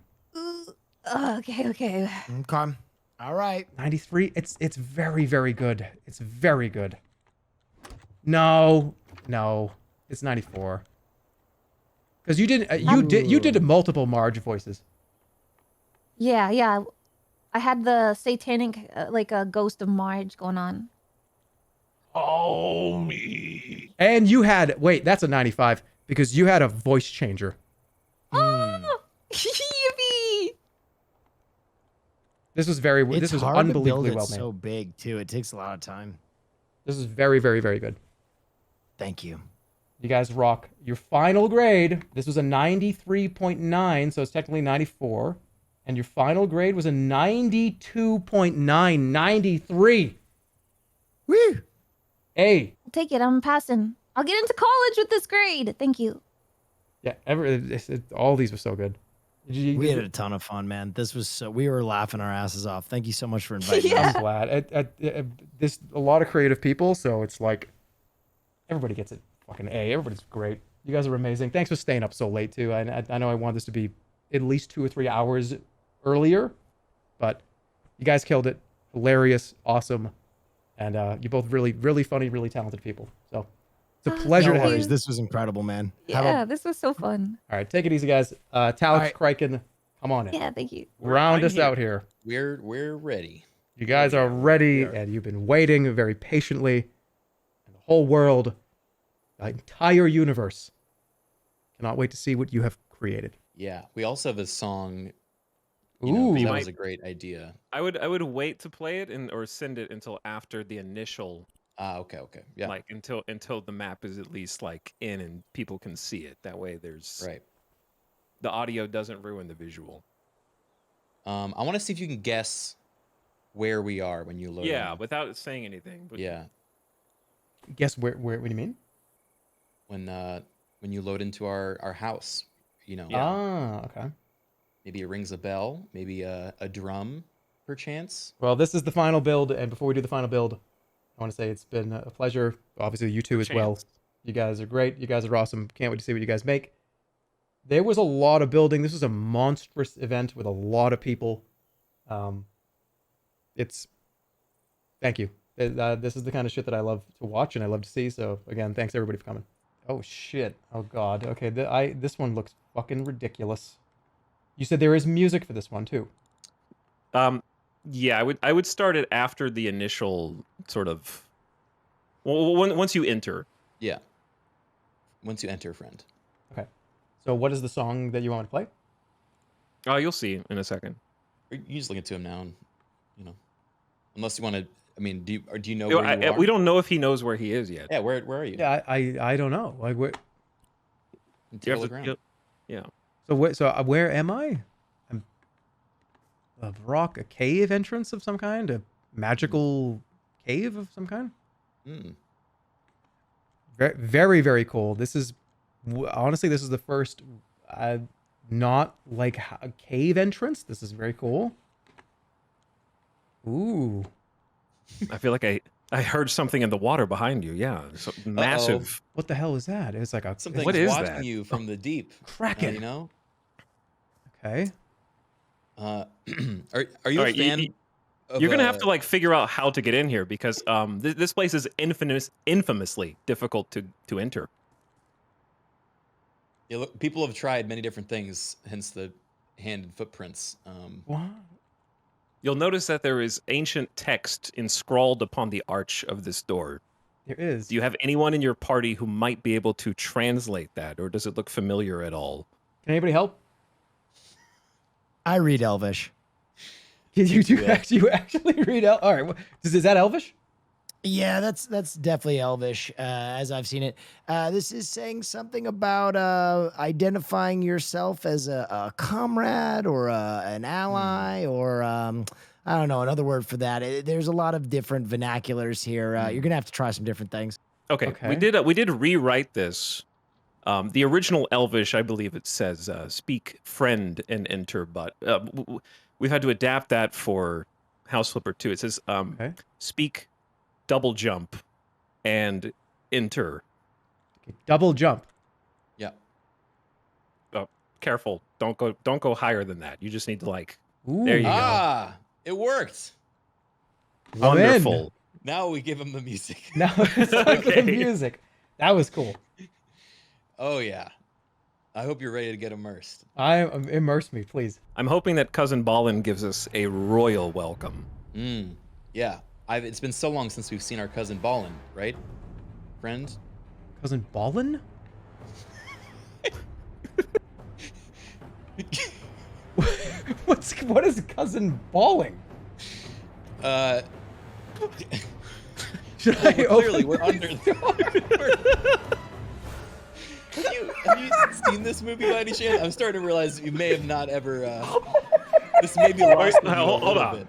Okay. Okay. All right. 93. It's very very good. It's very good. No, it's 94. Because you did multiple Marge voices. Yeah. I had the satanic, like a ghost of Marge going on. Oh me. And you had that's a 95 because you had a voice changer. Oh, yippee! This was very. It's This was hard to build unbelievably it well made. so big too. It takes a lot of time. This is very, very, very good. Thank you. You guys rock. Your final grade. This was a 93.9, so it's technically 94, and your final grade was a 92.9, 93. Woo! Hey. I'll take it. I'm passing. I'll get into college with this grade. Thank you. Yeah. All these were so good. We had a ton of fun, man. This was so. We were laughing our asses off. Thank you so much for inviting us. I'm glad. There's a lot of creative people, so it's like everybody gets it. Fucking A. Everybody's great. You guys are amazing. Thanks for staying up so late too. I know I want this to be at least 2 or 3 hours earlier, but you guys killed it. Hilarious, awesome, and you're both really, really funny, really talented people. So it's a pleasure to have you. This was incredible, man. Yeah, this was so fun. All right, take it easy, guys. Etalyx, Criken, come on in. Yeah, thank you. Round us out here. We're ready. You guys are ready, and you've been waiting very patiently. And the whole world, the entire universe, cannot wait to see what you have created. Yeah, we also have a song. Ooh, that was a great idea. I would wait to play it or send it until after the initial. Okay, yeah. Like until the map is at least like in and people can see it. That way, there's the audio doesn't ruin the visual. I want to see if you can guess where we are when you load. Yeah, without saying anything. But yeah. Guess where? What do you mean? When you load into our house, you know. Ah, okay. Maybe it rings a bell. Maybe a drum, perchance. Well, this is the final build, and before we do the final build, I want to say it's been a pleasure. Obviously, you two as well. You guys are great. You guys are awesome. Can't wait to see what you guys make. There was a lot of building. This was a monstrous event with a lot of people. Thank you. This is the kind of shit that I love to watch and I love to see. So again, thanks everybody for coming. Oh shit. Oh god. Okay. This one looks fucking ridiculous. You said there is music for this one too. Yeah, I would start it after the initial sort of. Well, once you enter. Yeah. Once you enter, friend. Okay. So what is the song that you want to play? Oh, you'll see in a second. You just link it to him now, and unless you want to. I mean, do you know where you are? We don't know if he knows where he is yet. Yeah, where are you? Yeah, I don't know. Like where? Yeah. So where am I? I'm a rock, a cave entrance of some kind, a magical cave of some kind. Very, very, very cool. This is honestly, this is the first not like a cave entrance. This is very cool. Ooh. I feel like I heard something in the water behind you. Yeah, massive. What the hell is that? It's like a something what is watching that? you from the deep. Kraken. You know. Okay. Are you a fan? You're gonna have to like figure out how to get in here because this place is infamously difficult to enter. Yeah, look, people have tried many different things, hence the hand and footprints. What? You'll notice that there is ancient text inscrawled upon the arch of this door. There is. Do you have anyone in your party who might be able to translate that, or does it look familiar at all? Can anybody help? I read Elvish. You actually read Elvish? All right. Is that Elvish? Yeah, that's definitely Elvish, as I've seen it. This is saying something about identifying yourself as a comrade or an ally or I don't know, another word for that. There's a lot of different vernaculars here. You're gonna have to try some different things. Okay. We did rewrite this. The original Elvish, I believe it says "speak friend and enter," but we've had to adapt that for House Flipper 2. It says "speak." Double jump and enter. Double jump. Yeah. Oh, careful. Don't go higher than that. You just need to like Ooh. There you go. It worked. Wonderful. Now we give him the music. Now it's the music. That was cool. Oh yeah. I hope you're ready to get immersed. Immerse me, please. I'm hoping that Cousin Ballin gives us a royal welcome. Yeah. It's been so long since we've seen our cousin Ballin, right? Friend? Cousin Ballin? What What is cousin bawling? Should I clearly open we're under. Have you seen this movie by any chance? I'm starting to realize you may have not ever. This may be lost. Wait, hold on. Bit.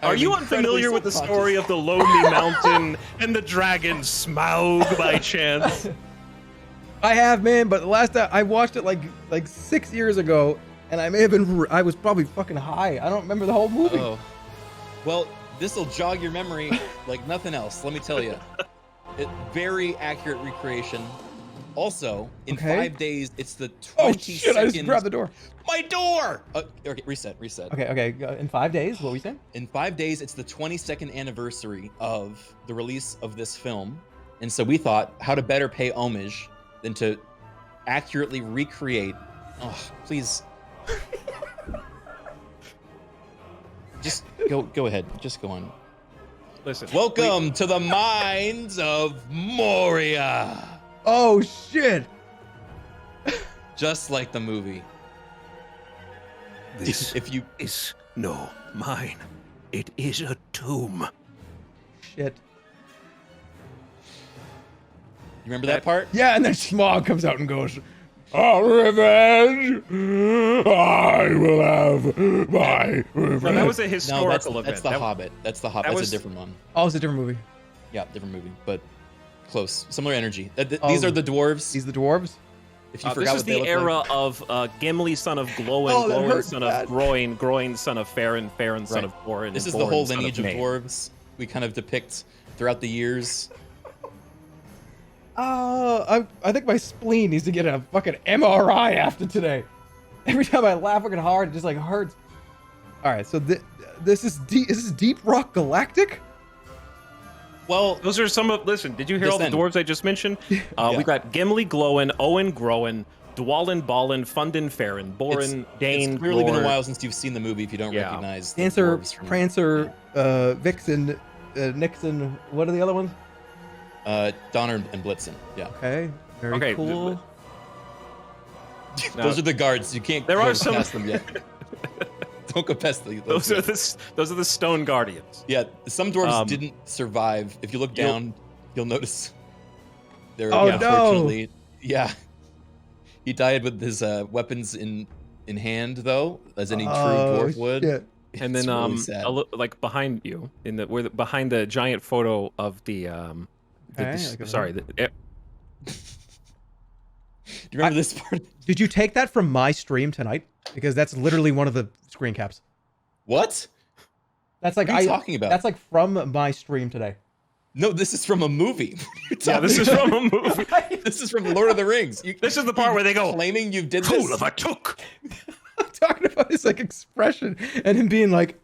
Are you unfamiliar with the story of the lonely mountain and the dragon Smaug by chance? I have, man, but the last time I watched it like 6 years ago, and I may have been. I was probably fucking high. I don't remember the whole movie. Oh, well, this will jog your memory like nothing else. Let me tell you, very accurate recreation. Also, in 5 days, it's the 22nd. Oh shit! I just grabbed the door. My door! Okay, reset. Okay. In 5 days, what were we saying? In 5 days, it's the 22nd anniversary of the release of this film. And so we thought, how to better pay homage than to accurately recreate. Oh, please. Just go ahead. Just go on. Listen. Welcome to the mines of Moria. Oh shit! Just like the movie. This is no mine. It is a tomb. Shit. You remember that part? Yeah, and then Smaug comes out and goes, revenge! I will have my revenge. No, that was a historical event. That's the Hobbit. That's the Hobbit. That's a different one. Oh, it's a different movie. Yeah, different movie, but close. Similar energy. These are the dwarves. These are the dwarves? If you forgot this is what they the look era like. of Gimli, son of Glowin, Oh, that Glowin, hurts son bad. of Groin, Groin, son of Farron, Farron, son Right. of Borin. This and is the Borin, whole son lineage of May. dwarves we kind of depict throughout the years. I think my spleen needs to get a fucking MRI after today. Every time I laugh fucking hard, it just like hurts. All right, so this is Deep Rock Galactic. Well, those are some of. Listen, did you hear all the dwarves I just mentioned? We got Gimli, Glowin, Owen, Groen, Dwalin, Ballin, Fundin, Farron, Borin, Dane. It's clearly been a Glor. while since you've seen the movie if you don't recognize the Dancer, dwarves from Prancer, Vixen, Nixon. What are the other ones? Donner and Blitzen. Yeah. Okay, very cool. Those are the guards. You can't There go are some- past them yet. Don't go past the. Those are the Stone Guardians. Yeah, some dwarves didn't survive. If you look down, you'll notice. They're Oh, unfortunately, yeah. He died with his weapons in hand, though, as any true dwarf would. Shit. And then, really sad. like behind you, behind the giant photo of the sorry. Do you remember this part? Did you take that from my stream tonight? Because that's literally one of the screen caps. What? That's like What are you talking about? That's like from my stream today. No, this is from a movie. Yeah, this is from a movie. This is from Lord of the Rings. This is the part where they go claiming you did Fool this. of a took. I'm talking about his like expression and him being like,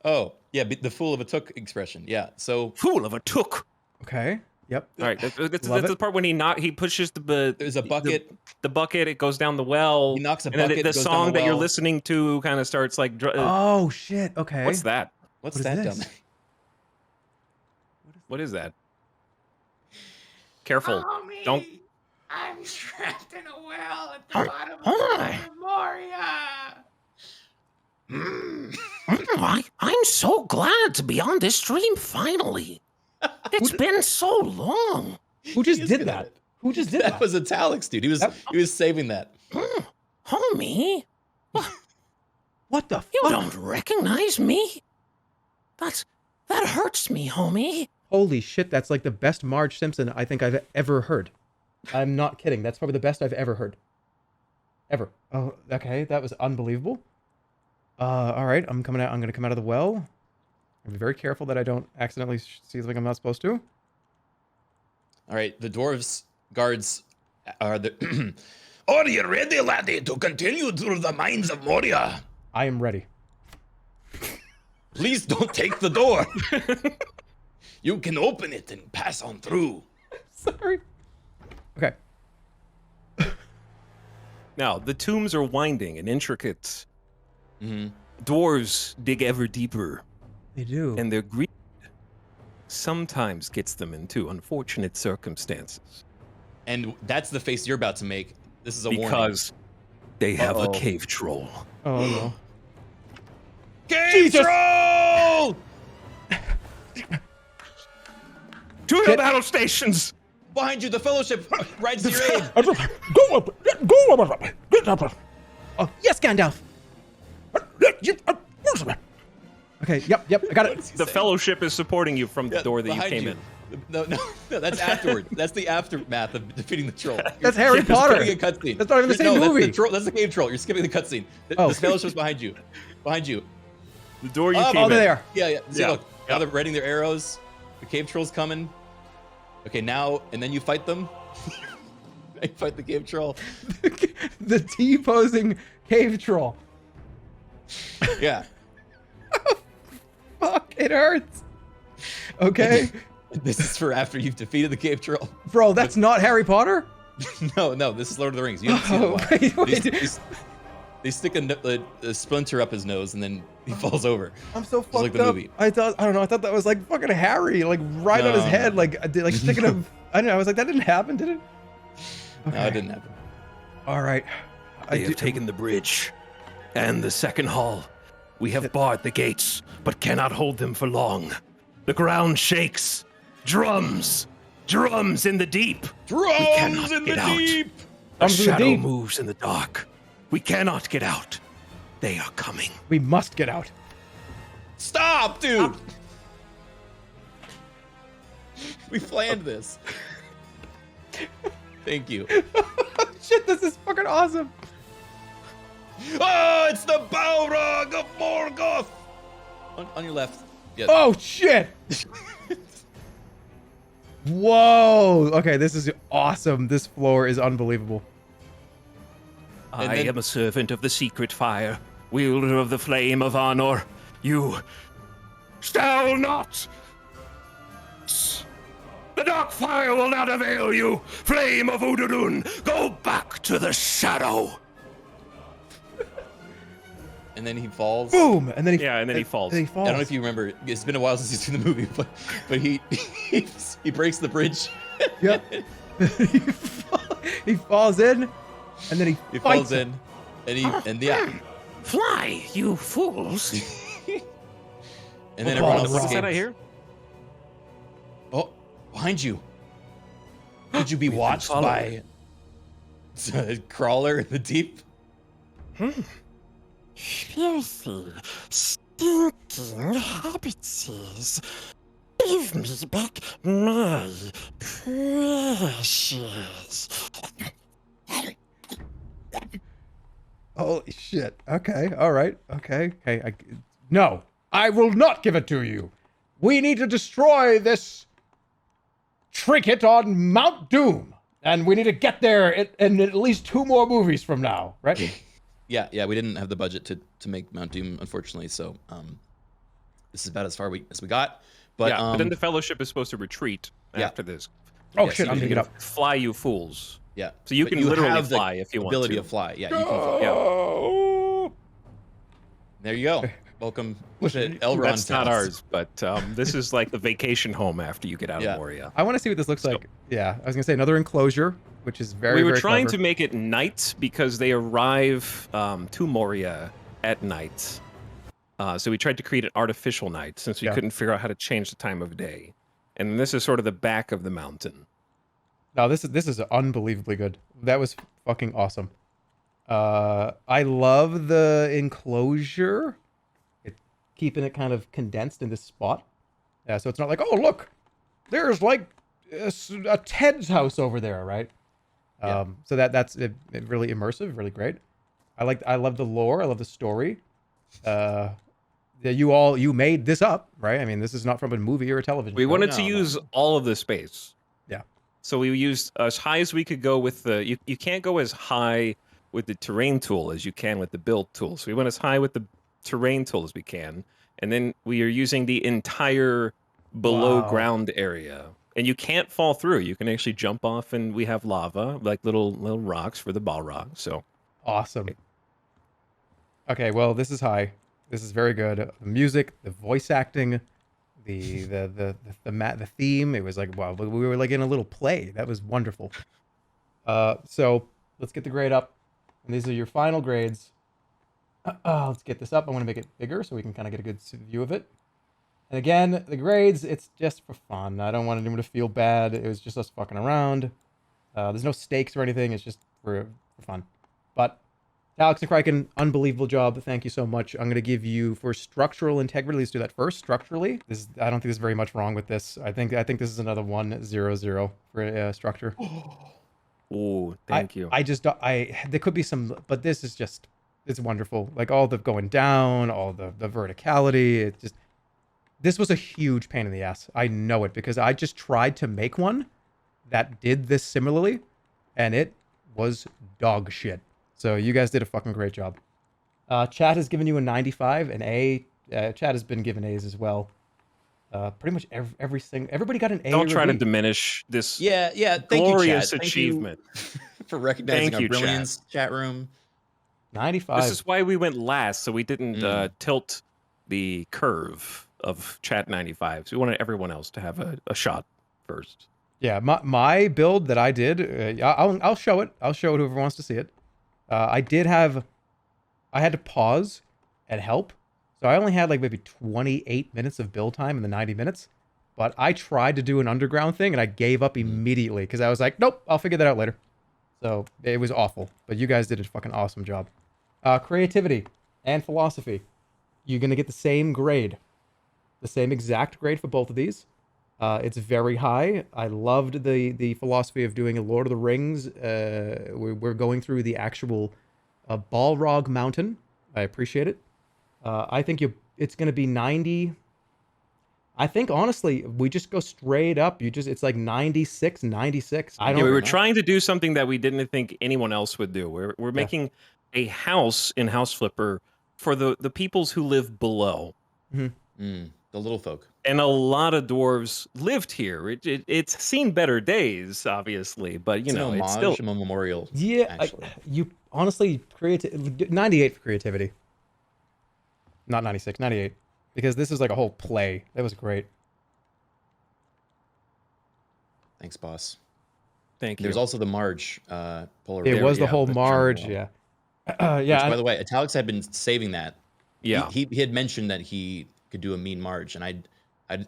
Oh, yeah, the fool of a took expression. Yeah, so fool of a took. Okay. Yep. All right, that's Love the it. part when he pushes there's a bucket. The bucket, it goes down the well. He knocks a and then bucket, the it goes down song the that you're well. listening to kind of starts like. oh shit. Okay. What's that? What's What is that this? down there? What is that? Careful! Don't. I'm trapped in a well at the bottom of Moria. I'm so glad to be on this stream finally. It's been so long. Who just did that? Who just did That that? was Etalyx, dude. He was saving that. Homie, What the you fuck? don't recognize me? That hurts me, homie. Holy shit, that's like the best Marge Simpson I think I've ever heard. I'm not kidding. That's probably the best I've ever heard. Ever. Oh, okay. That was unbelievable. All right. I'm coming out. I'm going to come out of the well. I'm be very careful that I don't accidentally see something I'm not supposed to. All right, the dwarves guards are the. Are you ready, laddie, to continue through the mines of Moria? I am ready. Please don't take the door. You can open it and pass on through. Sorry. Okay. Now the tombs are winding and intricate. Mm-hmm. Dwarves dig ever deeper. They do. And their greed sometimes gets them into unfortunate circumstances. And that's the face you're about to make. This is a warning. Because they have a Uh-oh. cave troll. Oh no. Cave troll! To the battle stations! Behind you, the Fellowship rides to your aid. Go up. Oh, yes, Gandalf. Okay, yep, I got it. The Fellowship is supporting you from the door that you behind came you. in. No, that's afterward. That's the aftermath of defeating the troll. That's Harry You're Potter. skipping a cutscene. That's not even the same That's movie. the troll. That's the cave troll. You're skipping the cutscene. Oh. The Fellowship's behind you. Behind you. The door you Oh, came in. there. Yeah. See, Yeah. look. Now they're readying their arrows. The cave troll's coming. Okay, now, and then you fight them. You fight the cave troll. The T-posing cave troll. Yeah. Fuck, it hurts. Okay. This is for after you've defeated the cave troll. Bro, that's not Harry Potter? No, this is Lord of the Rings. You haven't seen it. Wait. They stick a splinter up his nose and then he falls over. I'm so Just fucked like the up. movie. I thought that was like fucking Harry, like right on his No. head, like sticking a. I don't know. I was like, that didn't happen, did it? No, it didn't happen. All right. They have taken the bridge and the second hall. We have barred the gates, but cannot hold them for long. The ground shakes. Drums in the deep. Drums we cannot in get the out. deep. A Drums in the shadow deep. moves in the dark. We cannot get out. They are coming. We must get out. Stop, dude. We planned this. Thank you. Shit, this is fucking awesome. Oh, it's the Balrog of Morgoth. On your left. Yeah. Oh shit. Whoa. Okay, this is awesome. This floor is unbelievable. I am a servant of the secret fire, wielder of the flame of honor. You shall not. The dark fire will not avail you. Flame of Udurun, go back to the shadow. And then he falls. Boom! And then he and then he falls. And he falls. I don't know if you remember. It's been a while since you've seen the movie, but he breaks the bridge. Yep. He falls in, and then He fights falls in, and yeah. Fly, you fools! And then everyone else What is that I escapes. hear? Oh, behind you. Could you be watched followed. by a crawler in the deep? Filthy, stinking habits. Give me back my precious. Holy shit. Okay. All right. Okay. Okay. No, I will not give it to you. We need to destroy this trinket on Mount Doom, and we need to get there in at least 2 more movies from now, right? Yeah, we didn't have the budget to make Mount Doom, unfortunately. So this is about as far as we got. But But then the Fellowship is supposed to retreat after this. Oh Yeah, shit! so I'm you picking can- up. Fly, you fools. Yeah. So you But can literally have the fly if you want to. ability to fly. Yeah, you can fly. Yeah. There you go. Welcome to Elrond. That's not house. ours, but this is like the vacation home after you get out Yeah. of Moria. I want to see what this looks like. Yeah, I was gonna say another enclosure, which is very. We were very trying clever. to make it night because they arrive to Moria at night. So we tried to create an artificial night since we couldn't figure out how to change the time of day. And this is sort of the back of the mountain. No, this is unbelievably good. That was fucking awesome. I love the enclosure. Keeping it kind of condensed in this spot. Yeah, so it's not like, oh look, there's like a Ted's house over there, right? So that's really immersive, really great. I love the lore. I love the story. You made this up, right? I mean, this is not from a movie or a television. We show. wanted to use all of the space. Yeah. So we used as high as we could go with the. You can't go as high with the terrain tool as you can with the build tool. So we went as high with the terrain tool as we can, and then we are using the entire below ground area. And you can't fall through. You can actually jump off, and we have lava, like little rocks for the Balrog. So awesome. Okay, well, this is high. This is very good. The music, the voice acting, the theme. It was like, wow, we were like in a little play. That was wonderful. So let's get the grade up. And these are your final grades. Let's get this up. I want to make it bigger so we can kind of get a good view of it. And again, the grades, it's just for fun. I don't want anyone to feel bad. It was just us fucking around. There's no stakes or anything. It's just for fun. But Etalyx and Criken, unbelievable job. Thank you so much. I'm going to give you for structural integrity. Let's do that first. Structurally, I don't think there's very much wrong with this. I think this is another 1-0-0 for structure. Oh, thank you. There could be some, but this is just, it's wonderful. Like all the going down, all the verticality. This was a huge pain in the ass. I know it because I just tried to make one that did this similarly, and it was dog shit. So you guys did a fucking great job. Chat has given you a 95, an A. Chat has been given A's as well. Pretty much everybody got an A. Don't try to diminish this Thank glorious you, Chat. achievement. Thank you for recognizing our brilliance, chat room. 95. This is why we went last, so we didn't tilt the curve of Chat 95s. We wanted everyone else to have a shot first. Yeah, my build that I did, I'll show it. I'll show it whoever wants to see it. I had to pause and help. So I only had like maybe 28 minutes of build time in the 90 minutes. But I tried to do an underground thing and I gave up immediately because I was like, nope, I'll figure that out later. So it was awful. But you guys did a fucking awesome job. Creativity and philosophy. You're going to get the same grade. The same exact grade for both of these. It's very high. I loved the philosophy of doing a Lord of the Rings. We're going through the actual Balrog Mountain. I appreciate it. I think it's going to be 90. I think, honestly, we just go straight up. It's like 96, 96. We were trying to do something that we didn't think anyone else would do. We're making a house in House Flipper for the peoples who live below. Mm-hmm. The little folk. And a lot of dwarves lived here. It's seen better days, obviously, but it's still a memorial. Yeah, you honestly 98 for creativity. Not 96, 98. Because this is like a whole play. That was great. Thanks, boss. Thank you. There's also the Marge. Polar it bear, was the whole Marge, yeah. Which, by the way, Etalyx had been saving that. Yeah. He had mentioned that he could do a mean Marge, and I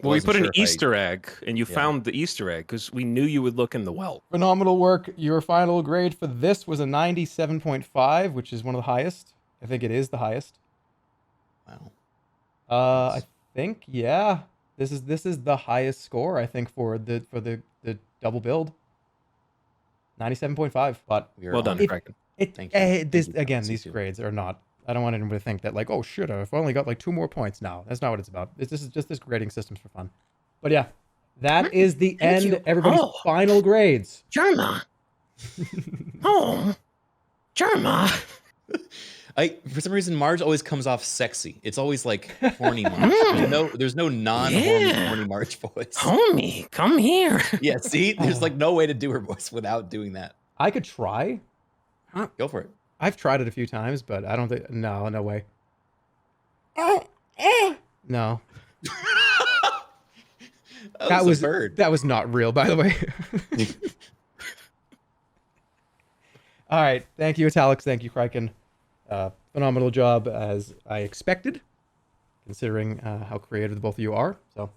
we put an Easter egg, and you found the Easter egg because we knew you would look in the well. Phenomenal work. Your final grade for this was a 97.5, which is one of the highest. I think it is the highest. Wow. I think, yeah. This is the highest score, I think, for the double build. 97.5, but well done, Criken. Thank you. These grades are not. I don't want anyone to think that like, oh shit, I've only got like 2 more points now. That's not what it's about. This is just this grading system's for fun. But yeah, that is the end. Everybody's final grades. Jerma. Jerma. For some reason, Marge always comes off sexy. It's always like horny Marge. There's no horny Marge voice. Homie, come here. Yeah, see? There's like no way to do her voice without doing that. I could try. Go for it. I've tried it a few times, but I don't think... No way. No. that was a bird. That was not real, by the way. All right. Thank you, Etalyx. Thank you, Criken. Phenomenal job, as I expected, considering how creative the both of you are. So,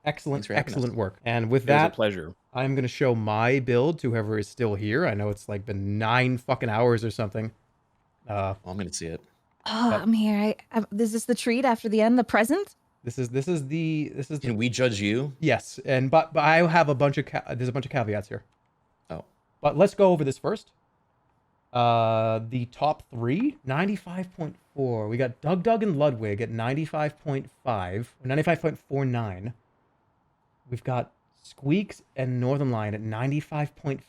excellent work. And with that, a pleasure. I'm going to show my build to whoever is still here. I know it's like been 9 fucking hours or something. I'm going to see it. Oh, I'm here. Is this the treat after the end, the present? This is the. Can we judge you? Yes, but I have a bunch of there's a bunch of caveats here. Oh. But let's go over this first. The top 3, 95.4. We got DougDoug and Ludwig at 95.5, 95.49. We've got Squeex and Nothernlion at 95.52.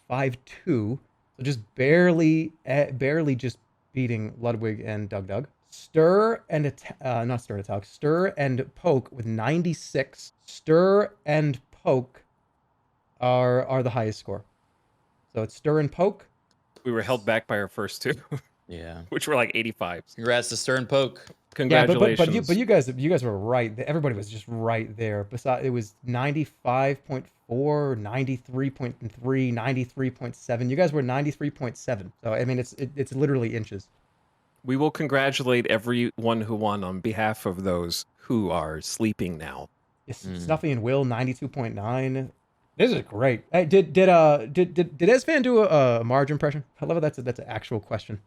So just barely just beating Ludwig and DougDoug. Ster and Ster and Poke with 96. Ster and Poke are the highest score. So it's Ster and Poke. We were held back by our first 2. Yeah. Which were like 85s. Congrats to Ster and Poke. Congratulations. But you guys were right. Everybody was just right there. Besides, it was 95.4, 93.3, 93.7. You guys were 93.7. So I mean, it's literally inches. We will congratulate everyone who won on behalf of those who are sleeping now. Yes, Snuffy and Will 92.9. This is great. Hey, did Esfand do a Marge impression? I love it. That's an actual question.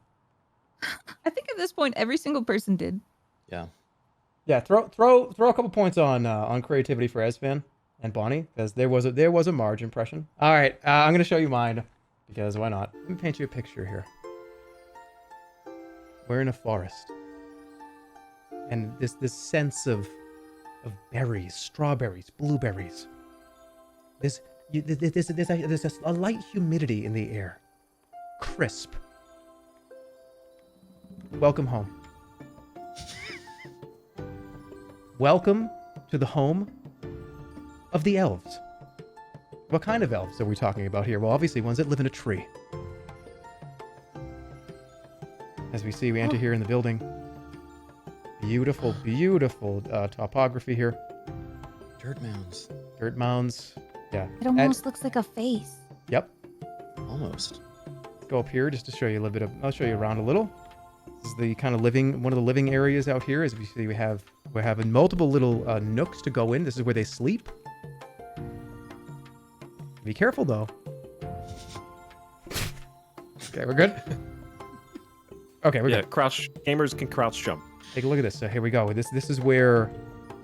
I think at this point every single person did. Yeah. Yeah, throw a couple points on creativity for Esfand and Bonnie, because there was a Marge impression. All right, I'm gonna show you mine because why not? Let me paint you a picture here. We're in a forest, and this sense of berries, strawberries, blueberries. There's a light humidity in the air, crisp. Welcome home. Welcome to the home of the elves. What kind of elves are we talking about here? Well, obviously ones that live in a tree. As we see, we enter here in the building. Beautiful, beautiful topography here. Dirt mounds. Dirt mounds. Yeah. It almost looks like a face. Yep. Almost. Let's go up here just to show you a little bit of. I'll show you around a little. This is the kind of one of the living areas out here. As we see, we're having multiple little nooks to go in. This is where they sleep. Be careful though. Okay, we're good. Okay, we're good. Gamers can crouch jump. Take a look at this. So here we go. This is where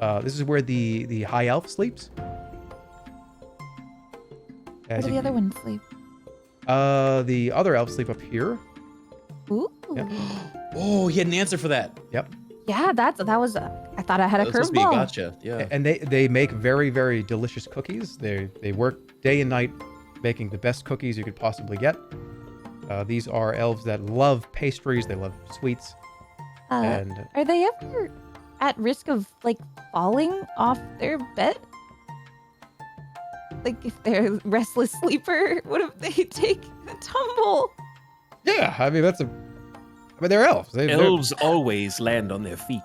the high elf sleeps. Where do the other ones sleep? The other elves sleep up here. Ooh. Yep. Oh, he had an answer for that. Yep. Yeah, that was. I thought I had a curveball. Gotcha. Yeah. And they make very, very delicious cookies. They work day and night making the best cookies you could possibly get. These are elves that love pastries. They love sweets. And are they ever at risk of like falling off their bed? Like if they're a restless sleeper, what if they take a tumble? yeah, I mean they're elves. Elves always land on their feet.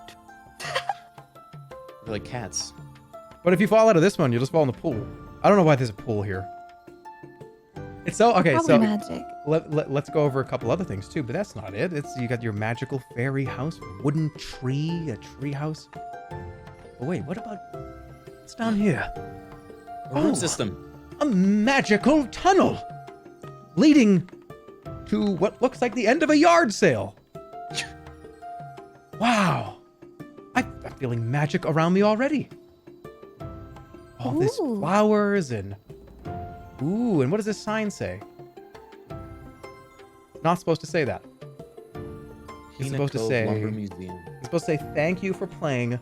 They're like cats. But if you fall out of this one, you'll just fall in the pool. I don't know why there's a pool here. It's so okay. Probably So magic. let's go over a couple other things too. But that's not it. You got your magical fairy house, wooden tree, a tree house. But wait, what about what's down here? A root system. A magical tunnel leading to what looks like the end of a yard sale. Wow. I'm feeling magic around me already. All this flowers and and what does this sign say? Not supposed to say that. It's supposed to say Lumber Museum. It's supposed to say thank you for playing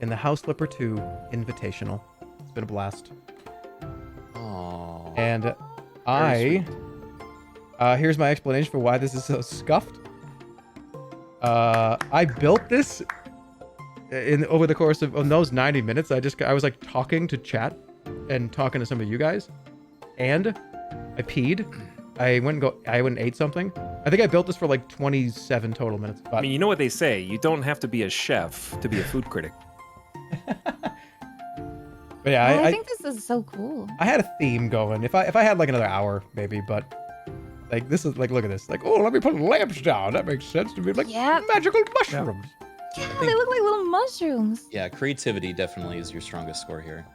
in the House Flipper 2 Invitational. It's been a blast. Aww. And here's my explanation for why this is so scuffed. I built this over the course of those 90 minutes. I was like talking to chat and talking to some of you guys, and I peed. I went and ate something. I think I built this for like 27 total minutes. But I mean, you know what they say. You don't have to be a chef to be a food critic. But yeah, I think this is so cool. I had a theme going. If I had like another hour, maybe, but like this is like, look at this. Like, oh, let me put lamps down. That makes sense to me. Like magical mushrooms. Yeah, they look like little mushrooms. Yeah, creativity definitely is your strongest score here.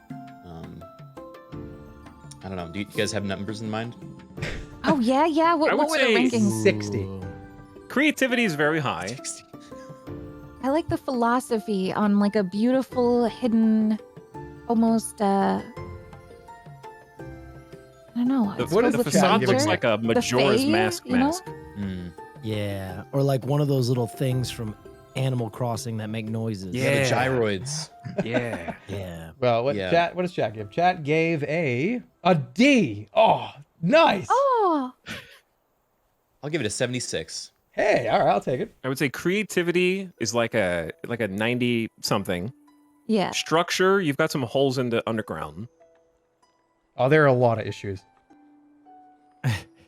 I don't know. Do you guys have numbers in mind? Oh yeah. What were the rankings? 60. Creativity is very high. 60. I like the philosophy on like a beautiful hidden, almost I don't know. The facade looks like a Majora's Mask mask. Yeah, or like one of those little things from Animal Crossing that make noises. Yeah, the gyroids. Yeah. Yeah. Well, what does chat give? Chat gave a D. Oh, nice. Oh. I'll give it a 76. Hey, all right, I'll take it. I would say creativity is like a 90 something. Yeah. Structure, you've got some holes in the underground. Oh, there are a lot of issues.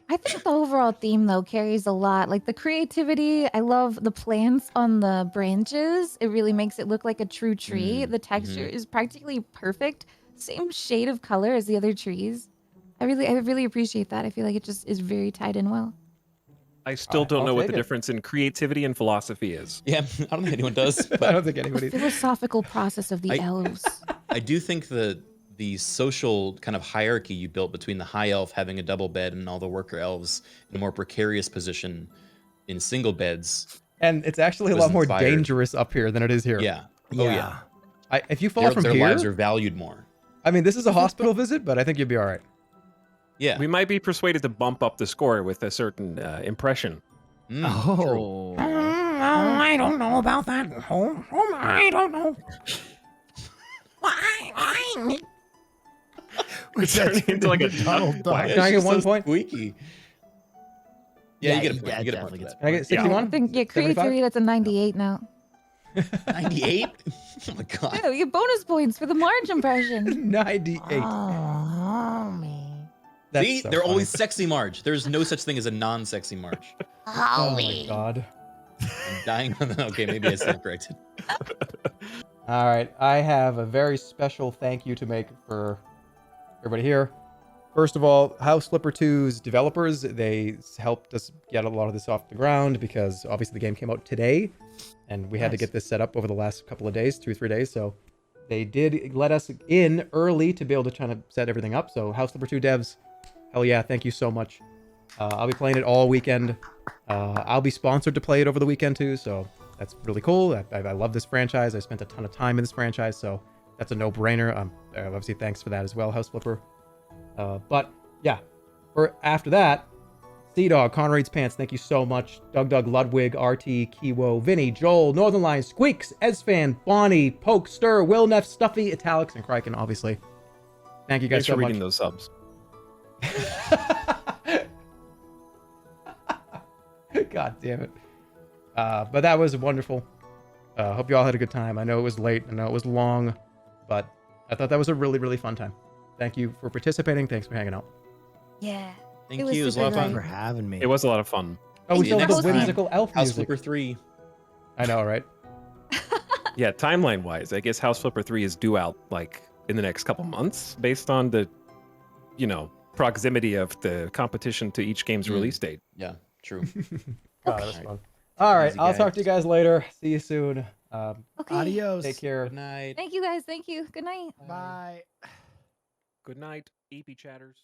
I think the overall theme though carries a lot. Like the creativity, I love the plants on the branches. It really makes it look like a true tree. The texture is practically perfect. Same shade of color as the other trees. I really appreciate that. I feel like it just is very tied in well. I still don't know what the difference in creativity and philosophy is. Yeah, I don't think anyone does. I don't think anybody. Philosophical process of the elves. I do think the social kind of hierarchy you built between the high elf having a double bed and all the worker elves in a more precarious position in single beds. And it's actually a lot more dangerous up here than it is here. Yeah. Oh yeah. If you fall from their here, lives are valued more. I mean, this is a hospital visit, but I think you'll be all right. Yeah. We might be persuaded to bump up the score with a certain impression. I don't know about that. I don't know. We're turning into like a Donald Duck. Can I get 1 point? Squeaky. Yeah, you get a point. You get a point. Can I get 61? I think creativity, that's a 98 now. 98? Oh my god. Yeah, you get bonus points for the Marge impression. 98. Oh, man. See, they're always sexy Marge. There's no such thing as a non-sexy Marge. Oh my god. I'm dying on that. Okay, maybe I stand corrected. All right, I have a very special thank you to make for everybody here. First of all, House Flipper 2's developers, they helped us get a lot of this off the ground because obviously the game came out today and we had to get this set up over the last couple of days, 2 or 3 days. So they did let us in early to be able to try to set everything up. So House Flipper 2 devs, hell yeah, thank you so much. I'll be playing it all weekend. I'll be sponsored to play it over the weekend too, so that's really cool. I love this franchise. I spent a ton of time in this franchise, so that's a no-brainer. Obviously, thanks for that as well, House Flipper. But yeah, for after that, CDawg, ConnorEatsPants, thank you so much. DougDoug, Ludwig, RT, Kiwo, Vinny, Joel, Nothernlion, Squeex, Esfand, Bonnie, Poke, Ster, Willneff, Snuffy, Etalyx, and Criken, obviously. Thank you guys Thanks so for much. reading those subs. God damn it. But that was wonderful. Hope you all had a good time. I know it was late. I know it was long, but I thought that was a really, really fun time. Thank you for participating. Thanks for hanging out. Yeah. Thank you. It was a lot of fun. for having me. It was a lot of fun. Oh, we See you still have the next time. whimsical elf House music. Flipper 3. I know, right? Yeah, timeline-wise, I guess House Flipper 3 is due out like in the next couple months based on the, proximity of the competition to each game's release date. Yeah, true. God, that was fun. All right, Easy, I'll guys. talk to you guys later. See you soon. Adios. Take care. Good night. Thank you guys. Thank you. Good night. Bye. Good night, EP chatters.